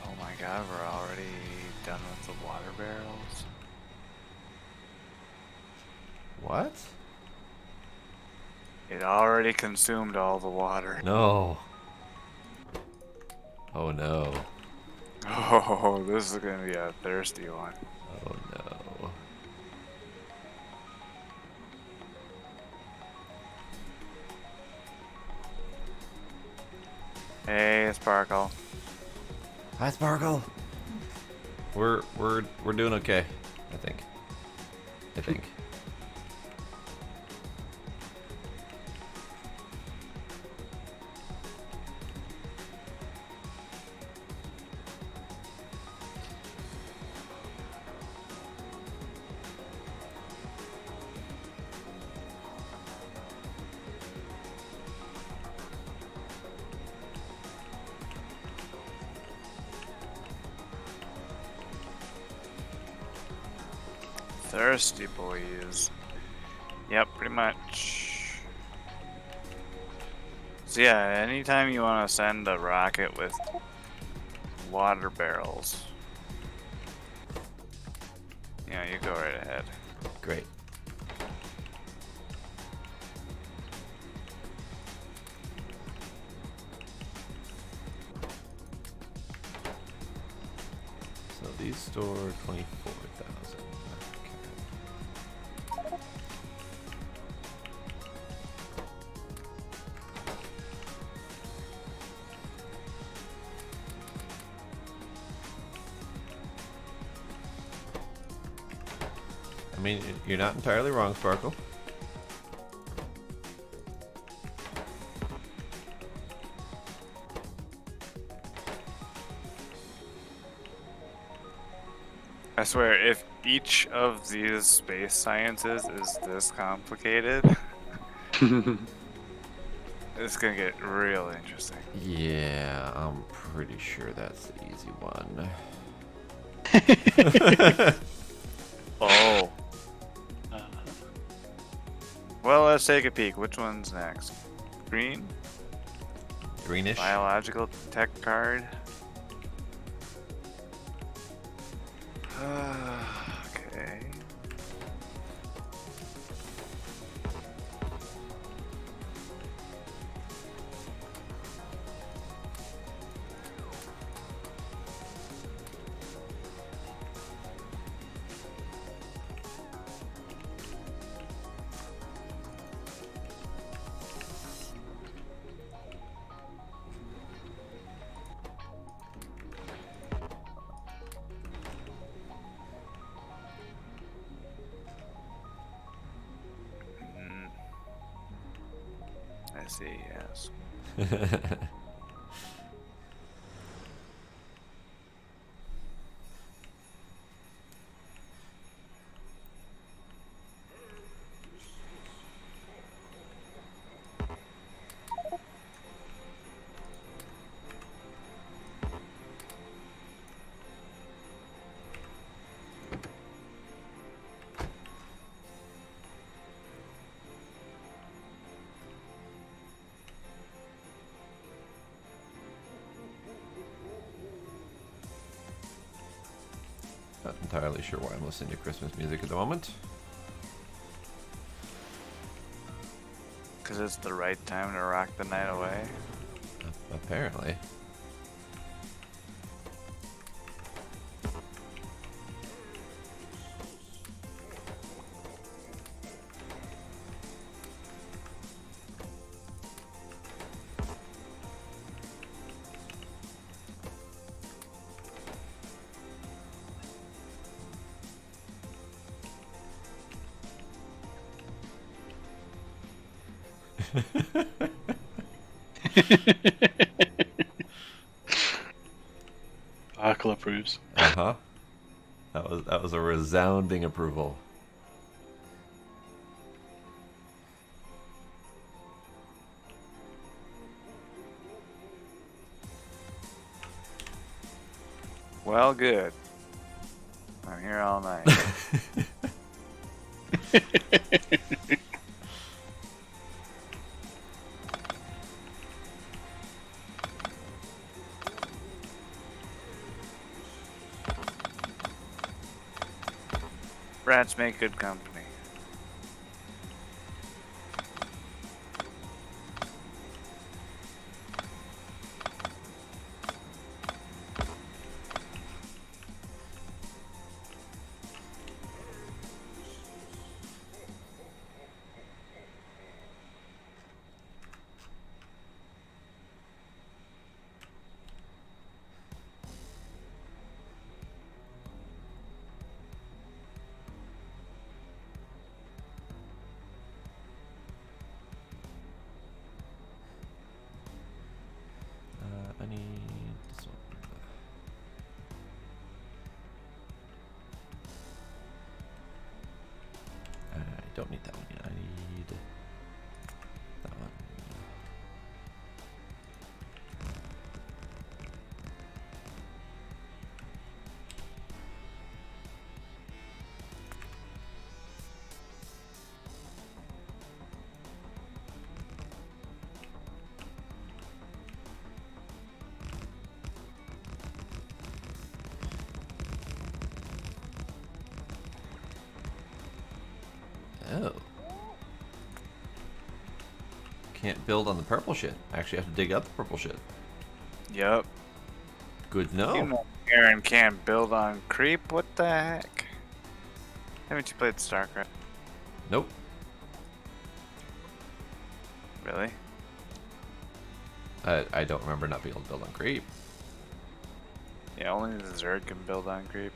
Speaker 3: Oh my god, we're already done with the water barrels.
Speaker 2: What?
Speaker 3: It already consumed all the water.
Speaker 2: No. Oh no.
Speaker 3: Oh, this is gonna be a thirsty one.
Speaker 2: Oh no.
Speaker 3: Hey, Sparkle.
Speaker 2: Hi, Sparkle. We're doing okay, I think. I think.
Speaker 3: Thirsty boys. Yep, pretty much. So yeah, anytime you want to send a rocket with water barrels, you go right ahead.
Speaker 2: Great. So these store 24,000. Okay. I mean, you're not entirely wrong, Sparkle.
Speaker 3: I swear, if each of these space sciences is this complicated, it's gonna get real interesting.
Speaker 2: Yeah, I'm pretty sure that's the easy one.
Speaker 3: Oh. Well, let's take a peek. Which one's next? Green?
Speaker 2: Greenish.
Speaker 3: Biological tech card. Okay. I see, yes.
Speaker 2: Not entirely sure why I'm listening to Christmas music at the moment.
Speaker 3: Because it's the right time to rock the night away.
Speaker 2: Apparently.
Speaker 1: Arkle approves.
Speaker 2: Uh-huh. That was a resounding approval.
Speaker 3: Well, good. I'm here all night. Rats make good company.
Speaker 2: I need this one. I don't need that one yet. I need that one. Oh. Can't build on the purple shit. Actually have to dig up the purple shit.
Speaker 3: Yep.
Speaker 2: Good to know.
Speaker 3: You know Aaron can't build on creep? What the heck? Haven't you played StarCraft?
Speaker 2: Nope.
Speaker 3: Really?
Speaker 2: I don't remember not being able to build on creep.
Speaker 3: Yeah, only the Zerg can build on creep.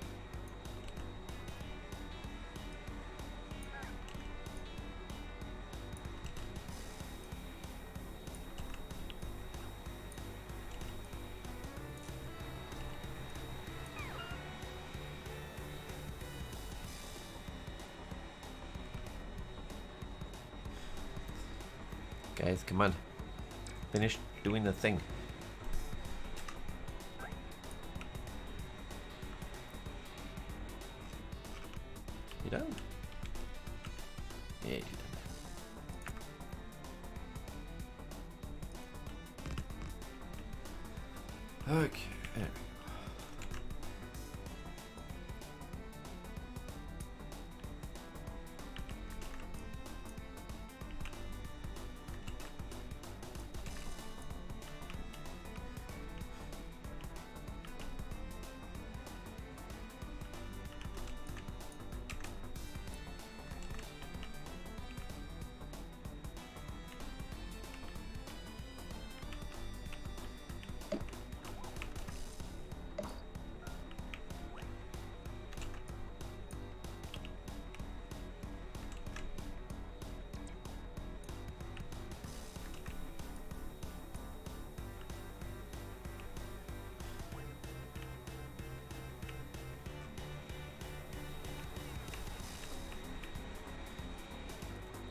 Speaker 2: Guys, come on. Finish doing the thing. You done? Yeah, you done. Okay. There we go.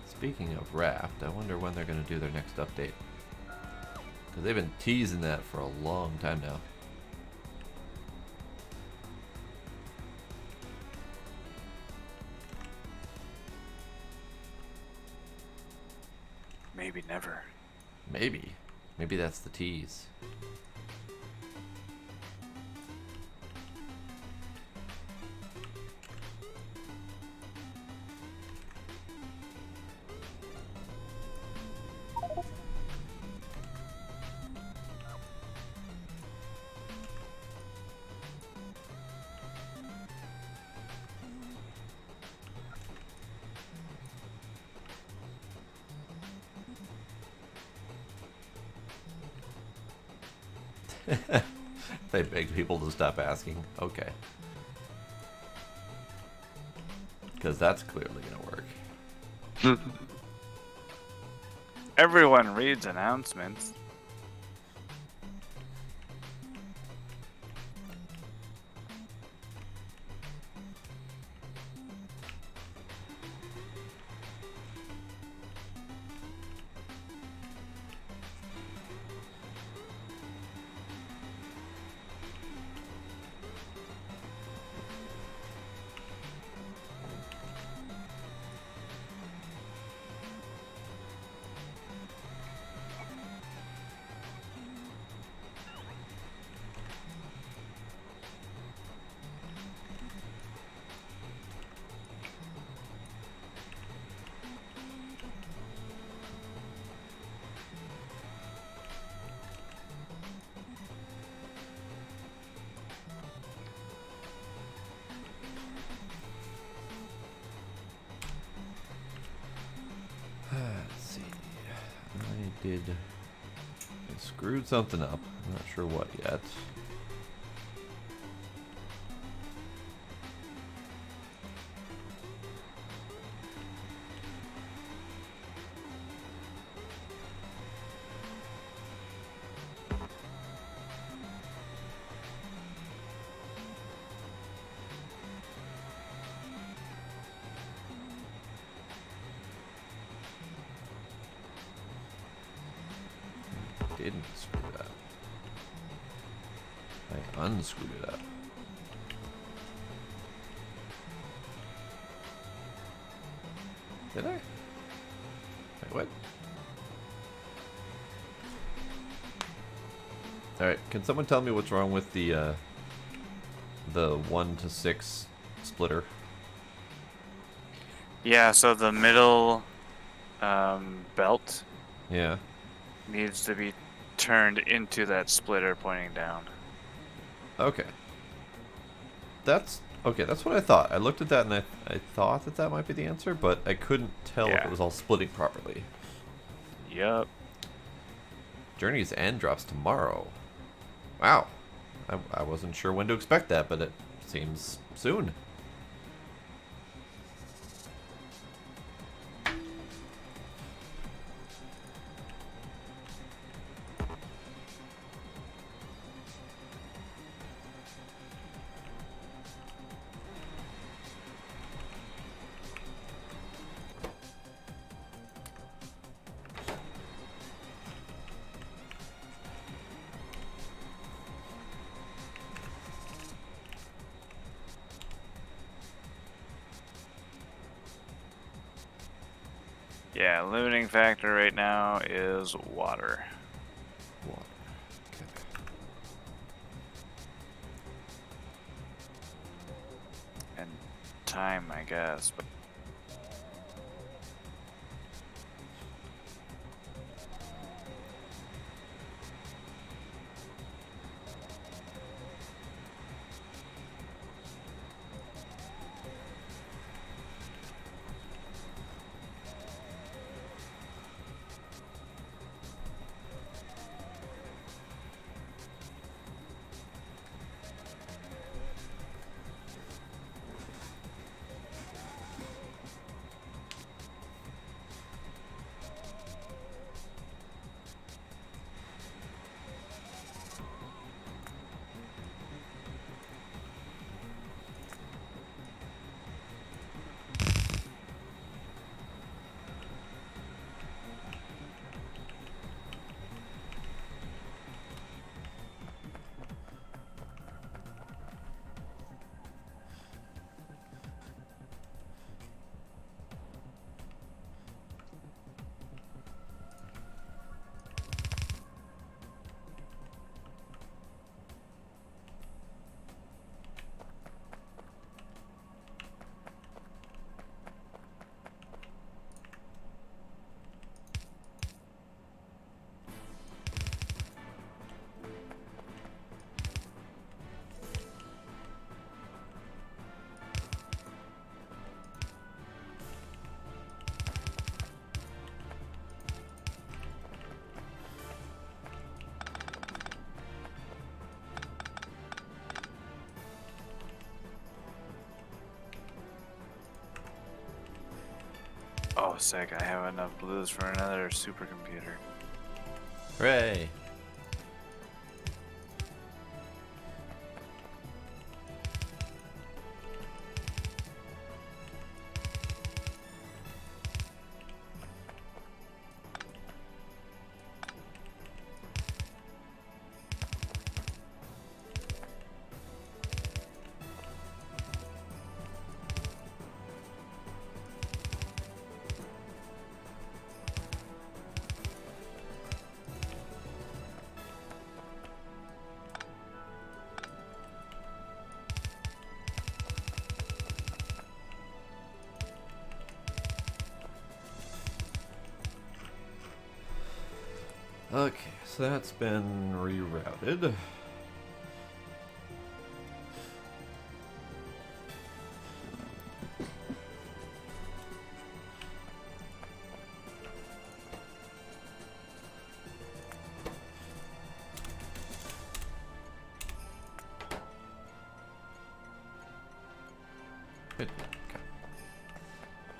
Speaker 2: Speaking of Raft, I wonder when they're going to do their next update. Because they've been teasing that for a long time now.
Speaker 3: Maybe never.
Speaker 2: Maybe. Maybe that's the tease. They beg people to stop asking. Okay. Because that's clearly going to work.
Speaker 3: Everyone reads announcements.
Speaker 2: Let's see. I screwed something up. I'm not sure what yet. Didn't screw it up. I unscrewed it up. Did I? Wait, what? Alright, can someone tell me what's wrong with the 1 to 6 splitter?
Speaker 3: Yeah, so the middle belt
Speaker 2: Yeah.
Speaker 3: needs to be turned into that splitter pointing down.
Speaker 2: Okay. That's what I thought. I looked at that and I thought that might be the answer, but I couldn't tell if
Speaker 3: Yeah.
Speaker 2: it was all splitting properly.
Speaker 3: Yup.
Speaker 2: Journey's End drops tomorrow. Wow. I wasn't sure when to expect that, but it seems soon.
Speaker 3: Yeah, limiting factor right now is water.
Speaker 2: Water. Okay.
Speaker 3: And time, I guess. But Oh, sick. I have enough blues for another supercomputer.
Speaker 2: Hooray! Okay, so that's been rerouted. Good. Okay.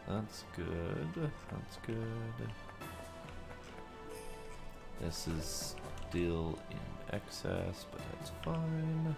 Speaker 2: That's good. That's good. This is still in excess, but that's fine.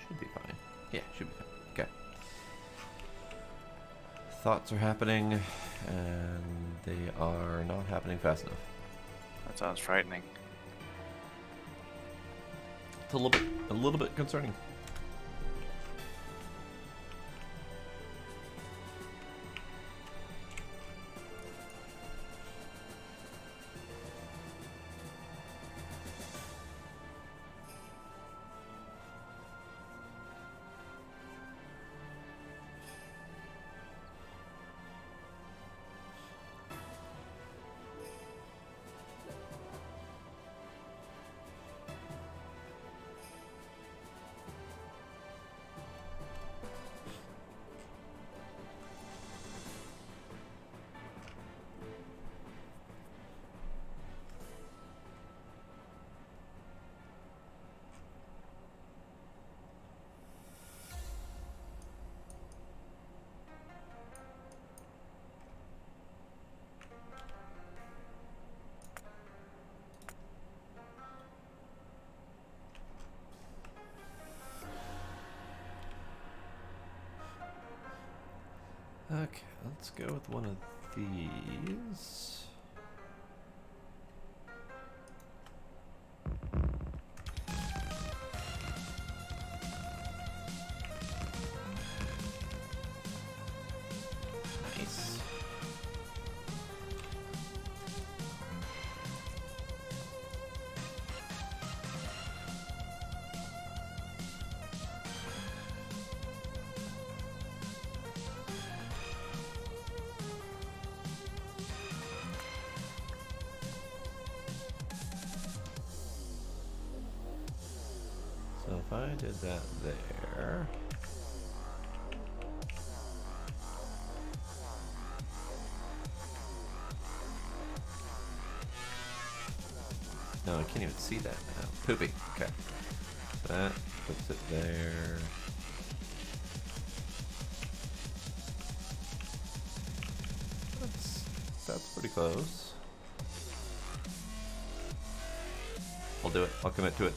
Speaker 2: Should be fine. Yeah, should be fine. Okay. Thoughts are happening, and they are not happening fast enough.
Speaker 3: That sounds frightening.
Speaker 2: It's a little bit concerning. Okay, let's go with one of these. Nice. So if I did that there, no, I can't even see that now. Poopy. Okay. That puts it there. That's pretty close. I'll do it. I'll commit to it.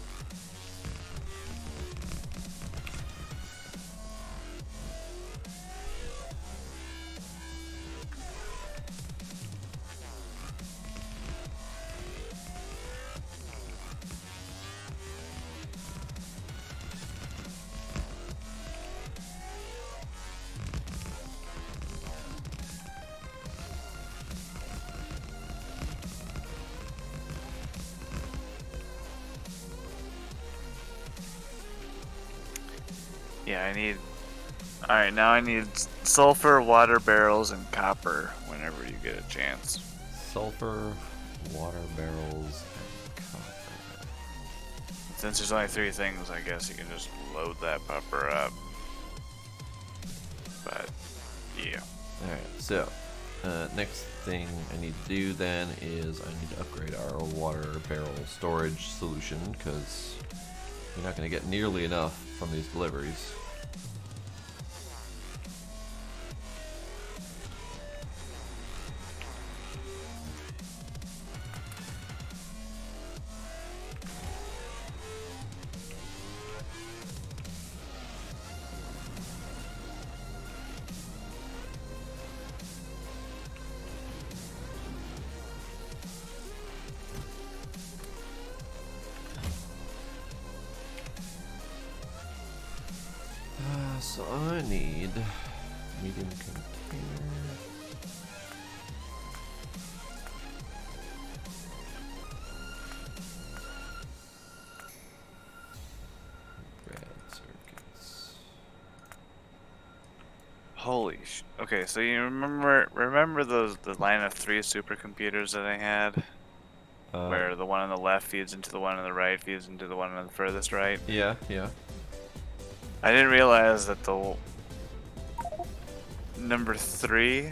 Speaker 3: Yeah, I need. Alright, now I need sulfur, water barrels, and copper whenever you get a chance.
Speaker 2: Sulfur, water barrels, and copper.
Speaker 3: Since there's only 3 things, I guess you can just load that pupper up. But, yeah.
Speaker 2: Alright, so next thing I need to do then is I need to upgrade our water barrel storage solution because you're not going to get nearly enough from these deliveries. So I need medium container. Red circuits.
Speaker 3: Holy sh... Okay, so you remember the line of 3 supercomputers that I had? Where the one on the left feeds into the one on the right, feeds into the one on the furthest right?
Speaker 2: Yeah, yeah.
Speaker 3: I didn't realize that the number 3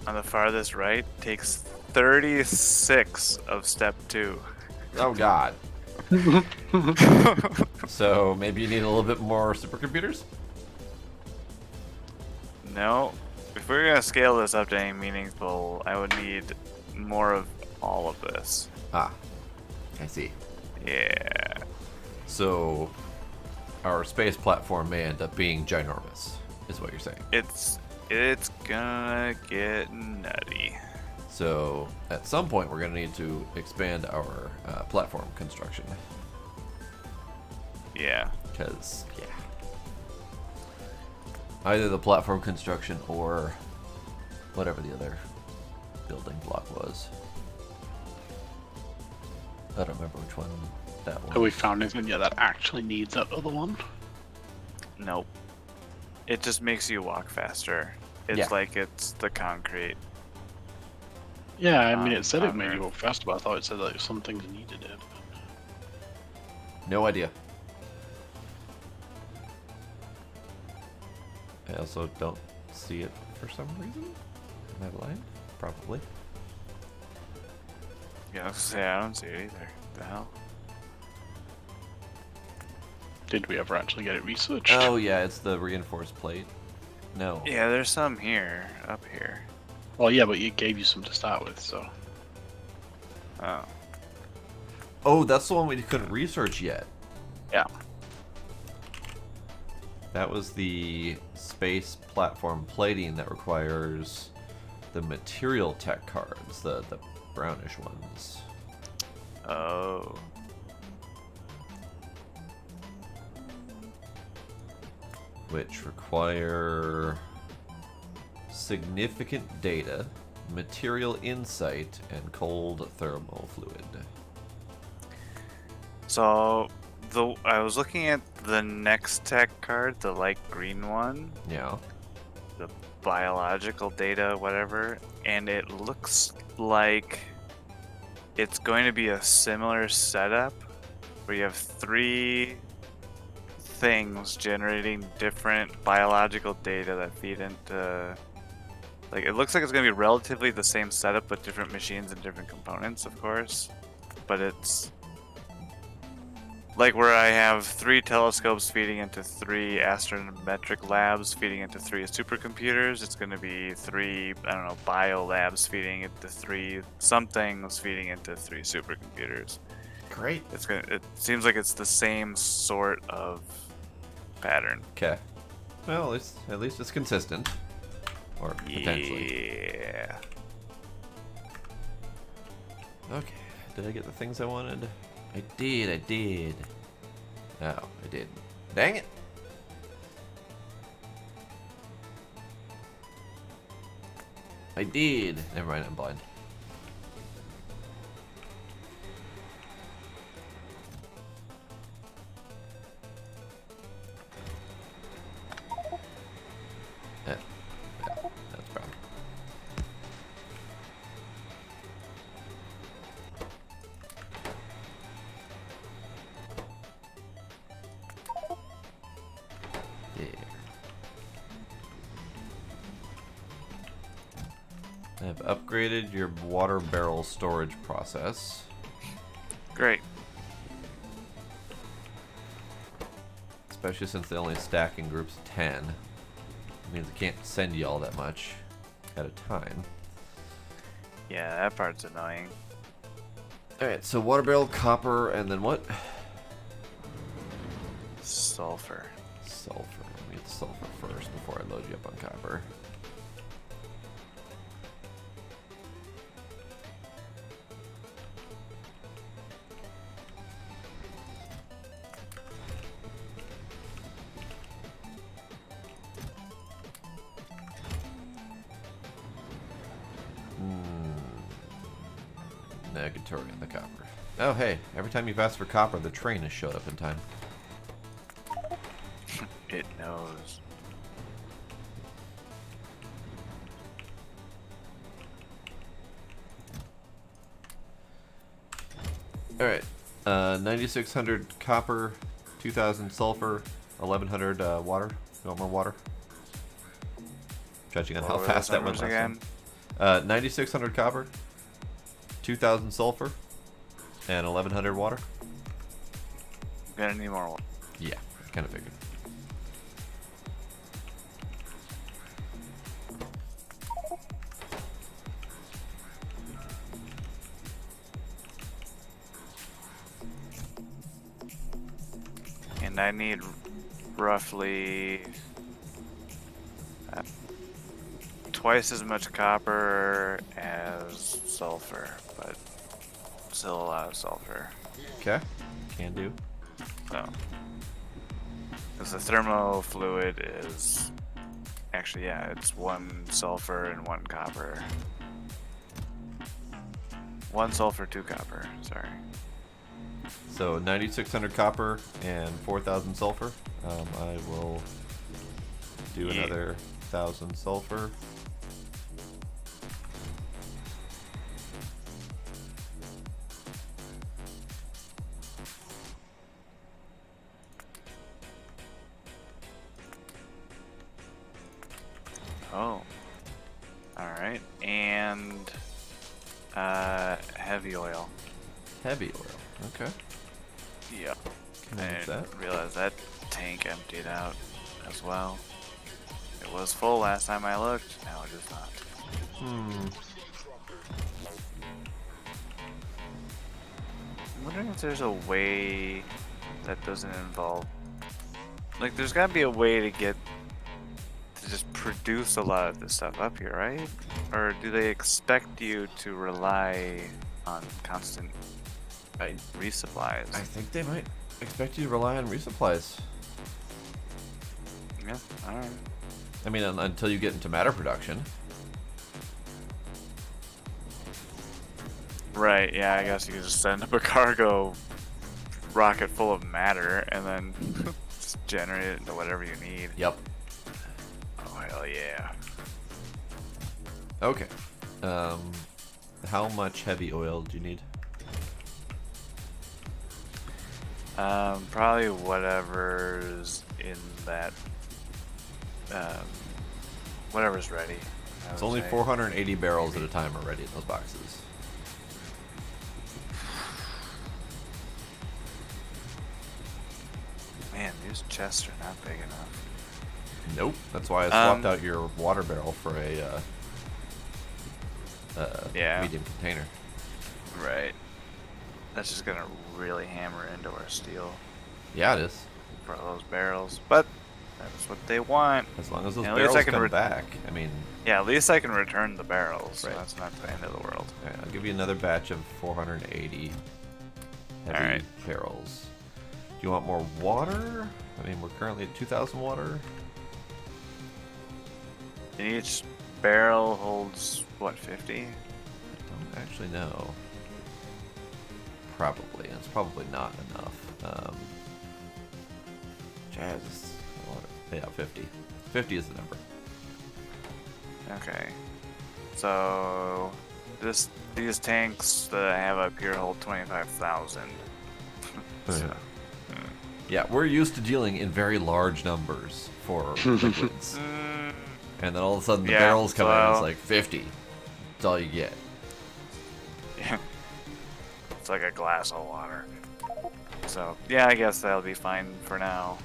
Speaker 3: on the farthest right takes 36 of step 2.
Speaker 2: Oh god. So maybe you need a little bit more supercomputers?
Speaker 3: No. If we're gonna scale this up to any meaningful, I would need more of all of this.
Speaker 2: Ah, I see.
Speaker 3: Yeah.
Speaker 2: So our space platform may end up being ginormous, is what you're saying.
Speaker 3: It's gonna get nutty.
Speaker 2: So at some point we're going to need to expand our platform construction.
Speaker 3: Yeah.
Speaker 2: Because, yeah. Either the platform construction or whatever the other building block was. I don't remember which one that was.
Speaker 1: Have we found anything yet that actually needs that other one?
Speaker 3: Nope. It just makes you walk faster. It's
Speaker 2: Yeah.
Speaker 3: like it's the concrete.
Speaker 1: Yeah, I mean, it said it
Speaker 3: on
Speaker 1: made you
Speaker 3: Earth.
Speaker 1: walk faster, but I thought it said that some things needed it.
Speaker 2: No idea. I also don't see it for some reason. Am I blind? Probably.
Speaker 3: Yeah, I was gonna say I don't see it either. The hell?
Speaker 1: Did we ever actually get it researched?
Speaker 2: Oh yeah, it's the reinforced plate. No.
Speaker 3: Yeah, there's some here, up here.
Speaker 1: Well, yeah, but it gave you some to start with, so.
Speaker 3: Oh.
Speaker 2: Oh, that's the one we couldn't research yet.
Speaker 3: Yeah.
Speaker 2: That was the space platform plating that requires the material tech cards, the brownish ones.
Speaker 3: Oh.
Speaker 2: Which require significant data, material insight, and cold thermal fluid.
Speaker 3: So, I was looking at the next tech card, the light green one,
Speaker 2: Yeah.
Speaker 3: the biological data, whatever, and it looks like it's going to be a similar setup where you have 3 things generating different biological data that feed into, like, it looks like it's going to be relatively the same setup with different machines and different components, of course, but it's like where I have 3 telescopes feeding into 3 astrometric labs feeding into 3 supercomputers. It's going to be 3, I don't know, bio labs feeding into 3 somethings feeding into 3 supercomputers.
Speaker 2: Great.
Speaker 3: It seems like it's the same sort of pattern.
Speaker 2: Okay. Well, at least it's consistent. Or potentially.
Speaker 3: Yeah.
Speaker 2: Okay. Did I get the things I wanted? I did. Oh, I did. Dang it. I did. Never mind, I'm blind. Yeah, that's a problem. Yeah. I've upgraded your water barrel storage process.
Speaker 3: Great.
Speaker 2: Especially since they only stack in groups of 10. It means I can't send you all that much at a time.
Speaker 3: Yeah, that part's annoying.
Speaker 2: Alright, so water barrel, copper, and then what?
Speaker 3: Sulfur.
Speaker 2: Sulfur. Let me get the sulfur first before I load you up on copper. Negatory on the copper. Oh, hey, every time you've asked for copper, the train has showed up in time.
Speaker 3: It knows.
Speaker 2: Alright, 9,600 copper, 2,000 sulfur, 1,100 water. You want more water? Judging on how
Speaker 3: What were
Speaker 2: fast
Speaker 3: those
Speaker 2: that went
Speaker 3: numbers
Speaker 2: last
Speaker 3: again?
Speaker 2: time. 9,600 copper, 2,000 sulfur, and 1,100 water.
Speaker 3: Gonna need more.
Speaker 2: Yeah, kind of figured.
Speaker 3: And I need roughly twice as much copper as sulfur, but still a lot of sulfur.
Speaker 2: Okay, can do.
Speaker 3: So, because the thermo fluid is actually, yeah, it's 1 sulfur and 1 copper. 1 sulfur, 2 copper. Sorry.
Speaker 2: So 9,600 copper and 4,000 sulfur. I will do
Speaker 3: Yeah.
Speaker 2: another 1,000 sulfur.
Speaker 3: Oh. Alright. And heavy oil.
Speaker 2: Heavy oil. Okay.
Speaker 3: Yep.
Speaker 2: Can
Speaker 3: I
Speaker 2: I use that?
Speaker 3: didn't realize that tank emptied out as well. It was full last time I looked, now it is not. I'm wondering if there's a way that doesn't involve... Like, there's gotta be a way to get... to just produce a lot of this stuff up here, right? Or do they expect you to rely on constant resupplies?
Speaker 2: I think they might expect you to rely on resupplies.
Speaker 3: Yeah, alright.
Speaker 2: I mean, until you get into matter production.
Speaker 3: Right, yeah, I guess you could just send up a cargo rocket full of matter and then just generate it into whatever you need.
Speaker 2: Yep.
Speaker 3: Oh, hell yeah.
Speaker 2: Okay. How much heavy oil do you need?
Speaker 3: Probably whatever's in that, whatever's ready. I
Speaker 2: It's
Speaker 3: would
Speaker 2: only
Speaker 3: say.
Speaker 2: 480 barrels at a time already in those boxes.
Speaker 3: Man, these chests are not big enough.
Speaker 2: Nope. That's why I swapped out your water barrel for a
Speaker 3: Yeah.
Speaker 2: medium container.
Speaker 3: Right. That's just gonna really hammer into our steel
Speaker 2: Yeah, it is.
Speaker 3: for those barrels. But that's what they want.
Speaker 2: As long as those
Speaker 3: And at least I
Speaker 2: barrels
Speaker 3: can
Speaker 2: come back. I mean,
Speaker 3: yeah, at least I can return the barrels. So
Speaker 2: Right.
Speaker 3: that's not the end of the world.
Speaker 2: all right, I'll give you another batch of 480 heavy
Speaker 3: Alright.
Speaker 2: barrels. Do you want more water? I mean, we're currently at 2,000 water.
Speaker 3: And each barrel holds what, 50?
Speaker 2: I don't actually know. Probably. It's probably not enough. Jazz. Yeah, 50. 50 is the number.
Speaker 3: Okay. So these tanks that I have up here hold 25,000. So,
Speaker 2: Yeah, we're used to dealing in very large numbers for liquids. And then all of a sudden the
Speaker 3: Yeah,
Speaker 2: barrels come in and it's
Speaker 3: so-
Speaker 2: like 50. That's all you get.
Speaker 3: yeah. It's like a glass of water. So yeah, I guess that'll be fine for now.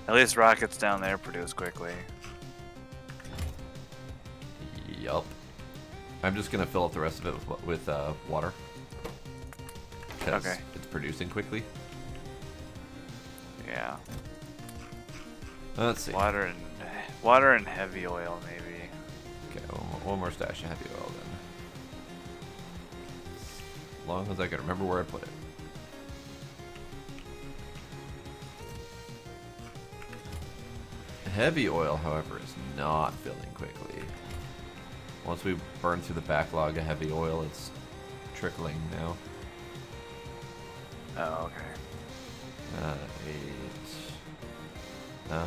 Speaker 3: At least rockets down there produce quickly.
Speaker 2: Yup. I'm just gonna fill up the rest of it with water. 'Cause
Speaker 3: Okay.
Speaker 2: it's producing quickly.
Speaker 3: Yeah.
Speaker 2: Let's see.
Speaker 3: Water and heavy oil maybe.
Speaker 2: Okay, one more stash of heavy oil then. As long as I can remember where I put it. Heavy oil, however, is not filling quickly. Once we burn through the backlog of heavy oil, it's trickling now.
Speaker 3: Oh, okay.
Speaker 2: 8, 9,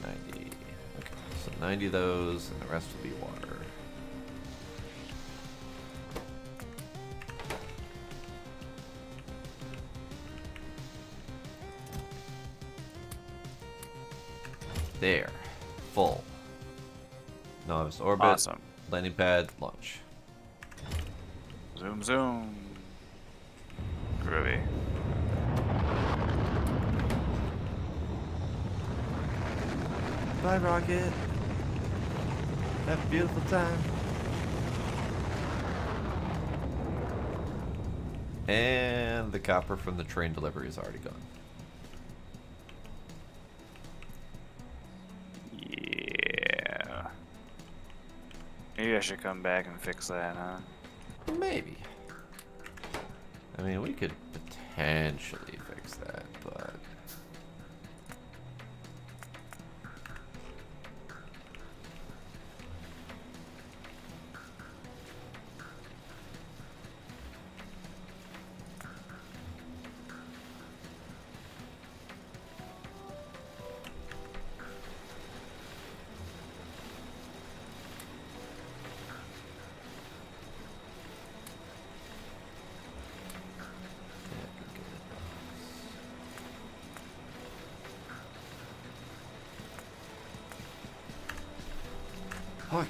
Speaker 2: 90. Okay, so 90 of those, and the rest will be water. There. Full. Novice orbit.
Speaker 3: Awesome.
Speaker 2: Landing pad. Launch.
Speaker 3: Zoom zoom. Groovy.
Speaker 2: Bye, rocket. Have a beautiful time. And the copper from the train delivery is already gone.
Speaker 3: Yeah. Maybe I should come back and fix that, huh?
Speaker 2: Maybe. I mean, we could potentially fix that, but... Okay.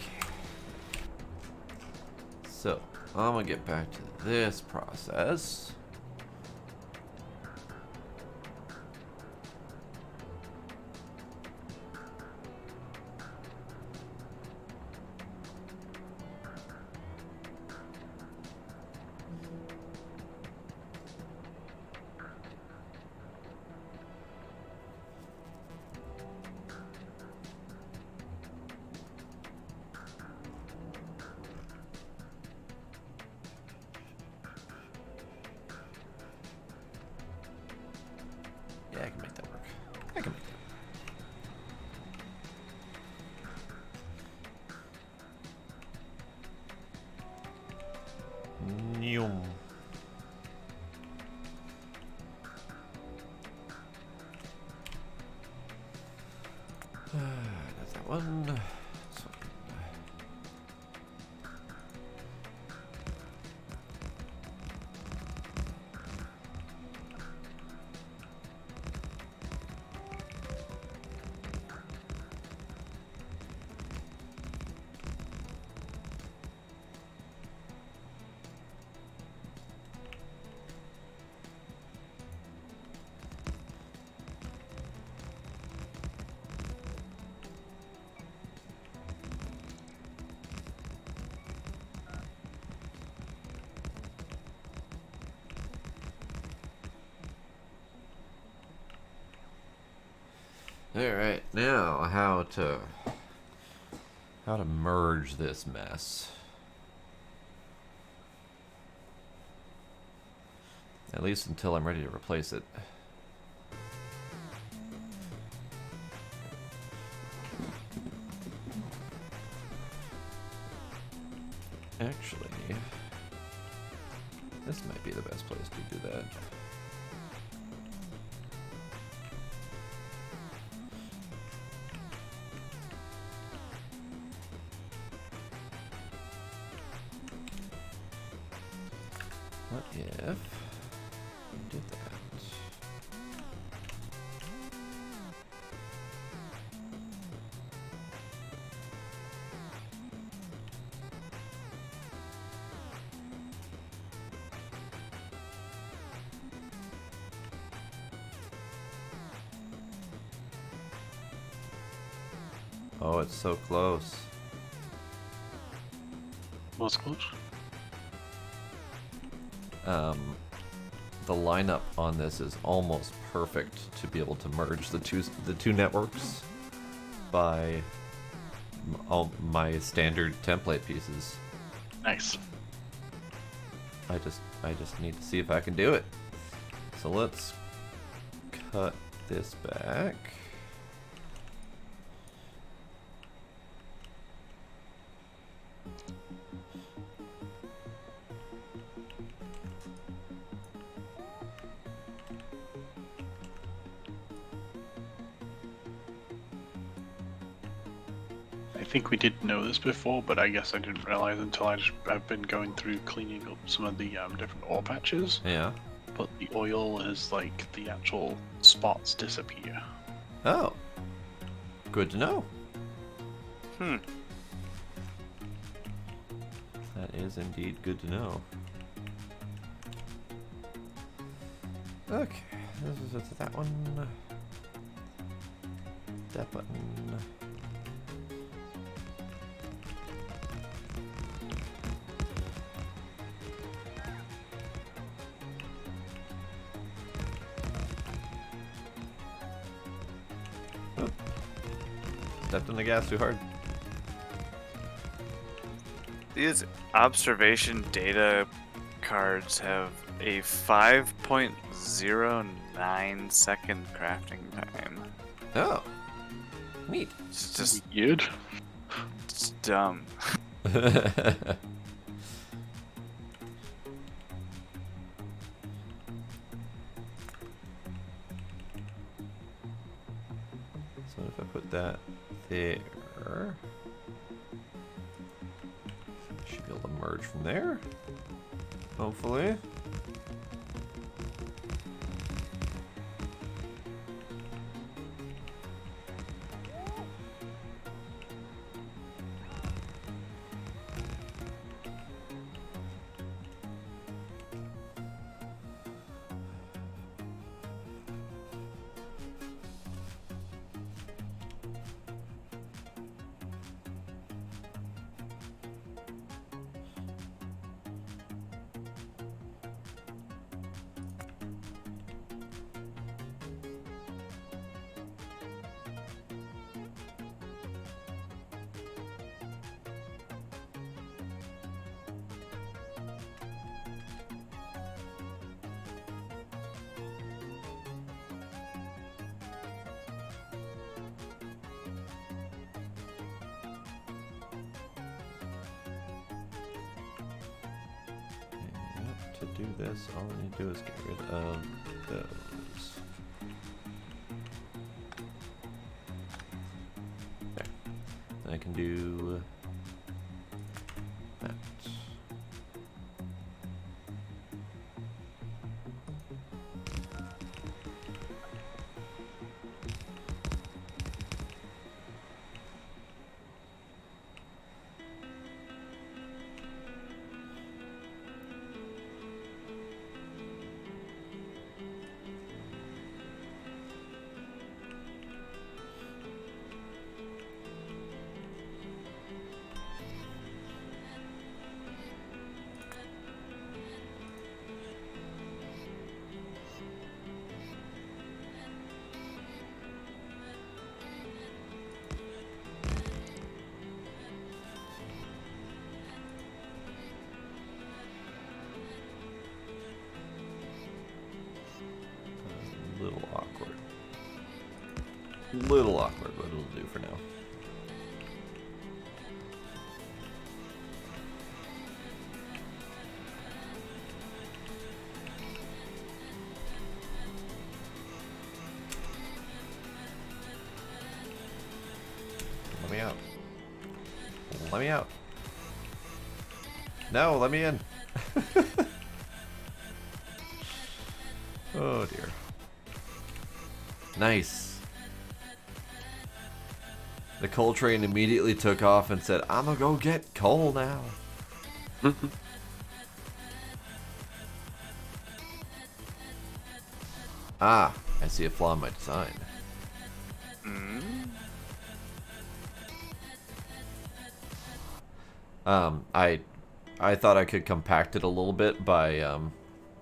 Speaker 2: So, I'm gonna get back to this process. Yeah, I can make that work. I can make that work. Nyum. That's that one. So, Alright, now how to merge this mess. At least until I'm ready to replace it. Actually, this might be the best place to do that. What if we did that? Oh, it's so close.
Speaker 1: What's close?
Speaker 2: The lineup on this is almost perfect to be able to merge the two networks by all my standard template pieces.
Speaker 1: Nice.
Speaker 2: I just need to see if I can do it. So let's cut this back.
Speaker 1: I think we did know this before, but I guess I didn't realize until I've been going through cleaning up some of the different ore patches.
Speaker 2: Yeah.
Speaker 1: But the oil is like the actual spots disappear.
Speaker 2: Oh. Good to know.
Speaker 3: Hmm.
Speaker 2: That is indeed good to know. Okay. This is that one. That button. Stepped on the gas too hard.
Speaker 3: These observation data cards have a 5.09 second crafting time.
Speaker 2: Oh. Neat.
Speaker 3: It's just
Speaker 1: Weird.
Speaker 3: it's dumb.
Speaker 2: So if I put that there, I should be able to merge from there. Hopefully. To do this, all I need to do is get rid of those. There. Then I can do that. Little awkward. Little awkward, but it'll do for now. Let me out. Let me out. No, let me in. Oh dear. Nice. The coal train immediately took off and said, I'm gonna go get coal now. Ah, I see a flaw in my design. I thought I could compact it a little bit by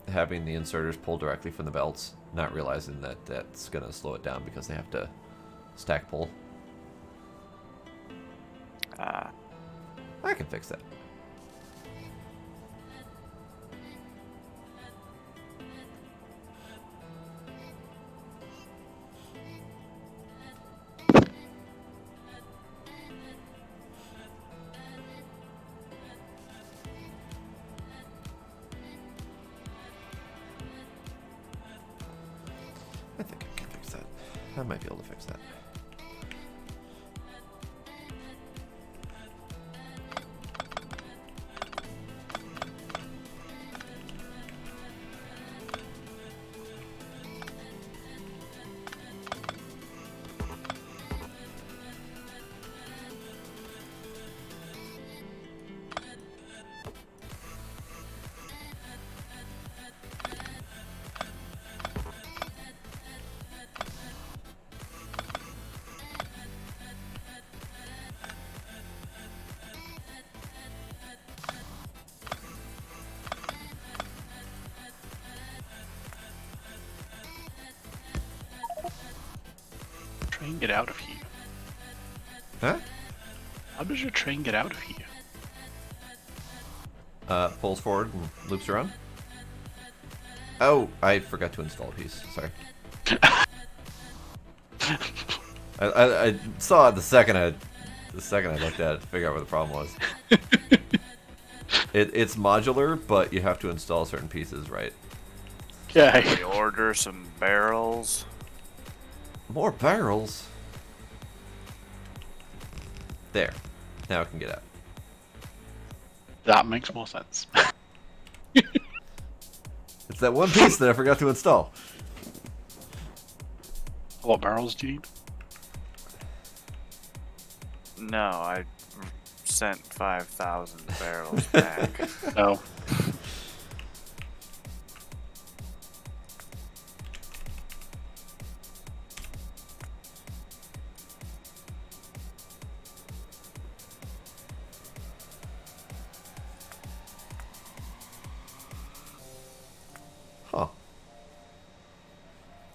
Speaker 2: having the inserters pull directly from the belts, not realizing that that's going to slow it down because they have to stack pull. I can fix that. I think I can fix that. I might be able to fix that.
Speaker 1: Train get out of here?
Speaker 2: Huh?
Speaker 1: How does your train get out of here?
Speaker 2: Pulls forward and loops around. Oh, I forgot to install a piece. Sorry. I saw it the second I looked at it to figure out what the problem was. It's modular, but you have to install certain pieces, right?
Speaker 1: Okay.
Speaker 3: We order some barrels.
Speaker 2: More barrels. There. Now it can get out.
Speaker 1: That makes more sense.
Speaker 2: It's that one piece that I forgot to install.
Speaker 1: What barrels do you need?
Speaker 3: No, I sent 5,000 barrels back.
Speaker 1: No.
Speaker 2: Huh.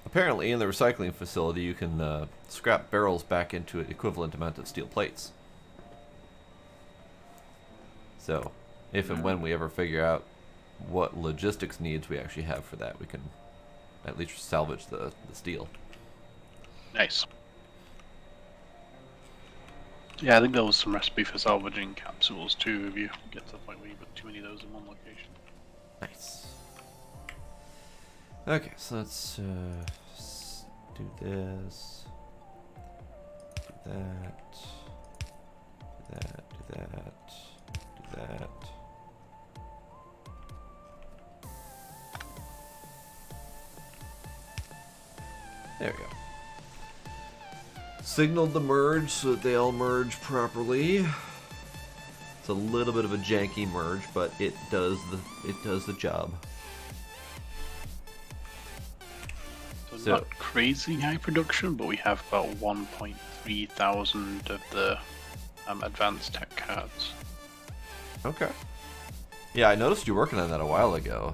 Speaker 2: Apparently, in the recycling facility, you can scrap barrels back into an equivalent amount of steel plates. So, if and when we ever figure out what logistics needs we actually have for that, we can at least salvage the steel.
Speaker 1: Nice. Yeah, I think there was some recipe for salvaging capsules too, if you get to the point where you put too many of those in one location.
Speaker 2: Nice. Okay, so let's do this. Do that. Do that. Do that. Do that. There we go. Signaled the merge so that they all merge properly. It's a little bit of a janky merge, but it does the job.
Speaker 1: So not crazy high production, but we have about 1.3 thousand of the advanced tech cards.
Speaker 2: Okay. Yeah, I noticed you working on that a while ago.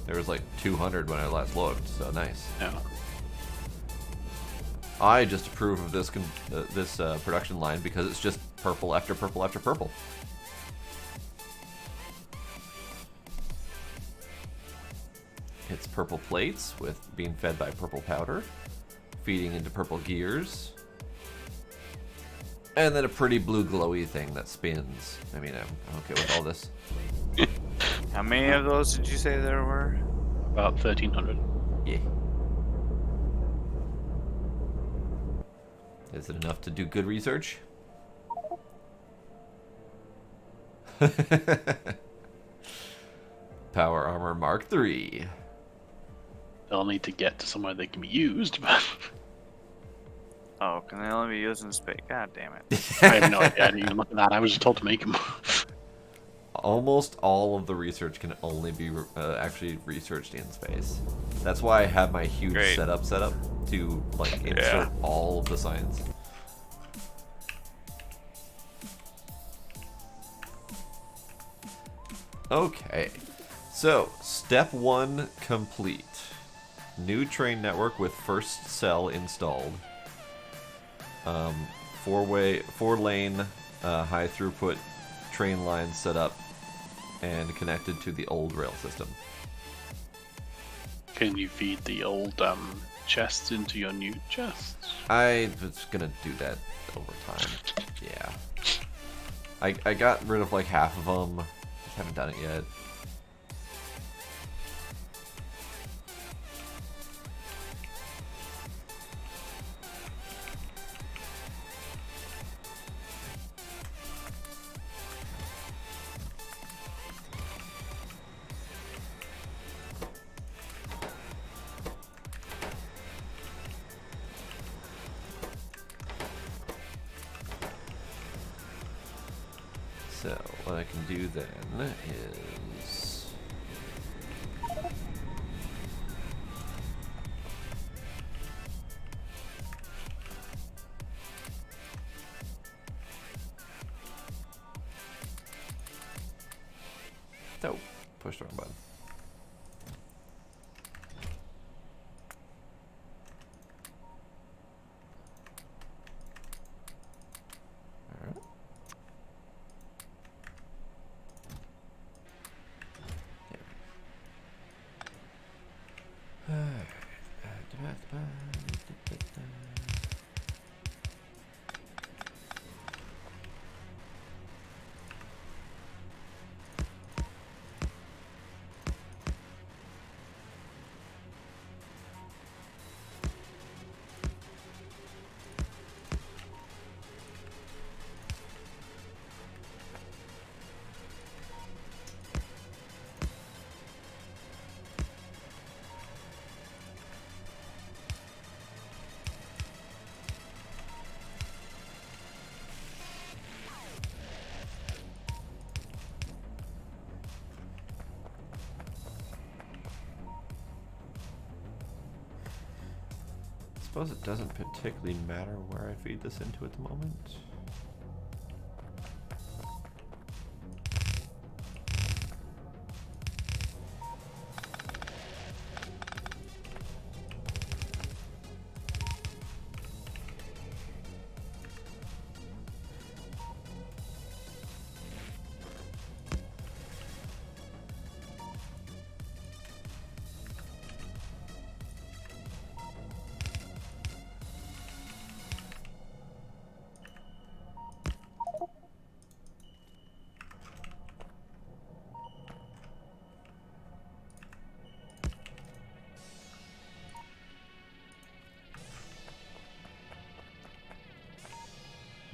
Speaker 2: There was like 200 when I last looked, so nice.
Speaker 1: Yeah.
Speaker 2: I just approve of this production line because it's just purple after purple after purple. It's purple plates with being fed by purple powder, feeding into purple gears, and then a pretty blue glowy thing that spins. I mean, I'm okay with all this.
Speaker 3: How many of those did you say there were?
Speaker 1: About 1,300.
Speaker 2: Yeah. Is it enough to do good research? Power Armor Mark III.
Speaker 1: They'll need to get to somewhere they can be used, but
Speaker 3: Oh, can they only be used in space? God damn it.
Speaker 1: I have no idea. I didn't even look at that. I was just told to make them.
Speaker 2: Almost all of the research can only be actually researched in space. That's why I have my huge
Speaker 3: Great.
Speaker 2: setup to like insert
Speaker 3: Yeah.
Speaker 2: all of the science. Okay, so step 1 complete. New train network with first cell installed. 4-lane high throughput train line set up and connected to the old rail system.
Speaker 1: Can you feed the old chests into your new chests?
Speaker 2: I was gonna do that over time. Yeah. I got rid of like half of them. Just haven't done it yet. So what I can do then is oh, push the wrong button. Alright. I suppose it doesn't particularly matter where I feed this into at the moment.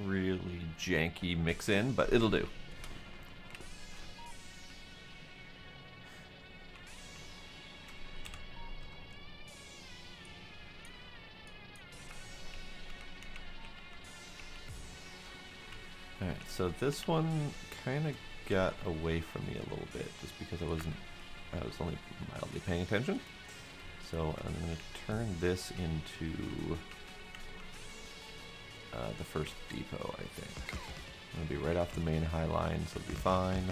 Speaker 2: Really janky mix in, but it'll do. Alright, so this one kind of got away from me a little bit just because I was only mildly paying attention. So I'm going to turn this into the first depot, I think. It'll be right off the main high line, so it'll be fine.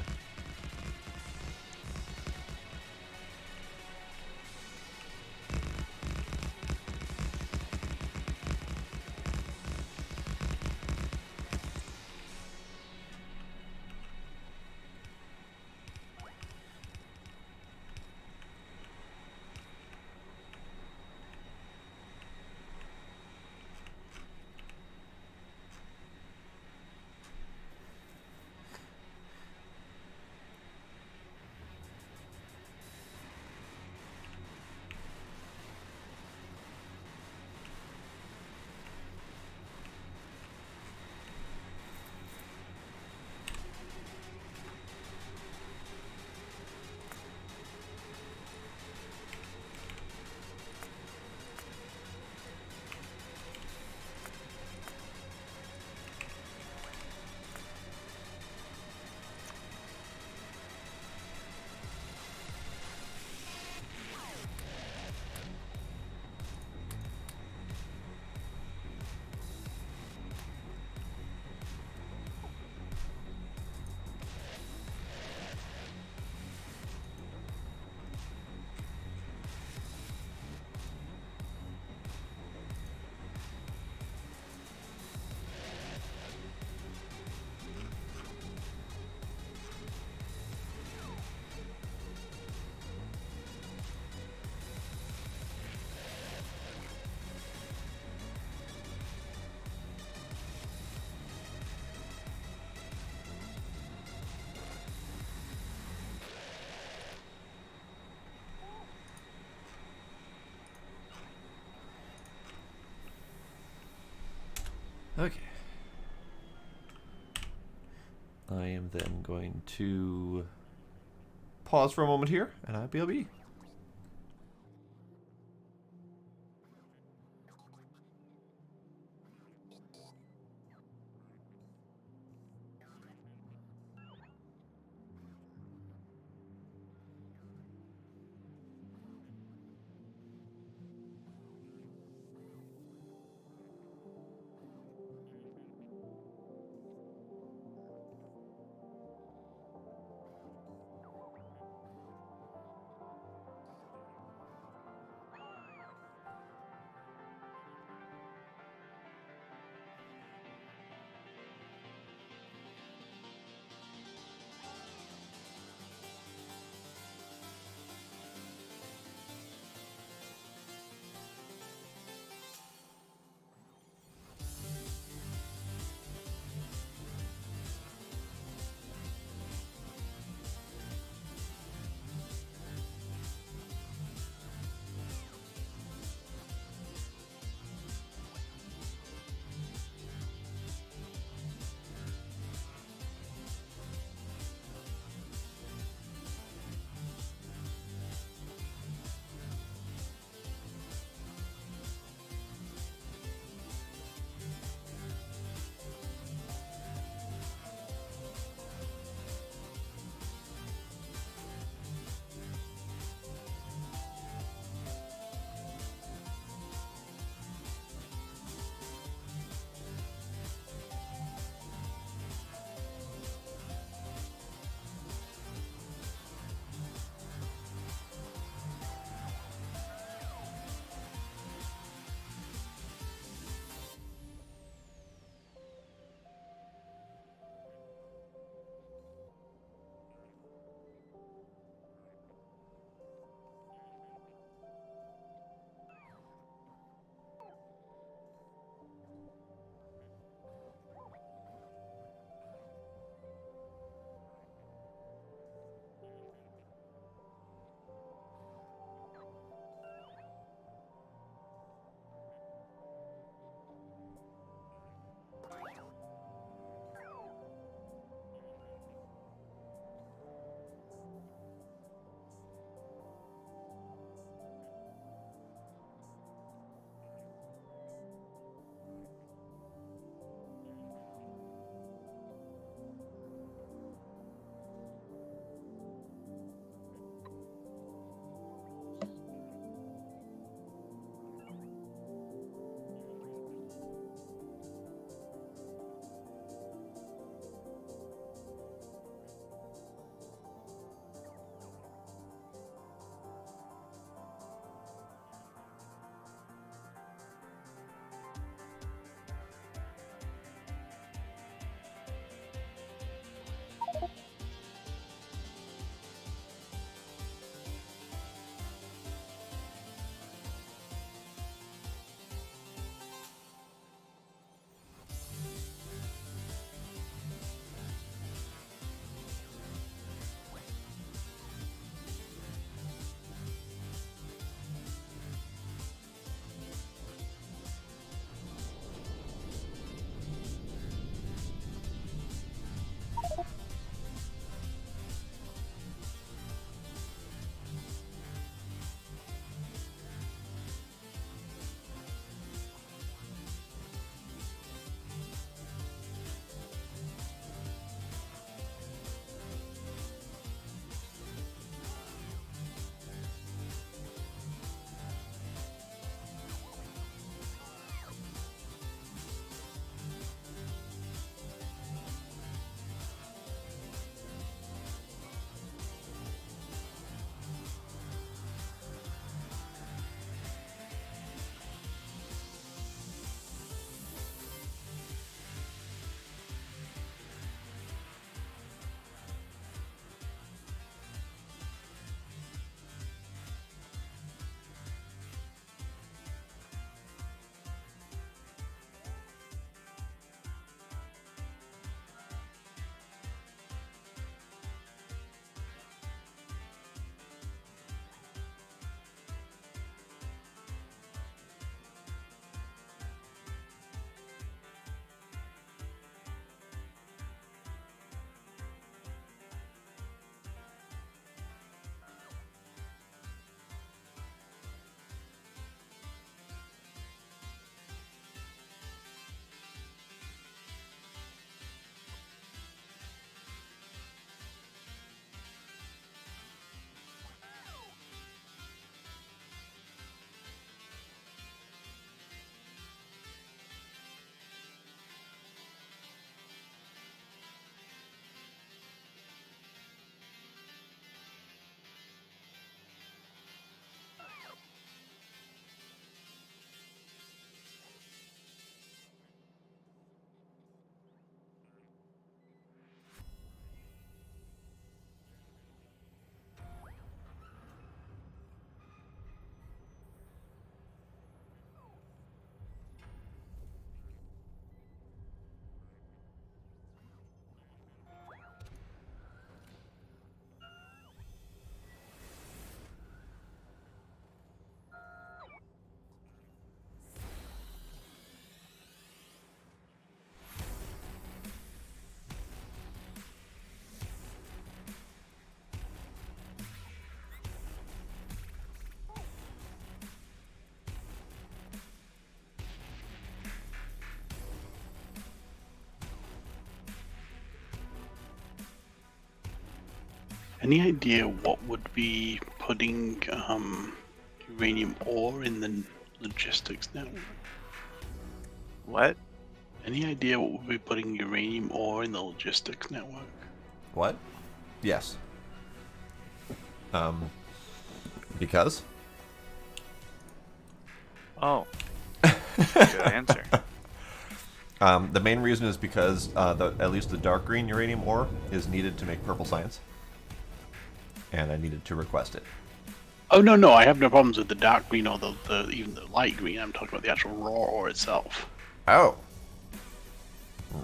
Speaker 2: Okay. I am then going to pause for a moment here, and IBLB.
Speaker 1: Any idea what would be putting uranium ore in the logistics network?
Speaker 3: What?
Speaker 1: Any idea what would be putting uranium ore in the logistics network?
Speaker 2: What? Yes. Because?
Speaker 3: Oh. Good answer.
Speaker 2: The main reason is because at least the dark green uranium ore is needed to make purple science. And I needed to request it.
Speaker 1: Oh no, I have no problems with the dark green or even the light green. I'm talking about the actual raw ore itself.
Speaker 2: Oh.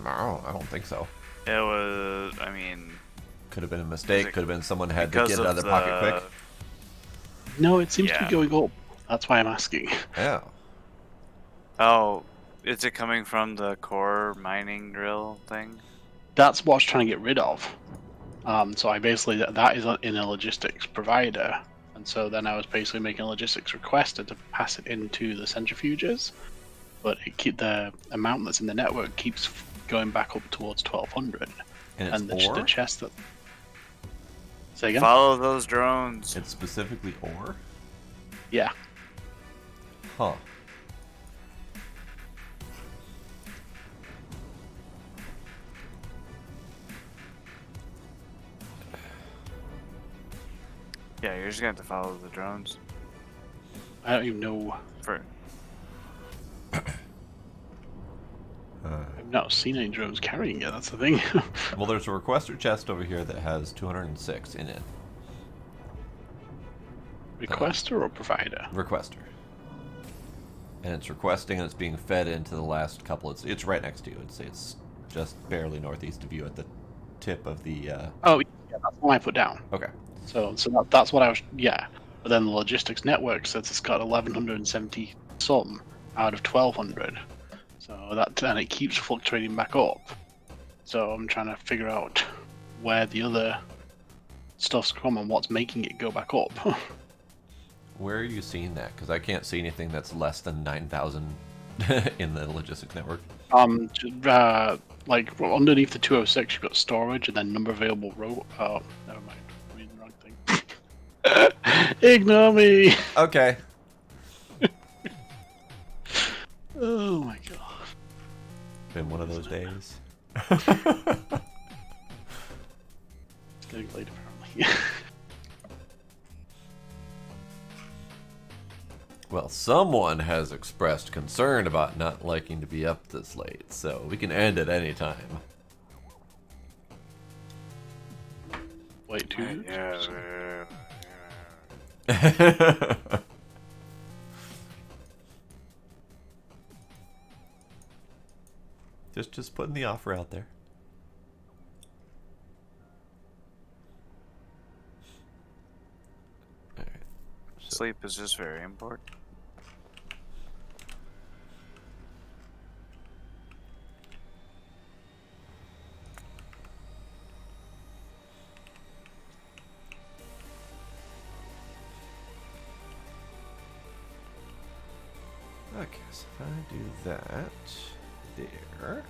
Speaker 2: No, I don't think so.
Speaker 3: It was, I mean...
Speaker 2: Could have been a mistake. Could have been someone had to
Speaker 3: because
Speaker 2: get it out of
Speaker 3: of
Speaker 2: their pocket quick.
Speaker 1: No, it seems to
Speaker 3: Yeah.
Speaker 1: be going up. That's why I'm asking.
Speaker 2: Yeah.
Speaker 3: Oh, is it coming from the core mining drill thing?
Speaker 1: That's what I was trying to get rid of. So I basically that is in a logistics provider, and so then I was basically making a logistics request to pass it into the centrifuges, but the amount that's in the network keeps going back up towards 1200,
Speaker 2: And it's ore?
Speaker 1: the chest that. Say again?
Speaker 3: Follow those drones.
Speaker 2: It's specifically ore?
Speaker 1: Yeah.
Speaker 2: Huh.
Speaker 3: Yeah, you're just gonna have to follow the drones.
Speaker 1: I don't even know. I've not seen any drones carrying it. That's the thing.
Speaker 2: Well, there's a requester chest over here that has 206 in it.
Speaker 1: Requester or provider?
Speaker 2: Requester. And it's requesting and it's being fed into the last couple. It's right next to you. It's just barely northeast of you at the tip of the...
Speaker 1: Oh, yeah, that's one I put down.
Speaker 2: Okay.
Speaker 1: So that's what I was, yeah. But then the logistics network says it's got 1170 some out of 1200. So and it keeps fluctuating back up. So I'm trying to figure out where the other stuff's from and what's making it go back up.
Speaker 2: Where are you seeing that? Because I can't see anything that's less than 9,000 in the logistics network.
Speaker 1: Like underneath the 206, you've got storage and then number available row. Oh, never mind. I'm reading the wrong thing. Ignore me.
Speaker 2: Okay.
Speaker 1: Oh my god.
Speaker 2: Been one of those days.
Speaker 1: It's getting late apparently.
Speaker 2: Well, someone has expressed concern about not liking to be up this late, so we can end at any time.
Speaker 1: Wait, two.
Speaker 2: Just putting the offer out there. All right. So,
Speaker 3: Sleep is just very important.
Speaker 2: okay, so if I do that there.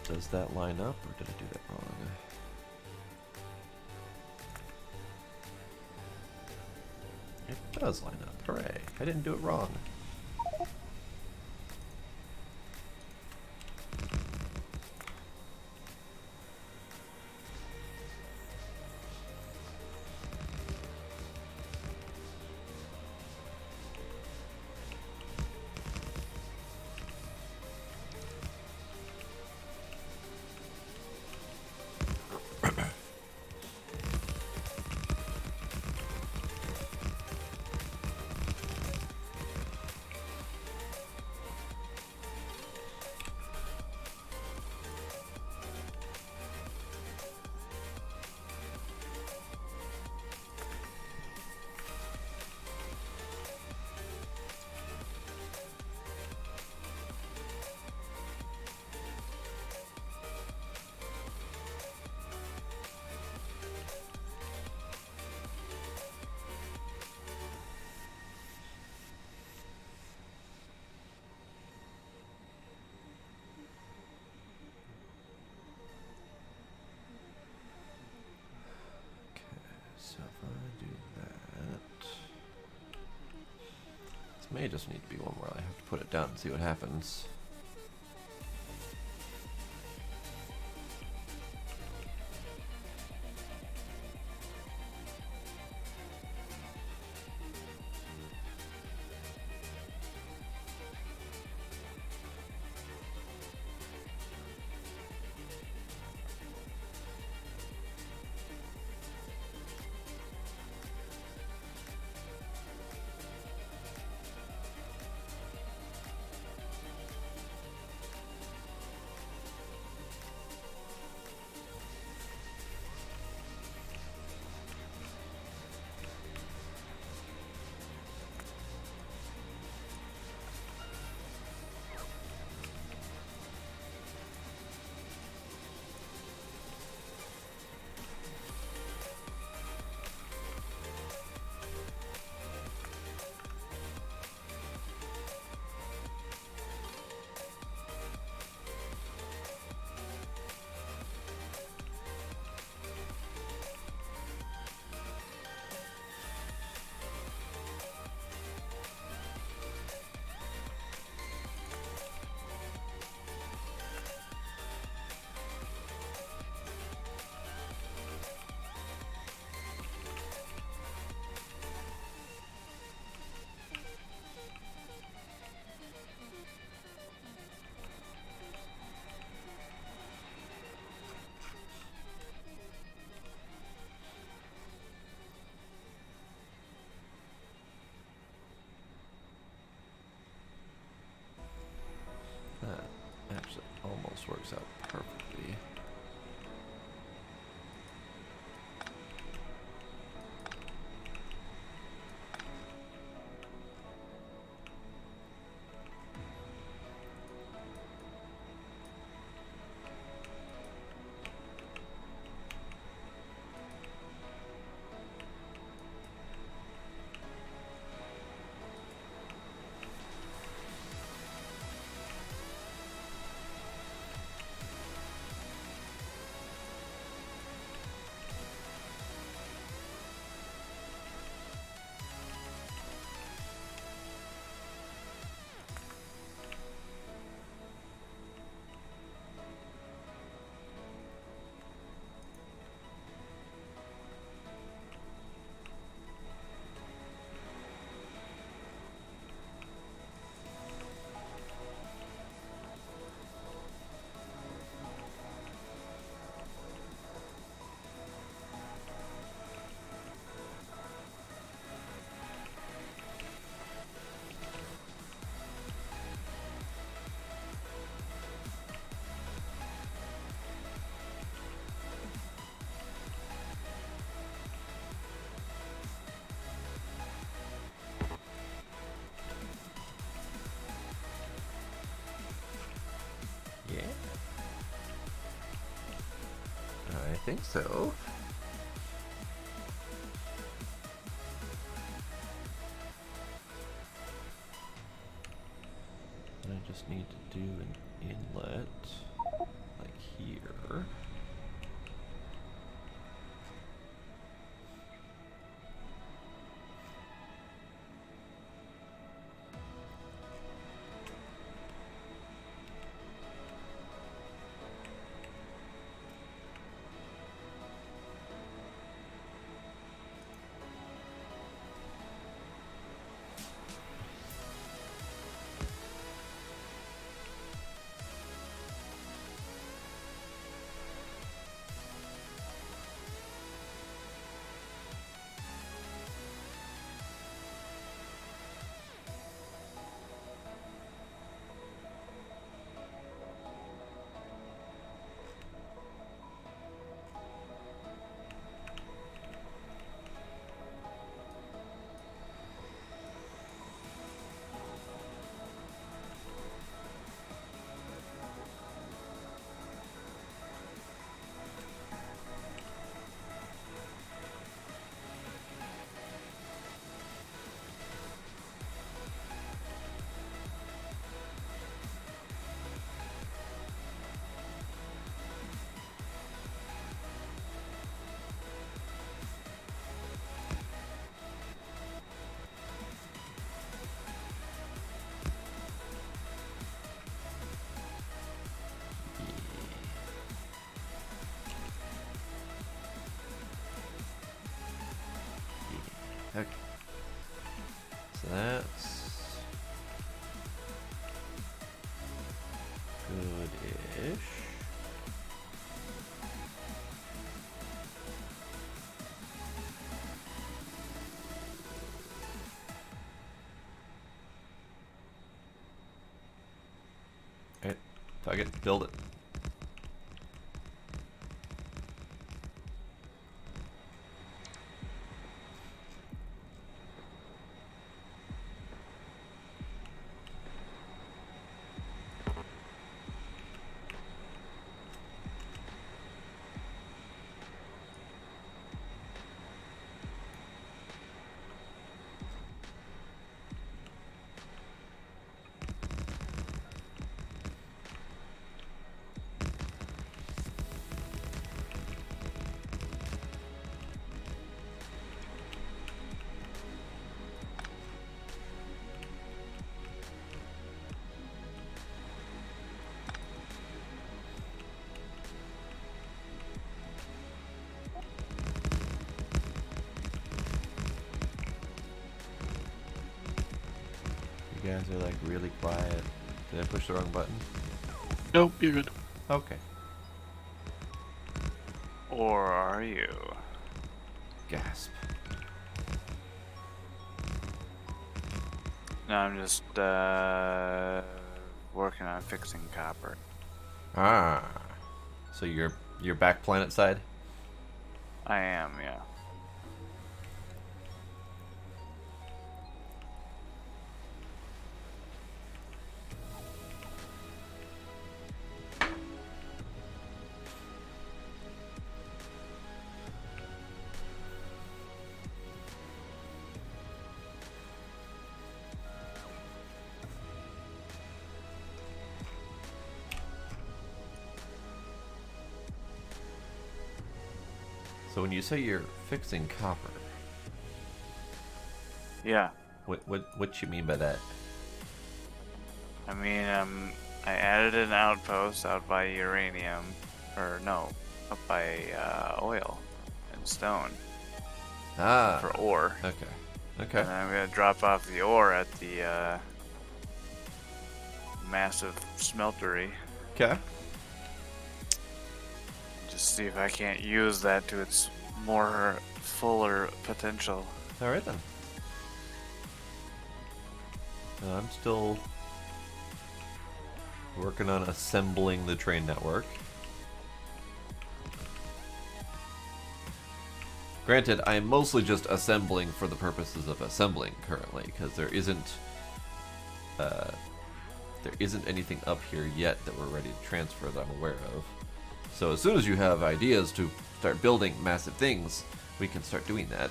Speaker 2: Does that line up, or did I do that wrong? It does line up. Hooray. I didn't do it wrong. May just need to be one where I have to put it down and see what happens. That actually almost works out perfectly. Yeah. I think so. I just need to do an inlet like here. Okay. So that's good-ish. Alright, target, build it. You guys are like really quiet. Did I push the wrong button?
Speaker 1: Nope, you're good.
Speaker 2: Okay.
Speaker 3: Or are you?
Speaker 2: Gasp.
Speaker 3: No, I'm just working on fixing copper.
Speaker 2: Ah. So you're back planet side?
Speaker 3: I am, yeah.
Speaker 2: So when you say you're fixing copper,
Speaker 3: Yeah.
Speaker 2: what you mean by that?
Speaker 3: I mean, I added an outpost out by uranium, or no, up by oil and stone
Speaker 2: Ah.
Speaker 3: for ore.
Speaker 2: Okay. Okay.
Speaker 3: And then I'm gonna drop off the ore at the massive smeltery.
Speaker 2: Okay.
Speaker 3: Just see if I can't use that to its more fuller potential.
Speaker 2: All right then. I'm still working on assembling the train network. Granted, I am mostly just assembling for the purposes of assembling currently, because there isn't anything up here yet that we're ready to transfer that I'm aware of. So as soon as you have ideas to start building massive things, we can start doing that.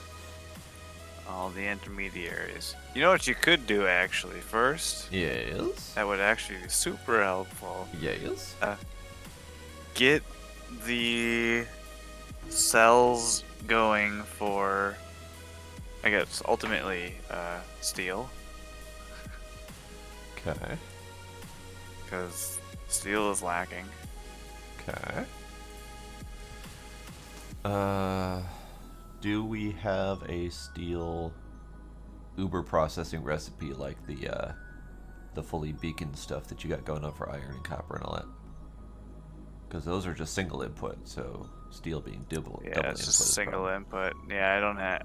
Speaker 3: All the intermediaries. You know what you could do actually first?
Speaker 2: Yes.
Speaker 3: That would actually be super helpful.
Speaker 2: Yes.
Speaker 3: Get the cells going for, I guess, ultimately steel.
Speaker 2: Okay.
Speaker 3: Because steel is lacking.
Speaker 2: Okay. Do we have a steel Uber processing recipe like the fully beacon stuff that you got going on for iron and copper and all that? Because those are just single input, so steel being double
Speaker 3: Yeah,
Speaker 2: double
Speaker 3: it's
Speaker 2: input
Speaker 3: just
Speaker 2: is
Speaker 3: single
Speaker 2: probably-
Speaker 3: input. Yeah,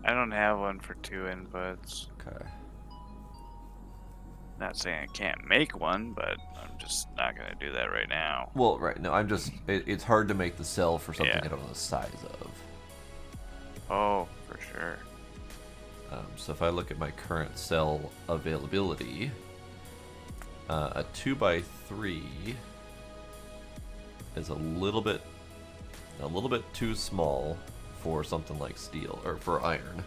Speaker 3: I don't have one for 2 inputs.
Speaker 2: Okay.
Speaker 3: Not saying I can't make one, but I'm just not gonna do that right now.
Speaker 2: Well, right. No, I'm just. It's hard to make the cell for something
Speaker 3: Yeah.
Speaker 2: I don't know the size of.
Speaker 3: Oh, for sure.
Speaker 2: So if I look at my current cell availability, a 2x3 is a little bit too small for something like steel or for iron,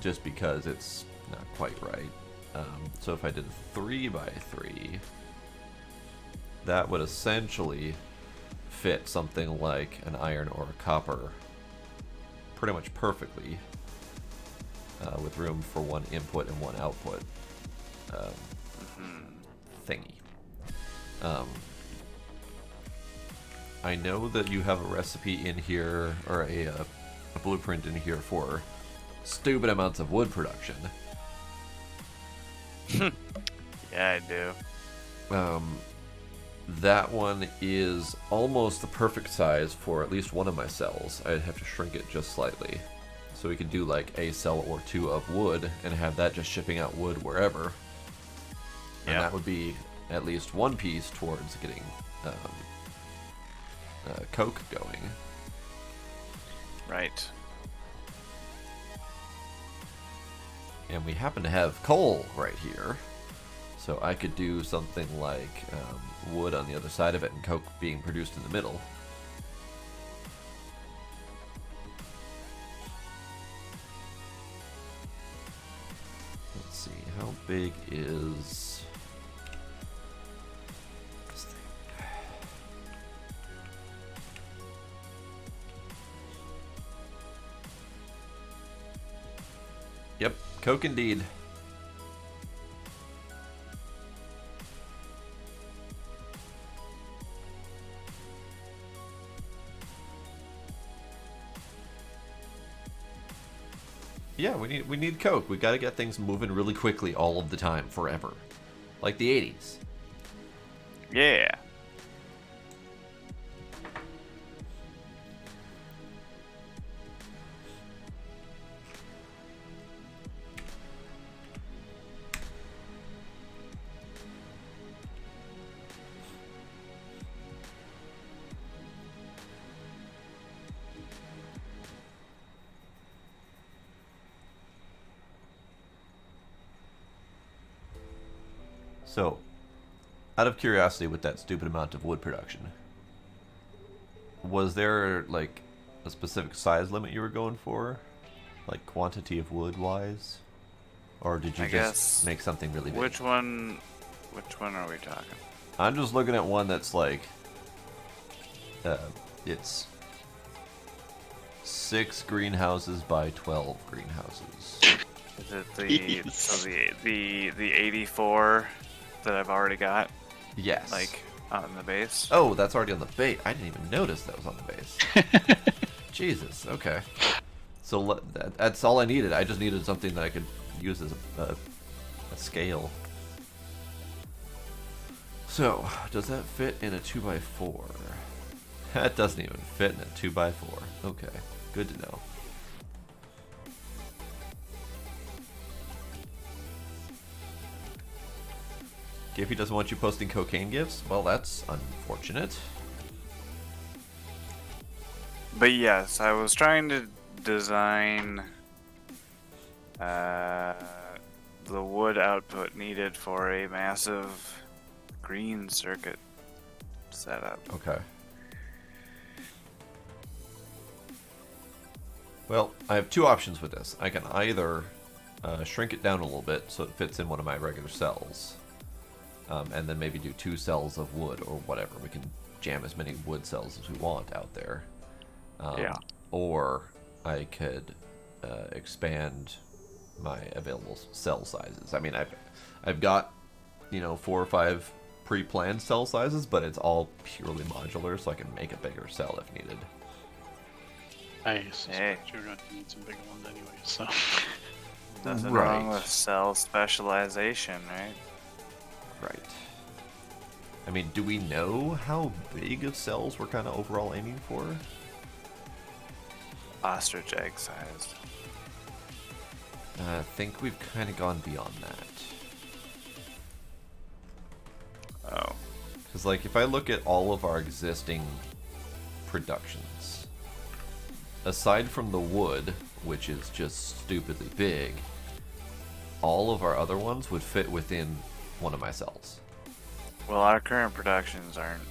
Speaker 2: just because it's not quite right. So if I did a 3x3, that would essentially fit something like an iron or a copper pretty much perfectly, with room for one input and one output thingy. I know that you have a recipe in here, or a blueprint in here for stupid amounts of wood production.
Speaker 3: Yeah, I do.
Speaker 2: That one is almost the perfect size for at least one of my cells. I'd have to shrink it just slightly. So we could do like a cell or two of wood and have that just shipping out wood wherever. And that would be at least one piece towards getting coke going.
Speaker 3: Right.
Speaker 2: And we happen to have coal right here. So I could do something like wood on the other side of it and coke being produced in the middle. Let's see, how big is this thing? Yep, coke indeed. Yeah, we need coke. We got to get things moving really quickly all of the time, forever, like the 80s.
Speaker 3: Yeah.
Speaker 2: So, out of curiosity with that stupid amount of wood production, was there like a specific size limit you were going for? Like quantity of wood wise? Or did you just make something really big?
Speaker 3: Which one are we talking?
Speaker 2: I'm just looking at one that's like it's 6 greenhouses by 12 greenhouses.
Speaker 3: Is it the 84 that I've already got?
Speaker 2: Yes.
Speaker 3: Like on the base?
Speaker 2: Oh, that's already on the base. I didn't even notice that was on the base. Jesus. Okay. So that's all I needed. I just needed something that I could use as a scale. So, does that fit in a 2x4? That doesn't even fit in a 2x4. Okay, good to know. Giffy doesn't want you posting cocaine gifts? Well, that's unfortunate.
Speaker 3: But yes, I was trying to design the wood output needed for a massive green circuit setup.
Speaker 2: Okay. Well, I have two options with this. I can either shrink it down a little bit so it fits in one of my regular cells, and then maybe do 2 cells of wood or whatever. We can jam as many wood cells as we want out there.
Speaker 3: Yeah.
Speaker 2: Or I could expand my available cell sizes. I mean, I've got 4 or 5 pre-planned cell sizes, but it's all purely modular, so I can make a bigger cell if needed.
Speaker 1: I suspect you're going to need some bigger ones anyway, so...
Speaker 3: Nothing wrong with cell specialization, right?
Speaker 2: Right. I mean, do we know how big of cells we're kind of overall aiming for?
Speaker 3: Ostrich egg sized.
Speaker 2: I think we've kind of gone beyond that.
Speaker 3: Oh.
Speaker 2: Because, like, if I look at all of our existing productions, aside from the wood, which is just stupidly big, all of our other ones would fit within one of my cells.
Speaker 3: Well, our current productions aren't.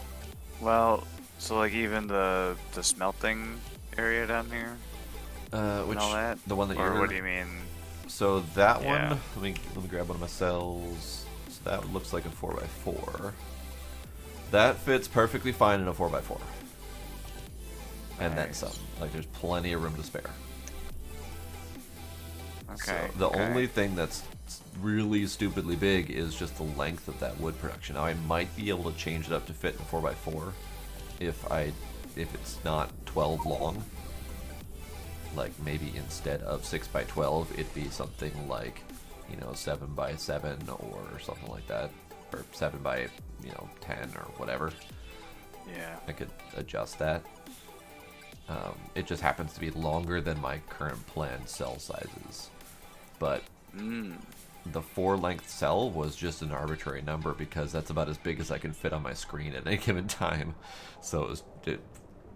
Speaker 3: Well, so like even the smelting area down here,
Speaker 2: Which
Speaker 3: and all that.
Speaker 2: the one that
Speaker 3: or
Speaker 2: you're.
Speaker 3: what do you mean?
Speaker 2: So that
Speaker 3: Yeah.
Speaker 2: one. Let me grab one of my cells. So that looks like a 4x4. That fits perfectly fine in a 4x4. And then
Speaker 3: Nice.
Speaker 2: some. Like there's plenty of room to spare.
Speaker 3: Okay.
Speaker 2: So the
Speaker 3: okay.
Speaker 2: only thing that's really stupidly big is just the length of that wood production. Now I might be able to change it up to fit in a 4x4 if it's not 12 long. like maybe instead of 6 by 12, it'd be something like, you know, 7 by 7 or something like that, or 7 by, you know, 10 or whatever.
Speaker 3: Yeah.
Speaker 2: I could adjust that. It just happens to be longer than my current planned cell sizes. But the 4-length cell was just an arbitrary number because that's about as big as I can fit on my screen at any given time. So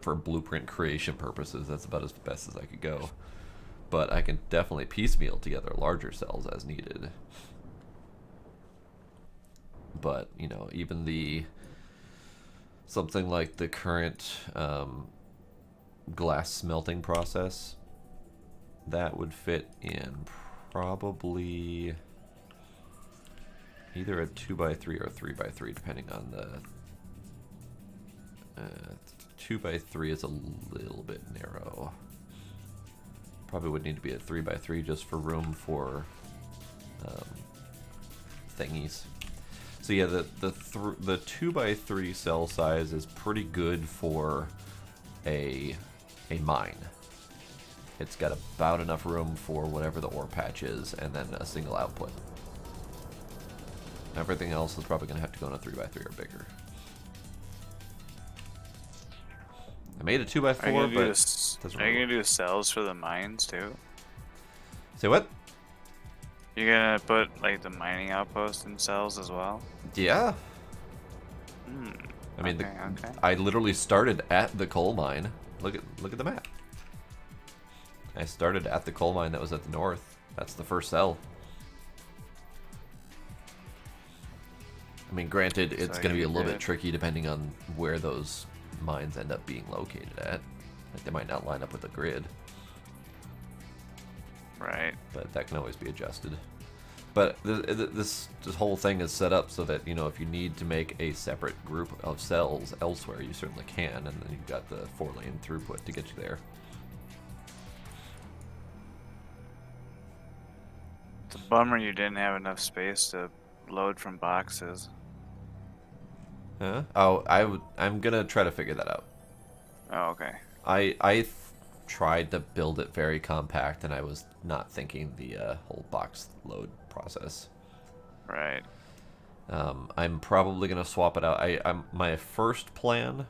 Speaker 2: for blueprint creation purposes, that's about as best as I could go. But I can definitely piecemeal together larger cells as needed. But, you know, even something like the current glass smelting process, that would fit in probably either a 2x3 or a 3x3, depending on the 2x3 is a little bit narrow. Probably would need to be a 3x3 just for room for thingies. So yeah, the 2x3 cell size is pretty good for a mine. It's got about enough room for whatever the ore patch is, and then a single output. Everything else is probably going to have to go in a 3x3 or bigger. I made a 2x4, but
Speaker 3: are you gonna do cells for the mines too?
Speaker 2: Say what?
Speaker 3: You're gonna put like the mining outpost in cells as well?
Speaker 2: Yeah. I mean,
Speaker 3: okay.
Speaker 2: I literally started at the coal mine. Look at the map. I started at the coal mine that was at the north. That's the first cell. I mean, granted, it's going to be a little bit tricky depending on where those mines end up being located at. Like, they might not line up with the grid.
Speaker 3: Right.
Speaker 2: But that can always be adjusted. But this whole thing is set up so that, you know, if you need to make a separate group of cells elsewhere, you certainly can, and then you've got the 4-lane throughput to get you there.
Speaker 3: It's a bummer you didn't have enough space to load from boxes.
Speaker 2: Huh? Oh, I'm gonna try to figure that out.
Speaker 3: Oh, okay.
Speaker 2: I tried to build it very compact, and I was not thinking the whole box load process.
Speaker 3: Right.
Speaker 2: I'm probably gonna swap it out. My first plan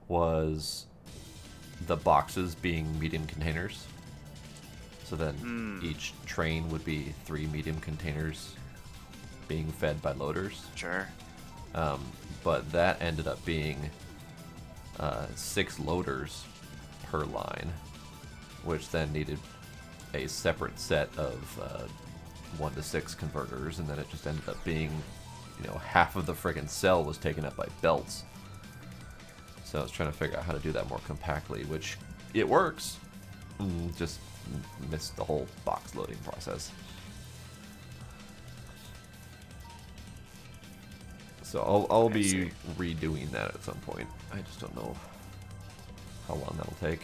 Speaker 2: was the boxes being medium containers. So then each train would be 3 medium containers being fed by loaders.
Speaker 3: Sure.
Speaker 2: But that ended up being 6 loaders per line, which then needed a separate set of 1 to 6 converters, and then it just ended up being, you know, half of the friggin' cell was taken up by belts. So I was trying to figure out how to do that more compactly, which it works. Just missed the whole box loading process. So I'll be redoing that at some point. I just don't know how long that'll take.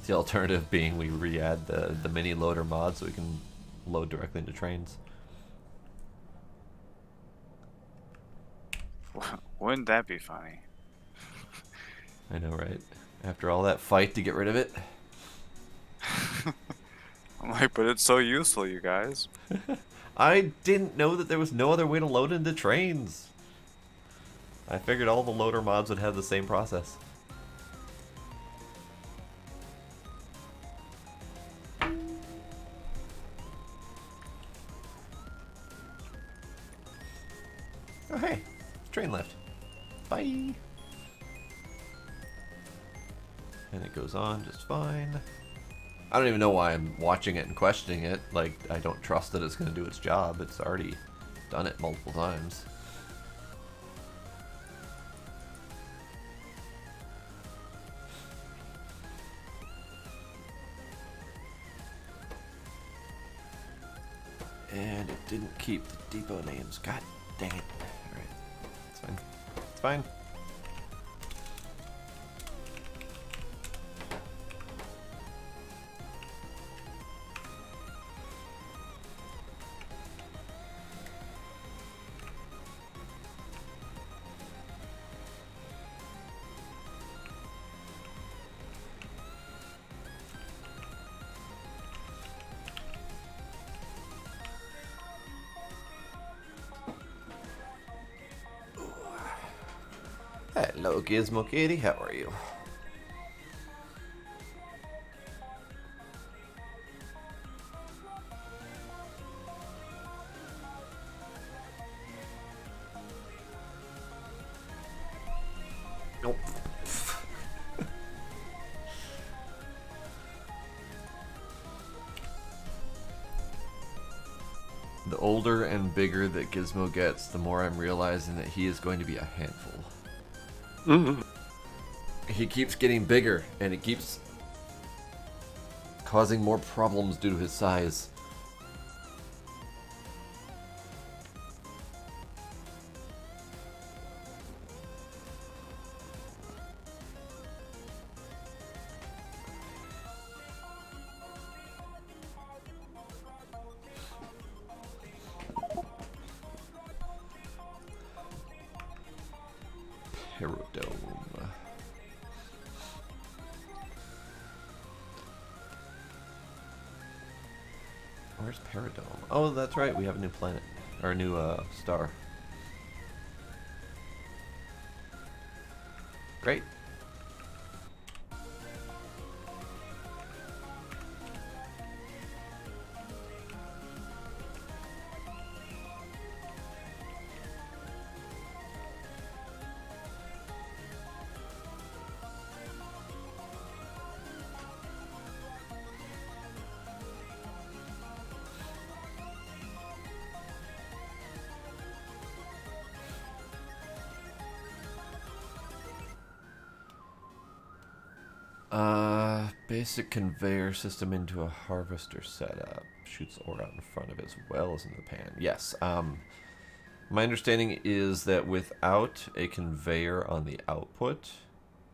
Speaker 2: The alternative being we re-add the mini loader mod so we can load directly into trains.
Speaker 3: Wouldn't that be funny?
Speaker 2: I know, right? After all that fight to get rid of it.
Speaker 3: I'm like, but it's so useful, you guys.
Speaker 2: I didn't know that there was no other way to load into trains. I figured all the loader mods would have the same process. Oh hey, train left. Bye. And it goes on just fine. I don't even know why I'm watching it and questioning it. Like, I don't trust that it's going to do its job. It's already done it multiple times. And it didn't keep the depot names. God dang it. Alright. It's fine. It's fine. Hello, Gizmo Kitty. How are you? Nope. The older and bigger that Gizmo gets, the more I'm realizing that he is going to be a handful.
Speaker 1: Mm-hmm.
Speaker 2: He keeps getting bigger, and it keeps causing more problems due to his size. Paradome. Where's Paradome? Oh, that's right. We have a new planet. Or a new star. Great. Basic conveyor system into a harvester setup. Shoots ore out in front of it as well as in the pan. Yes. My understanding is that without a conveyor on the output,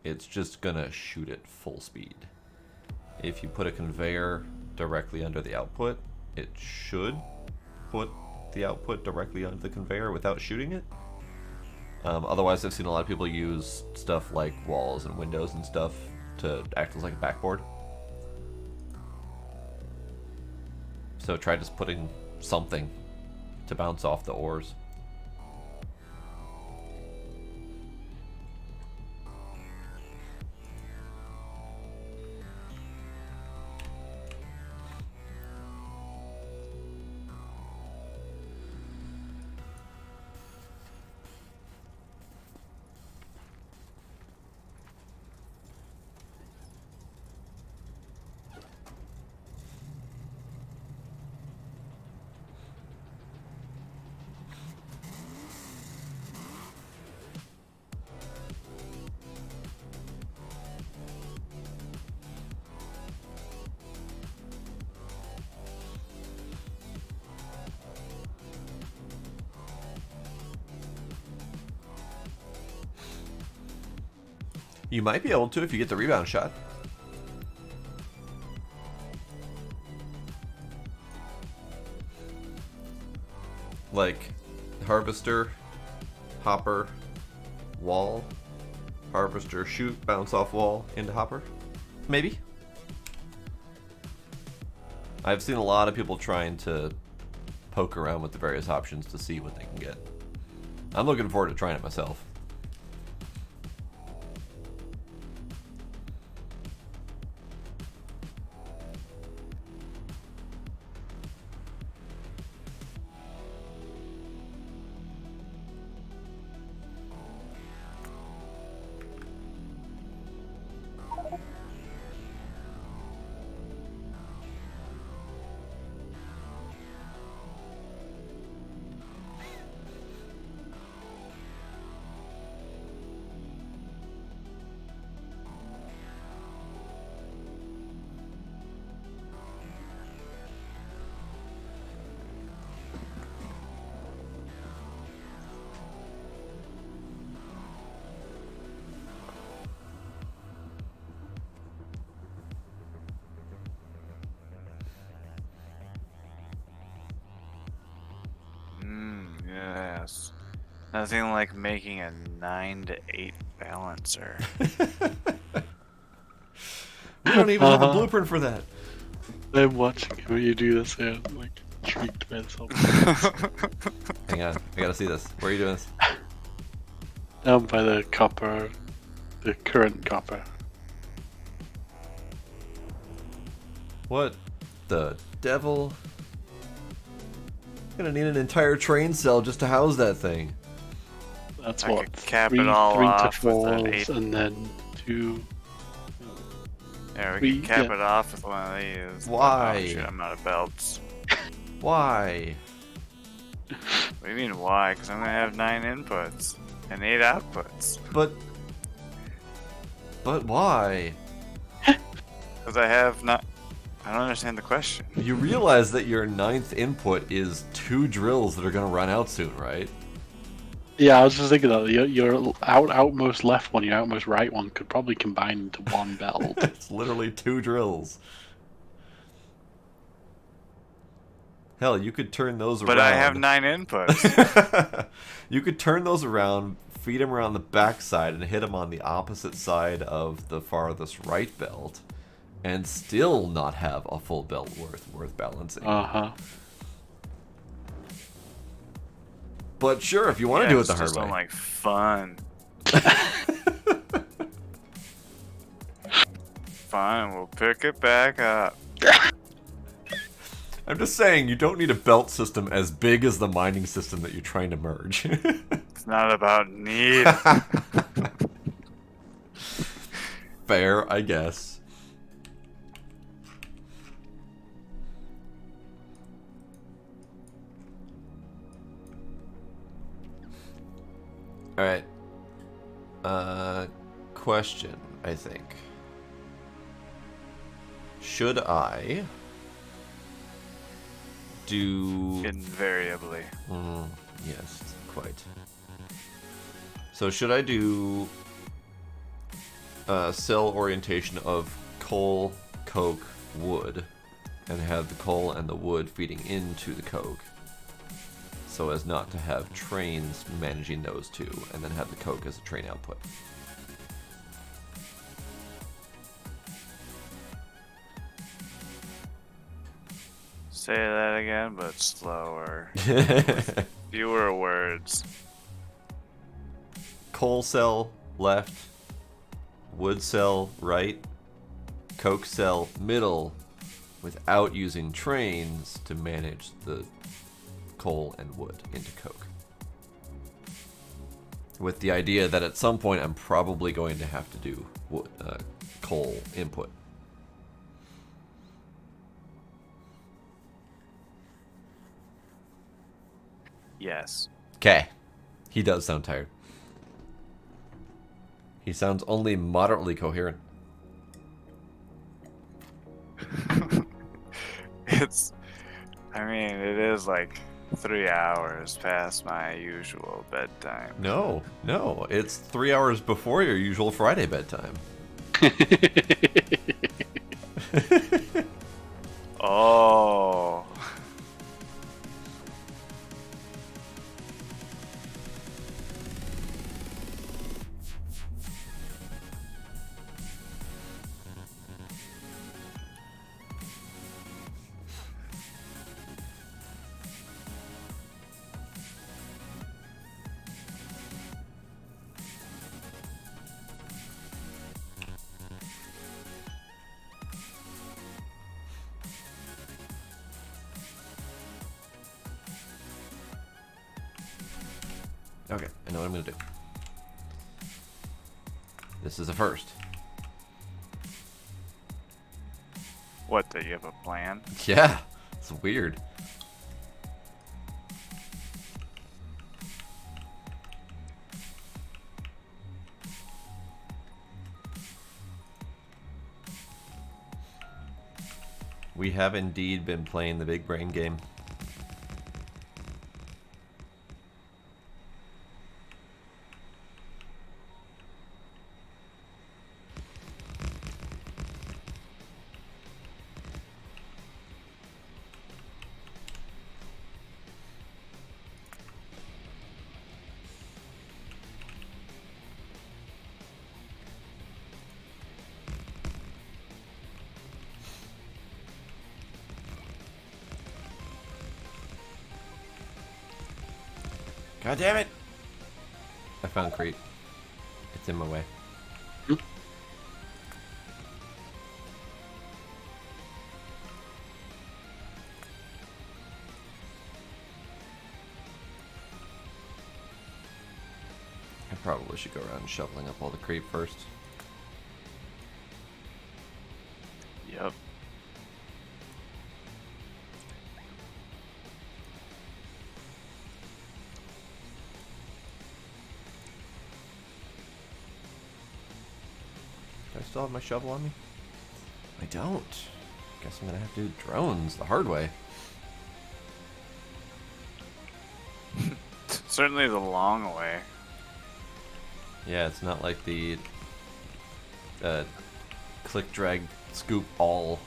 Speaker 2: it's just gonna shoot at full speed. If you put a conveyor directly under the output, it should put the output directly onto the conveyor without shooting it. Otherwise, I've seen a lot of people use stuff like walls and windows and stuff to act as like a backboard. So try just putting something to bounce off the ores. You might be able to if you get the rebound shot. Like harvester, hopper, wall, harvester, shoot, bounce off wall into hopper. Maybe. I've seen a lot of people trying to poke around with the various options to see what they can get. I'm looking forward to trying it myself.
Speaker 3: Yes. Nothing like making a 9 to 8 balancer.
Speaker 2: We don't even have a blueprint for that.
Speaker 1: I'm watching how you do this and I'm like intrigued by this whole
Speaker 2: Hang on, I gotta see this. Where are you doing this?
Speaker 1: Down by the copper, the current copper.
Speaker 2: What the devil? I'm gonna need an entire train cell just to house that thing.
Speaker 1: That's
Speaker 3: I
Speaker 1: what,
Speaker 3: could cap
Speaker 1: three
Speaker 3: it all
Speaker 1: to
Speaker 3: off with an
Speaker 1: fours,
Speaker 3: 8.
Speaker 1: and then 2.
Speaker 3: Yeah, we
Speaker 1: Three,
Speaker 3: can cap
Speaker 1: yeah.
Speaker 3: it off with one of these.
Speaker 2: Why?
Speaker 3: Oh, shoot, I'm out of belts.
Speaker 2: Why?
Speaker 3: What do you mean why? Because I'm gonna have 9 inputs and 8 outputs.
Speaker 2: But why?
Speaker 3: Because I have not. I don't understand the question.
Speaker 2: You realize that your 9th input is 2 drills that are gonna run out soon, right?
Speaker 1: Yeah, I was just thinking that your outmost left one, your outmost right one could probably combine into one belt.
Speaker 2: It's literally 2 drills. Hell, you could turn those around.
Speaker 3: But I have 9 inputs.
Speaker 2: You could turn those around, feed them around the backside, and hit them on the opposite side of the farthest right belt, and still not have a full belt worth balancing.
Speaker 1: Uh-huh.
Speaker 2: But sure, if you want to do it the hard
Speaker 3: just
Speaker 2: way.
Speaker 3: don't like fun. Fine, we'll pick it back up.
Speaker 2: I'm just saying, you don't need a belt system as big as the mining system that you're trying to merge.
Speaker 3: It's not about need.
Speaker 2: Fair, I guess. Alright. Question, I think. Should I do...
Speaker 3: Invariably.
Speaker 2: Yes, quite. So should I do cell orientation of coal, coke, wood, and have the coal and the wood feeding into the coke, so as not to have trains managing those two, and then have the coke as a train output?
Speaker 3: Say that again, but slower. Fewer words.
Speaker 2: Coal cell left, wood cell right, coke cell middle, without using trains to manage the coal and wood into coke. With the idea that at some point I'm probably going to have to do wood, coal input.
Speaker 3: Yes.
Speaker 2: Okay. He does sound tired. He sounds only moderately coherent.
Speaker 3: It is like 3 hours past my usual bedtime.
Speaker 2: No, it's 3 hours before your usual Friday bedtime.
Speaker 3: Oh.
Speaker 2: Okay, I know what I'm gonna do. This is a first.
Speaker 3: What, do you have a plan?
Speaker 2: Yeah, it's weird. We have indeed been playing the big brain game. God damn it! I found Crete. It's in my way.
Speaker 1: Hmm.
Speaker 2: I probably should go around shoveling up all the creep first.
Speaker 3: Yep.
Speaker 2: Do I still have my shovel on me? I don't. Guess I'm gonna have to do drones the hard way.
Speaker 3: Certainly the long way.
Speaker 2: Yeah, it's not like the click, drag, scoop all.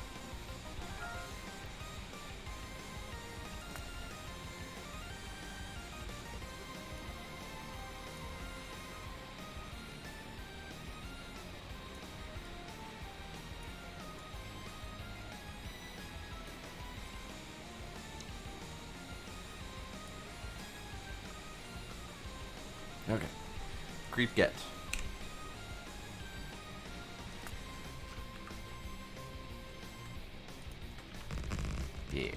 Speaker 2: Okay. Creep get. Yeah.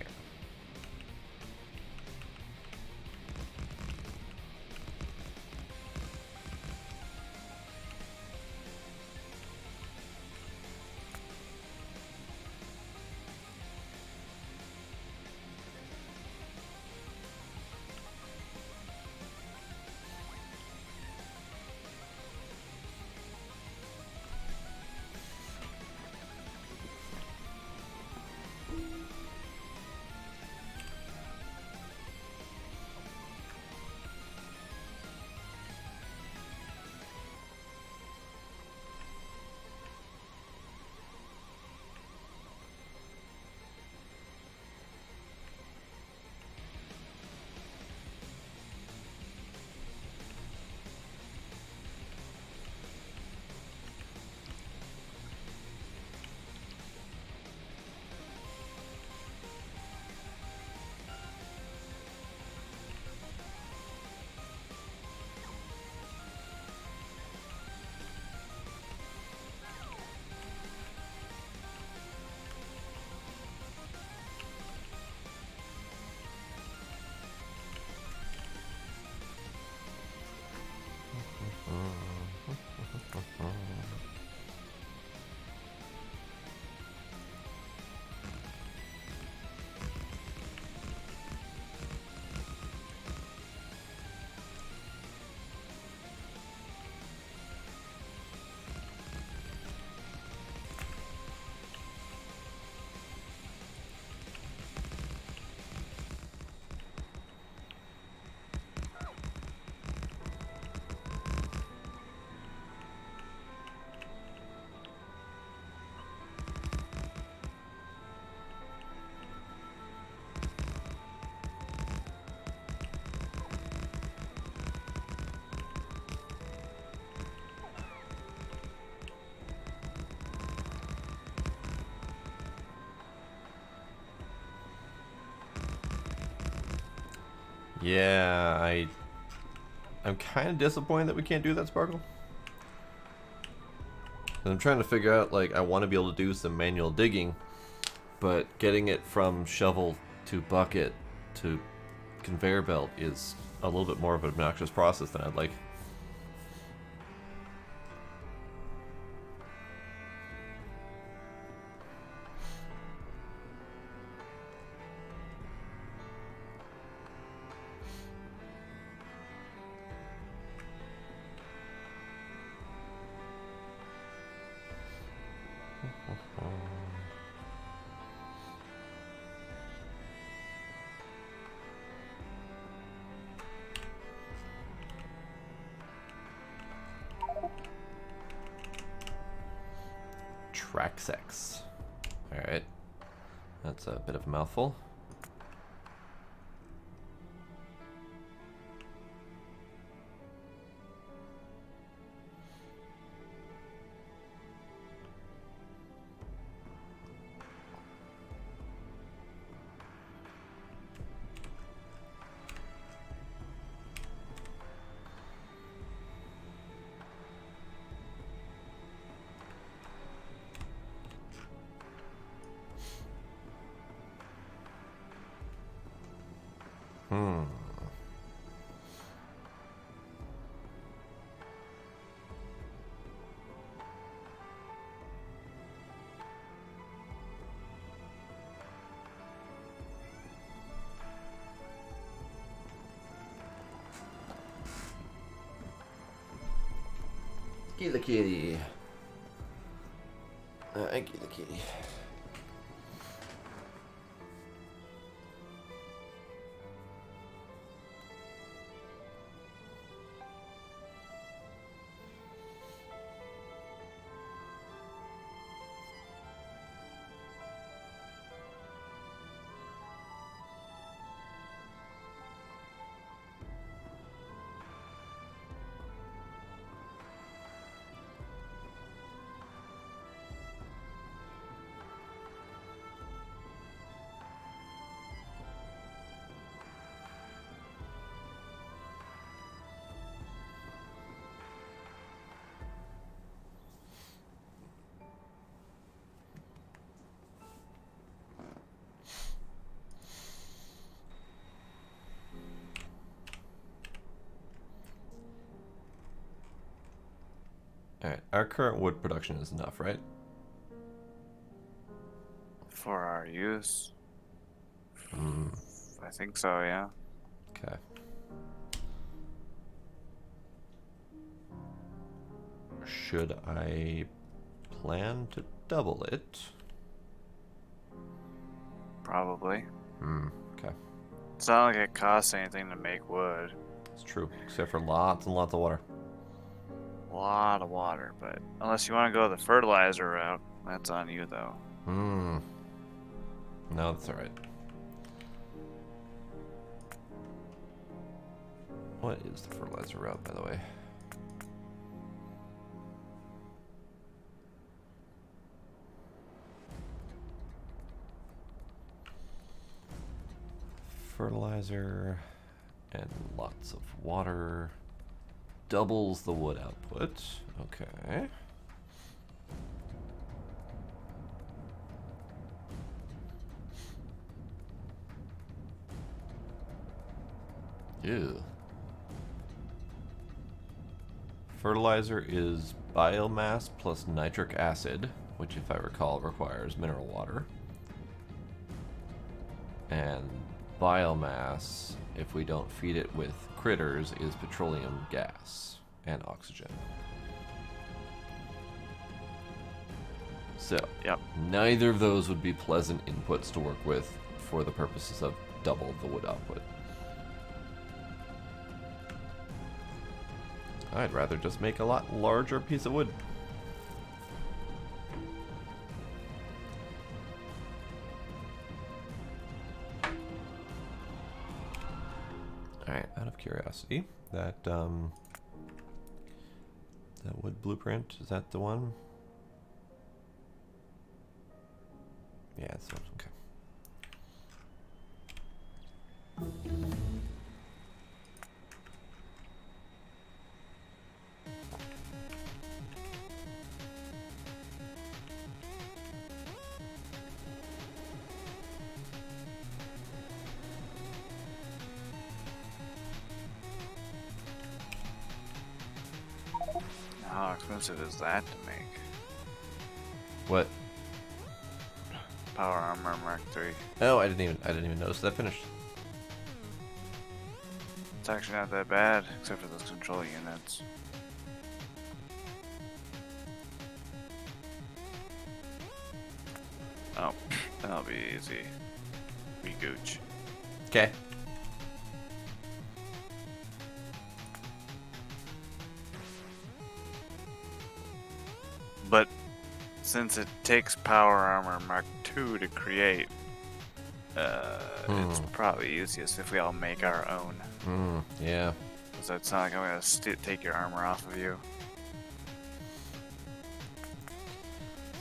Speaker 2: Yeah, I'm kind of disappointed that we can't do that, Sparkle. I'm trying to figure out, like, I want to be able to do some manual digging, but getting it from shovel to bucket to conveyor belt is a little bit more of an obnoxious process than I'd like. Track sex. Alright. That's a bit of a mouthful. Hmm. Kitty the kitty. Thank you, the kitty. Alright, our current wood production is enough, right?
Speaker 3: For our use?
Speaker 2: Hmm.
Speaker 3: I think so, yeah.
Speaker 2: Okay. Should I plan to double it?
Speaker 3: Probably.
Speaker 2: Okay.
Speaker 3: It's not like it costs anything to make wood.
Speaker 2: It's true, except for lots and lots of water.
Speaker 3: A lot of water, but unless you want to go the fertilizer route, that's on you though.
Speaker 2: No, that's alright. What is the fertilizer route, by the way? Fertilizer and lots of water doubles the wood output. Okay. Ew. Fertilizer is biomass plus nitric acid, which, if I recall, requires mineral water. And biomass, if we don't feed it with critters, is petroleum gas and oxygen. So,
Speaker 3: Yep.
Speaker 2: neither of those would be pleasant inputs to work with for the purposes of double the wood output. I'd rather just make a lot larger piece of wood. Alright, out of curiosity, that wood blueprint, is that the one? Yeah, it's the one, okay.
Speaker 3: How expensive is that to make?
Speaker 2: What?
Speaker 3: Power Armor Mark III.
Speaker 2: Oh, I didn't even notice that finished.
Speaker 3: It's actually not that bad, except for those control units. Oh, that'll be easy. We gooch.
Speaker 2: Okay.
Speaker 3: But since it takes Power Armor Mark II to create, it's probably easiest if we all make our own.
Speaker 2: Yeah.
Speaker 3: So it's not like I'm gonna take your armor off of you.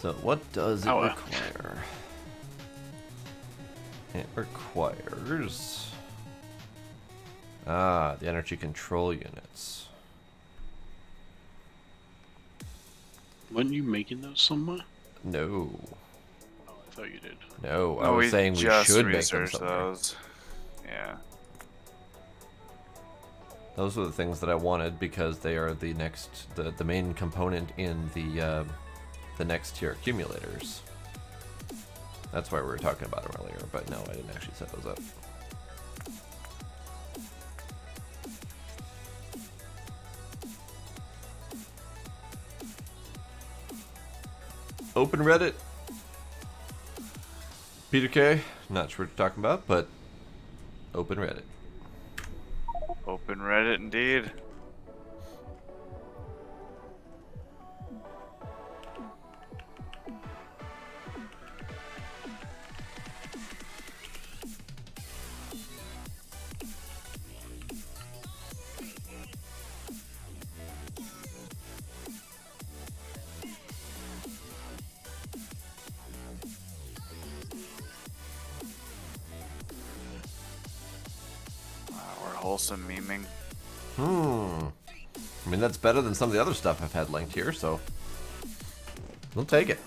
Speaker 2: So what does it
Speaker 1: Oh,
Speaker 2: require? It requires the energy control units.
Speaker 1: Weren't you making those somewhere?
Speaker 2: No.
Speaker 1: Oh, I thought you did.
Speaker 2: No, I
Speaker 3: No,
Speaker 2: was saying we
Speaker 3: just
Speaker 2: should make them
Speaker 3: researched
Speaker 2: somewhere.
Speaker 3: those. Yeah.
Speaker 2: Those are the things that I wanted because they are the main component in the next tier accumulators. That's why we were talking about them earlier, but no, I didn't actually set those up. Open Reddit. Peter K. Not sure what you're talking about, but open Reddit.
Speaker 3: Open Reddit indeed. We're wholesome memeing.
Speaker 2: I mean, that's better than some of the other stuff I've had linked here, so we'll take it.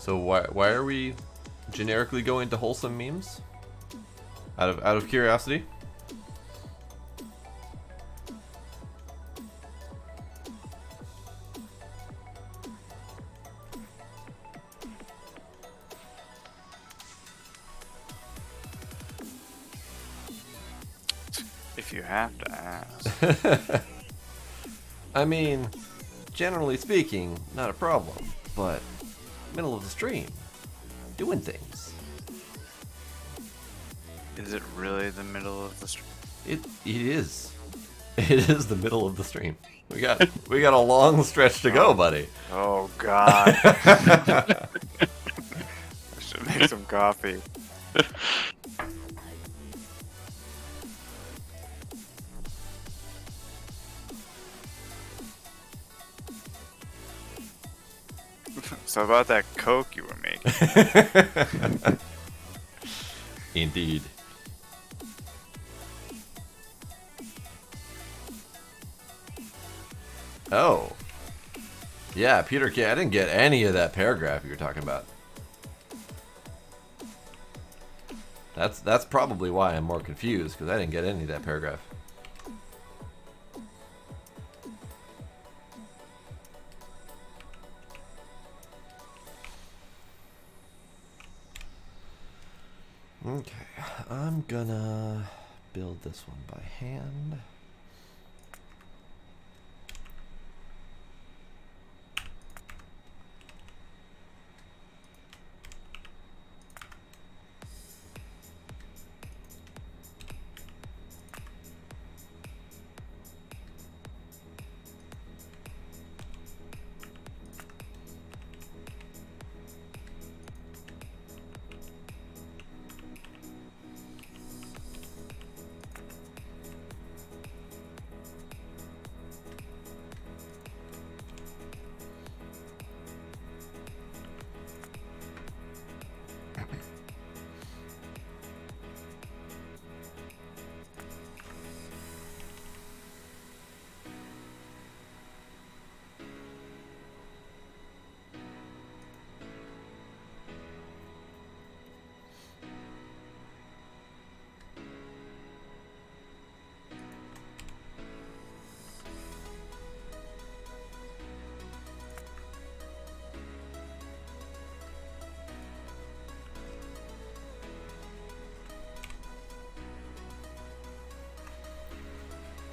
Speaker 2: So why are we generically going to wholesome memes? Out of curiosity?
Speaker 3: If you have to ask.
Speaker 2: I mean, generally speaking, not a problem, but middle of the stream, doing things.
Speaker 3: Is it really the middle of the stream?
Speaker 2: It is. It is the middle of the stream. We got a long stretch to go, buddy.
Speaker 3: Oh God. I should make some coffee. So about that Coke you were making.
Speaker 2: Indeed. Oh. Yeah, Peter K. I didn't get any of that paragraph you were talking about. That's probably why I'm more confused, because I didn't get any of that paragraph. Okay, I'm gonna build this one by hand.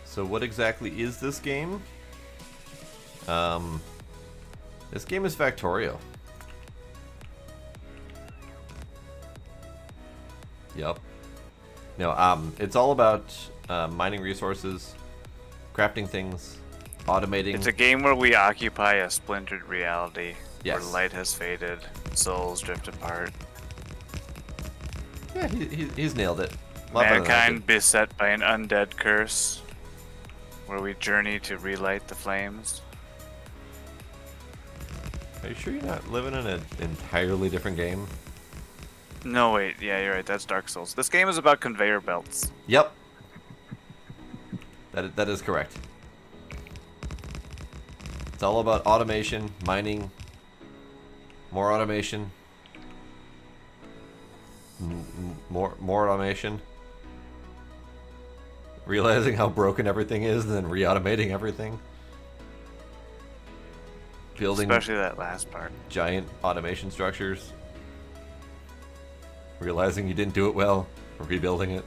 Speaker 2: So what exactly is this game? This game is Factorio. Yep. No, it's all about mining resources, crafting things, automating.
Speaker 3: It's a game where we occupy a splintered reality.
Speaker 2: Yes.
Speaker 3: Where light has faded, souls drift apart.
Speaker 2: Yeah, he's nailed it. A lot better than I
Speaker 3: Mankind
Speaker 2: did.
Speaker 3: beset by an undead curse, where we journey to relight the flames.
Speaker 2: Are you sure you're not living in an entirely different game?
Speaker 3: No, wait, yeah, you're right, that's Dark Souls. This game is about conveyor belts.
Speaker 2: Yep. That is correct. It's all about automation, mining, more automation, more automation. Realizing how broken everything is, and then re-automating everything. Building
Speaker 3: Especially that last part.
Speaker 2: giant automation structures. Realizing you didn't do it well, rebuilding it.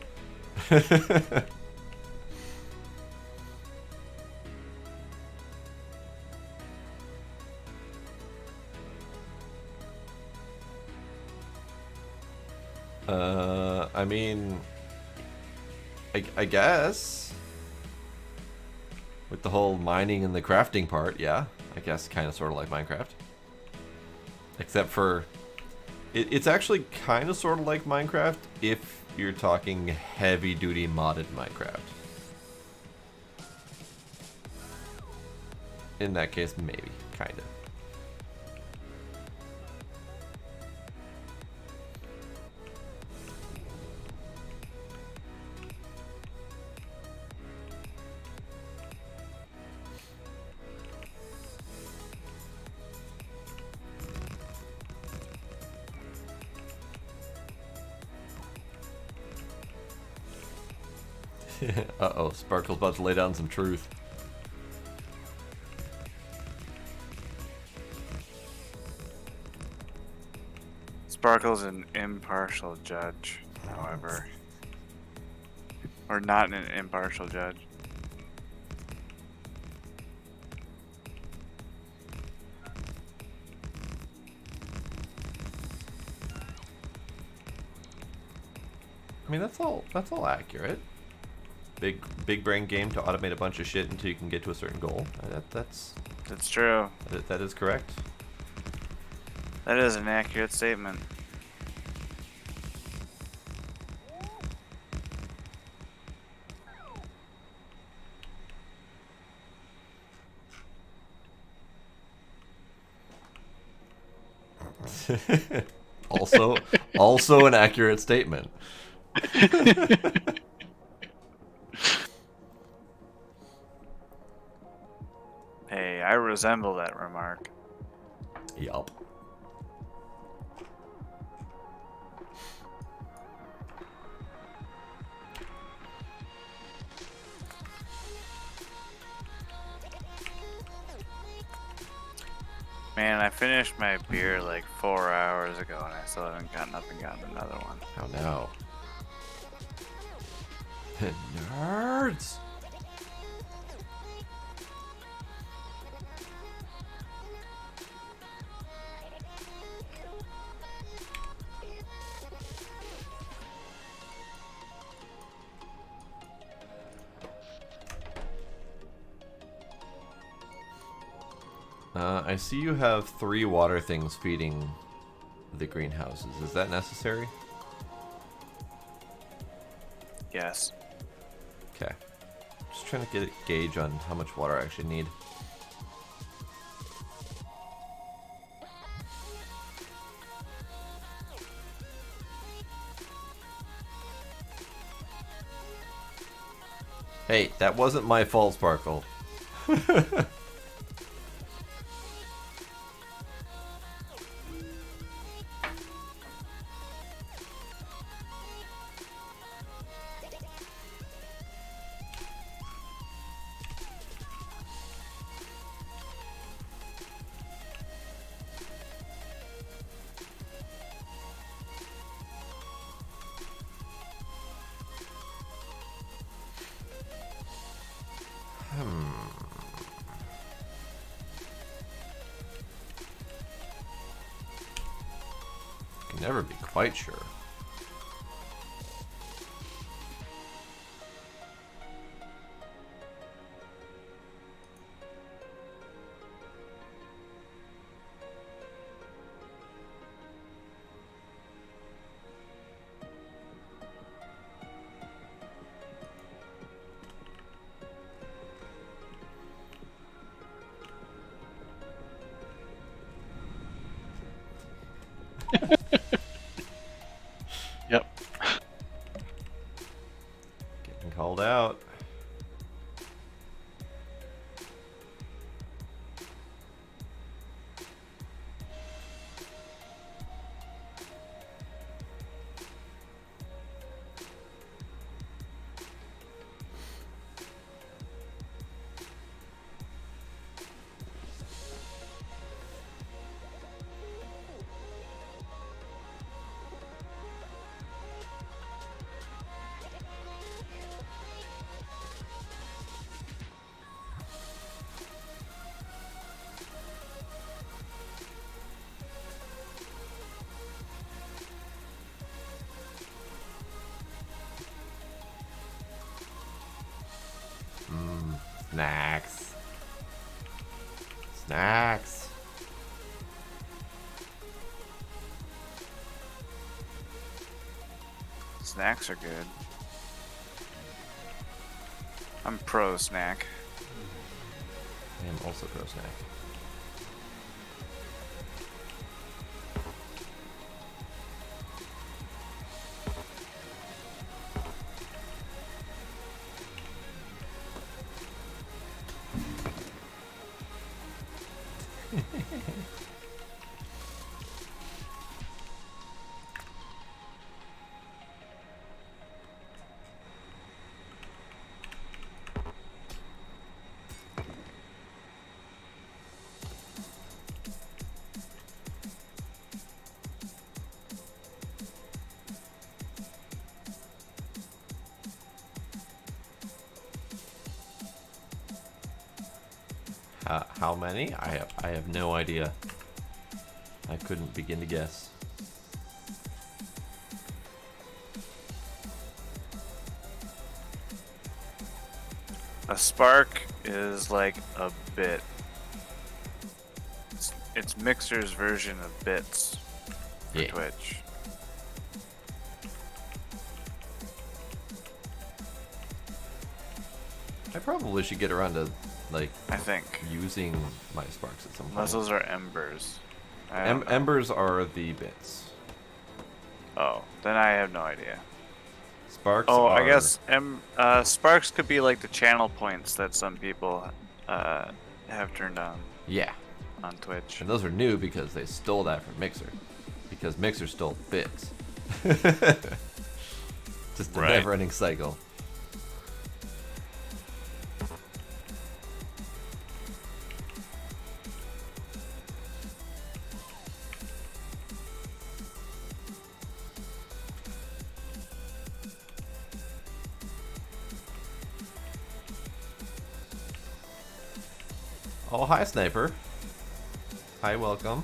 Speaker 2: I mean, I guess with the whole mining and the crafting part, yeah, I guess kind of sort of like Minecraft. Except for, it's actually kind of sort of like Minecraft if you're talking heavy-duty modded Minecraft. In that case, maybe, kind of. Uh-oh, Sparkle's about to lay down some truth.
Speaker 3: Sparkle's an impartial judge, however. Or not an impartial judge.
Speaker 2: I mean, that's all accurate. Big brain game to automate a bunch of shit until you can get to a certain goal. That's
Speaker 3: true.
Speaker 2: that is correct.
Speaker 3: That is an accurate statement.
Speaker 2: also an accurate statement.
Speaker 3: Hey, I resemble that remark.
Speaker 2: Yup.
Speaker 3: Man, I finished my beer like 4 hours ago and I still haven't gotten up and gotten another one.
Speaker 2: How now? Nerds! I see you have 3 water things feeding the greenhouses. Is that necessary?
Speaker 3: Yes.
Speaker 2: Okay. Just trying to get a gauge on how much water I actually need. Hey, that wasn't my fault, Sparkle. Can never be quite sure.
Speaker 1: Yep.
Speaker 2: Getting called out. Snacks. Snacks.
Speaker 3: Snacks are good. I'm pro snack.
Speaker 2: I am also pro snack. How many? I have no idea. I couldn't begin to guess.
Speaker 3: A spark is like a bit. It's Mixer's version of bits for
Speaker 2: Yeah.
Speaker 3: Twitch.
Speaker 2: I probably should get around to like
Speaker 3: I think.
Speaker 2: using my sparks at some point.
Speaker 3: Unless those are embers. I don't know.
Speaker 2: Embers are the bits.
Speaker 3: Oh, then I have no idea.
Speaker 2: Sparks.
Speaker 3: Oh,
Speaker 2: are...
Speaker 3: I guess sparks could be like the channel points that some people have turned on
Speaker 2: Yeah,
Speaker 3: Twitch.
Speaker 2: and those are new because they stole that from Mixer, because Mixer stole bits. Just a
Speaker 3: Right.
Speaker 2: never-ending cycle. Oh, hi, Sniper. Hi, welcome.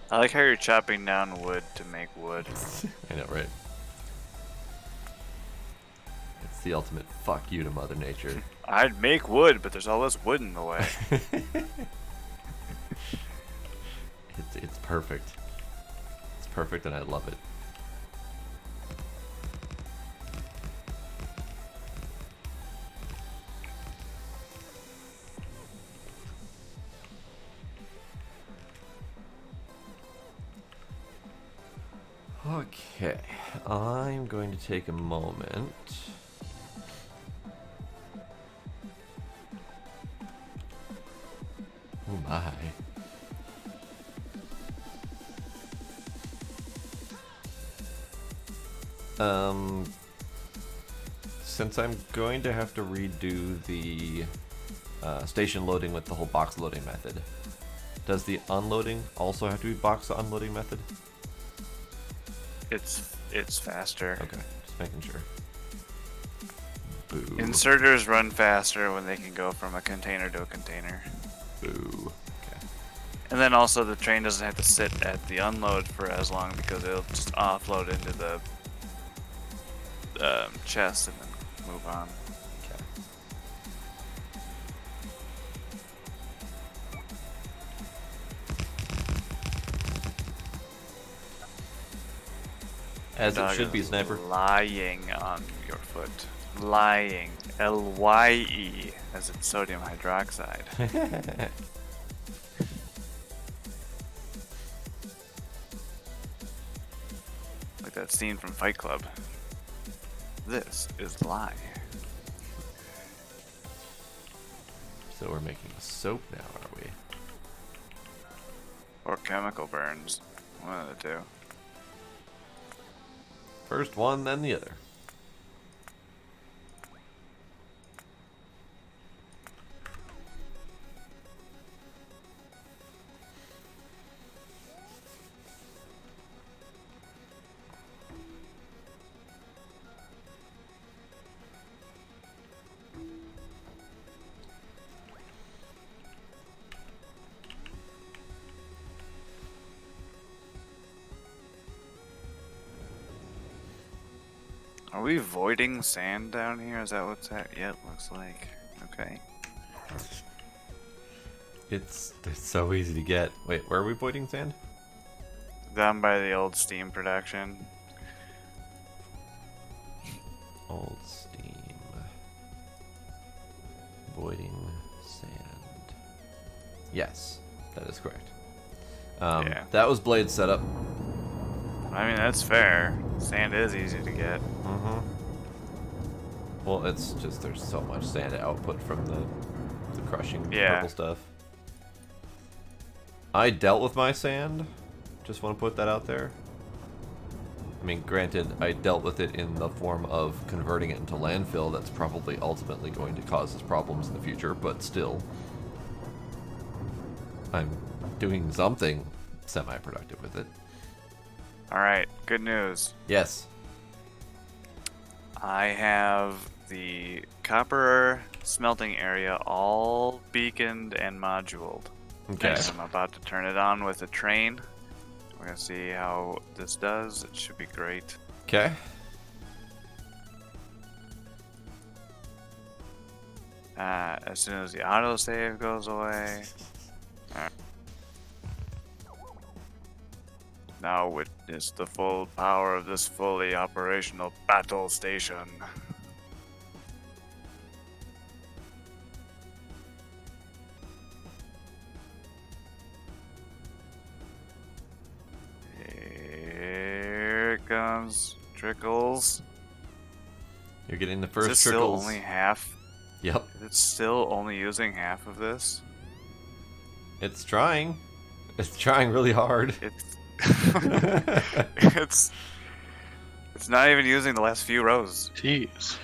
Speaker 3: I like how you're chopping down wood to make wood.
Speaker 2: I know, right? It's the ultimate fuck you to Mother Nature.
Speaker 3: I'd make wood, but there's all this wood in the way.
Speaker 2: It's perfect. It's perfect, and I love it. Okay, I'm going to take a moment. Oh my. Since I'm going to have to redo the station loading with the whole box loading method, does the unloading also have to be box unloading method?
Speaker 3: It's faster.
Speaker 2: Okay, just making sure. Boo.
Speaker 3: Inserters run faster when they can go from a container to a container.
Speaker 2: Boo. Okay.
Speaker 3: And then also the train doesn't have to sit at the unload for as long because it'll just offload into the chest and then move on.
Speaker 2: Okay. As it
Speaker 3: Dog
Speaker 2: should be,
Speaker 3: is
Speaker 2: sniper.
Speaker 3: Lying on your foot. Lying. L-Y-E, as in sodium hydroxide. Like that scene from Fight Club. This is lie.
Speaker 2: So we're making soap now, are we?
Speaker 3: Or chemical burns. One of the two.
Speaker 2: First one, then the other.
Speaker 3: Are we voiding sand down here? Is that what's that? Yep, looks like. Okay.
Speaker 2: It's so easy to get. Wait, where are we voiding sand?
Speaker 3: Down by the old steam production.
Speaker 2: Old steam. Voiding sand. Yes, that is correct.
Speaker 3: Yeah.
Speaker 2: That was Blade's setup.
Speaker 3: I mean, that's fair. Sand is easy to get.
Speaker 2: Mm-hmm. Well, it's just there's so much sand output from the crushing purple stuff. I dealt with my sand. Just want to put that out there. I mean, granted, I dealt with it in the form of converting it into landfill. That's probably ultimately going to cause us problems in the future, but still. I'm doing something semi-productive with it.
Speaker 3: Alright, good news.
Speaker 2: Yes.
Speaker 3: I have the copper smelting area all beaconed and moduled.
Speaker 2: Okay.
Speaker 3: And I'm about to turn it on with a train. We're gonna see how this does. It should be great.
Speaker 2: Okay.
Speaker 3: As soon as the autosave goes away. Alright. Now witness the full power of this fully operational battle station. Here it comes. Trickles.
Speaker 2: You're getting the
Speaker 3: Is
Speaker 2: first
Speaker 3: it still
Speaker 2: trickles.
Speaker 3: only half?
Speaker 2: Yep.
Speaker 3: Is it still only using half of this?
Speaker 2: It's trying. It's trying really hard.
Speaker 3: It's it's not even using the last few rows.
Speaker 1: Jeez.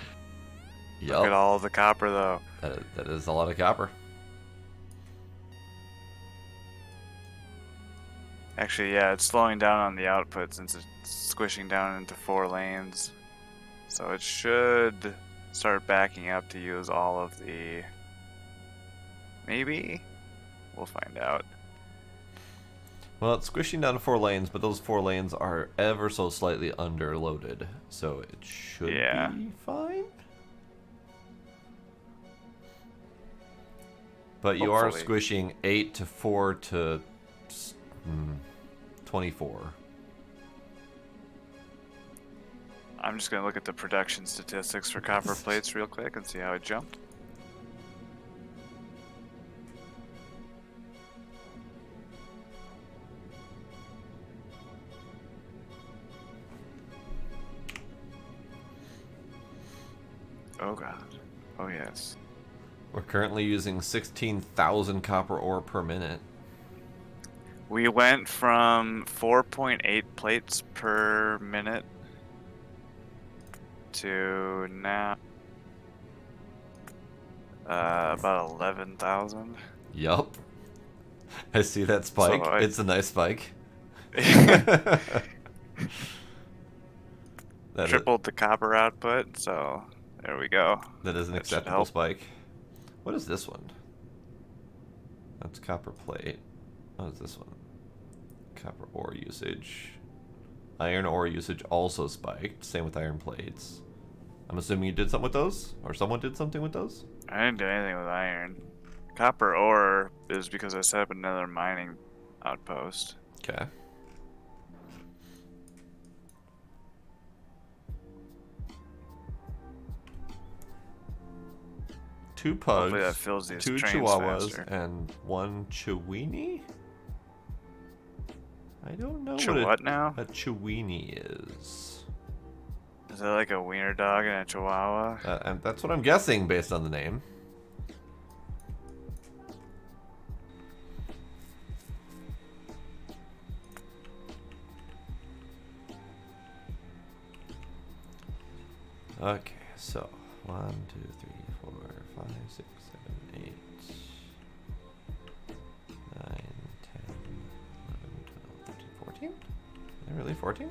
Speaker 3: Look at
Speaker 2: Yep.
Speaker 3: all the copper though.
Speaker 2: That is a lot of copper.
Speaker 3: Actually, yeah, it's slowing down on the output since it's squishing down into 4 lanes. So it should start backing up to use all of the... Maybe? We'll find out.
Speaker 2: Well, it's squishing down to 4 lanes, but those 4 lanes are ever so slightly underloaded, so it should be fine. But you are
Speaker 3: Hopefully.
Speaker 2: squishing 8 to 4 to 24.
Speaker 3: I'm just gonna look at the production statistics for copper plates real quick and see how it jumped. Oh god. Oh yes.
Speaker 2: We're currently using 16,000 copper ore per minute.
Speaker 3: We went from 4.8 plates per minute to now about 11,000.
Speaker 2: Yup. I see that spike.
Speaker 3: So
Speaker 2: It's a nice spike. That
Speaker 3: tripled the copper output, so There we go.
Speaker 2: That is an
Speaker 3: That should
Speaker 2: acceptable
Speaker 3: help.
Speaker 2: spike. What is this one? That's copper plate. What is this one? Copper ore usage. Iron ore usage also spiked. Same with iron plates. I'm assuming you did something with those? Or someone did something with those?
Speaker 3: I didn't do anything with iron. Copper ore is because I set up another mining outpost.
Speaker 2: Okay. Two pugs,
Speaker 3: Hopefully that fills these
Speaker 2: two
Speaker 3: trains
Speaker 2: chihuahuas,
Speaker 3: faster.
Speaker 2: and one chiweenie? I don't know
Speaker 3: What now?
Speaker 2: a chiweenie is.
Speaker 3: Is that like a wiener dog and a chihuahua?
Speaker 2: And that's what I'm guessing based on the name. Okay, so 1, 2, 3, 4, 5, 6, 7, 8, 9, 10, 11, 12, 13, 14? Is there really 14?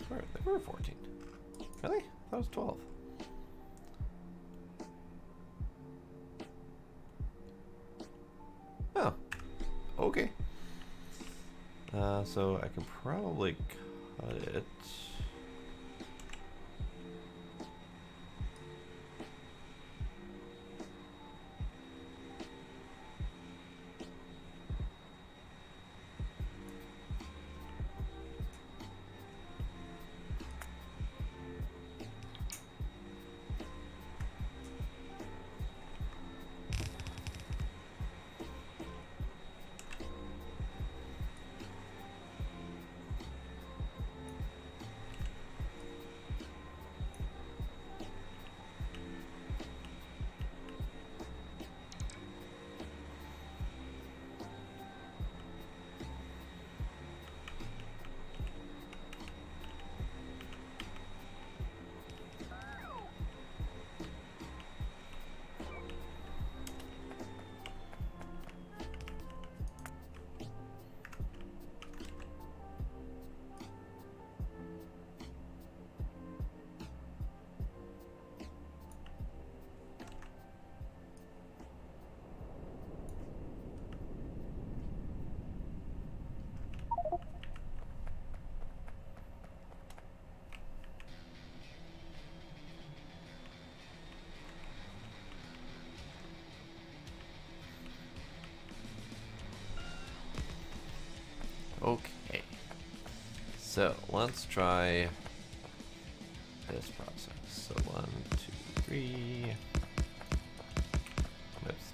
Speaker 2: There were 14. Really? That was 12. Oh. Okay. So I can probably cut it. Okay. So let's try this process. So 1, 2, 3. Whoops.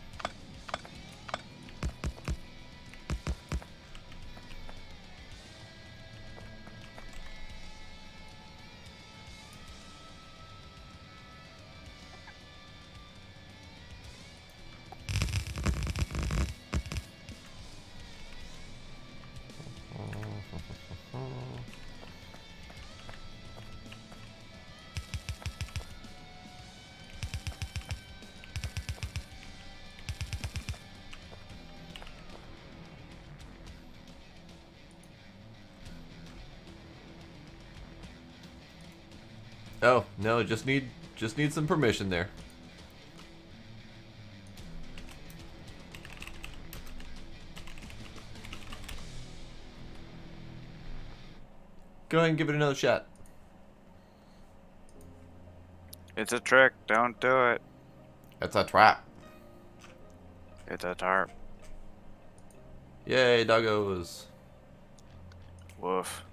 Speaker 2: Oh, no, just need some permission there. Go ahead and give it another shot.
Speaker 3: It's a trick. Don't do it.
Speaker 2: It's a trap.
Speaker 3: It's a tarp.
Speaker 2: Yay, doggos.
Speaker 3: Woof.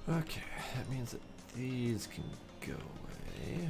Speaker 2: Okay, that means that these can go away.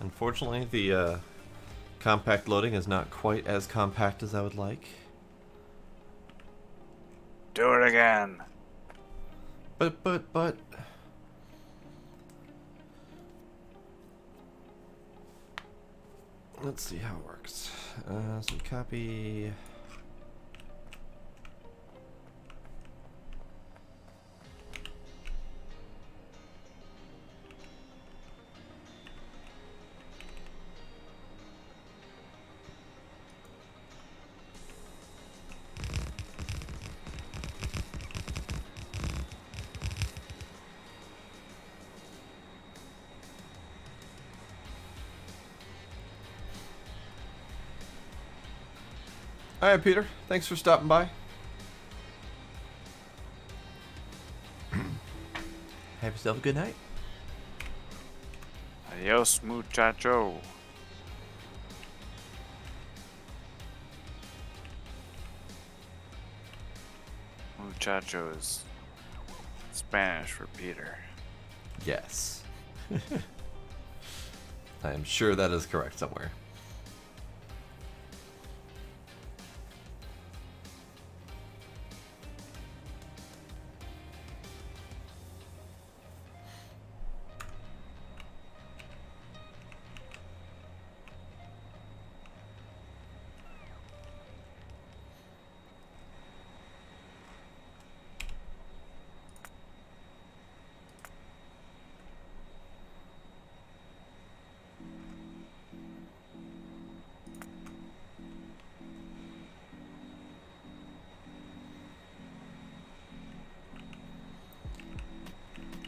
Speaker 2: Unfortunately, the compact loading is not quite as compact as I would like.
Speaker 3: Do it again.
Speaker 2: But. Let's see how it works. So copy. All right, Peter. Thanks for stopping by. Have yourself a good night.
Speaker 3: Adios, muchacho. Muchacho is Spanish for Peter.
Speaker 2: Yes. I am sure that is correct somewhere.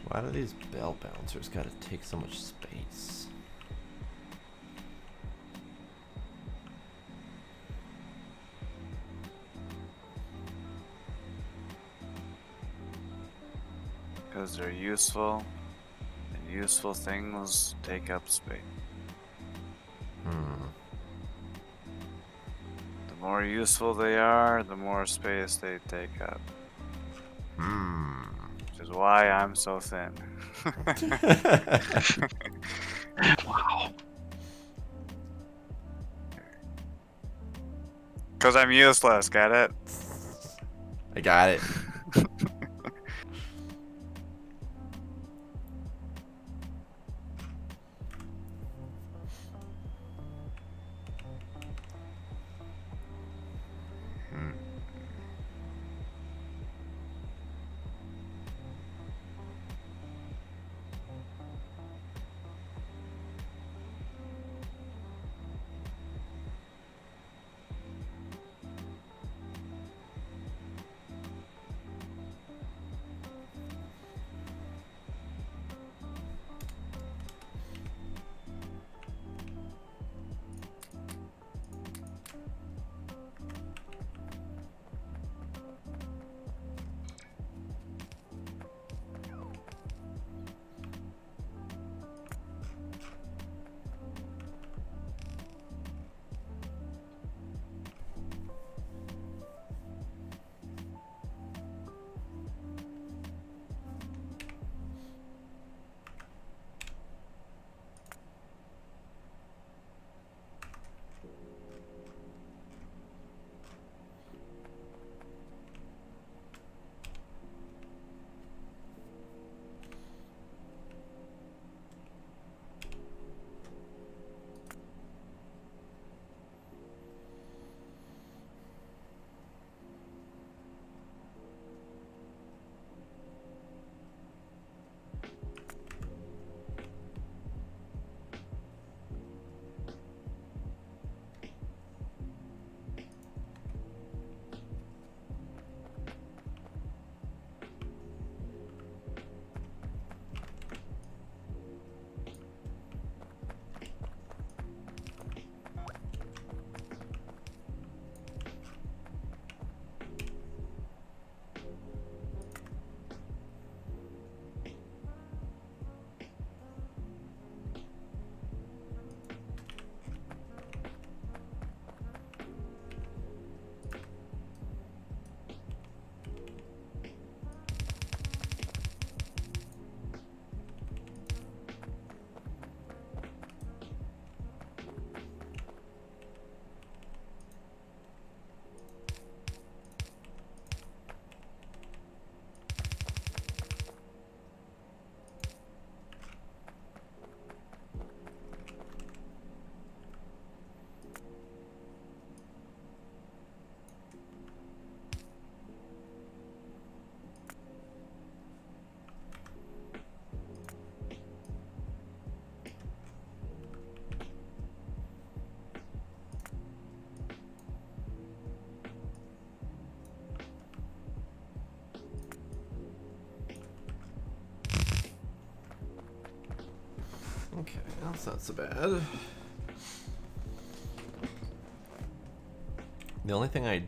Speaker 2: Why do these bell bouncers gotta take so much space?
Speaker 3: Because they're useful, and useful things take up space. The more useful they are, the more space they take up. Which is why I'm so thin.
Speaker 1: Wow.
Speaker 3: Because I'm useless, get it?
Speaker 2: I got it. That's not so bad. The only thing I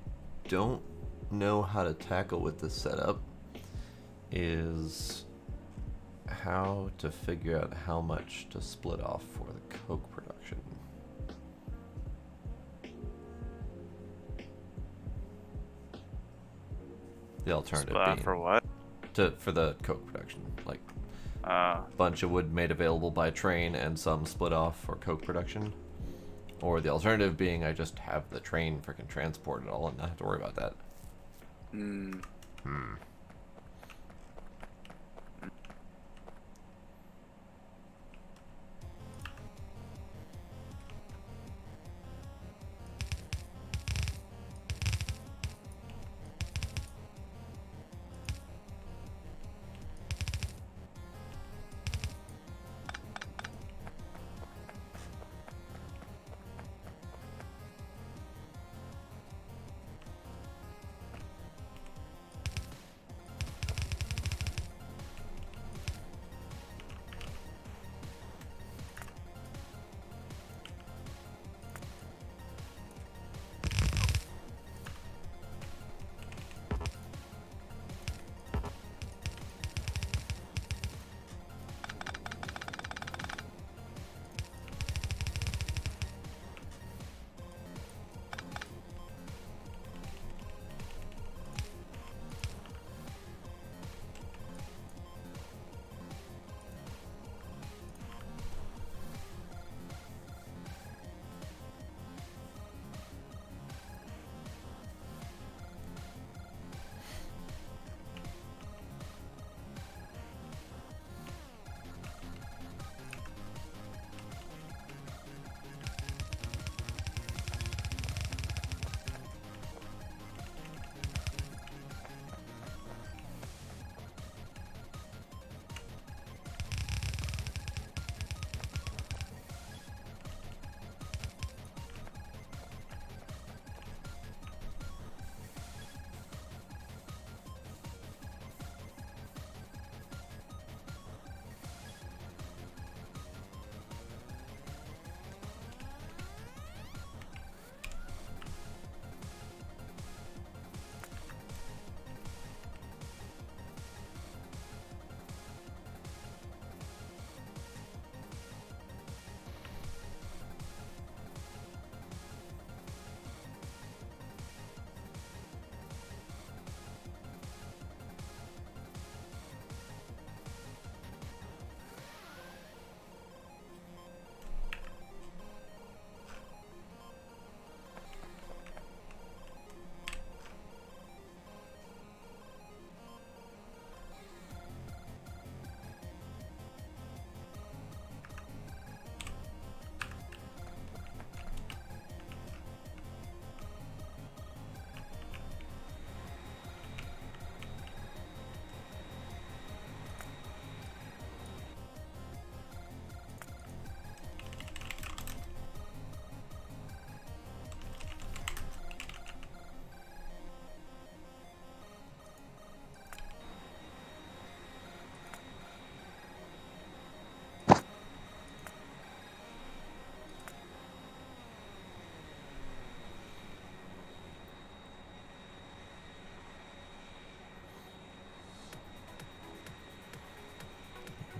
Speaker 2: don't know how to tackle with this setup is how to figure out how much to split off for the coke production. The alternative
Speaker 3: Split
Speaker 2: being
Speaker 3: for what?
Speaker 2: for the coke production, like
Speaker 3: Uh,
Speaker 2: bunch of wood made available by train and some split off for coke production. Or the alternative being I just have the train freaking transport it all and not have to worry about that.
Speaker 3: hmm.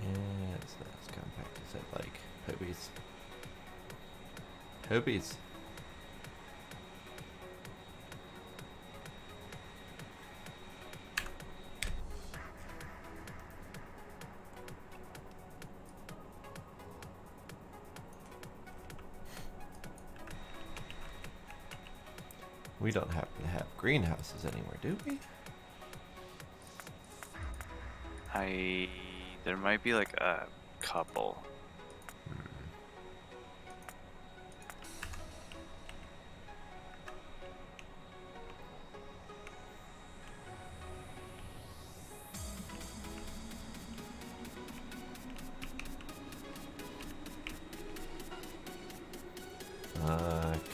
Speaker 2: Yeah, it's not as compact as I'd like. Hobbies. Hobbies. We don't happen to have greenhouses anywhere, do we?
Speaker 3: There might be like a couple.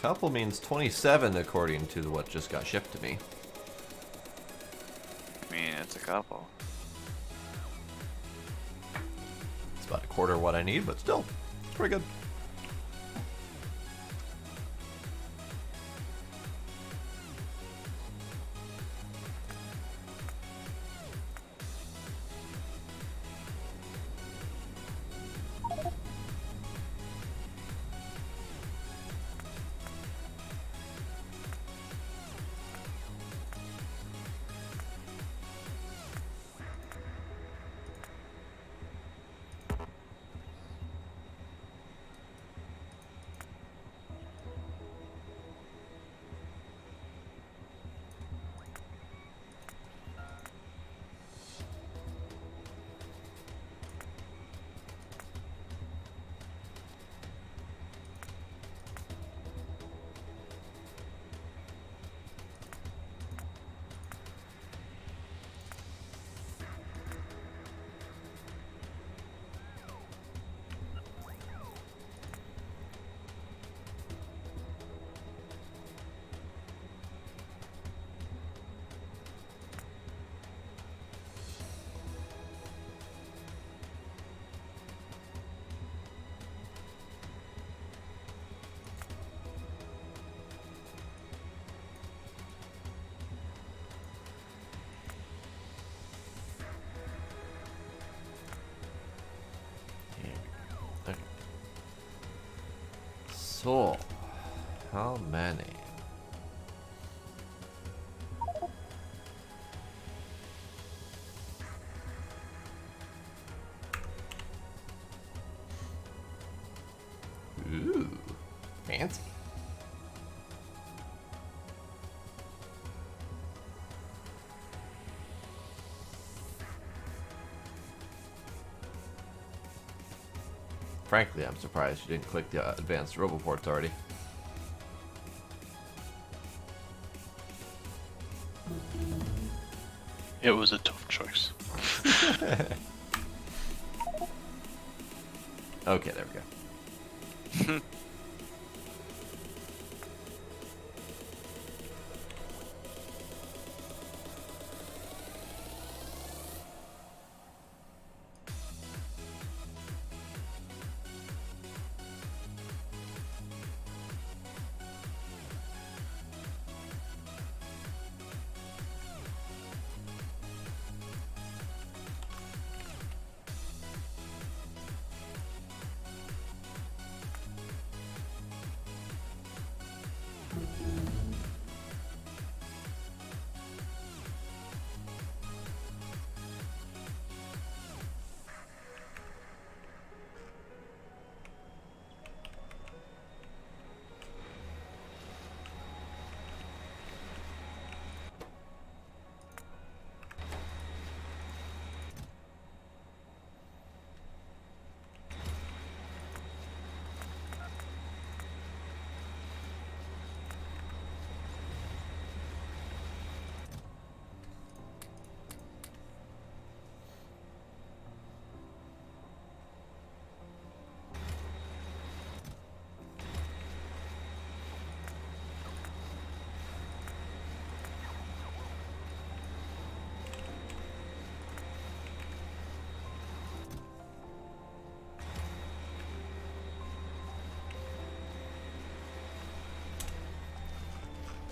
Speaker 2: Couple means 27 according to what just got shipped to me.
Speaker 3: I mean, it's a couple.
Speaker 2: It's about a quarter of what I need, but still, pretty good. Okay. So, how many? Ooh, fancy. Frankly, I'm surprised you didn't click the advanced roboports already.
Speaker 1: It was a tough choice.
Speaker 2: Okay, there we go.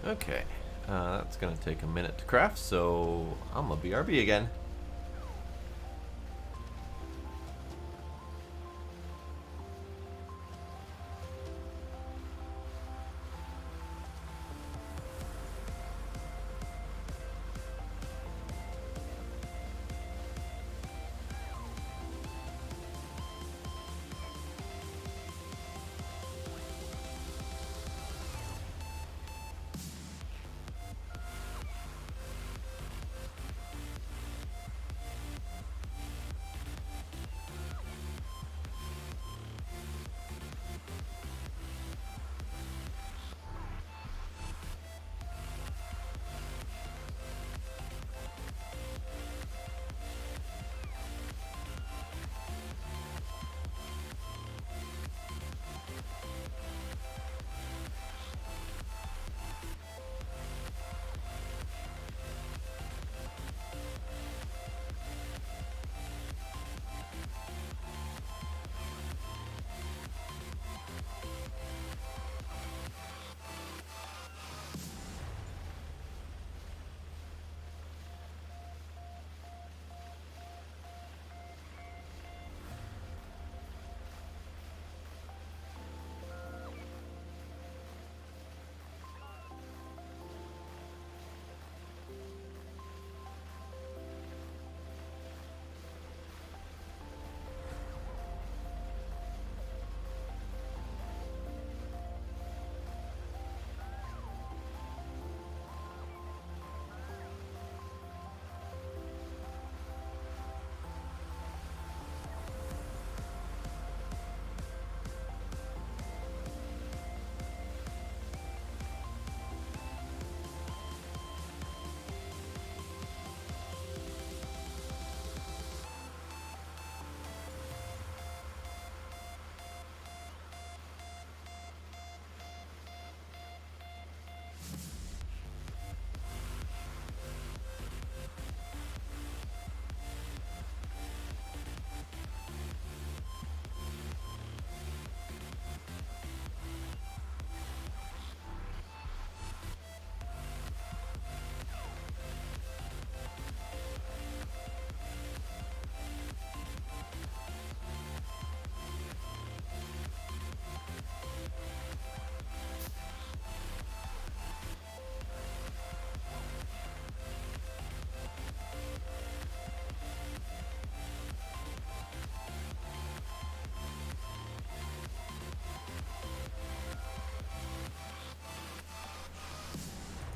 Speaker 2: Okay, that's gonna take a minute to craft, so I'm gonna BRB again.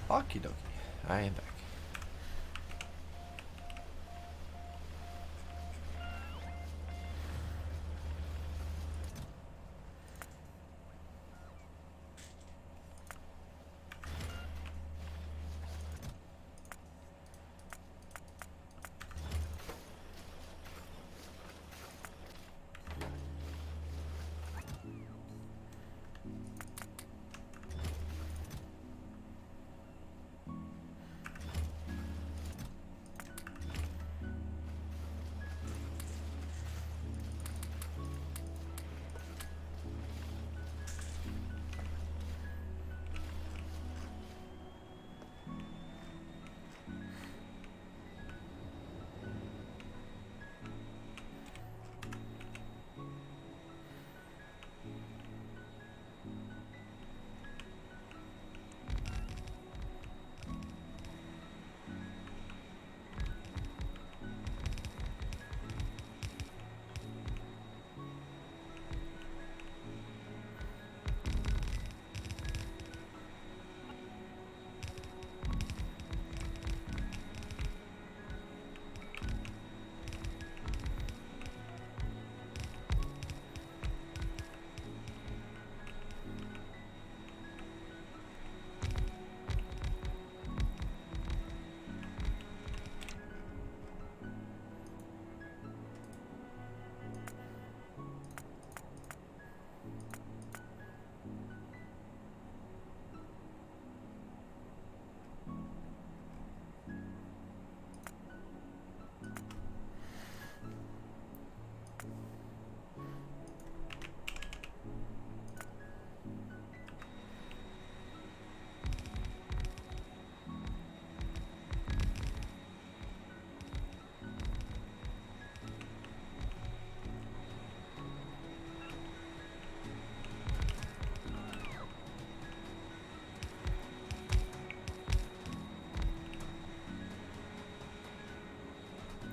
Speaker 2: Okie dokie. I am back.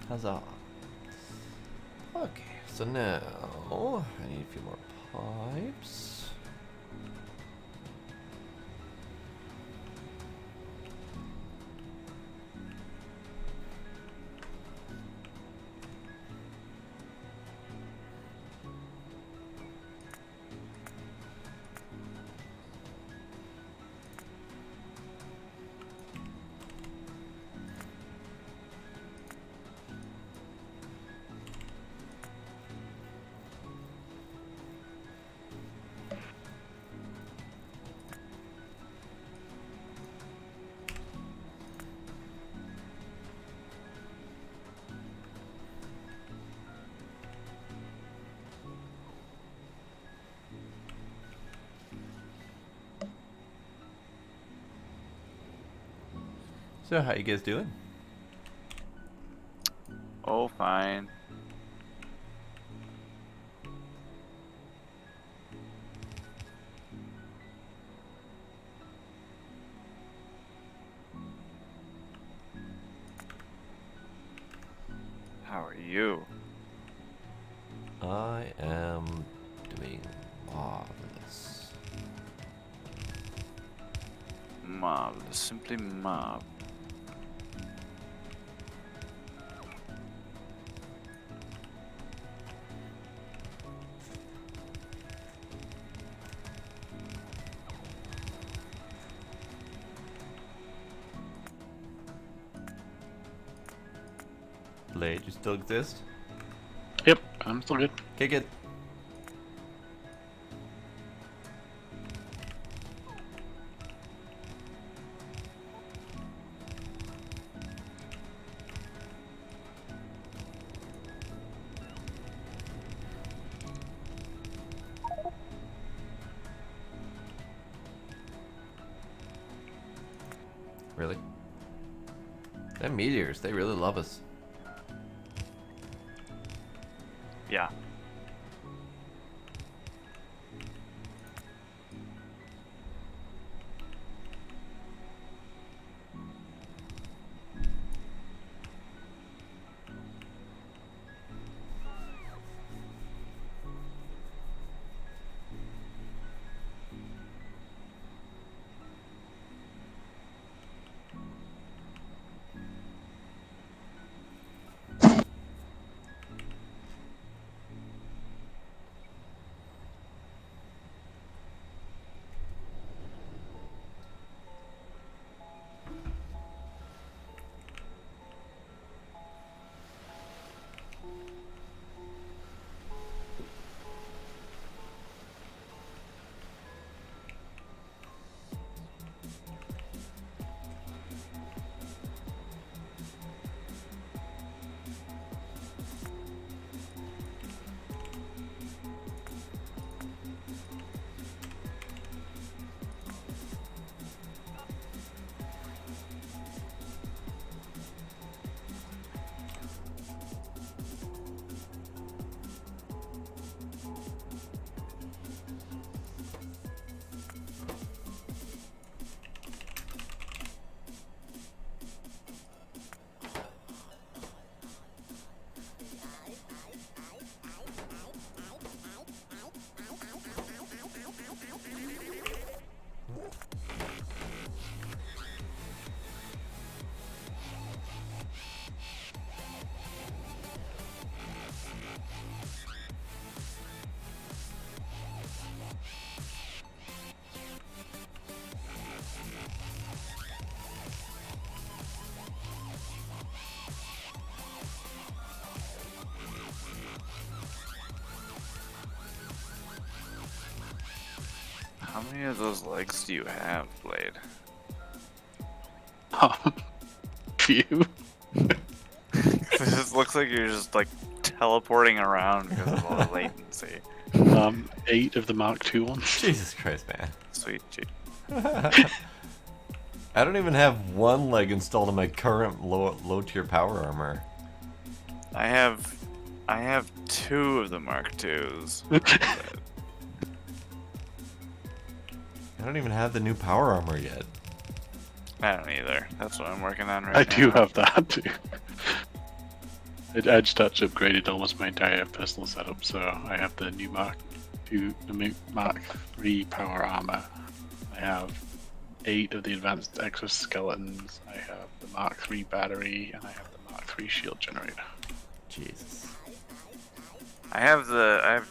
Speaker 2: Huzzah. Okay, so now I need a few more pipes. So how you guys doing?
Speaker 3: Oh, fine. How are you?
Speaker 2: I am doing marvelous.
Speaker 3: Marvelous, simply marvelous.
Speaker 2: Blade, you still exist?
Speaker 1: Yep, I'm still good.
Speaker 2: Kick it. Really? Them meteors, they really love us.
Speaker 3: Yeah. many of those legs do you have, Blade?
Speaker 1: Few.
Speaker 3: It just looks like you're just like teleporting around because of all the latency.
Speaker 1: 8 of the Mark II ones.
Speaker 2: Jesus Christ, man.
Speaker 3: Sweet G.
Speaker 2: I don't even have one leg installed in my current low tier power armor.
Speaker 3: I have 2 of the Mark IIs.
Speaker 2: I don't even have the new power armor yet.
Speaker 3: I don't either. That's what I'm working on right
Speaker 1: I
Speaker 3: now.
Speaker 1: do have that too. I just touch upgraded almost my entire pistol setup, so I have the new Mark II, the Mark III power armor. I have 8 of the advanced exoskeletons. I have the Mark III battery, and I have the Mark III shield generator.
Speaker 2: Jesus.
Speaker 3: I have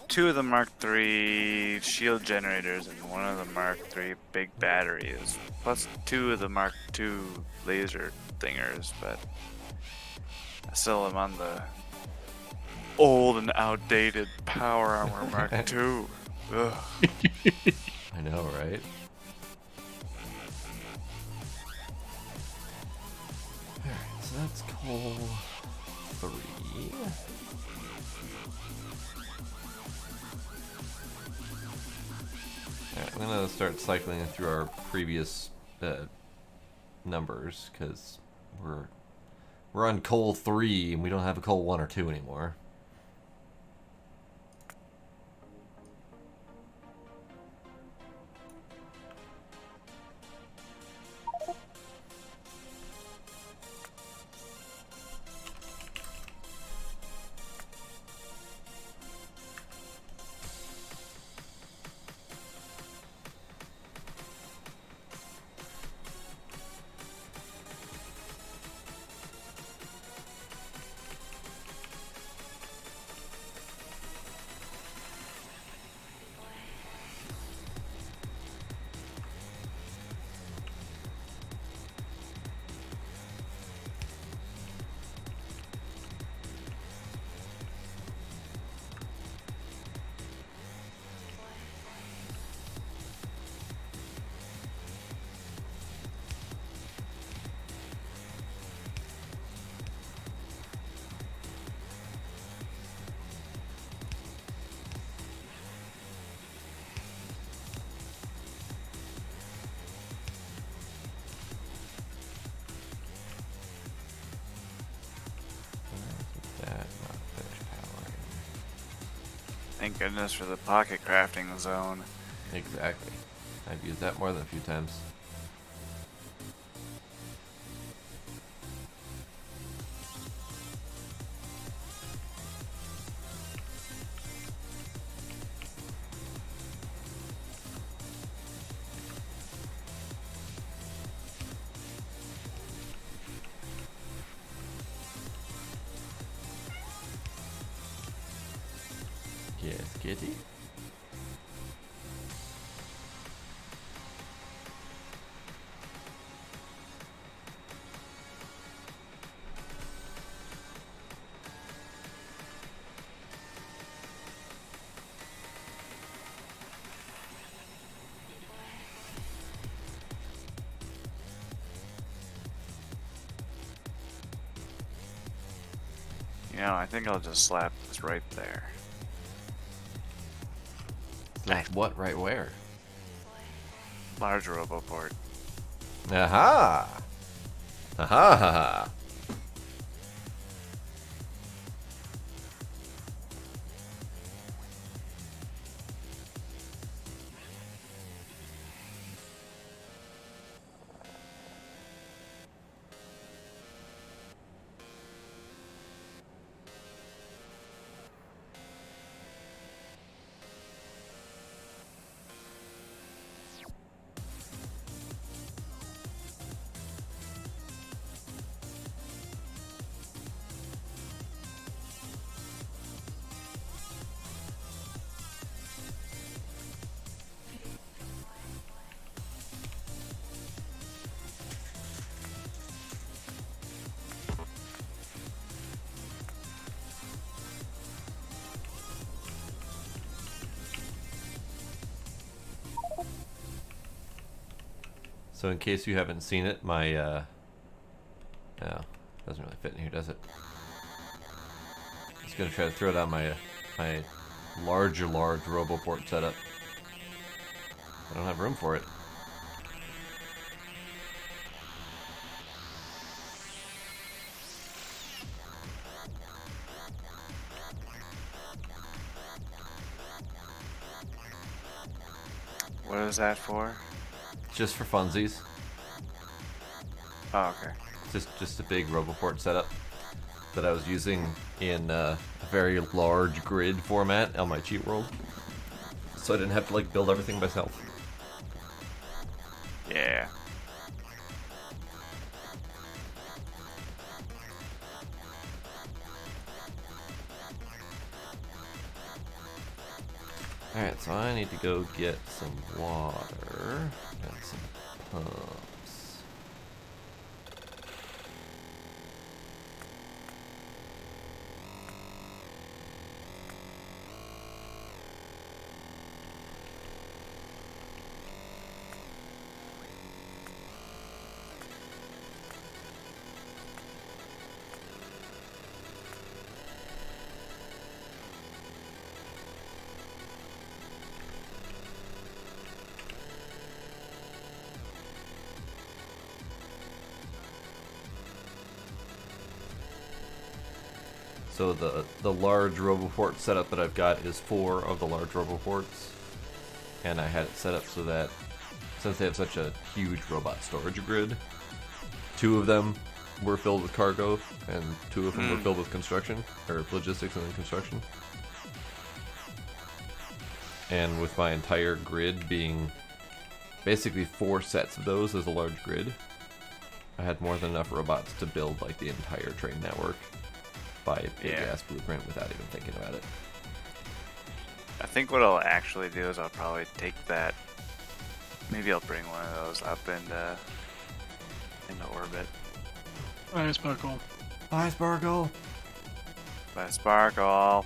Speaker 3: 2 of the Mark III shield generators and 1 of the Mark III big batteries, plus 2 of the Mark II laser thingers, but I still am on the old and outdated power armor Mark II. Ugh.
Speaker 2: I know, right? Alright, so that's coal 3. Alright, I'm gonna start cycling through our previous numbers, because we're on coal 3 and we don't have a coal 1 or 2 anymore. That not finished powering.
Speaker 3: Thank goodness for the pocket crafting zone.
Speaker 2: Exactly. I've used that more than a few times. Yes, kitty.
Speaker 3: You know, I think I'll just slap this right there.
Speaker 2: Like what? Right where?
Speaker 3: Large roboport.
Speaker 2: Aha! Aha! Ha, ha. So in case you haven't seen it, my no, doesn't really fit in here, does it? Just gonna try to throw it on my large RoboPort setup. I don't have room for it.
Speaker 3: What is that for?
Speaker 2: Just for funsies.
Speaker 3: Oh, okay.
Speaker 2: Just a big RoboPort setup that I was using in a very large grid format on my cheat world, so I didn't have to like build everything myself.
Speaker 3: Yeah.
Speaker 2: Alright, so I need to go get some water and some pumps. So the large RoboPort setup that I've got is 4 of the large RoboPorts, and I had it set up so that since they have such a huge robot storage grid, 2 of them were filled with cargo, and 2 of them were filled with construction, or logistics and then construction. And with my entire grid being basically 4 sets of those as a large grid, I had more than enough robots to build like the entire train network by a big ass blueprint without even thinking about it.
Speaker 3: I think what I'll actually do is I'll probably take that. Maybe I'll bring one of those up into orbit.
Speaker 1: Bye, Sparkle.
Speaker 2: Bye, Sparkle.
Speaker 3: By Sparkle.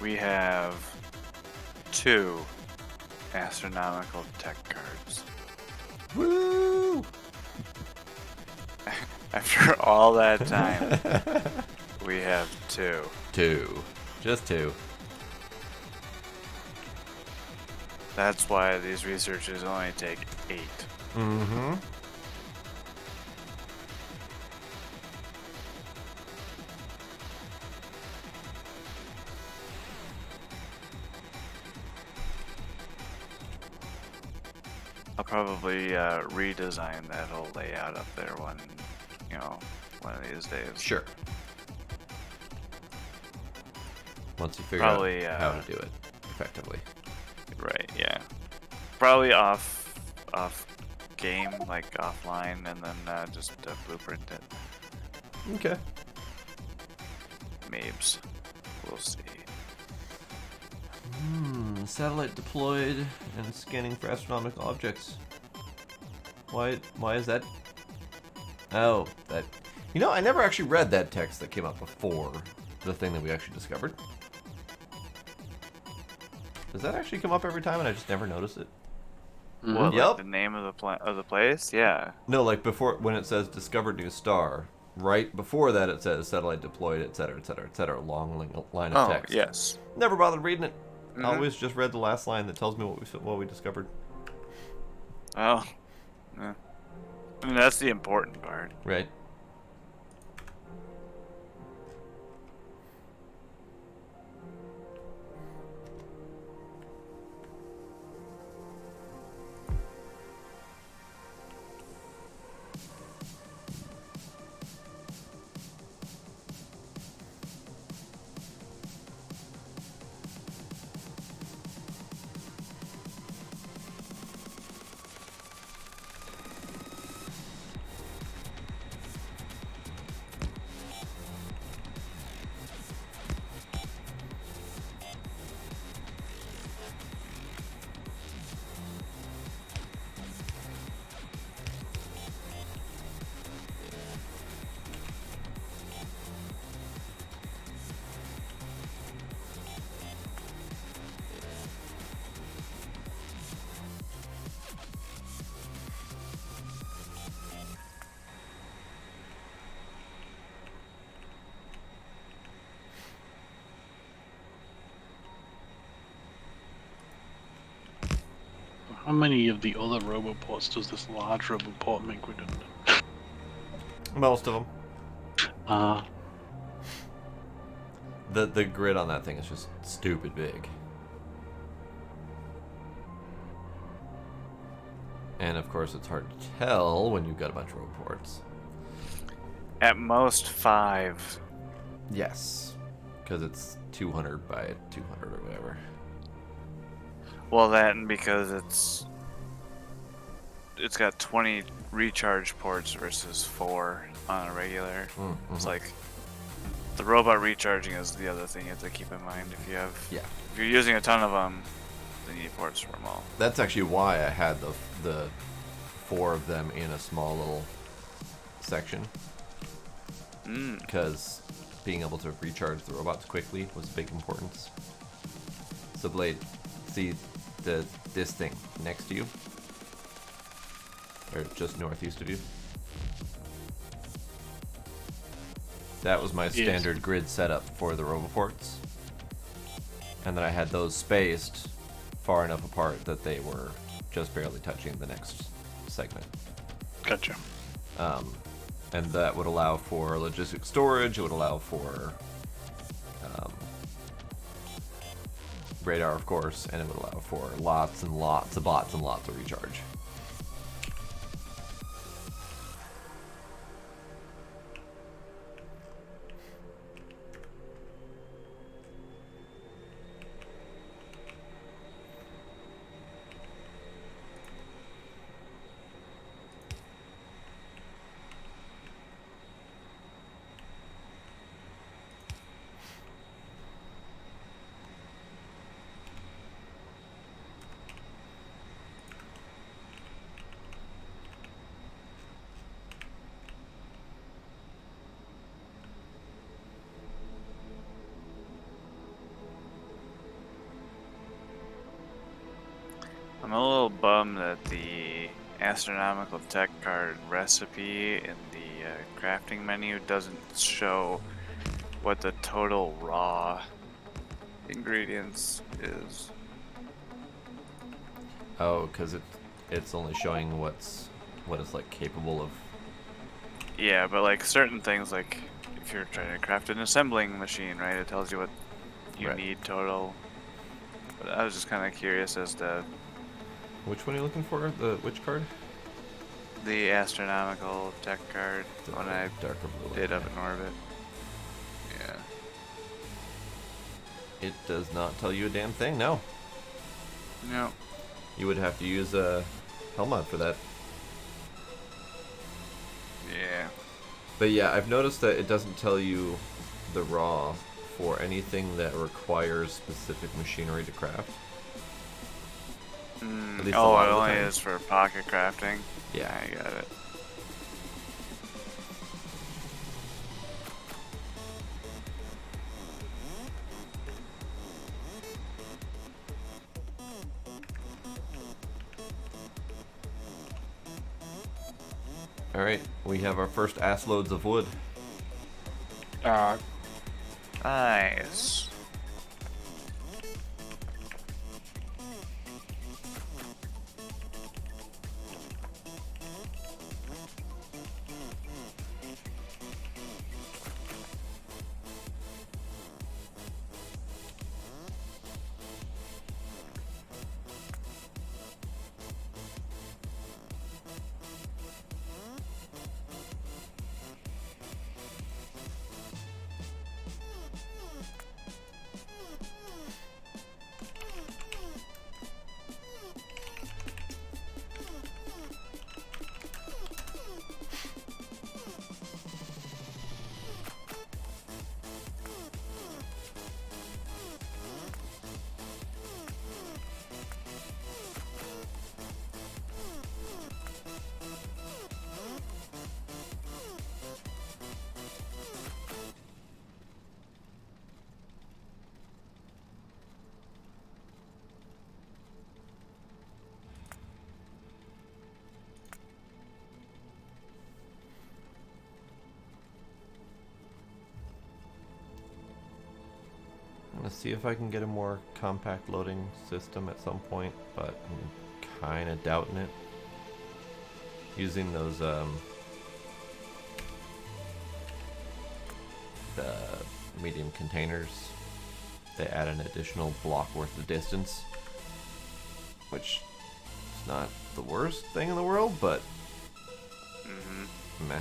Speaker 3: We have 2 astronomical tech cards.
Speaker 2: Woo!
Speaker 3: After all that time, we have 2.
Speaker 2: 2. Just 2.
Speaker 3: That's why these researchers only take 8.
Speaker 2: Mm-hmm.
Speaker 3: I'll probably redesign that whole layout up there one of these days.
Speaker 2: Sure. Once you figure
Speaker 3: Probably,
Speaker 2: out how to do it effectively.
Speaker 3: Right, yeah. Probably off game, like offline, and then just blueprint it.
Speaker 2: Okay.
Speaker 3: Mabes. We'll see.
Speaker 2: Satellite deployed and scanning for astronomical objects. Why is that? Oh, that. You know, I never actually read that text that came up before the thing that we actually discovered. Does that actually come up every time and I just never notice it?
Speaker 3: What,
Speaker 2: Yep.
Speaker 3: like the name of the place? Yeah.
Speaker 2: No, like before, when it says discovered new star, right before that it says satellite deployed, etc., etc., etc., long line of text.
Speaker 3: Yes.
Speaker 2: Never bothered reading it.
Speaker 3: Mhm.
Speaker 2: Always just read the last line that tells me what we discovered.
Speaker 3: Oh. Yeah. I mean, that's the important part.
Speaker 2: Right.
Speaker 1: How many of the other roboports does this large roboport make redundant?
Speaker 2: Most of them.
Speaker 1: Ah,
Speaker 2: The grid on that thing is just stupid big. And of course, it's hard to tell when you've got a bunch of roboports.
Speaker 3: At most 5.
Speaker 2: Yes, because it's 200 by 200 or whatever.
Speaker 3: Well, that and because it's got 20 recharge ports versus 4 on a regular.
Speaker 2: Mm-hmm.
Speaker 3: It's like the robot recharging is the other thing you have to keep in mind. If you're using a ton of them, then you need ports for them all.
Speaker 2: That's actually why I had the 4 of them in a small little section. Because being able to recharge the robots quickly was a big importance. So Blade, see this thing next to you? Or just northeast of you? That was my standard grid setup for the roboports. And then I had those spaced far enough apart that they were just barely touching the next segment.
Speaker 1: gotcha.
Speaker 2: And that would allow for logistic storage, it would allow for radar, of course, and it would allow for lots and lots of bots and lots of recharge.
Speaker 3: I'm a little bummed that the astronomical tech card recipe in the crafting menu doesn't show what the total raw ingredients is.
Speaker 2: Oh, because it's only showing what it's like capable of.
Speaker 3: Yeah, but like certain things, like if you're trying to craft an assembling machine, right, it tells you what you
Speaker 2: Right.
Speaker 3: need total. But I was just kind of curious as to
Speaker 2: Which one are you looking for? Which card?
Speaker 3: the astronomical tech card
Speaker 2: The
Speaker 3: when I
Speaker 2: darker blue.
Speaker 3: did up in orbit. Yeah.
Speaker 2: It does not tell you a damn thing. No.
Speaker 3: No.
Speaker 2: You would have to use a Helmod for that.
Speaker 3: Yeah.
Speaker 2: But yeah, I've noticed that it doesn't tell you the raw for anything that requires specific machinery to craft. At least a
Speaker 3: Oh,
Speaker 2: lot
Speaker 3: it
Speaker 2: of the
Speaker 3: only
Speaker 2: time.
Speaker 3: is for pocket crafting?
Speaker 2: Yeah.
Speaker 3: I got it.
Speaker 2: Alright, we have our first ass loads of wood.
Speaker 3: Nice.
Speaker 2: I'm gonna see if I can get a more compact loading system at some point, but I'm kind of doubting it. Using those, the medium containers, they add an additional block worth of distance, which is not the worst thing in the world, but meh.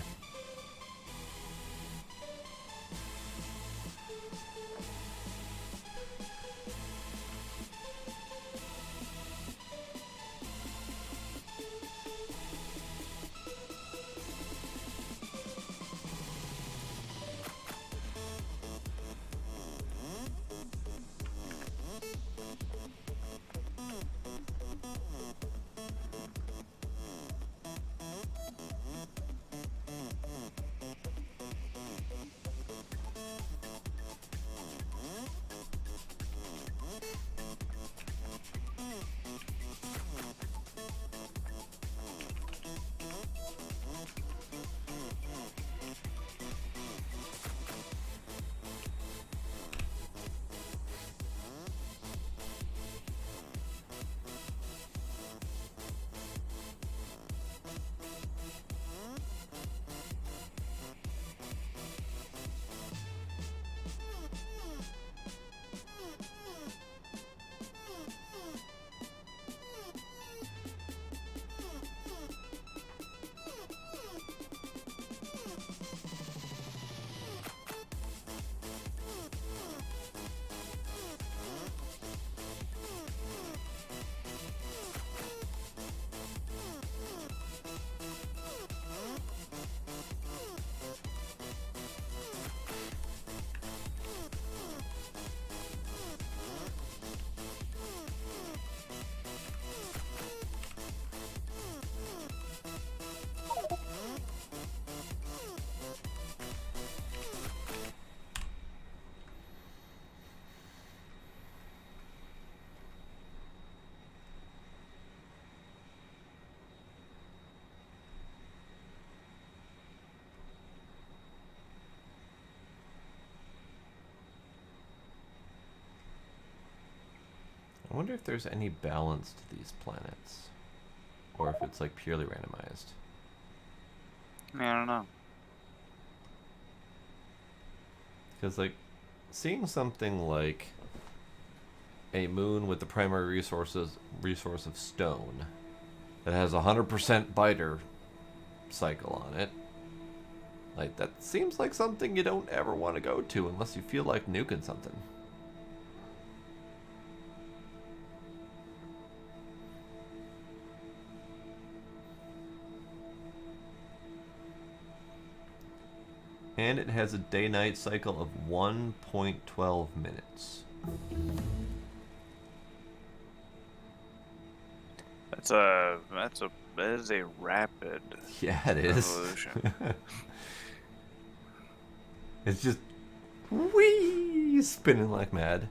Speaker 2: I wonder if there's any balance to these planets, or if it's like purely randomized.
Speaker 3: I don't know.
Speaker 2: Because like seeing something like a moon with the primary resource of stone that has 100% biter cycle on it, like that seems like something you don't ever want to go to unless you feel like nuking something. And it has a day-night cycle of 1.12 minutes.
Speaker 3: That is a rapid
Speaker 2: Yeah, it is.
Speaker 3: revolution.
Speaker 2: It's just whee spinning like mad.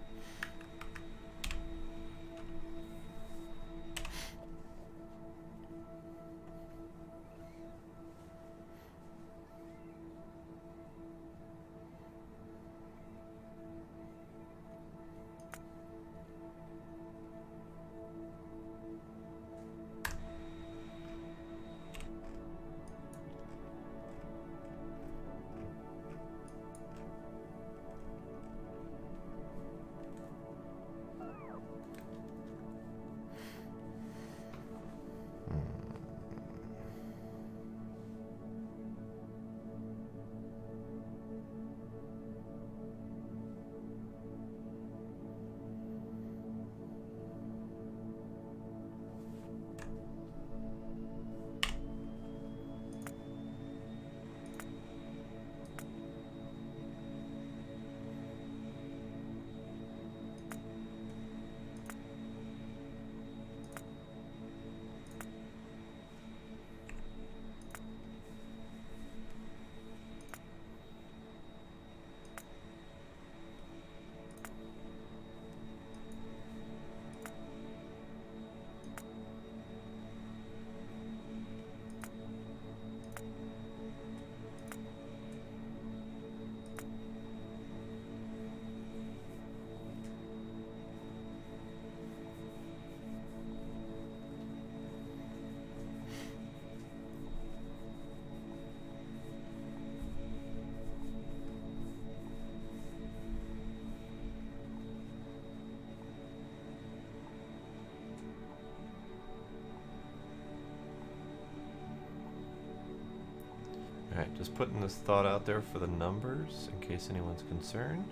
Speaker 2: Alright, just putting this thought out there for the numbers in case anyone's concerned.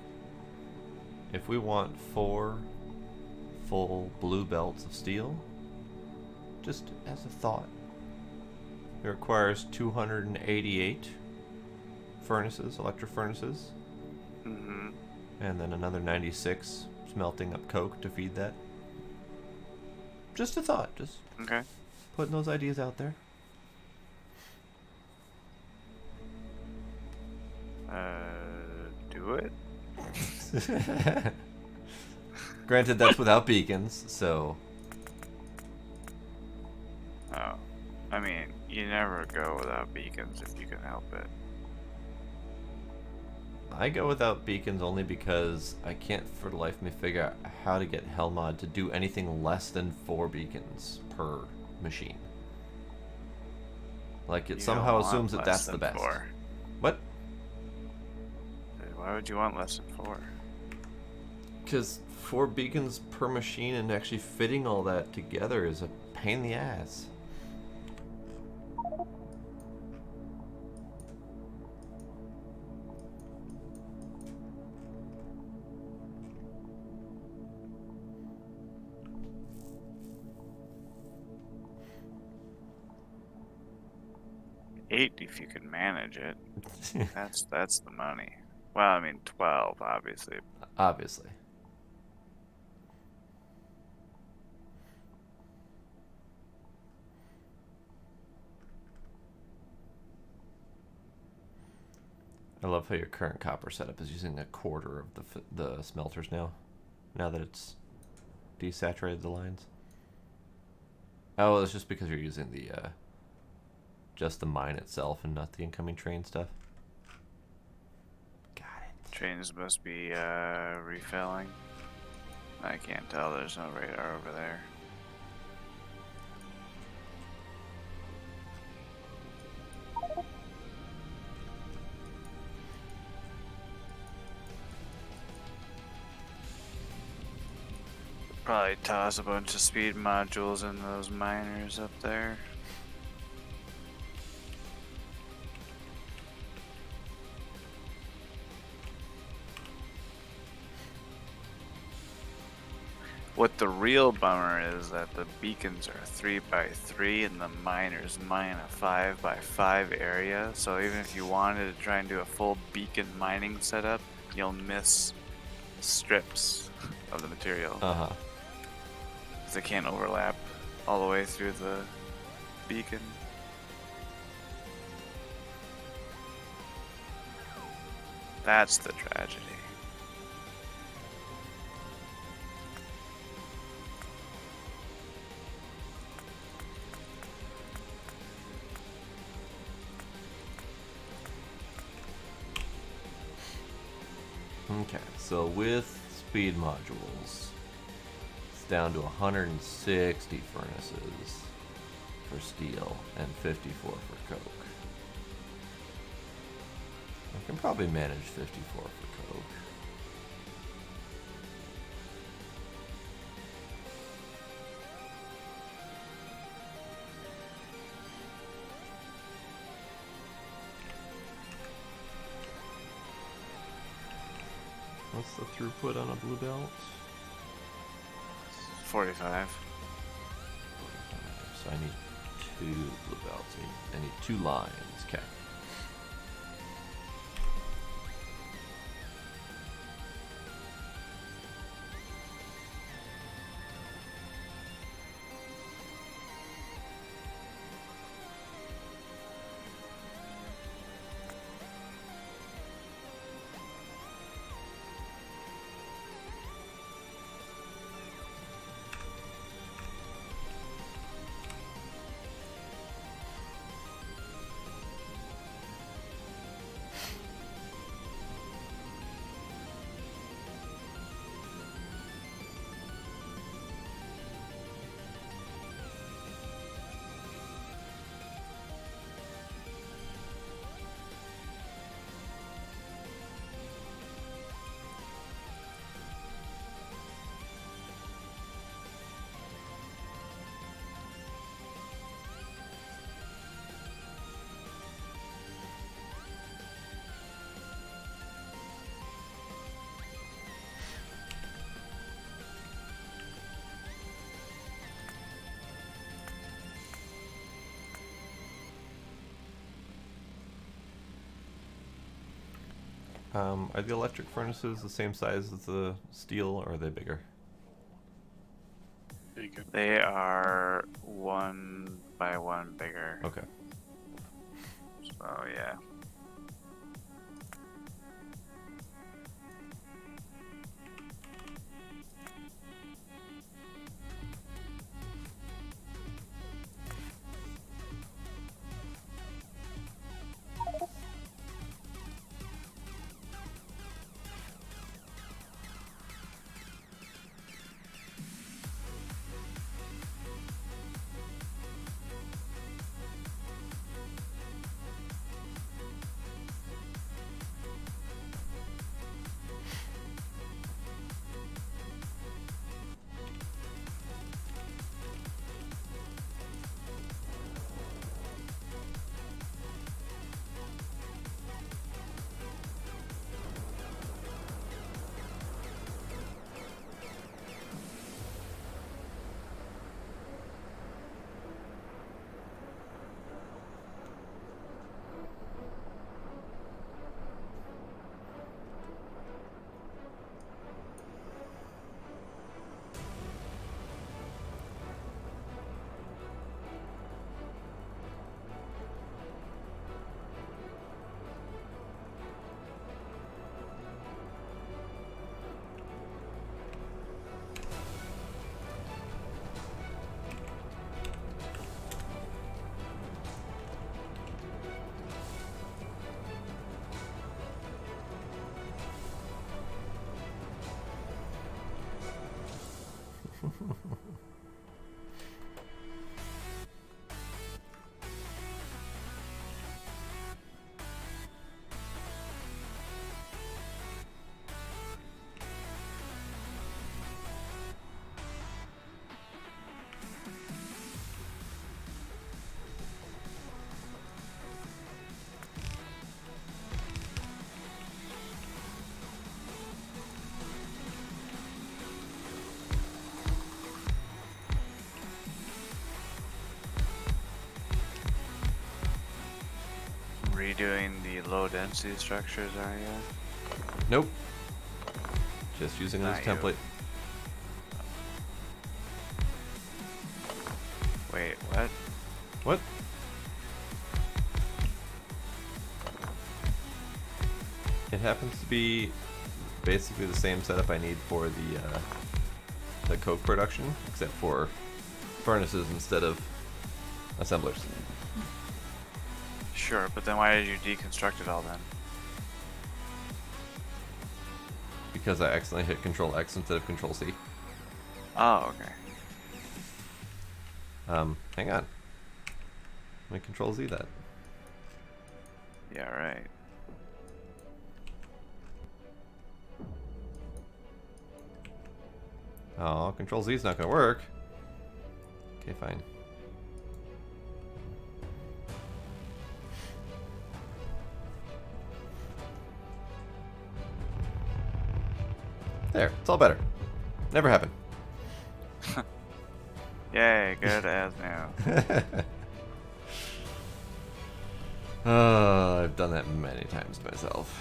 Speaker 2: If we want 4 full blue belts of steel, just as a thought, it requires 288 furnaces, electric furnaces,
Speaker 3: Mm-hmm.
Speaker 2: and then another 96 smelting up coke to feed that. Just a thought, just
Speaker 3: Okay.
Speaker 2: putting those ideas out there.
Speaker 3: Do it.
Speaker 2: Granted, that's without beacons, so
Speaker 3: Oh. I mean, you never go without beacons if you can help it.
Speaker 2: I go without beacons only because I can't for the life of me figure out how to get Hellmod to do anything less than 4 beacons per machine. Like, it
Speaker 3: You
Speaker 2: somehow
Speaker 3: don't want
Speaker 2: assumes that
Speaker 3: less
Speaker 2: that's the
Speaker 3: than
Speaker 2: best.
Speaker 3: 4.
Speaker 2: What?
Speaker 3: Why would you want less than 4?
Speaker 2: Because 4 beacons per machine and actually fitting all that together is a pain in the ass.
Speaker 3: Eight if you can manage it. That's the money. Well, I mean 12, obviously.
Speaker 2: Obviously. I love how your current copper setup is using a quarter of the smelters now that it's desaturated the lines. Oh, it's just because you're using the just the mine itself and not the incoming train stuff. Got it.
Speaker 3: Trains must be refilling. I can't tell. There's no radar over there. Probably toss a bunch of speed modules in those miners up there. What the real bummer is that the beacons are 3x3 and the miners mine a 5x5 area. So even if you wanted to try and do a full beacon mining setup, you'll miss strips of the material.
Speaker 2: Uh-huh.
Speaker 3: Because they can't overlap all the way through the beacon. That's the tragedy.
Speaker 2: Okay, so with speed modules, it's down to 160 furnaces for steel and 54 for coke. I can probably manage 54 for coke. What's the throughput on a blue belt?
Speaker 3: 45.
Speaker 2: So I need 2 blue belts. I need 2 lines. Okay. Are the electric furnaces the same size as the steel, or are they bigger?
Speaker 1: There you go.
Speaker 3: They are 1 by 1 bigger.
Speaker 2: Okay.
Speaker 3: So yeah. Redoing the low density structures, are you?
Speaker 2: Nope. Just using this
Speaker 3: Not you.
Speaker 2: template.
Speaker 3: Wait, what?
Speaker 2: What? It happens to be basically the same setup I need for the coke production, except for furnaces instead of assemblers.
Speaker 3: Sure, but then why did you deconstruct it all then?
Speaker 2: Because I accidentally hit Control X instead of Control C.
Speaker 3: Oh, okay.
Speaker 2: Hang on. Let me Control Z that.
Speaker 3: Yeah, right.
Speaker 2: Oh, Control Z is not going to work. Okay, fine. There, it's all better. Never happened.
Speaker 3: Yay, good as new.
Speaker 2: Oh, I've done that many times myself.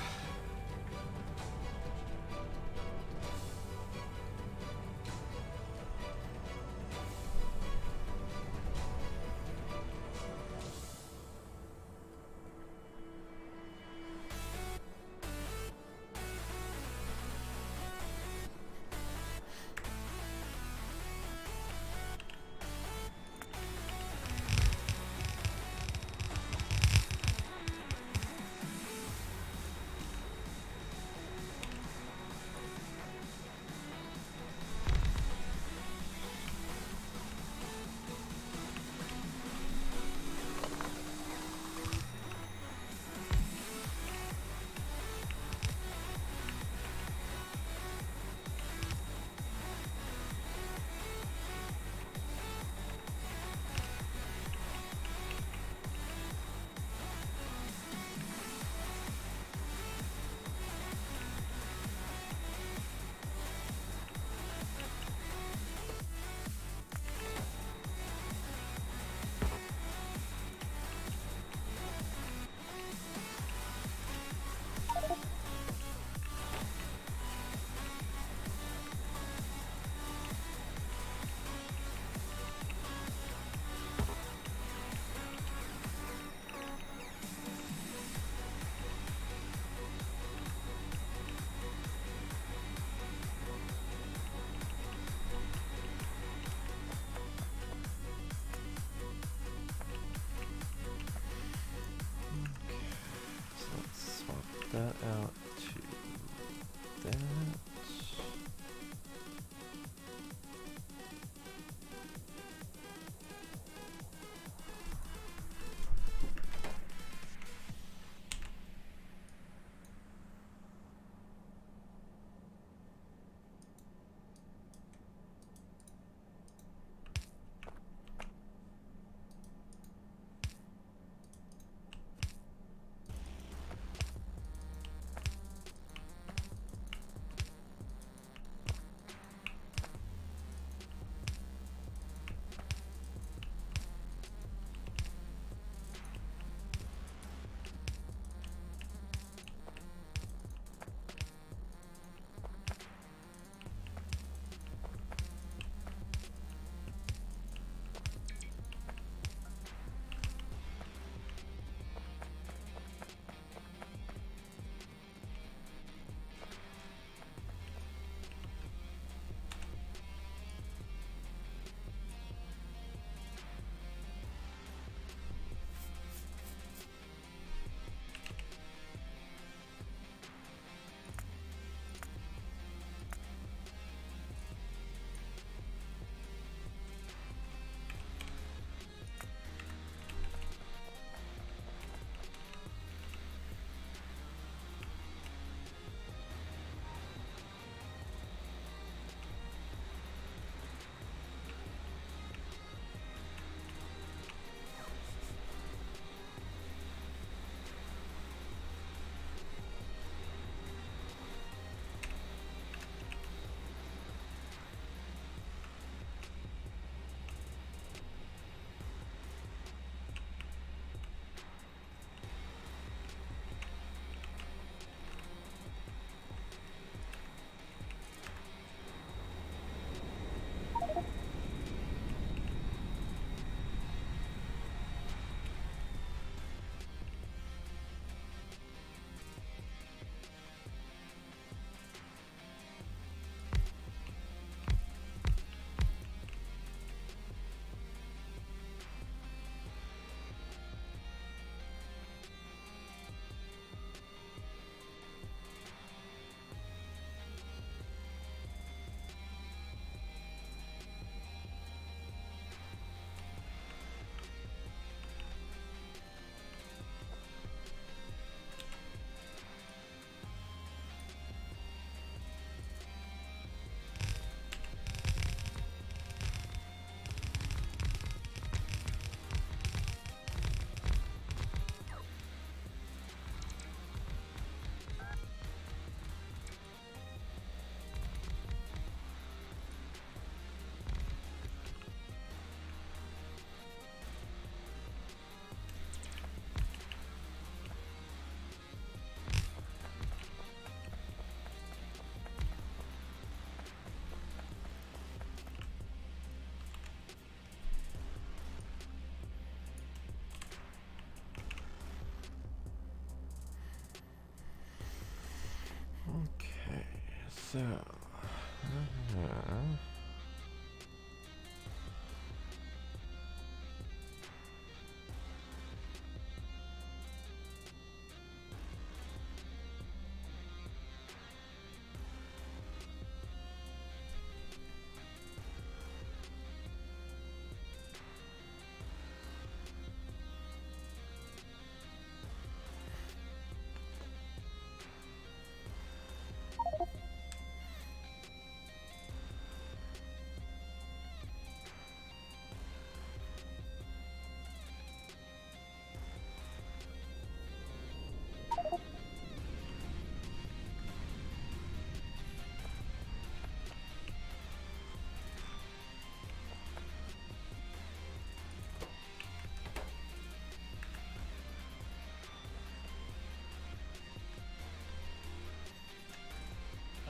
Speaker 2: that out to that. Okay, so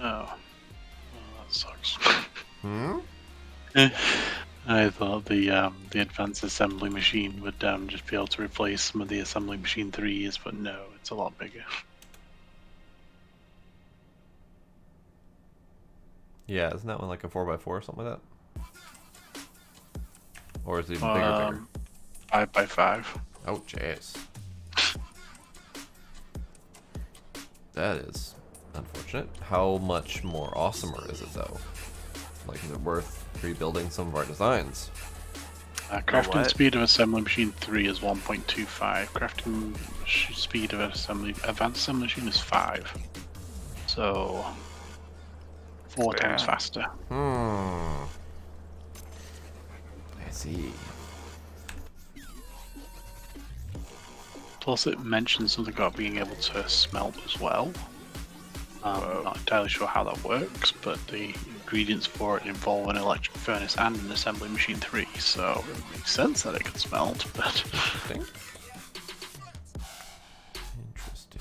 Speaker 1: Oh, well, that sucks.
Speaker 2: hmm?
Speaker 1: I thought the advanced assembly machine would just be able to replace some of the assembly machine 3s, but no, it's a lot bigger.
Speaker 2: Yeah, isn't that one like a 4x4 or something like that? Or is it even bigger?
Speaker 1: 5x5.
Speaker 2: Oh, jeez. That is unfortunate. How much more awesomer is it, though? Like, is it worth rebuilding some of our designs?
Speaker 1: Crafting
Speaker 3: what?
Speaker 1: speed of assembly machine 3 is 1.25. Crafting speed of advanced assembly machine is 5. So 4 times
Speaker 3: Yeah.
Speaker 1: faster.
Speaker 2: I see.
Speaker 1: Plus, it mentions something about being able to smelt as well. I'm not entirely sure how that works, but the ingredients for it involve an electric furnace and an assembly machine 3, so it makes sense that it can smelt, but
Speaker 2: Interesting. Interesting.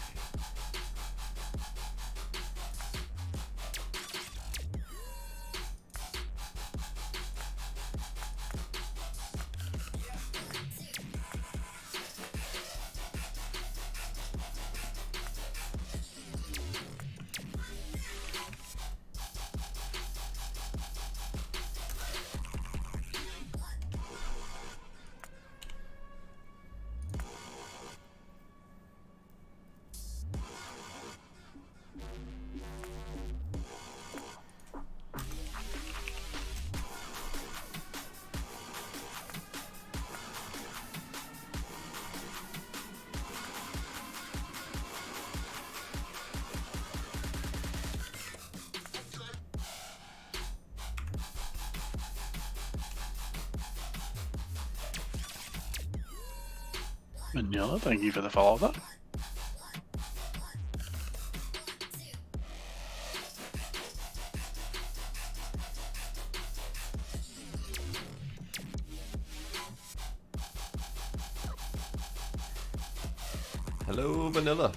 Speaker 1: Manila, thank you for the follow that.
Speaker 2: Hello, Vanilla.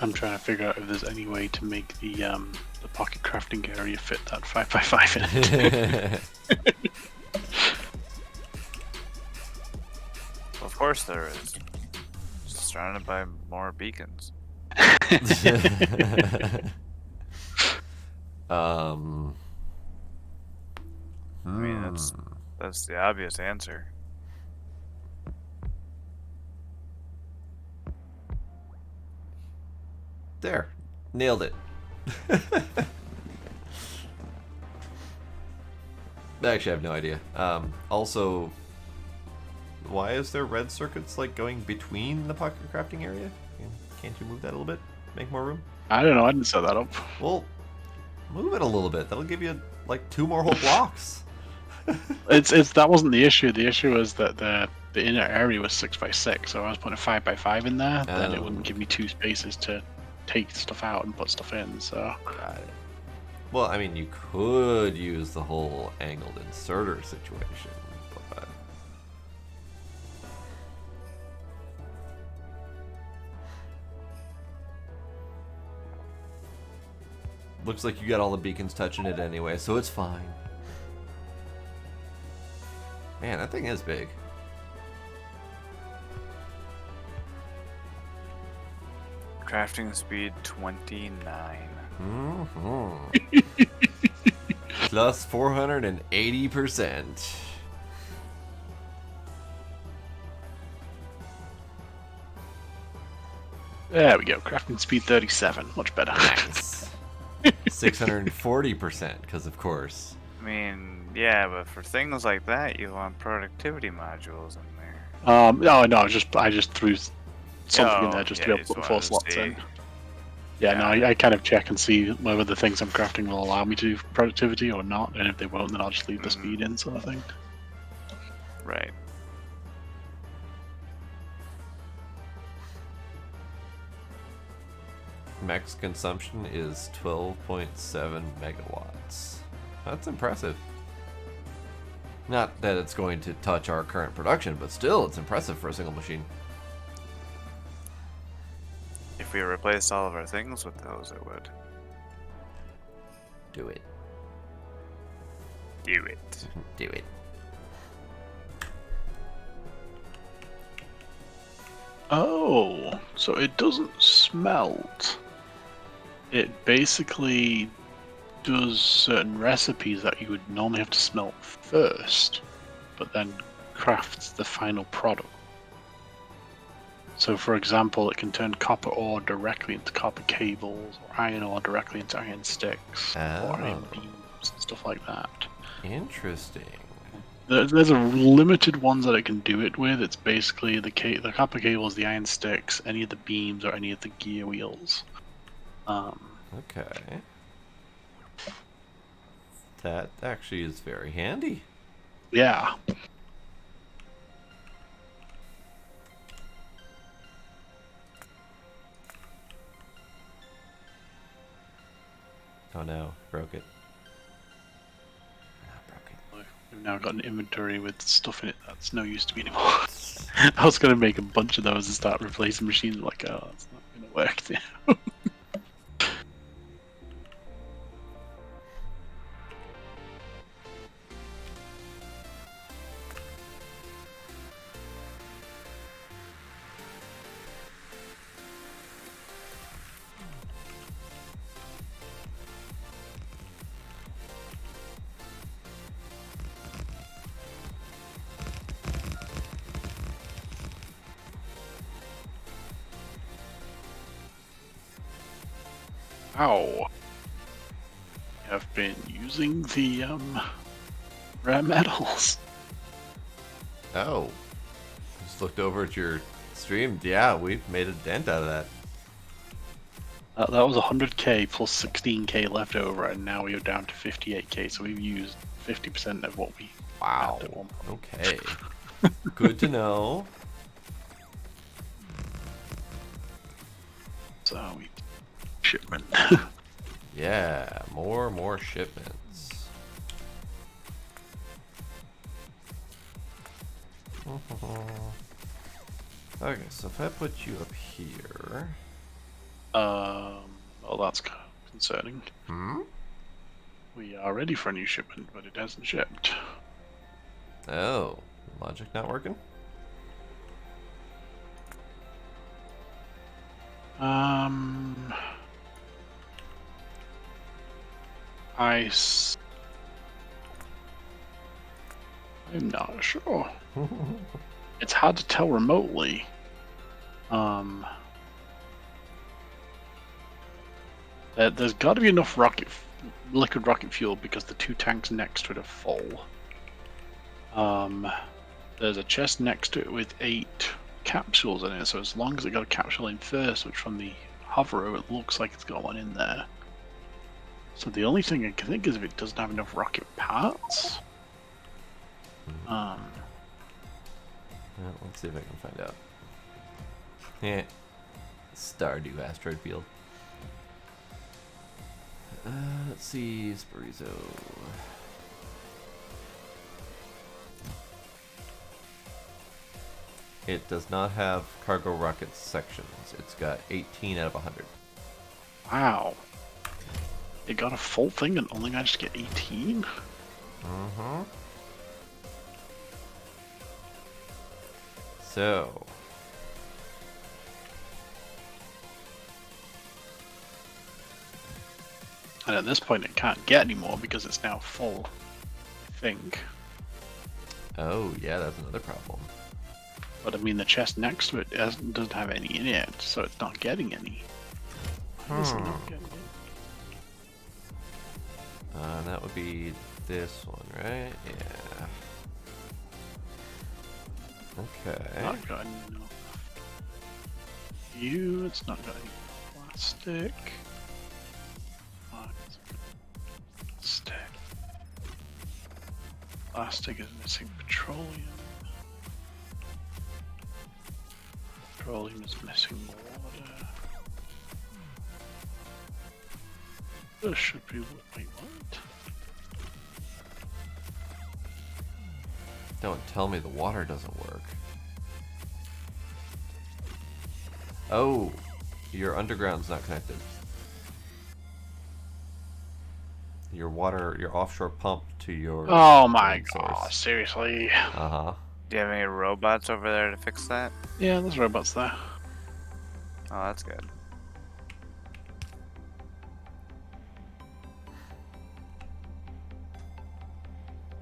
Speaker 1: I'm trying to figure out if there's any way to make the pocket crafting area fit that 5x5 in it.
Speaker 3: Of course there is. Just surrounded by more beacons.
Speaker 2: um.
Speaker 3: I mean, that's the obvious answer.
Speaker 2: There. Nailed it. Actually, I have no idea. Also, why is there red circuits like going between the pocket crafting area? Can't you move that a little bit? Make more room?
Speaker 1: I don't know, I didn't set that up.
Speaker 2: Well, move it a little bit. That'll give you like 2 more whole blocks.
Speaker 1: It's that wasn't the issue. The issue was that the inner area was 6x6, so I was putting a 5x5 in there, then it wouldn't give me 2 spaces to take stuff out and put stuff in, so...
Speaker 2: Got it. Well, I mean, you could use the whole angled inserter situation, but... Looks like you got all the beacons touching it anyway, so it's fine. Man, that thing is big.
Speaker 3: Crafting speed 29.
Speaker 2: Mm-hmm. Plus 480%.
Speaker 1: There we go, crafting speed 37, much better.
Speaker 2: Nice. 640%, because of course.
Speaker 3: I mean, yeah, but for things like that, you want productivity modules in there.
Speaker 1: No, I just threw something in there just to be able to put 4 slots in. Yeah, no, I kind of check and see whether the things I'm crafting will allow me to do productivity or not, and if they won't, then I'll just leave the speed in, sort of thing.
Speaker 3: Right.
Speaker 2: Max consumption is 12.7 megawatts. That's impressive. Not that it's going to touch our current production, but still, it's impressive for a single machine.
Speaker 3: If we replaced all of our things with those, it would.
Speaker 2: Do it.
Speaker 3: Do it.
Speaker 2: Do it.
Speaker 1: Oh, so it doesn't smelt. It basically does certain recipes that you would normally have to smelt first, but then crafts the final product. So, for example, it can turn copper ore directly into copper cables, or iron ore directly into iron sticks, or iron
Speaker 2: Oh.
Speaker 1: beams, and stuff like that.
Speaker 2: Interesting.
Speaker 1: There's a limited ones that it can do it with. It's basically the copper cables, the iron sticks, any of the beams, or any of the gear wheels.
Speaker 2: Okay. That actually is very handy.
Speaker 1: Yeah.
Speaker 2: Oh no, broke it. Ah, broke it.
Speaker 1: We've now got an inventory with stuff in it that's no use to me anymore. I was going to make a bunch of those and start replacing machines. Like, oh, that's not going to work now. Ow. I've been using the rare metals.
Speaker 2: Oh. Just looked over at your stream. Yeah, we've made a dent out of that.
Speaker 1: That was 100k plus 16k left over, and now we are down to 58k. So we've used 50% of what we.
Speaker 2: Wow.
Speaker 1: had at one point.
Speaker 2: Okay. Good to know.
Speaker 1: So we shipment.
Speaker 2: Yeah, more shipments. Okay, so if I put you up here.
Speaker 1: Well, that's concerning.
Speaker 2: Hmm?
Speaker 1: We are ready for a new shipment, but it hasn't shipped.
Speaker 2: Oh, logic not working?
Speaker 1: I'm not sure. It's hard to tell remotely. There's got to be enough liquid rocket fuel because the two tanks next to it are full. There's a chest next to it with 8 capsules in it, so as long as it got a capsule in first, which from the hover, it looks like it's got one in there. So the only thing I can think is if it doesn't have enough rocket parts.
Speaker 2: Well, let's see if I can find out. Yeah. Stardew asteroid field. Let's see, Sparizo. It does not have cargo rocket sections. It's got 18 out of 100.
Speaker 1: Wow. It got a full thing and only managed to get 18?
Speaker 2: Mm-hmm. So.
Speaker 1: And at this point it can't get any more because it's now full, I think.
Speaker 2: Oh, yeah, that's another problem.
Speaker 1: But I mean, the chest next to it doesn't have any in it, so it's not getting any. Why is it not getting any?
Speaker 2: That would be this one, right? Yeah. Okay.
Speaker 1: Not got enough. It's not got any plastic. Plastic is missing petroleum. Petroleum is missing water. This should be what we want.
Speaker 2: Don't tell me the water doesn't work. Oh, your underground's not connected. Your offshore pump to your
Speaker 1: Oh my
Speaker 2: main
Speaker 1: god,
Speaker 2: source.
Speaker 1: seriously.
Speaker 2: Uh-huh.
Speaker 3: Do you have any robots over there to fix that?
Speaker 1: Yeah, there's robots there.
Speaker 3: Oh, that's good.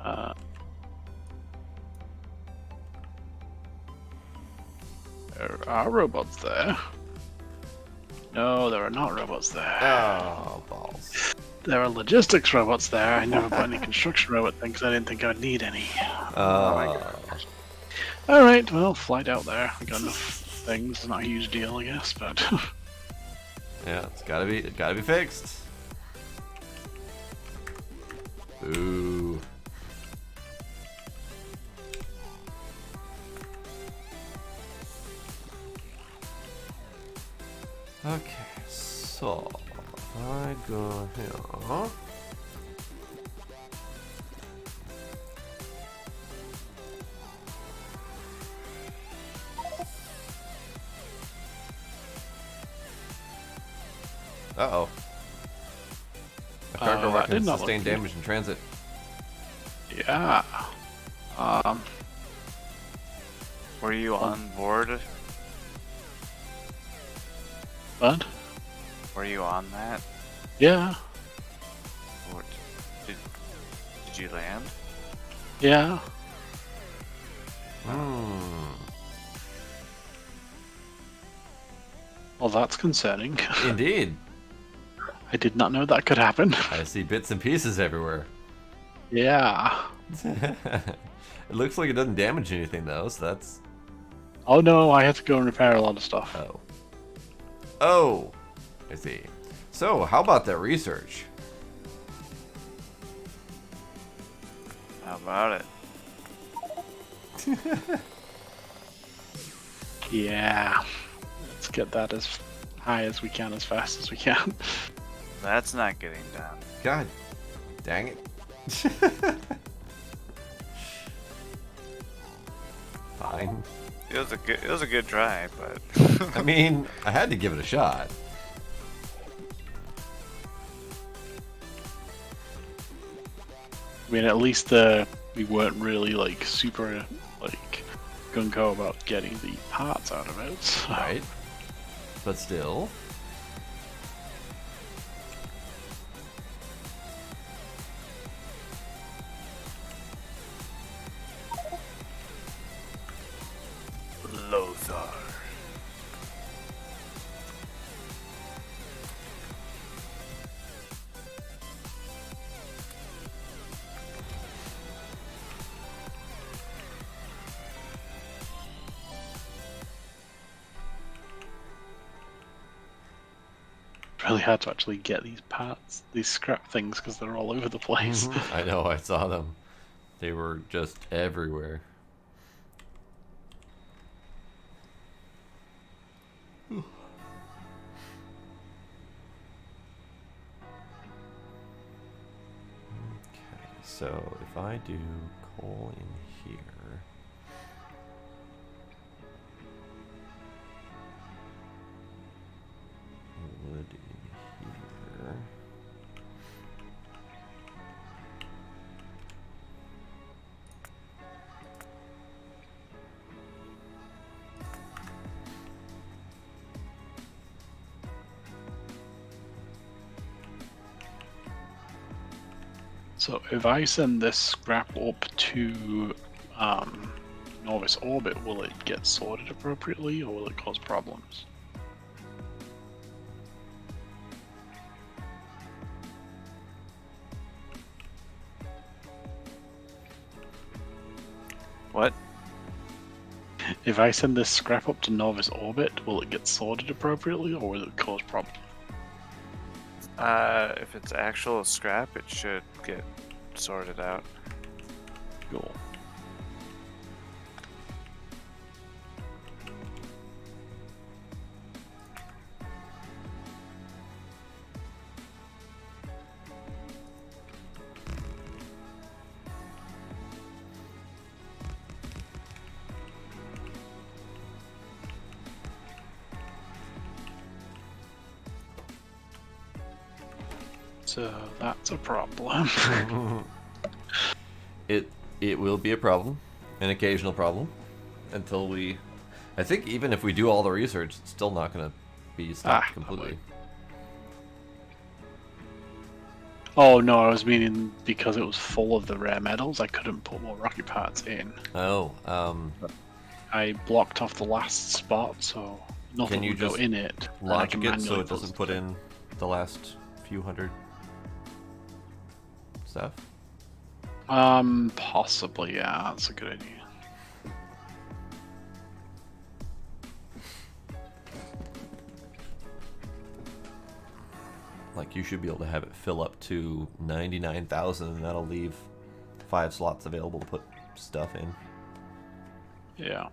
Speaker 1: Uh, there are robots there. No, there are not robots there.
Speaker 2: Oh, balls.
Speaker 1: There are logistics robots there. I never put any construction robot things because I didn't think I'd need any. Oh my god. Alright, well, flight out there. I got enough things. It's not a huge deal, I guess, but...
Speaker 2: Yeah, it's gotta be fixed. Ooh. Okay, so if I go here. Uh-oh. A cargo
Speaker 1: that
Speaker 2: weapon
Speaker 1: did not
Speaker 2: sustained
Speaker 1: look good.
Speaker 2: damage in transit.
Speaker 1: Yeah.
Speaker 3: Were you on board?
Speaker 1: What?
Speaker 3: Were you on that?
Speaker 1: Yeah.
Speaker 3: Or did you land?
Speaker 1: Yeah. Well, that's concerning.
Speaker 2: Indeed.
Speaker 1: I did not know that could happen.
Speaker 2: I see bits and pieces everywhere.
Speaker 1: Yeah.
Speaker 2: It looks like it doesn't damage anything though, so that's...
Speaker 1: Oh no, I had to go and repair a lot of stuff.
Speaker 2: Oh. Oh! I see. So, how about that research?
Speaker 3: How about it?
Speaker 1: Yeah. Let's get that as high as we can, as fast as we can.
Speaker 3: That's not getting done.
Speaker 2: God dang it. Fine.
Speaker 3: It was a good try, but
Speaker 2: I mean, I had to give it a shot.
Speaker 1: I mean, at least we weren't really like super like gung-ho about getting the parts out of it. So.
Speaker 2: Right. But still.
Speaker 3: Lothar.
Speaker 1: Really hard to actually get these parts, these scrap things, because they're all over the place.
Speaker 2: I know, I saw them. They were just everywhere. Okay, so if I do coal in here, wood in here.
Speaker 1: So if I send this scrap up to Novus orbit, will it get sorted appropriately, or will it cause problems?
Speaker 3: What?
Speaker 1: If I send this scrap up to Novus orbit, will it get sorted appropriately, or will it cause problems?
Speaker 3: If it's actual scrap, it should get sorted out.
Speaker 1: Cool. So that's a problem.
Speaker 2: It will be a problem, an occasional problem, until we... I think even if we do all the research, it's still not going to be stopped completely.
Speaker 1: Oh no, I was meaning because it was full of the rare metals, I couldn't put more rocket parts in.
Speaker 2: Oh,
Speaker 1: I blocked off the last spot, so nothing
Speaker 2: can you
Speaker 1: would go
Speaker 2: just
Speaker 1: in it. And I can
Speaker 2: logic it so
Speaker 1: manually
Speaker 2: it doesn't put
Speaker 1: stuff
Speaker 2: in the last few hundred stuff?
Speaker 1: Possibly, yeah, that's a good idea.
Speaker 2: Like, you should be able to have it fill up to 99,000, and that'll leave 5 slots available to put stuff in.
Speaker 1: Yeah.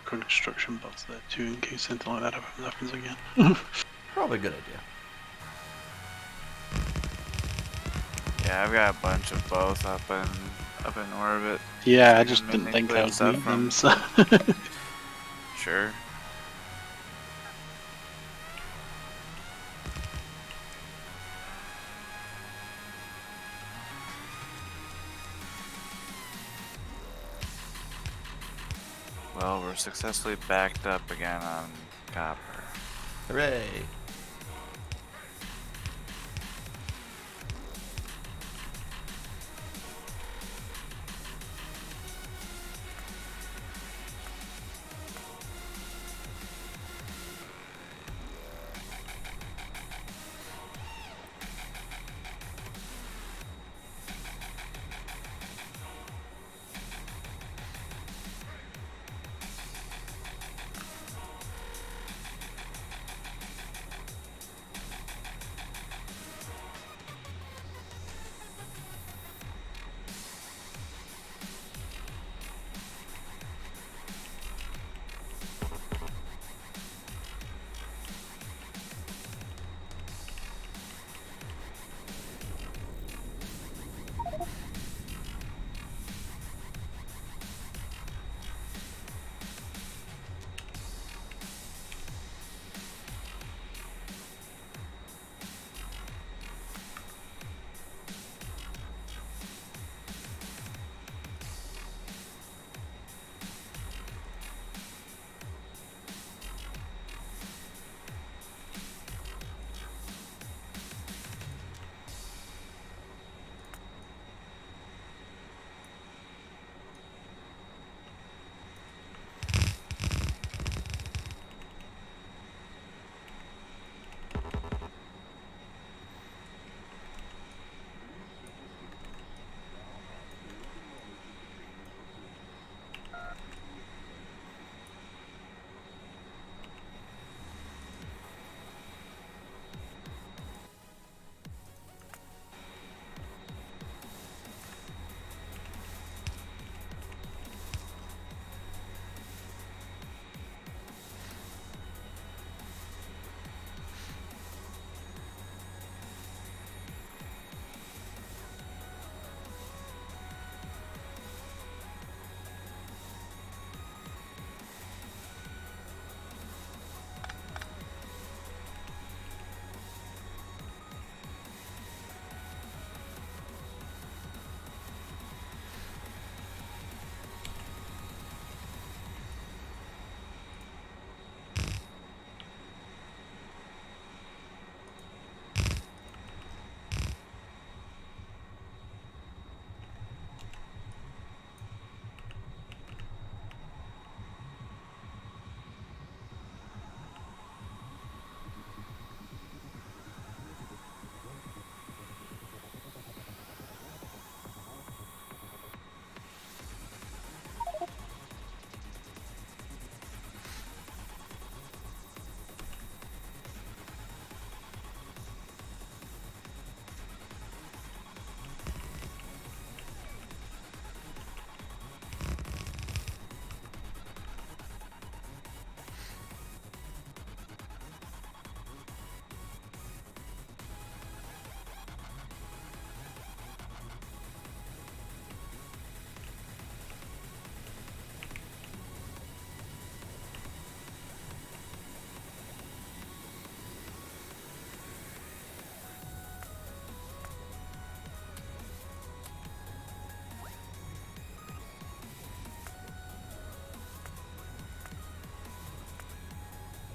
Speaker 1: Construction bots there too, in case something like that happens again.
Speaker 2: Probably a good idea.
Speaker 3: Yeah, I've got a bunch of both up in orbit.
Speaker 1: Yeah,
Speaker 3: So
Speaker 1: I
Speaker 3: you
Speaker 1: just
Speaker 3: can
Speaker 1: didn't think I
Speaker 3: manipulate
Speaker 1: would
Speaker 3: stuff
Speaker 1: need them.
Speaker 3: from-
Speaker 1: So.
Speaker 3: Sure. Well, we're successfully backed up again on copper.
Speaker 2: Hooray!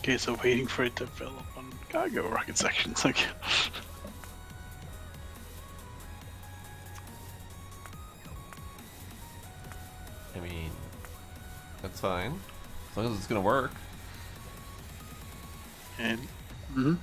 Speaker 1: case of waiting for it to fill up on cargo rocket sections. Like,
Speaker 2: I mean, that's fine. As long as it's gonna work.
Speaker 1: and mm-hmm.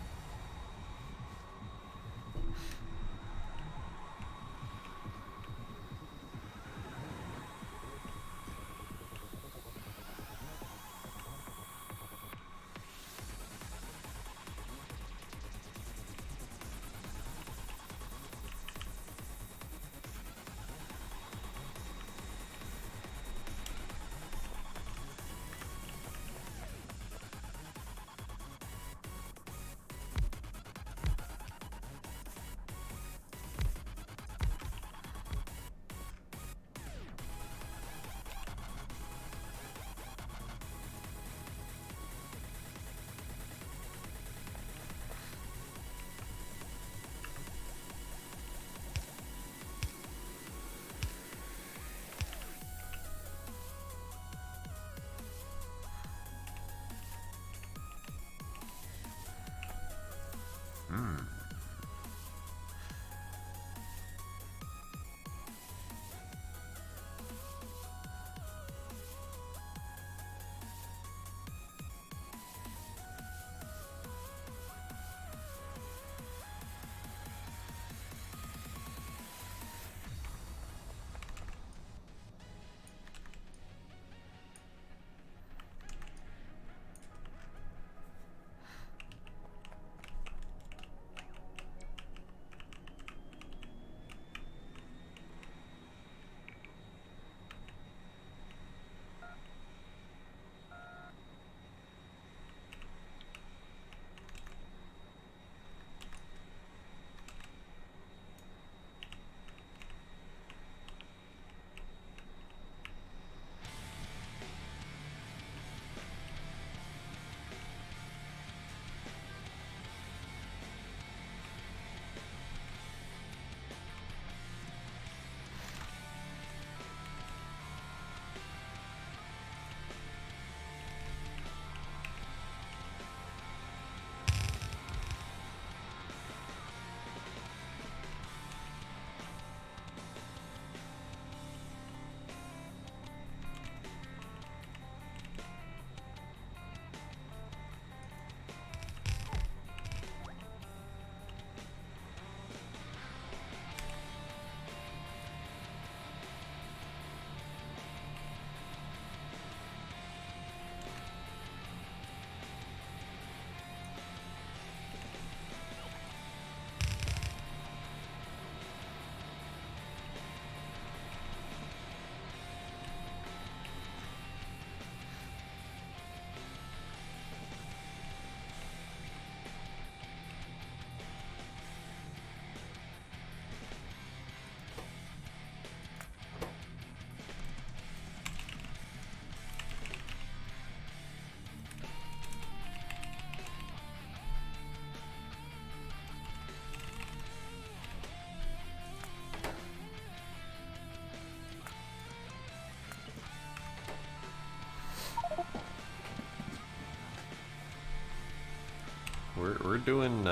Speaker 2: We're doing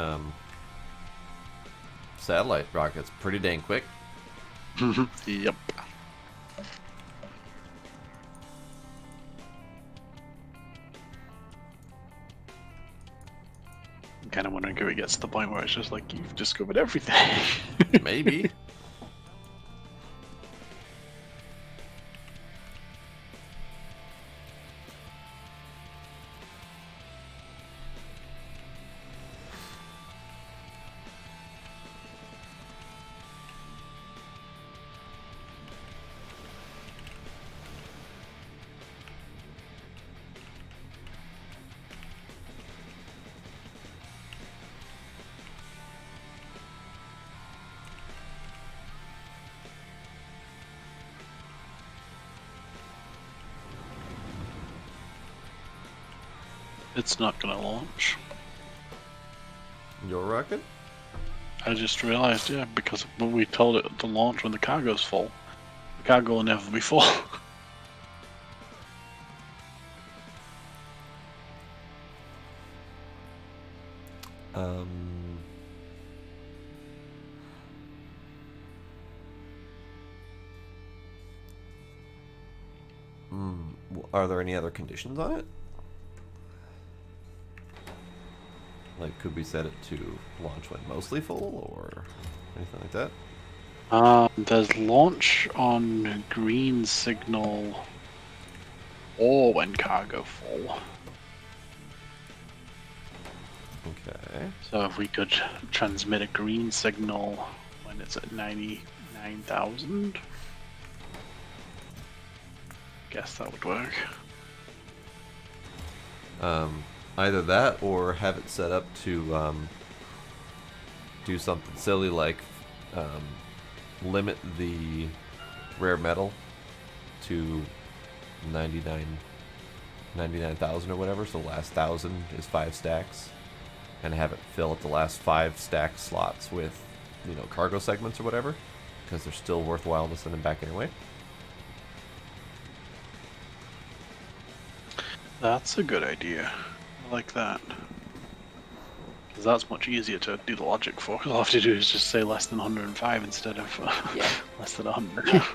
Speaker 2: satellite rockets pretty dang quick.
Speaker 1: Yep. I'm kind of wondering if it gets to the point where it's just like you've discovered everything.
Speaker 2: Maybe.
Speaker 1: It's not gonna launch.
Speaker 2: Your rocket?
Speaker 1: I just realized, yeah, because when we told it to launch when the cargo's full, the cargo will never be full.
Speaker 2: Are there any other conditions on it? Like, could we set it to launch when mostly full, or anything like that?
Speaker 1: There's launch on green signal or when cargo full.
Speaker 2: Okay.
Speaker 1: So if we could transmit a green signal when it's at 99,000, guess that would work.
Speaker 2: Either that, or have it set up to do something silly like limit the rare metal to 99,000 or whatever, so the last 1,000 is 5 stacks, and have it fill up the last 5 stack slots with, you know, cargo segments or whatever, because they're still worthwhile to send them back anyway.
Speaker 1: That's a good idea. I like that. Because that's much easier to do the logic for. All I have to do is just say less than 105 instead of less than 100.
Speaker 4: Yeah.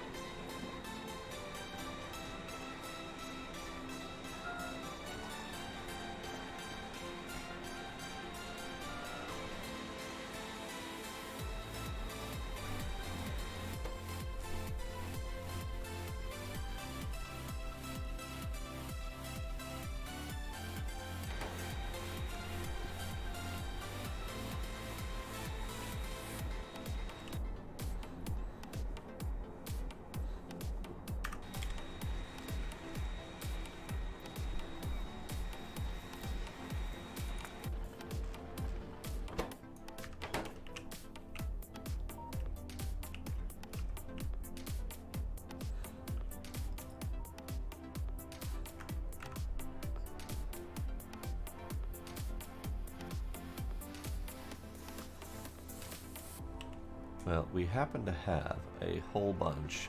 Speaker 2: Well, we happen to have a whole bunch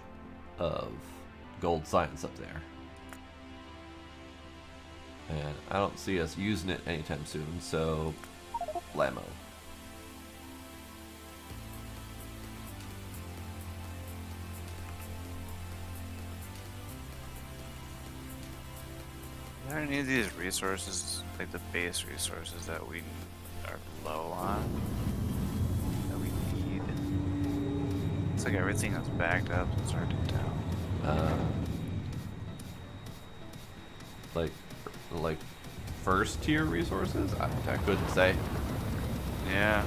Speaker 2: of gold science up there. And I don't see us using it anytime soon, so blammo.
Speaker 3: Are there any of these resources, like the base resources, that we are low on? That we need? It's like everything is backed up, so it's hard to tell.
Speaker 2: Like first tier resources? I couldn't say.
Speaker 3: Yeah.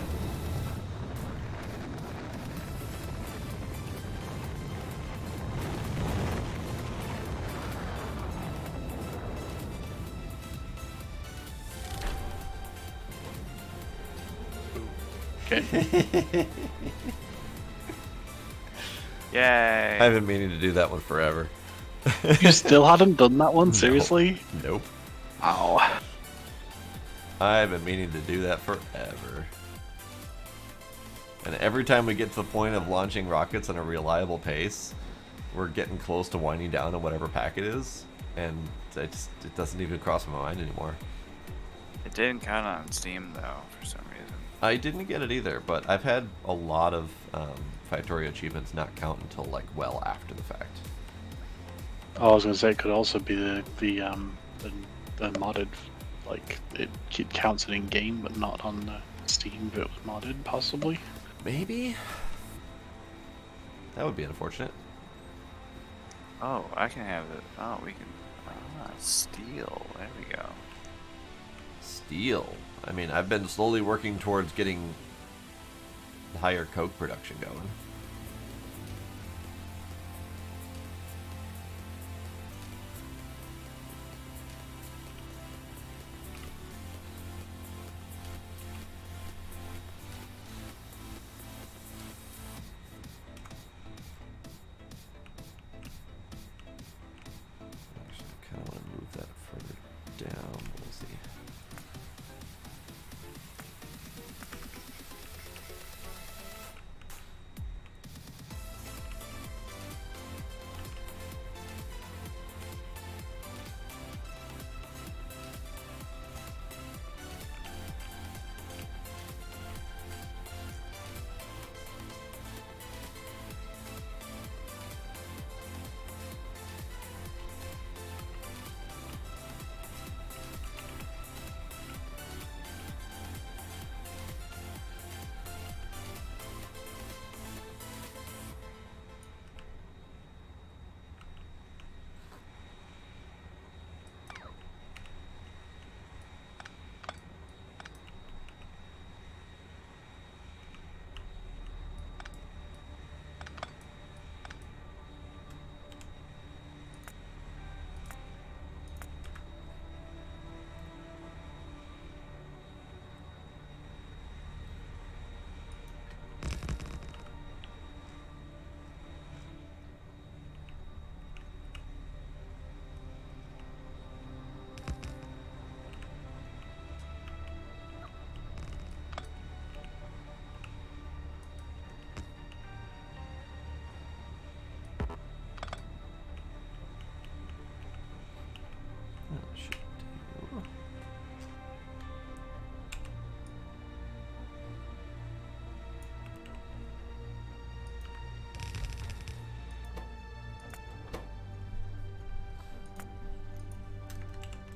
Speaker 1: Okay.
Speaker 3: Yay!
Speaker 2: I've been meaning to do that one forever.
Speaker 1: You still hadn't done that one?
Speaker 2: No.
Speaker 1: Seriously?
Speaker 2: Nope.
Speaker 1: Ow.
Speaker 2: I've been meaning to do that forever. And every time we get to the point of launching rockets on a reliable pace, we're getting close to winding down on whatever pack it is, and it doesn't even cross my mind anymore.
Speaker 3: It didn't count on Steam though, for some reason.
Speaker 2: I didn't get it either, but I've had a lot of Factorio achievements not count until like well after the fact.
Speaker 1: Oh, I was gonna say it could also be the modded, like it counts it in game, but not on the Steam. If it was modded, possibly.
Speaker 2: Maybe? That would be unfortunate.
Speaker 3: Oh, I can have it. Oh, we can. Steel. There we go.
Speaker 2: Steel. I mean, I've been slowly working towards getting higher coke production going. Actually, I kind of want to move that further down. We'll see.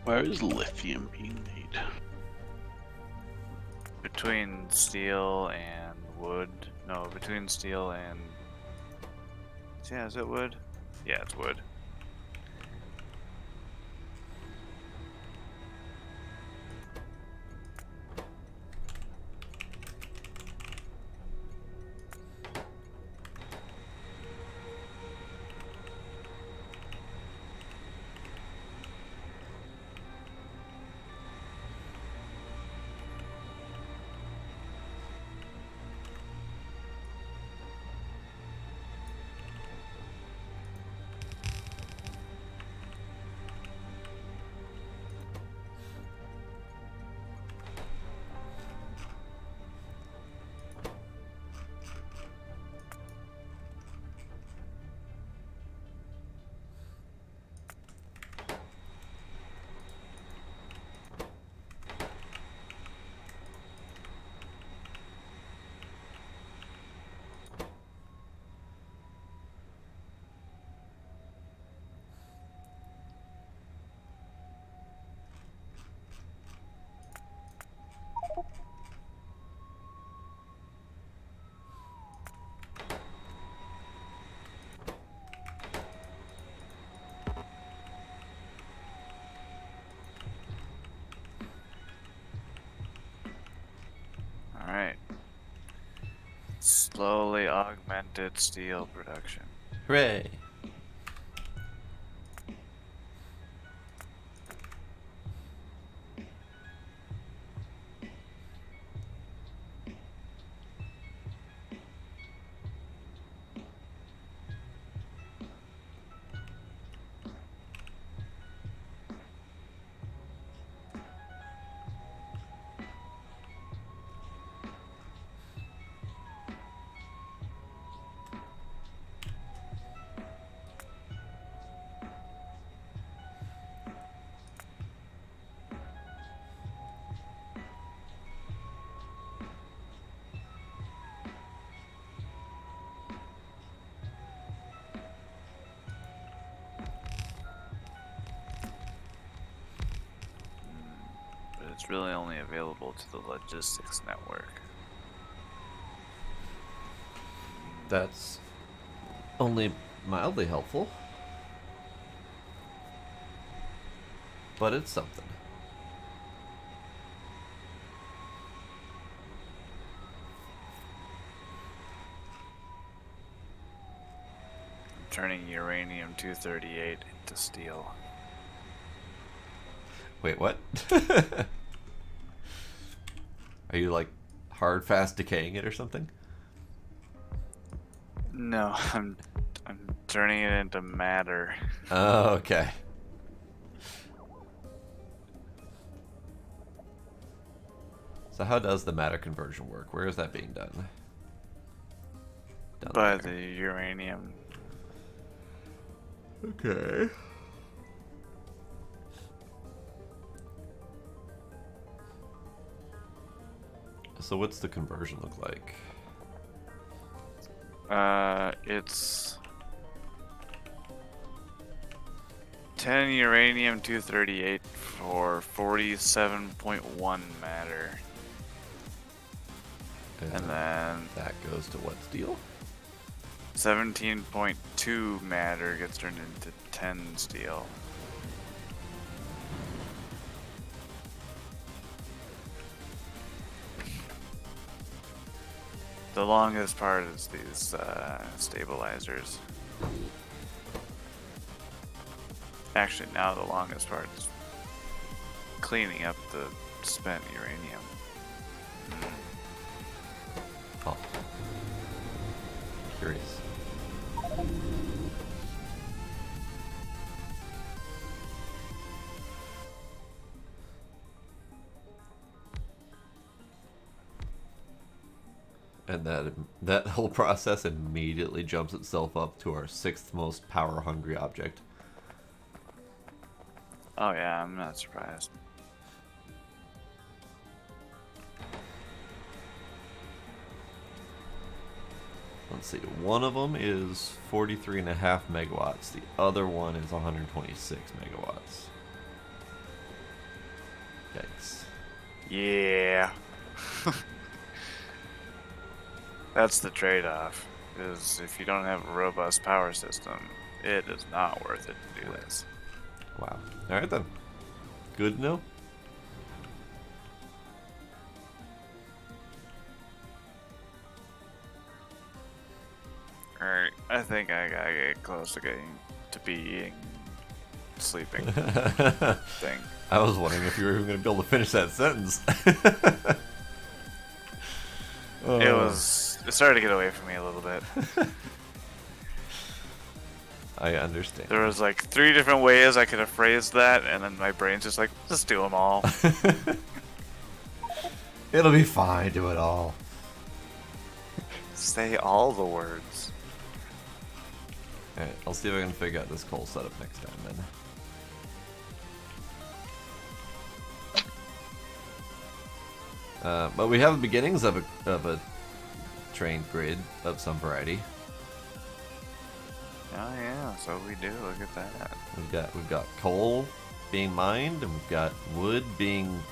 Speaker 1: Where is lithium being made?
Speaker 3: Between steel and wood. No, between steel and. Yeah, is it wood? Yeah, it's wood. Alright. Slowly augmented steel production.
Speaker 2: Hooray!
Speaker 3: But it's really only available to the logistics network.
Speaker 2: That's only mildly helpful. But it's something.
Speaker 3: Turning uranium-238 into steel.
Speaker 2: Wait, what? Are you like hard fast decaying it or something?
Speaker 3: No, I'm turning it into matter.
Speaker 2: Oh, okay. So how does the matter conversion work? Where is that being done? Down
Speaker 3: By
Speaker 2: there.
Speaker 3: the uranium.
Speaker 2: Okay. So what's the conversion look like?
Speaker 3: It's 10 uranium-238 for 47.1 matter. And then
Speaker 2: that goes to what steel?
Speaker 3: 17.2 matter gets turned into 10 steel. The longest part is these stabilizers. Actually, now the longest part is cleaning up the spent uranium.
Speaker 2: Oh. Curious. And that whole process immediately jumps itself up to our 6th most power-hungry object.
Speaker 3: Oh yeah, I'm not surprised.
Speaker 2: Let's see, one of them is 43.5 megawatts. The other one is 126 megawatts. Yikes.
Speaker 3: Yeah. That's the trade-off. Is if you don't have a robust power system, it is not worth it to do this.
Speaker 2: Wow. Alright then. Good to know.
Speaker 3: Alright, I think I gotta get close to getting to being sleeping thing.
Speaker 2: I was wondering if you were even going to be able to finish that sentence.
Speaker 3: It started to get away from me a little bit.
Speaker 2: I understand.
Speaker 3: There was like 3 different ways I could have phrased that, and then my brain's just like, just do them all.
Speaker 2: It'll be fine. Do it all.
Speaker 3: Say all the words.
Speaker 2: Alright, I'll see if I can figure out this coal setup next time then. But we have the beginnings of a train grid of some variety.
Speaker 3: Oh yeah, so we do. Look at that.
Speaker 2: We've got coal being mined, and we've got wood being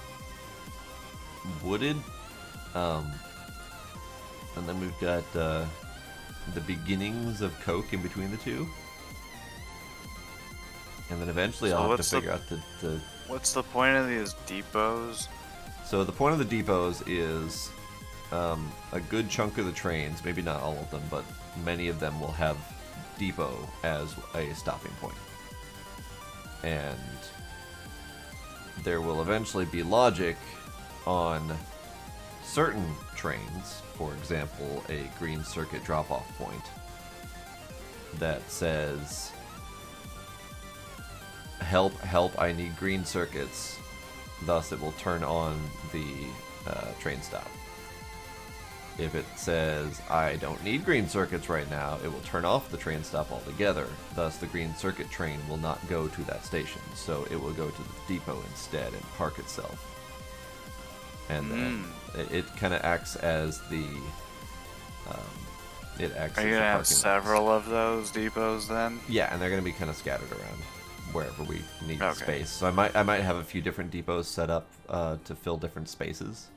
Speaker 2: wooded, and then we've got the beginnings of coke in between the two, and then eventually
Speaker 3: So
Speaker 2: I'll have to
Speaker 3: what's the-
Speaker 2: figure out the.
Speaker 3: What's the point of these depots?
Speaker 2: So the point of the depots is a good chunk of the trains, maybe not all of them, but many of them will have depot as a stopping point. And there will eventually be logic on certain trains, for example, a green circuit drop-off point that says, help, help, I need green circuits. Thus, it will turn on the train stop. If it says, I don't need green circuits right now, it will turn off the train stop altogether. Thus, the green circuit train will not go to that station. So it will go to the depot instead and park itself. And then it kind of acts as the... it acts
Speaker 3: Are
Speaker 2: as
Speaker 3: you
Speaker 2: the
Speaker 3: gonna have
Speaker 2: parking
Speaker 3: several of those depots then?
Speaker 2: Yeah, and they're going to be kind of scattered around wherever we need
Speaker 3: Okay.
Speaker 2: space. So I might have a few different depots set up to fill different spaces.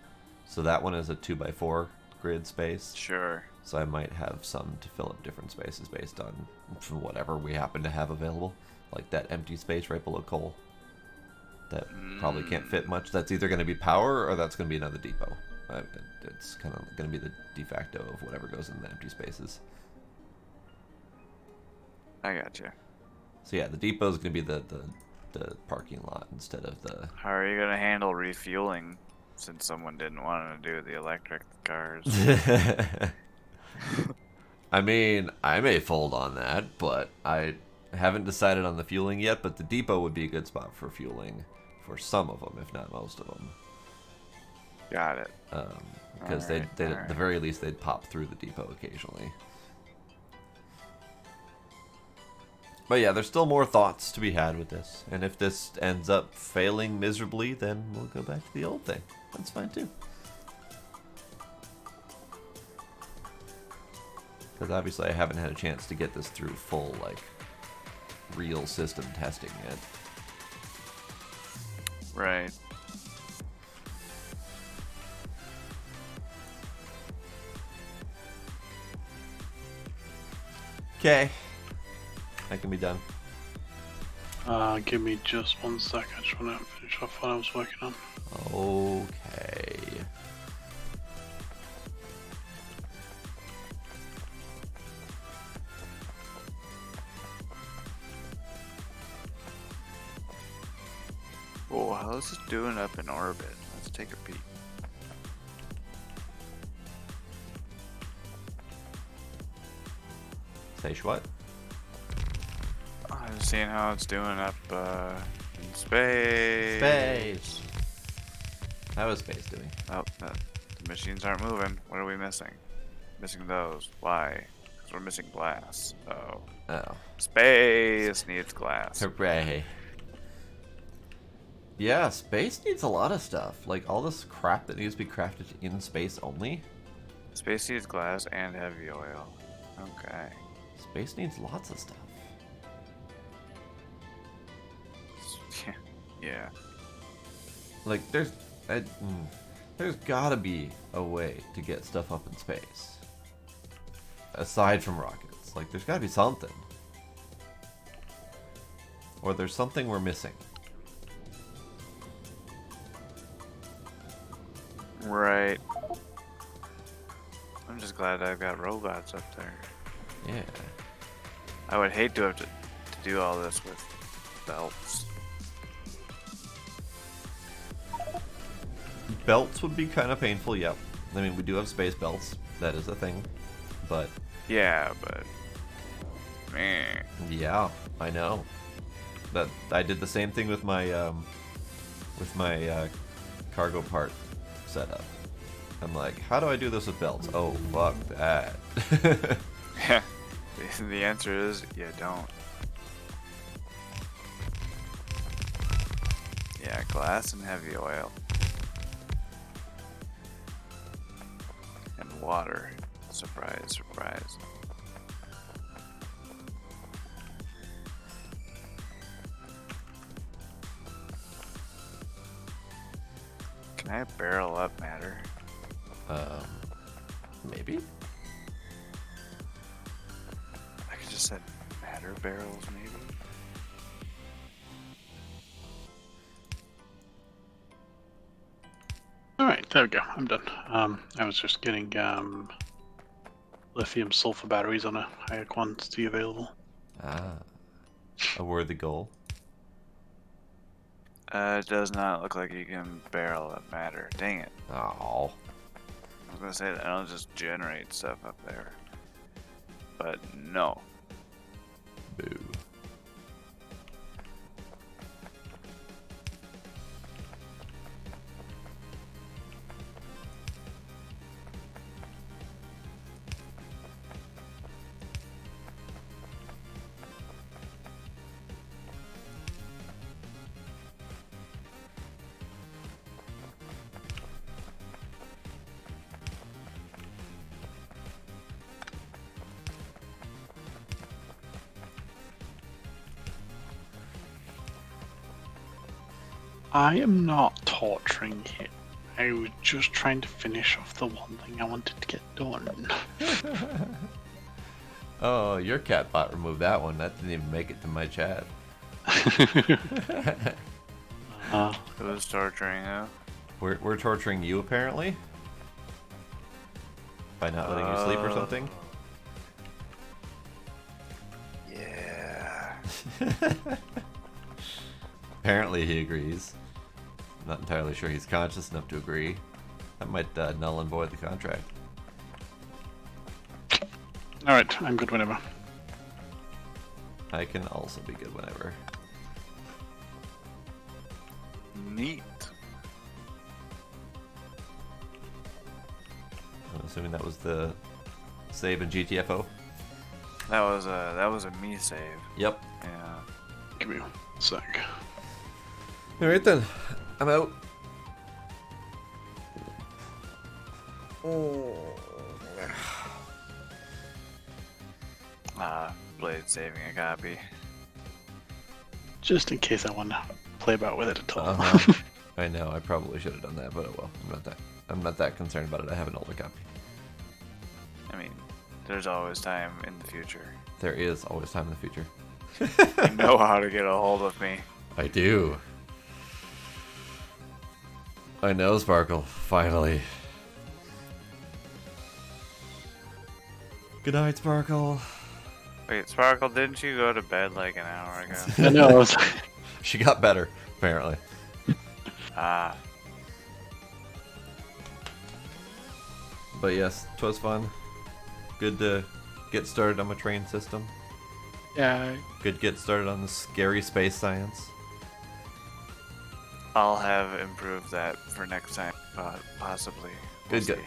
Speaker 2: So that one is a 2x4 grid space.
Speaker 3: Sure.
Speaker 2: So I might have some to fill up different spaces based on whatever we happen to have available. Like that empty space right below coal. That probably can't fit much. That's either going to be power or that's going to be another depot. It's kind of going to be the de facto of whatever goes in the empty spaces.
Speaker 3: I got you.
Speaker 2: So yeah, the depot is going to be the parking lot instead of the...
Speaker 3: How are you gonna handle refueling since someone didn't want to do the electric cars?
Speaker 2: I mean, I may fold on that, but I haven't decided on the fueling yet, but the depot would be a good spot for fueling for some of them, if not most of them.
Speaker 3: Got it.
Speaker 2: Because
Speaker 3: Alright,
Speaker 2: at the
Speaker 3: alright.
Speaker 2: very least, they'd pop through the depot occasionally. But yeah, there's still more thoughts to be had with this. And if this ends up failing miserably, then we'll go back to the old thing. That's fine too. Because obviously I haven't had a chance to get this through full, like, real system testing yet.
Speaker 3: Right.
Speaker 2: Okay. That can be done.
Speaker 1: Give me just 1 sec. I just want to finish off what I was working on.
Speaker 2: Okay.
Speaker 3: Well, how's this doing up in orbit? Let's take a peek.
Speaker 2: Say what?
Speaker 3: I'm seeing how it's doing up in space.
Speaker 2: Space. How is space doing?
Speaker 3: Oh, the machines aren't moving. What are we missing? Missing those. Why? Because we're missing glass. Oh.
Speaker 2: Oh.
Speaker 3: Space needs glass.
Speaker 2: Hooray. Yeah, space needs a lot of stuff. Like, all this crap that needs to be crafted in space only.
Speaker 3: Space needs glass and heavy oil. Okay.
Speaker 2: Space needs lots of stuff.
Speaker 3: Yeah.
Speaker 2: Like, there's gotta be a way to get stuff up in space. Aside from rockets. Like, there's gotta be something. Or there's something we're missing.
Speaker 3: Right. I'm just glad I've got robots up there.
Speaker 2: Yeah.
Speaker 3: I would hate to have to do all this with belts.
Speaker 2: Belts would be kind of painful, yep. I mean, we do have space belts. That is a thing. But,
Speaker 3: Yeah, but man,
Speaker 2: yeah, I know. That I did the same thing with my cargo part setup. I'm like, how do I do this with belts? Oh, fuck that.
Speaker 3: yeah. The answer is you don't. Yeah, glass and heavy oil. And water. Surprise, surprise. Can I barrel up matter?
Speaker 2: Maybe?
Speaker 3: I could just set matter barrels, maybe?
Speaker 1: Alright, there we go. I'm done. I was just getting lithium sulfur batteries on a higher quantity available.
Speaker 2: Ah. A worthy goal.
Speaker 3: It does not look like you can barrel up matter. Dang it.
Speaker 2: Oh.
Speaker 3: I was gonna say that I don't just generate stuff up there. But no.
Speaker 2: Boo.
Speaker 1: I am not torturing him. I was just trying to finish off the one thing I wanted to get done.
Speaker 2: Oh, your cat bot removed that one. That didn't even make it to my chat.
Speaker 3: Who's torturing who?
Speaker 2: We're torturing you, apparently? By not letting you sleep or something?
Speaker 3: Yeah.
Speaker 2: Apparently he agrees. I'm not entirely sure he's conscious enough to agree. That might null and void the contract.
Speaker 1: Alright, I'm good whenever.
Speaker 2: I can also be good whenever.
Speaker 3: Neat.
Speaker 2: I'm assuming that was the save in GTFO?
Speaker 3: That was a me save.
Speaker 2: Yep.
Speaker 3: Yeah.
Speaker 1: Give me one sec.
Speaker 2: Alright then. I'm out.
Speaker 3: Blade saving a copy.
Speaker 1: Just in case I want to play about with it at all.
Speaker 2: I know, I probably should have done that, but oh well. I'm not that concerned about it. I have an older copy.
Speaker 3: I mean, there's always time in the future.
Speaker 2: There is always time in the future.
Speaker 3: You know how to get a hold of me.
Speaker 2: I do. I know, Sparkle. Finally. Good night, Sparkle.
Speaker 3: Wait, Sparkle, didn't you go to bed like an hour ago?
Speaker 1: I know.
Speaker 2: She got better, apparently.
Speaker 3: Ah.
Speaker 2: But yes, 'twas fun. Good to get started on my train system.
Speaker 1: Yeah.
Speaker 2: Good to get started on the scary space science.
Speaker 3: I'll have improved that for next time, possibly. We'll
Speaker 2: Good.
Speaker 3: see.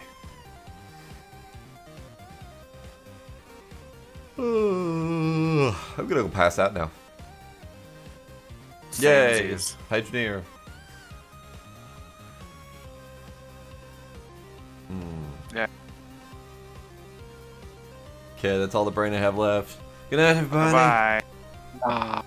Speaker 2: I'm gonna go pass out now. Yay!
Speaker 3: Samesies.
Speaker 2: Hydroneer.
Speaker 3: Yeah.
Speaker 2: Okay, that's all the brain I have left. Good night, everybody.
Speaker 3: Bye.
Speaker 1: Ah.